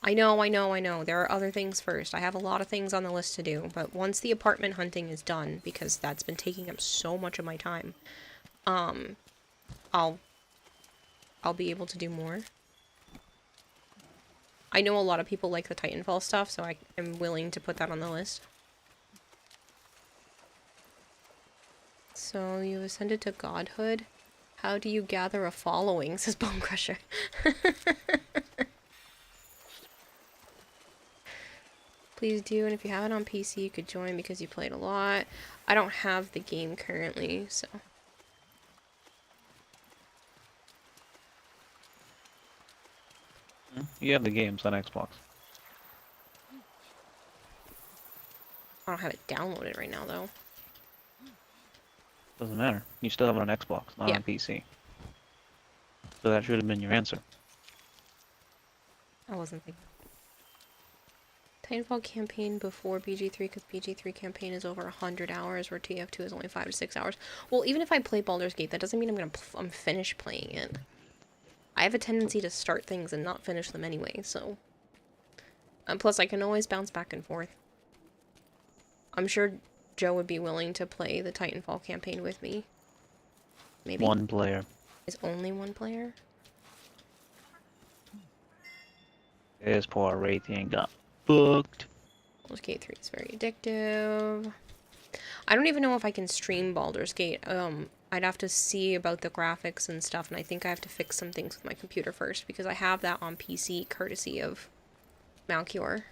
Speaker 1: I know. There are other things first. I have a lot of things on the list to do, but once the apartment hunting is done, because that's been taking up so much of my time, I'll be able to do more. I know a lot of people like the Titanfall stuff, so I am willing to put that on the list. So, you ascended to godhood? How do you gather a following, says Bone Crusher. Please do, and if you have it on PC, you could join because you played a lot. I don't have the game currently, so...
Speaker 3: You have the games on Xbox.
Speaker 1: I don't have it downloaded right now, though.
Speaker 3: Doesn't matter. You still have it on Xbox, not on PC. So that should have been your answer.
Speaker 1: I wasn't thinking. Titanfall campaign before BG3, because BG3 campaign is over 100 hours, where TF2 is only 5 to 6 hours. Well, even if I play Baldur's Gate, that doesn't mean I'm finished playing it. I have a tendency to start things and not finish them anyway, so... plus, I can always bounce back and forth. I'm sure Joe would be willing to play the Titanfall campaign with me. Maybe?
Speaker 3: One player.
Speaker 1: Is only one player?
Speaker 3: There's poor Raytheon got booked.
Speaker 1: Baldur's Gate 3 is very addictive. I don't even know if I can stream Baldur's Gate. I'd have to see about the graphics and stuff, and I think I have to fix some things with my computer first, because I have that on PC courtesy of Malcure.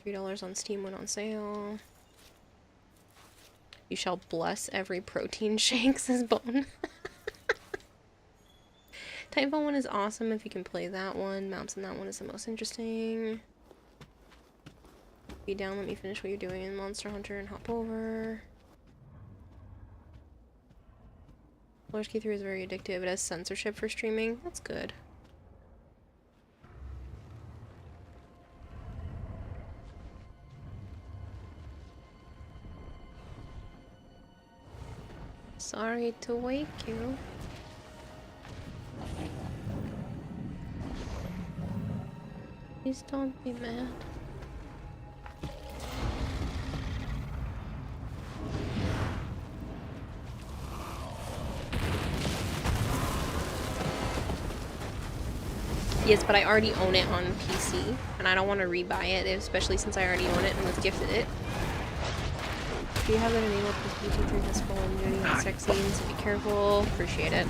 Speaker 1: $3 on Steam went on sale. You shall bless every protein shake, says Bone. Titanfall 1 is awesome if you can play that one. Maps in that one is the most interesting. Be down, let me finish what you're doing in Monster Hunter and hop over. Baldur's Gate 3 is very addictive. It has censorship for streaming. That's good. Sorry to wake you. Please don't be mad. Yes, but I already own it on PC, and I don't want to rebuy it, especially since I already own it and was gifted it. Do you have it enabled because BT3 has full and duty on sex scenes? So be careful. Appreciate it.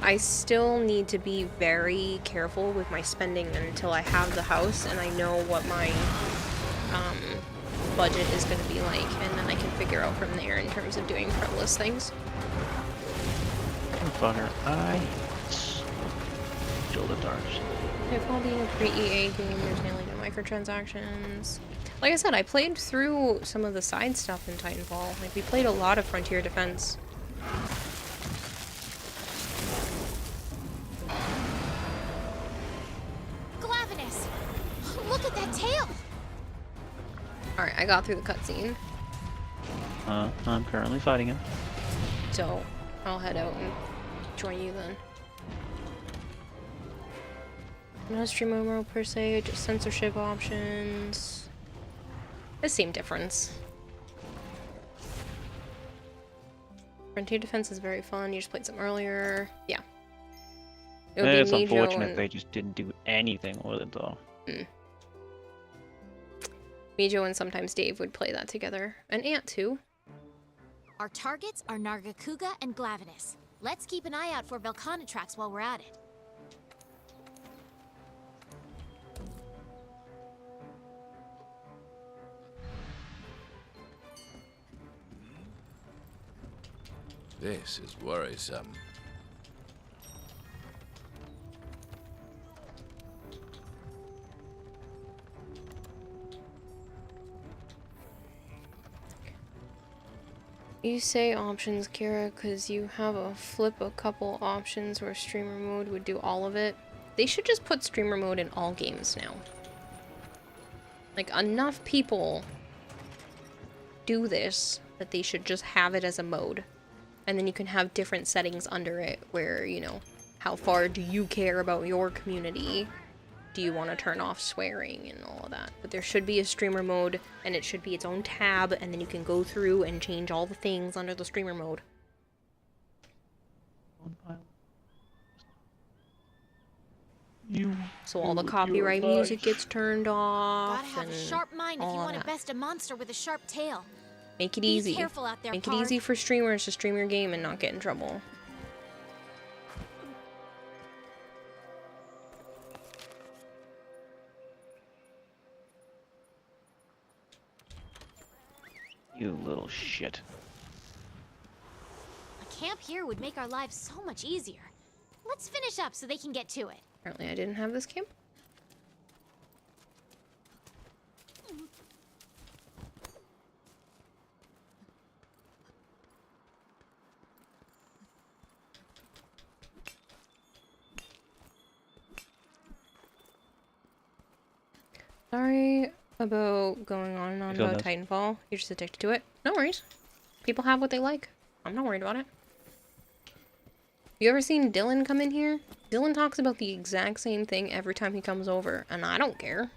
Speaker 1: I still need to be very careful with my spending until I have the house and I know what my budget is going to be like, and then I can figure out from there in terms of doing frivolous things.
Speaker 3: Funner, I Jill the Darks.
Speaker 1: While being a pre-EA game, there's nearly no microtransactions. Like I said, I played through some of the side stuff in Titanfall. Like, we played a lot of Frontier Defense.
Speaker 2: Glavinus! Look at that tail!
Speaker 1: Alright, I got through the cutscene.
Speaker 3: I'm currently fighting him.
Speaker 1: So, I'll head out and join you then. No streamer mode per se, just censorship options. The same difference. Frontier Defense is very fun. You just played some earlier. Yeah. It would
Speaker 3: It's
Speaker 1: be
Speaker 3: unfortunate
Speaker 1: and...
Speaker 3: they just didn't do anything with it though.
Speaker 1: Mijo and sometimes Dave would play that together. And Ant too.
Speaker 2: Our targets are Nargacuga and Glavinus. Let's keep an eye out for Velconitrax while we're at it.
Speaker 13: This is worrisome.
Speaker 1: You say options, Kira, because you have a couple options where streamer mode would do all of it. They should just put streamer mode in all games now. Like, enough people do this that they should just have it as a mode. And then you can have different settings under it where, you know, how far do you care about your community? Do you want to turn off swearing and all of that? But there should be a streamer mode, and it should be its own tab, and then you can go through and change all the things under the streamer mode. So all the copyright music gets turned off.
Speaker 2: Gotta have a sharp mind if you want to best a monster with a sharp tail.
Speaker 1: Make it easy.
Speaker 2: Be careful out there,
Speaker 1: Make it
Speaker 2: Pard.
Speaker 1: easy for streamers to stream your game and not get in trouble.
Speaker 3: You little shit.
Speaker 2: A camp here would make our lives so much easier. Let's finish up so they can get to it.
Speaker 1: Apparently I didn't have this camp. Sorry about going on and on about Titanfall. You're just addicted to it. No worries. People have what they like. I'm not worried about it. You ever seen Dylan come in here? Dylan talks about the exact same thing every time he comes over, and I don't care.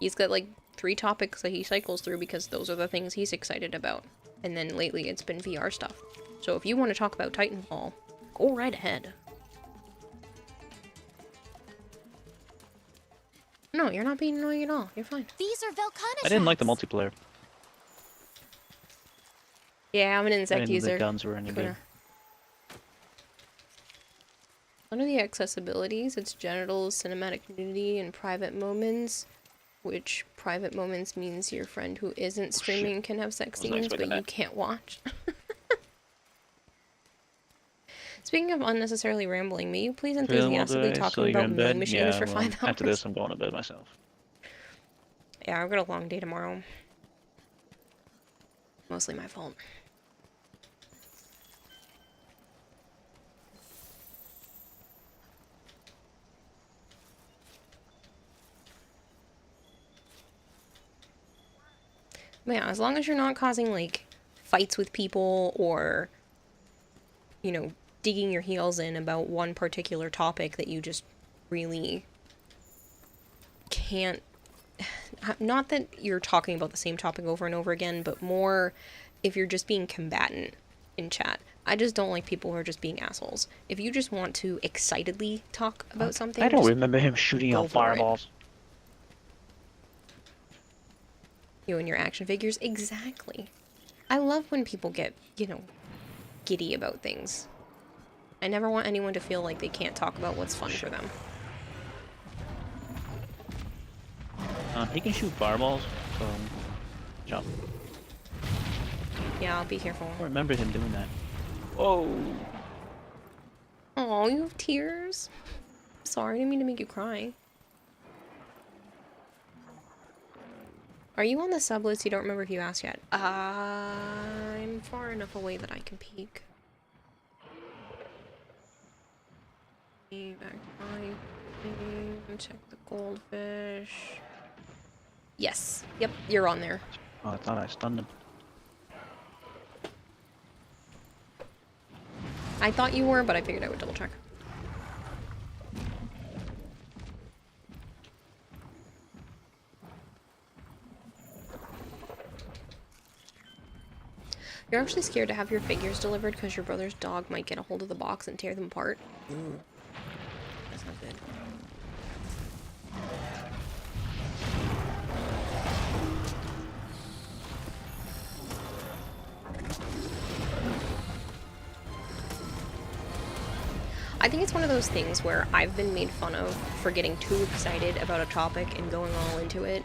Speaker 1: He's got like 3 topics that he cycles through because those are the things he's excited about. And then lately it's been VR stuff. So if you want to talk about Titanfall, go right ahead. No, you're not being annoying at all. You're fine.
Speaker 2: These are Velconitrax.
Speaker 3: I didn't like the multiplayer.
Speaker 1: Yeah, I'm an insect user.
Speaker 3: The guns were any good.
Speaker 1: Under the accessibilities, it's genitals, cinematic nudity, and private moments. Which private moments means your friend who isn't streaming can have sex scenes, but you can't watch. Speaking of unnecessarily rambling, may you please enthusiastically talk about milling machines for 5 hours?
Speaker 3: After this, I'm going to bed myself.
Speaker 1: Yeah, I've got a long day tomorrow. Mostly my fault. But yeah, as long as you're not causing, like, fights with people or, you know, digging your heels in about one particular topic that you just really can't... Not that you're talking about the same topic over and over again, but more if you're just being combatant in chat. I just don't like people who are just being assholes. If you just want to excitedly talk about something,
Speaker 3: I don't
Speaker 1: just
Speaker 3: remember him shooting
Speaker 1: go
Speaker 3: out
Speaker 1: for it.
Speaker 3: fireballs.
Speaker 1: You and your action figures, exactly. I love when people get, you know, giddy about things. I never want anyone to feel like they can't talk about what's fun for them.
Speaker 3: He can shoot fireballs, so jump.
Speaker 1: Yeah, I'll be careful.
Speaker 3: I remember him doing that. Whoa!
Speaker 1: Oh, you have tears? Sorry, I didn't mean to make you cry. Are you on the sub list? You don't remember if you asked yet. I'm far enough away that I can peek. Back to my thing, check the goldfish. Yes. Yep, you're on there.
Speaker 3: Oh, I thought I stunned him.
Speaker 1: I thought you were, but I figured I would double check. You're actually scared to have your figures delivered because your brother's dog might get a hold of the box and tear them apart. Ooh. That's not good. I think it's one of those things where I've been made fun of for getting too excited about a topic and going all into it,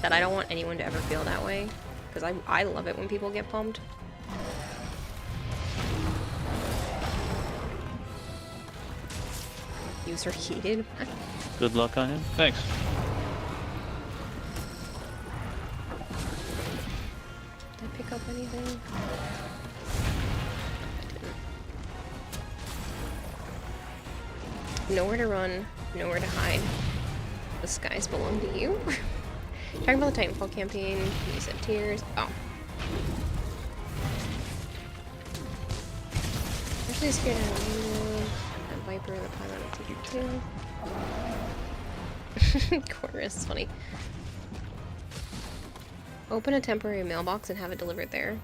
Speaker 1: that I don't want anyone to ever feel that way, because I love it when people get pumped. User heated.
Speaker 3: Good luck on him. Thanks.
Speaker 1: Did I pick up anything? Nowhere to run, nowhere to hide. The skies belong to you. Talking about the Titanfall campaign, you said tears. Oh. Actually scared of that Viper, the pilot of TQ2. Chorus, funny. Open a temporary mailbox and have it delivered there.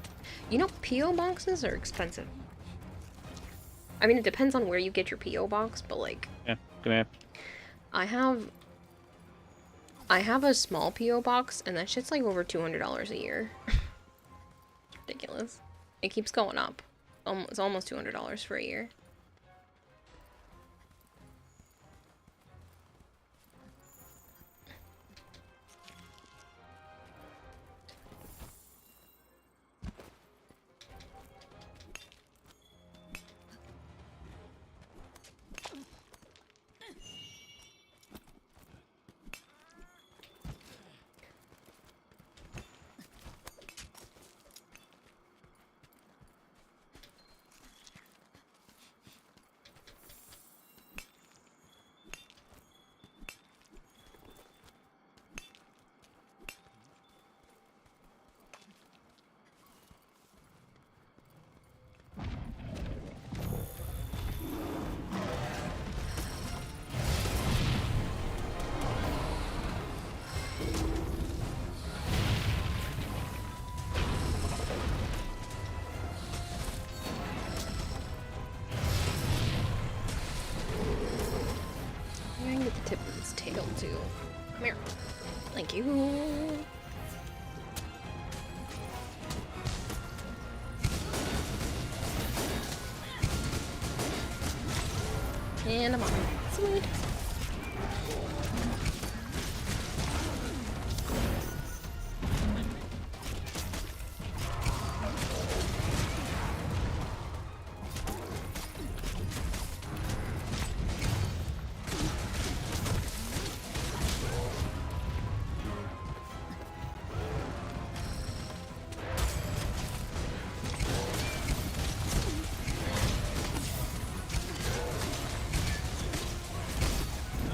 Speaker 1: You know, P.O. boxes are expensive. I mean, it depends on where you get your P.O. box, but like...
Speaker 3: Yeah, come here.
Speaker 1: I have a small P.O. box, and that shit's like over $200 a year. Ridiculous. It keeps going up. It's almost $200 for a year. Tip of his tail too. Come here. Thank you. And I'm on. Sweet.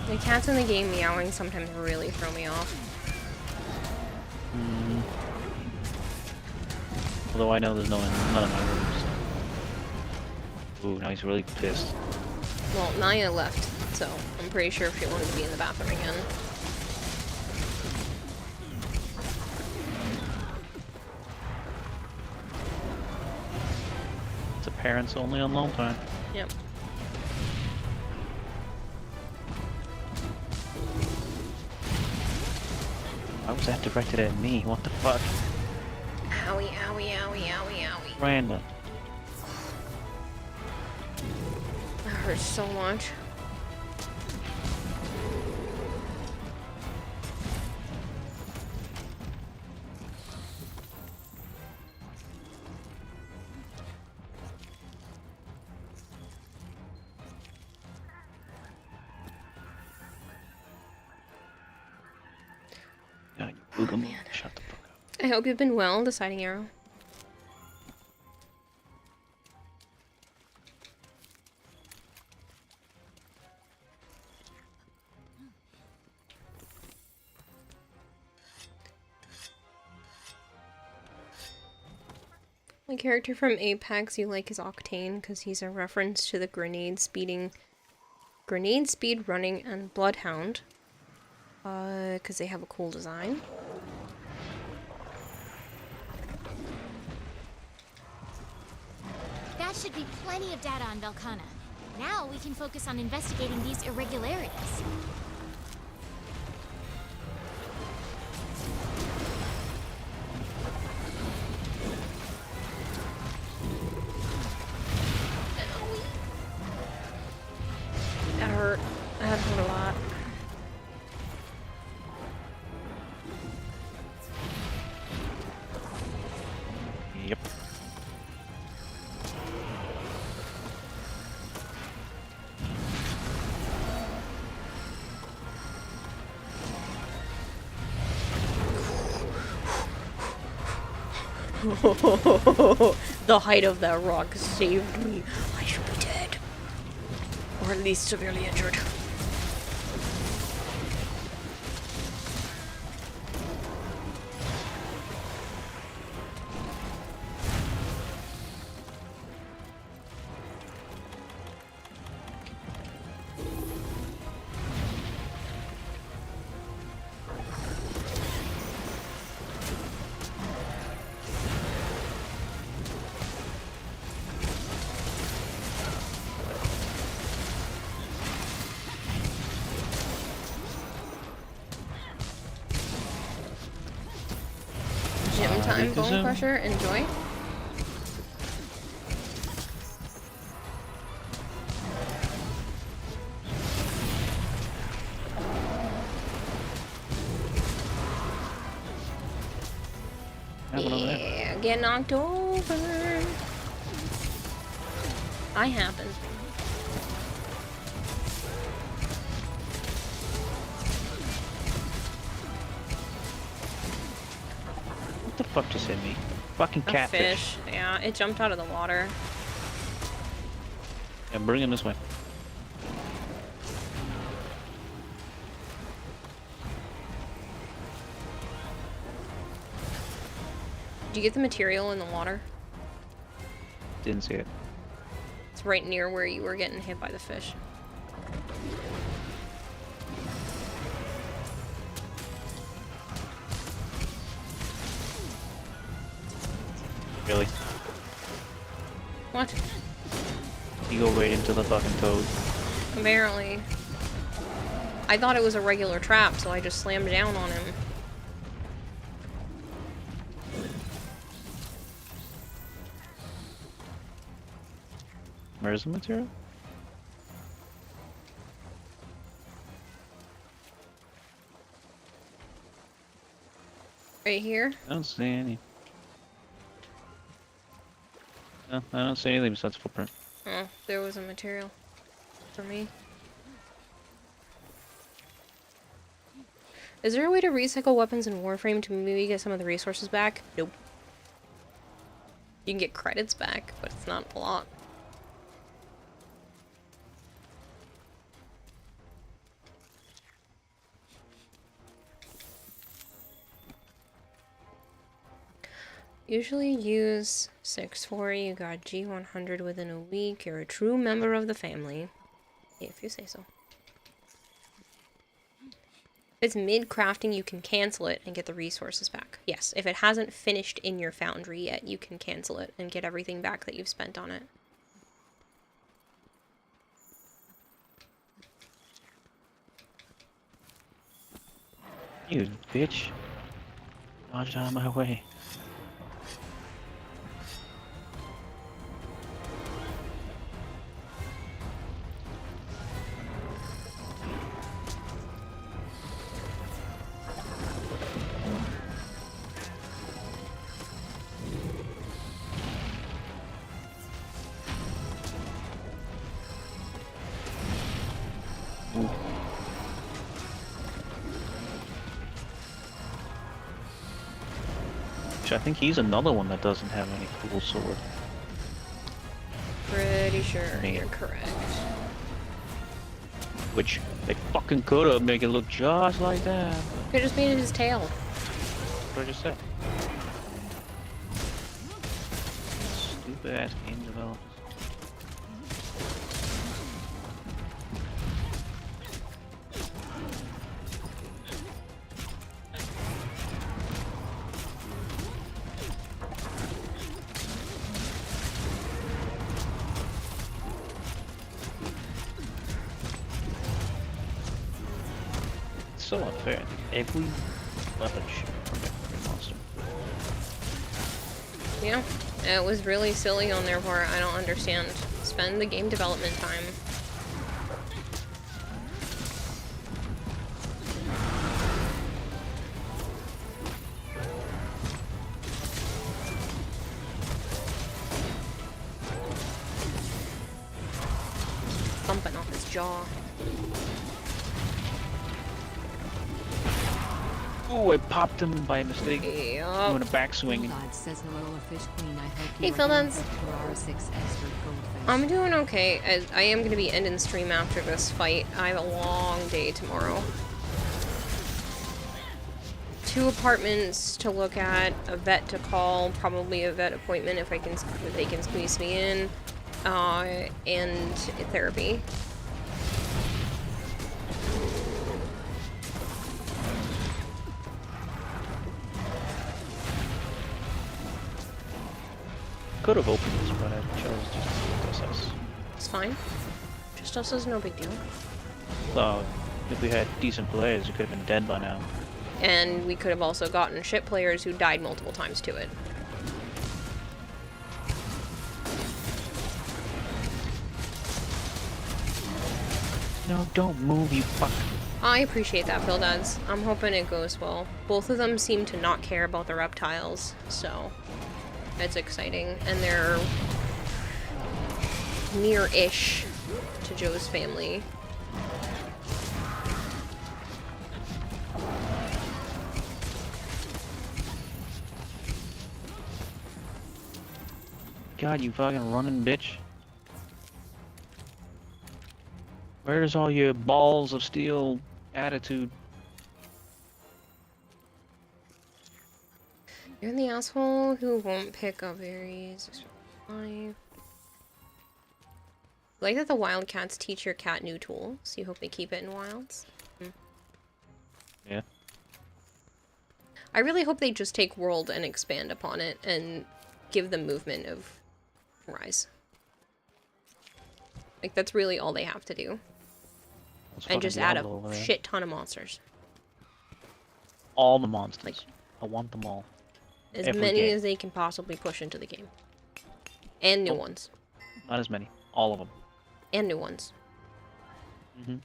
Speaker 1: The cats in the game meowing sometimes really throw me off.
Speaker 3: Although I know there's none in my rooms. Ooh, now he's really pissed.
Speaker 1: Well, Naya left, so I'm pretty sure she wanted to be in the bathroom again.
Speaker 3: It's a parents only on long time.
Speaker 1: Yep.
Speaker 3: Why was that directed at me? What the fuck?
Speaker 1: Owie, owie, owie, owie, owie.
Speaker 3: Random.
Speaker 1: That hurts so much.
Speaker 3: Yeah, you boogamoo. Shut the fuck up.
Speaker 1: I hope you've been well, Deciding Arrow. My character from Apex you like is Octane because he's a reference to the grenade speed running and Bloodhound. Because they have a cool design.
Speaker 2: That should be plenty of data on Velcana. Now we can focus on investigating these irregularities.
Speaker 1: That hurt. That hurt a lot.
Speaker 3: Yep.
Speaker 1: The height of that rock saved me. I should be dead. Or at least severely injured. Gym time, Bone Crusher, enjoy. Yeah, get knocked over. I happen.
Speaker 3: What the fuck just hit me? Fucking
Speaker 1: A
Speaker 3: catfish.
Speaker 1: fish. Yeah, it jumped out of the water.
Speaker 3: Yeah, bring him this way.
Speaker 1: Did you get the material in the water?
Speaker 3: Didn't see it.
Speaker 1: It's right near where you were getting hit by the fish.
Speaker 3: Really?
Speaker 1: What?
Speaker 3: You go right into the fucking toad.
Speaker 1: Apparently. I thought it was a regular trap, so I just slammed down on him.
Speaker 3: Where's the material?
Speaker 1: Right here?
Speaker 3: I don't see any. No, I don't see anything besides footprint.
Speaker 1: Oh, there was a material for me. Is there a way to recycle weapons in Warframe to maybe get some of the resources back? Nope. You can get credits back, but it's not a lot. Usually use 640, you got G100 within a week, you're a true member of the family. If you say so. If it's mid-crafting, you can cancel it and get the resources back. Yes, if it hasn't finished in your foundry yet, you can cancel it and get everything back that you've spent on it.
Speaker 3: You bitch. Dodge out of my way. I think he's another one that doesn't have any cool sword.
Speaker 1: Pretty sure you're correct.
Speaker 3: Which they fucking could have make it look just like that.
Speaker 1: Could just made it his tail.
Speaker 3: What I just said. Stupid ass game developers. So unfair. Every weapon shoot from every monster.
Speaker 1: Yeah, it was really silly on their part. I don't understand. Spend the game development time. Thumping off his jaw.
Speaker 3: Oh, I popped him by mistake.
Speaker 1: Yep.
Speaker 3: Doing a backswing.
Speaker 9: Says hello, fish queen. I hope
Speaker 1: Hey,
Speaker 9: you
Speaker 1: Phil Duns. I'm doing okay. I am going to be ending stream after this fight. I have a long day tomorrow. 2 apartments to look at, a vet to call, probably a vet appointment if they can squeeze me in, and therapy.
Speaker 3: Could have opened this, but I chose just us.
Speaker 1: It's fine. Just us is no big deal.
Speaker 3: So, if we had decent players, we could have been dead by now.
Speaker 1: And we could have also gotten ship players who died multiple times to it.
Speaker 3: No, don't move, you fuck.
Speaker 1: I appreciate that, Phil Duds. I'm hoping it goes well. Both of them seem to not care about the reptiles, so it's exciting. And they're near-ish to Joe's family.
Speaker 3: God, you fucking running bitch. Where's all your balls of steel attitude?
Speaker 1: You're the asshole who won't pick up berries. I like that the wildcats teach your cat new tools. You hope they keep it in wilds.
Speaker 3: Yeah.
Speaker 1: I really hope they just take World and expand upon it and give them movement of Rise. Like, that's really all they have to do. And just add a shit ton of monsters.
Speaker 3: All the monsters. Like, I want them all.
Speaker 1: As many as they can possibly push into the game. And new ones.
Speaker 3: Not as many. All of them.
Speaker 1: And new ones.
Speaker 3: Mm-hmm.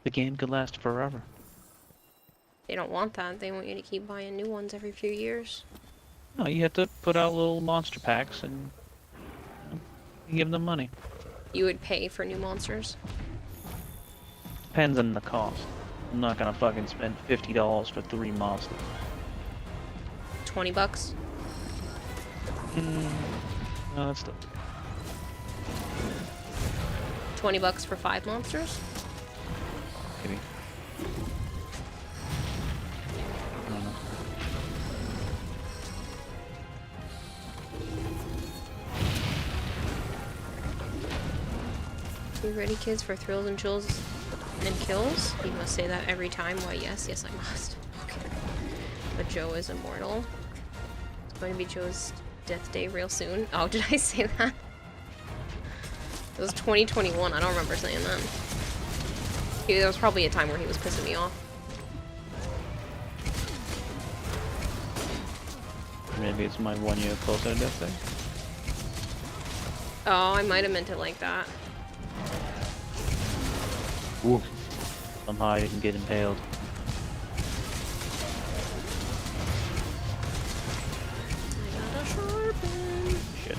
Speaker 3: The game could last forever.
Speaker 1: They don't want that. They want you to keep buying new ones every few years.
Speaker 3: No, you have to put out little monster packs and give them money.
Speaker 1: You would pay for new monsters?
Speaker 3: Depends on the cost. I'm not gonna fucking spend $50 for 3 monsters.
Speaker 1: 20 bucks?
Speaker 3: No, that's still...
Speaker 1: $20 for 5 monsters?
Speaker 3: Maybe. I don't know.
Speaker 1: You ready, kids, for thrills and chills and kills? You must say that every time. Why, yes, yes, I must. Okay. But Joe is immortal. It's going to be Joe's death day real soon. Oh, did I say that? It was 2021. I don't remember saying that. There was probably a time where he was pissing me off.
Speaker 3: Maybe it's my 1 year closer to death day.
Speaker 1: Oh, I might have meant it like that.
Speaker 3: Ooh. Somehow I didn't get impaled.
Speaker 1: I gotta sharpen.
Speaker 3: Shit.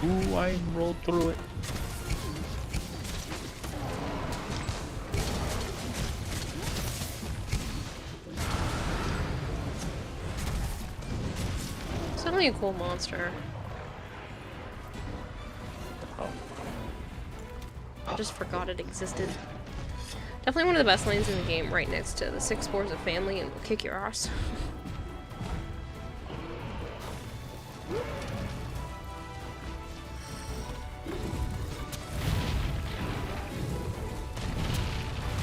Speaker 3: Ooh, I rolled through it.
Speaker 1: It's definitely a cool monster. I just forgot it existed. Definitely one of the best lanes in the game, right next to the 6 spores of family, and will kick your ass.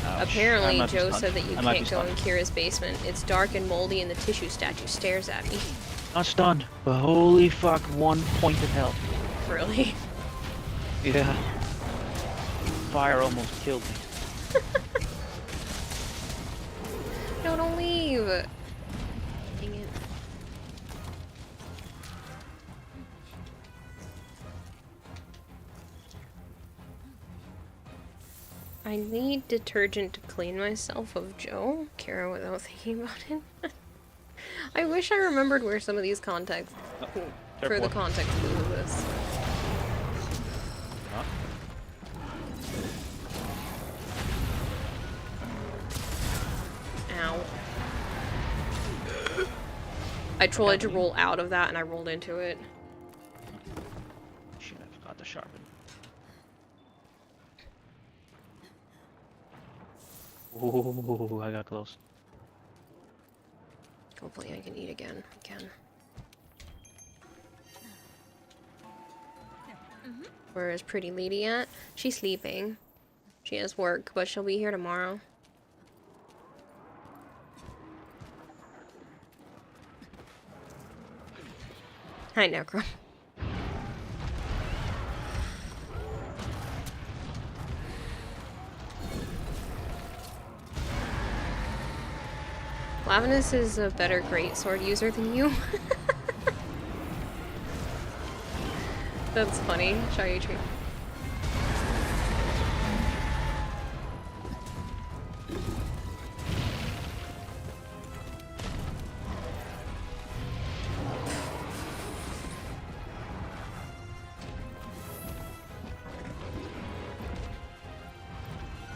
Speaker 1: Apparently, Joe said that you can't go in Kira's basement. It's dark and moldy, and the tissue statue stares at me.
Speaker 3: Not stunned, but holy fuck, 1 point of health.
Speaker 1: Really?
Speaker 3: Yeah. Fire almost killed me.
Speaker 1: No, don't leave. Dang it. I need detergent to clean myself of Joe. Kara without thinking about it. I wish I remembered where some of these contexts for the context clues of this. Ow. I tried to roll out of that and I rolled into it.
Speaker 3: Shit, I forgot to sharpen. Ooh, I got close.
Speaker 1: Hopefully I can eat again. I can. Where is pretty lady at? She's sleeping. She has work, but she'll be here tomorrow. Hi, Necro. Lavinus is a better greatsword user than you. That's funny. Shaggy tree.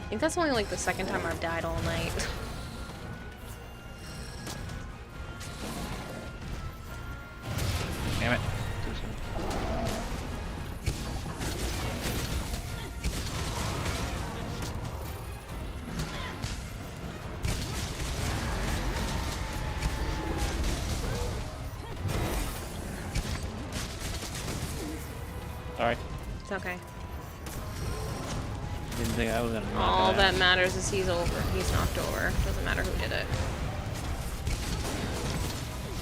Speaker 1: I think that's only like the second time I've died all night.
Speaker 3: Damn it. Alright.
Speaker 1: It's okay.
Speaker 3: Didn't think I was gonna knock
Speaker 1: All
Speaker 3: it out.
Speaker 1: that matters is he's over. He's knocked over. Doesn't matter who did it.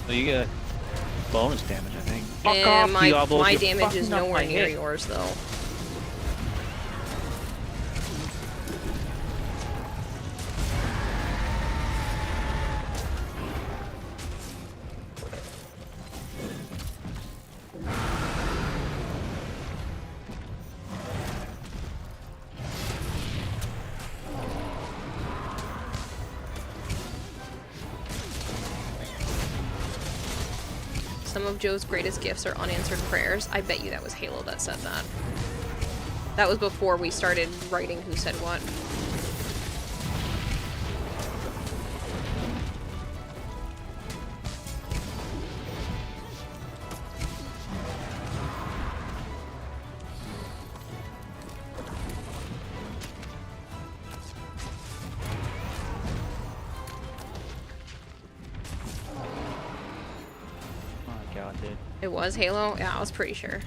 Speaker 3: So you get bonus damage, I think.
Speaker 1: And my
Speaker 3: Diablos, you're
Speaker 1: damage is
Speaker 3: fucking up
Speaker 1: nowhere
Speaker 3: my
Speaker 1: near
Speaker 3: hit.
Speaker 1: yours, though. Some of Joe's greatest gifts are unanswered prayers. I bet you that was Halo that said that. That was before we started writing who said what.
Speaker 3: god, dude.
Speaker 1: It was Halo? Yeah, I was pretty sure.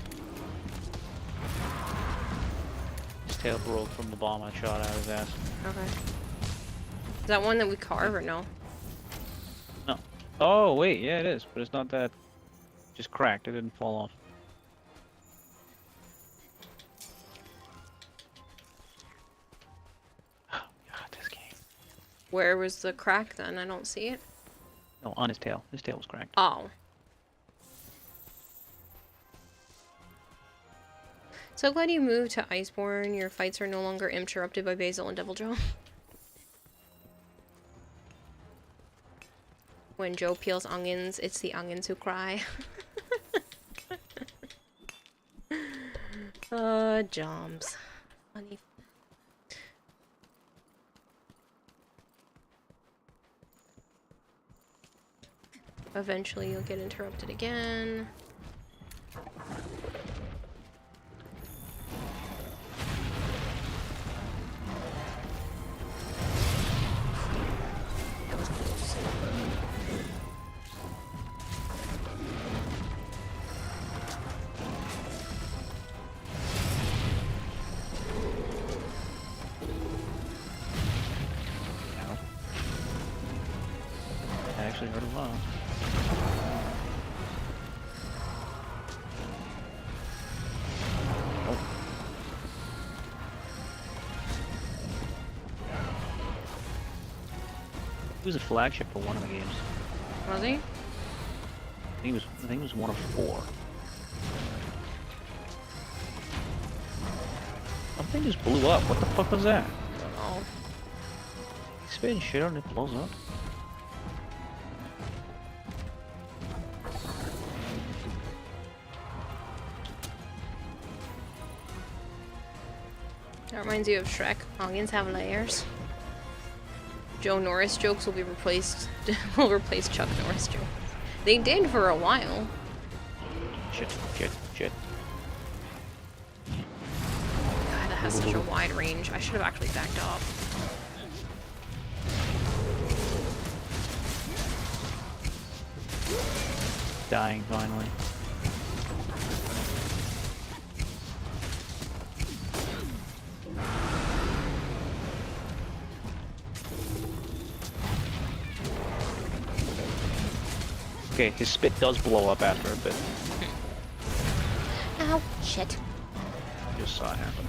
Speaker 3: His tail broke from the bomb I shot out of his ass.
Speaker 1: Okay. Is that one that we carve or no?
Speaker 3: No. Oh, wait, yeah, it is. But it's not that. Just cracked. It didn't fall off. Oh, god, this game.
Speaker 1: Where was the crack then? I don't see it.
Speaker 3: No, on his tail. His tail was cracked.
Speaker 1: Oh. So glad you moved to Iceborne. Your fights are no longer interrupted by Basil and Deviljaw. When Joe peels onions, it's the onions who cry. Joms. Funny. Eventually you'll get interrupted again. That was close.
Speaker 3: I actually heard a lot. He was a flagship for one of the games.
Speaker 1: Was he?
Speaker 3: I think he was one of 4. Something just blew up. What the fuck was that?
Speaker 1: I don't know.
Speaker 3: He's spitting shit out and it blows up.
Speaker 1: That reminds you of Shrek. Onions have layers. Joe Norris jokes will be replaced. Will replace Chuck Norris jokes. They did for a while.
Speaker 3: Shit.
Speaker 1: God, that has such a wide range. I should have actually backed off.
Speaker 3: Dying finally. Okay, his spit does blow up after a bit.
Speaker 1: Ow, shit.
Speaker 3: Just saw it happen.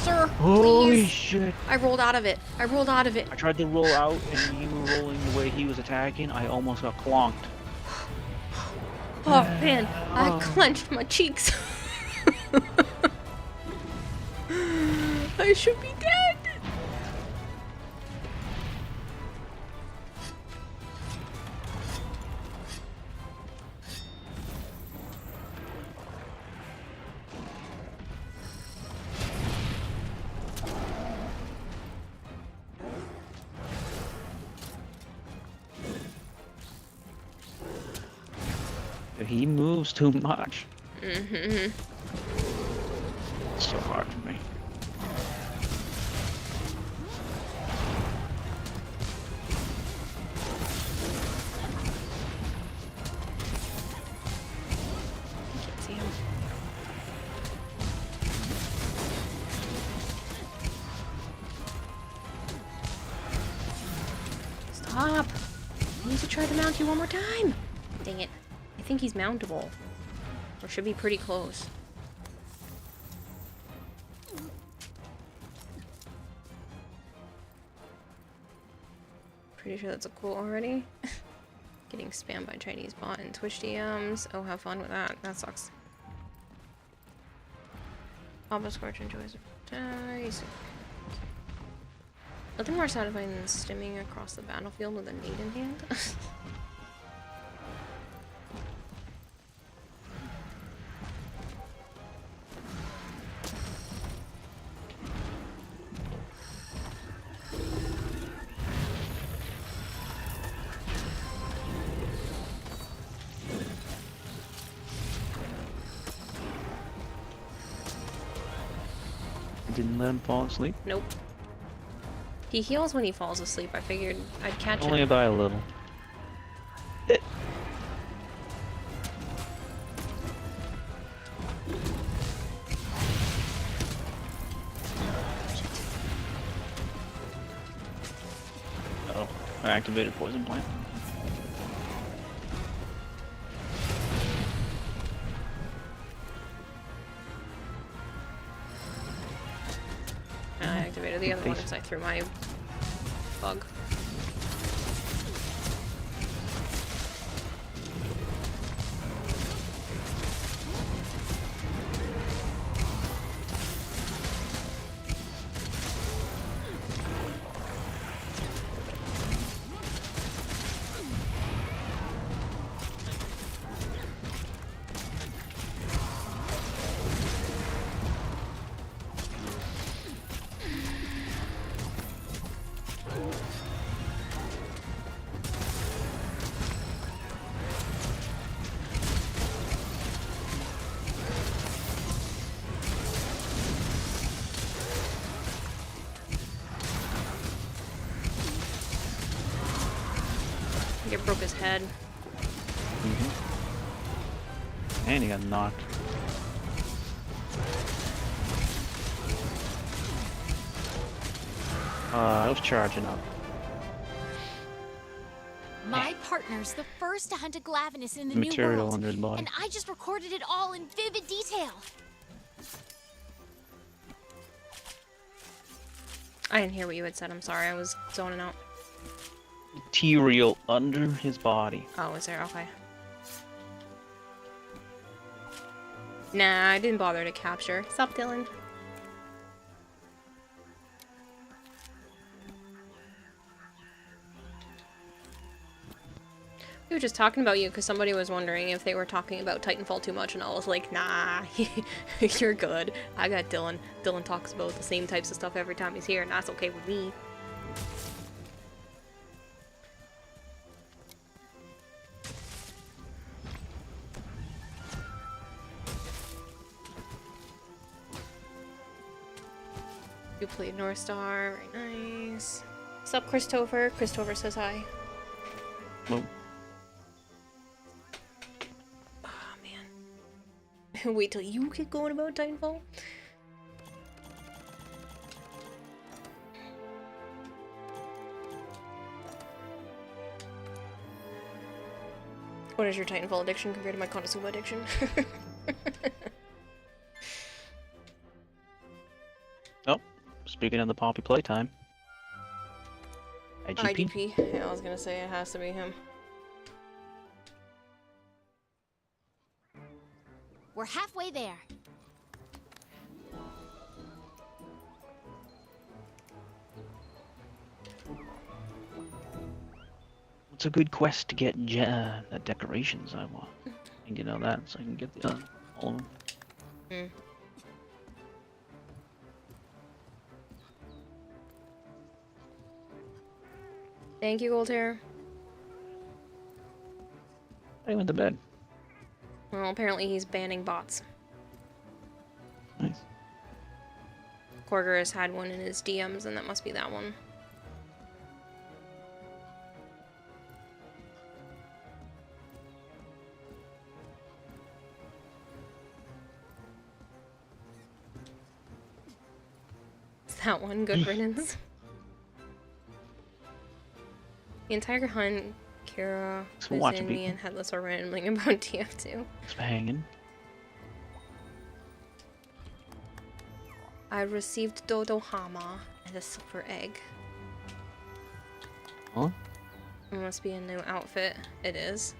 Speaker 1: Sir,
Speaker 3: Holy
Speaker 1: please.
Speaker 3: shit.
Speaker 1: I rolled out of it. I rolled out of it.
Speaker 3: I tried to roll out and you were rolling the way he was attacking. I almost got clonked.
Speaker 1: Oh man, I clenched my cheeks. I should be dead.
Speaker 3: He moves too much.
Speaker 1: Mm-hmm.
Speaker 3: It's so hard for me.
Speaker 1: Can't see him. Stop! I need to try to mount you one more time. Dang it. I think he's mountable. Or should be pretty close. Pretty sure that's a quote already. Getting spammed by Chinese bot and Twitch DMs. Oh, have fun with that. That sucks. Papa Scorch enjoys it. Nothing more satisfying than stimming across the battlefield with a nade in hand.
Speaker 3: Didn't let him fall asleep?
Speaker 1: Nope. He heals when he falls asleep. I figured I'd catch
Speaker 3: Only
Speaker 1: him.
Speaker 3: by a little. I activated poison plant.
Speaker 1: I activated the other one because I threw my bug. I think it broke his head.
Speaker 3: And he got knocked. I was charging up.
Speaker 2: My partner's the first to hunt a Glavenus in the
Speaker 3: Material
Speaker 2: New World,
Speaker 3: under his body.
Speaker 2: and I just recorded it all in vivid detail.
Speaker 1: I didn't hear what you had said. I'm sorry. I was zoning out.
Speaker 3: Material under his body.
Speaker 1: Oh, is there? Okay. Nah, I didn't bother to capture. Stop, Dylan. We were just talking about you because somebody was wondering if they were talking about Titanfall too much, and I was like, nah, you're good. I got Dylan. Dylan talks about the same types of stuff every time he's here, and that's okay with me. You played North Star, very nice. What's up, Christopher? Christopher says hi.
Speaker 3: Oh.
Speaker 1: Oh, man. Wait till you get going about Titanfall. What is your Titanfall addiction compared to my Konosuba addiction?
Speaker 3: Oh, speaking of the Poppy playtime. IGP?
Speaker 1: IGP. Yeah, I was gonna say it has to be him.
Speaker 2: We're halfway there.
Speaker 3: It's a good quest to get the decorations I want. And you know that, so I can get the all of them.
Speaker 1: Hmm. Thank you, Gold Hair.
Speaker 3: I went to bed.
Speaker 1: Well, apparently he's banning bots.
Speaker 3: Nice.
Speaker 1: Korger has had one in his DMs, and that must be that one. Is that one good riddance? The entire hunt, Kira, Kuzumi, and Headless are rambling about TF2.
Speaker 3: It's hanging.
Speaker 1: I received Dodo Hama and a silver egg.
Speaker 3: Huh?
Speaker 1: It must be a new outfit. It is.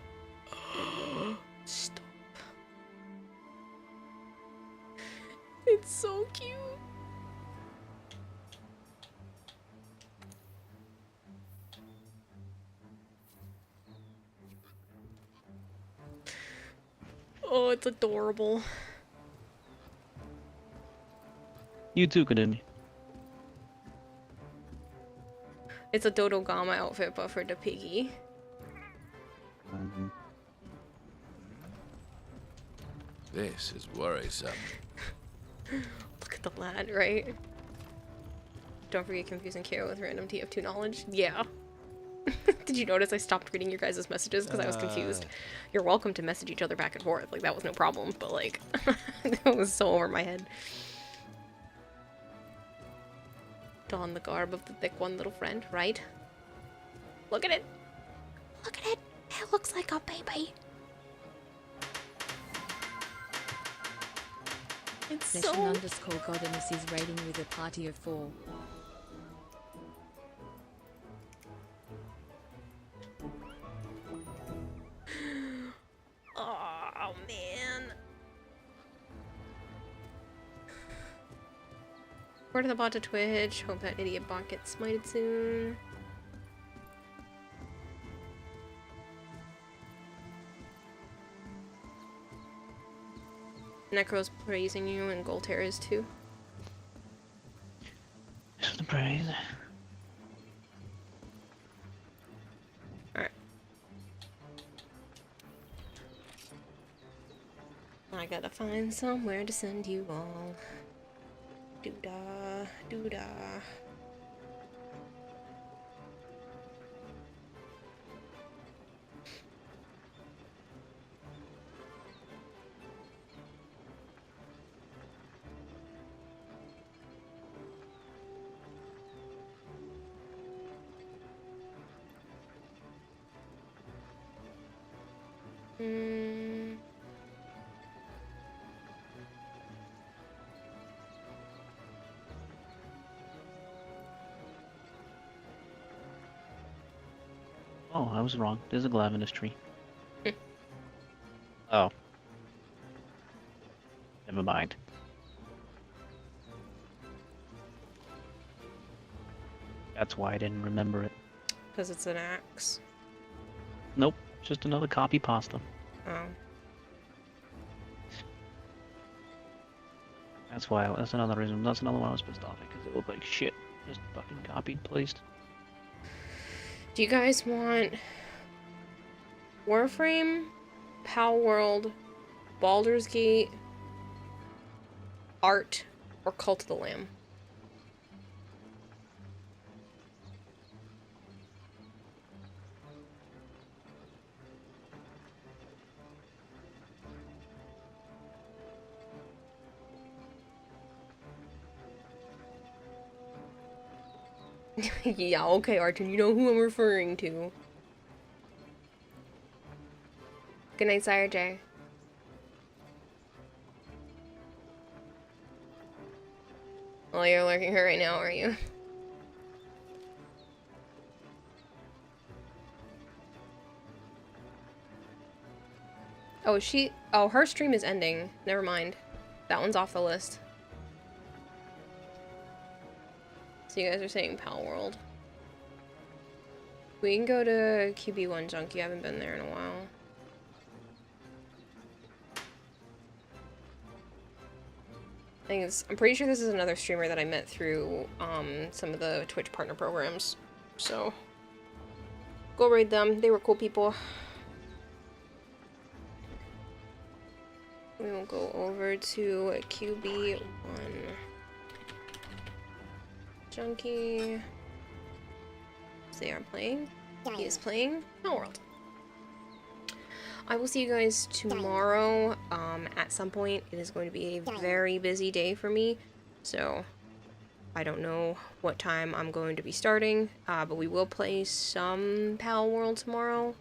Speaker 1: Stop. It's so cute. Oh, it's adorable.
Speaker 3: You too, Kademi.
Speaker 1: It's a Dodo Gama outfit, but for the piggy.
Speaker 13: This is worrisome.
Speaker 1: Look at the lad, right? Don't forget confusing Kira with random TF2 knowledge. Yeah. Did you notice I stopped reading your guys' messages because I was confused? You're welcome to message each other back and forth. Like, that was no problem, but like, it was so over my head. Don the garb of the thick one, little friend, right? Look at it. Look at it. It looks like a baby. It's so...
Speaker 9: _Godiness is raiding with a party of 4.
Speaker 1: Oh, man. Word to the bot to Twitch. Hope that idiot bot gets smited soon. Necro's praising you and Golter is too.
Speaker 3: Just the praise.
Speaker 1: Alright. I gotta find somewhere to send you all. Doo-dah, doo-dah.
Speaker 3: Oh, I was wrong. There's a Glavenus tree. Oh. Never mind. That's why I didn't remember it.
Speaker 1: Because it's an axe.
Speaker 3: Nope, just another copy pasta.
Speaker 1: Oh.
Speaker 3: That's why. That's another reason. That's another one I was pissed off at because it looked like shit. Just fucking copied, placed.
Speaker 1: Do you guys want Warframe, Pal World, Baldur's Gate, Art, or Cult of the Lamb? Yeah, okay, Archon, you know who I'm referring to. Good night, Sire J. Oh, you're lurking her right now, are you? Oh, oh, her stream is ending. Never mind. That one's off the list. So you guys are saying Pal World. We can go to QB1 Junkie. I haven't been there in a while. I'm pretty sure this is another streamer that I met through some of the Twitch partner programs. So go raid them. They were cool people. We will go over to QB1 Junkie. They are playing. He is playing Pal World. I will see you guys tomorrow at some point. It is going to be a very busy day for me, so I don't know what time I'm going to be starting, but we will play some Pal World tomorrow.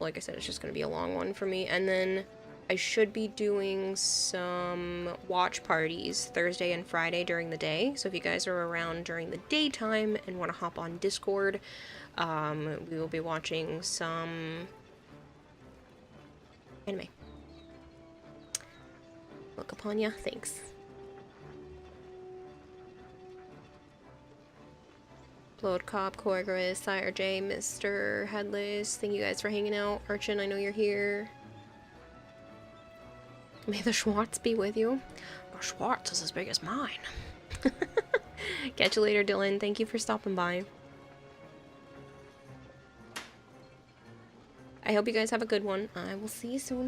Speaker 1: Like I said, it's just going to be a long one for me, and then I should be doing some watch parties Thursday and Friday during the day, so if you guys are around during the daytime and want to hop on Discord, we will be watching some anime. Look upon ya. Thanks. Blood Cop, Coagris, Sire J, Mr. Headless, thank you guys for hanging out. Archon, I know you're here. May the Schwartz be with you. Our Schwartz is as big as mine. Catch you later, Dylan. Thank you for stopping by. I hope you guys have a good one. I will see you soon.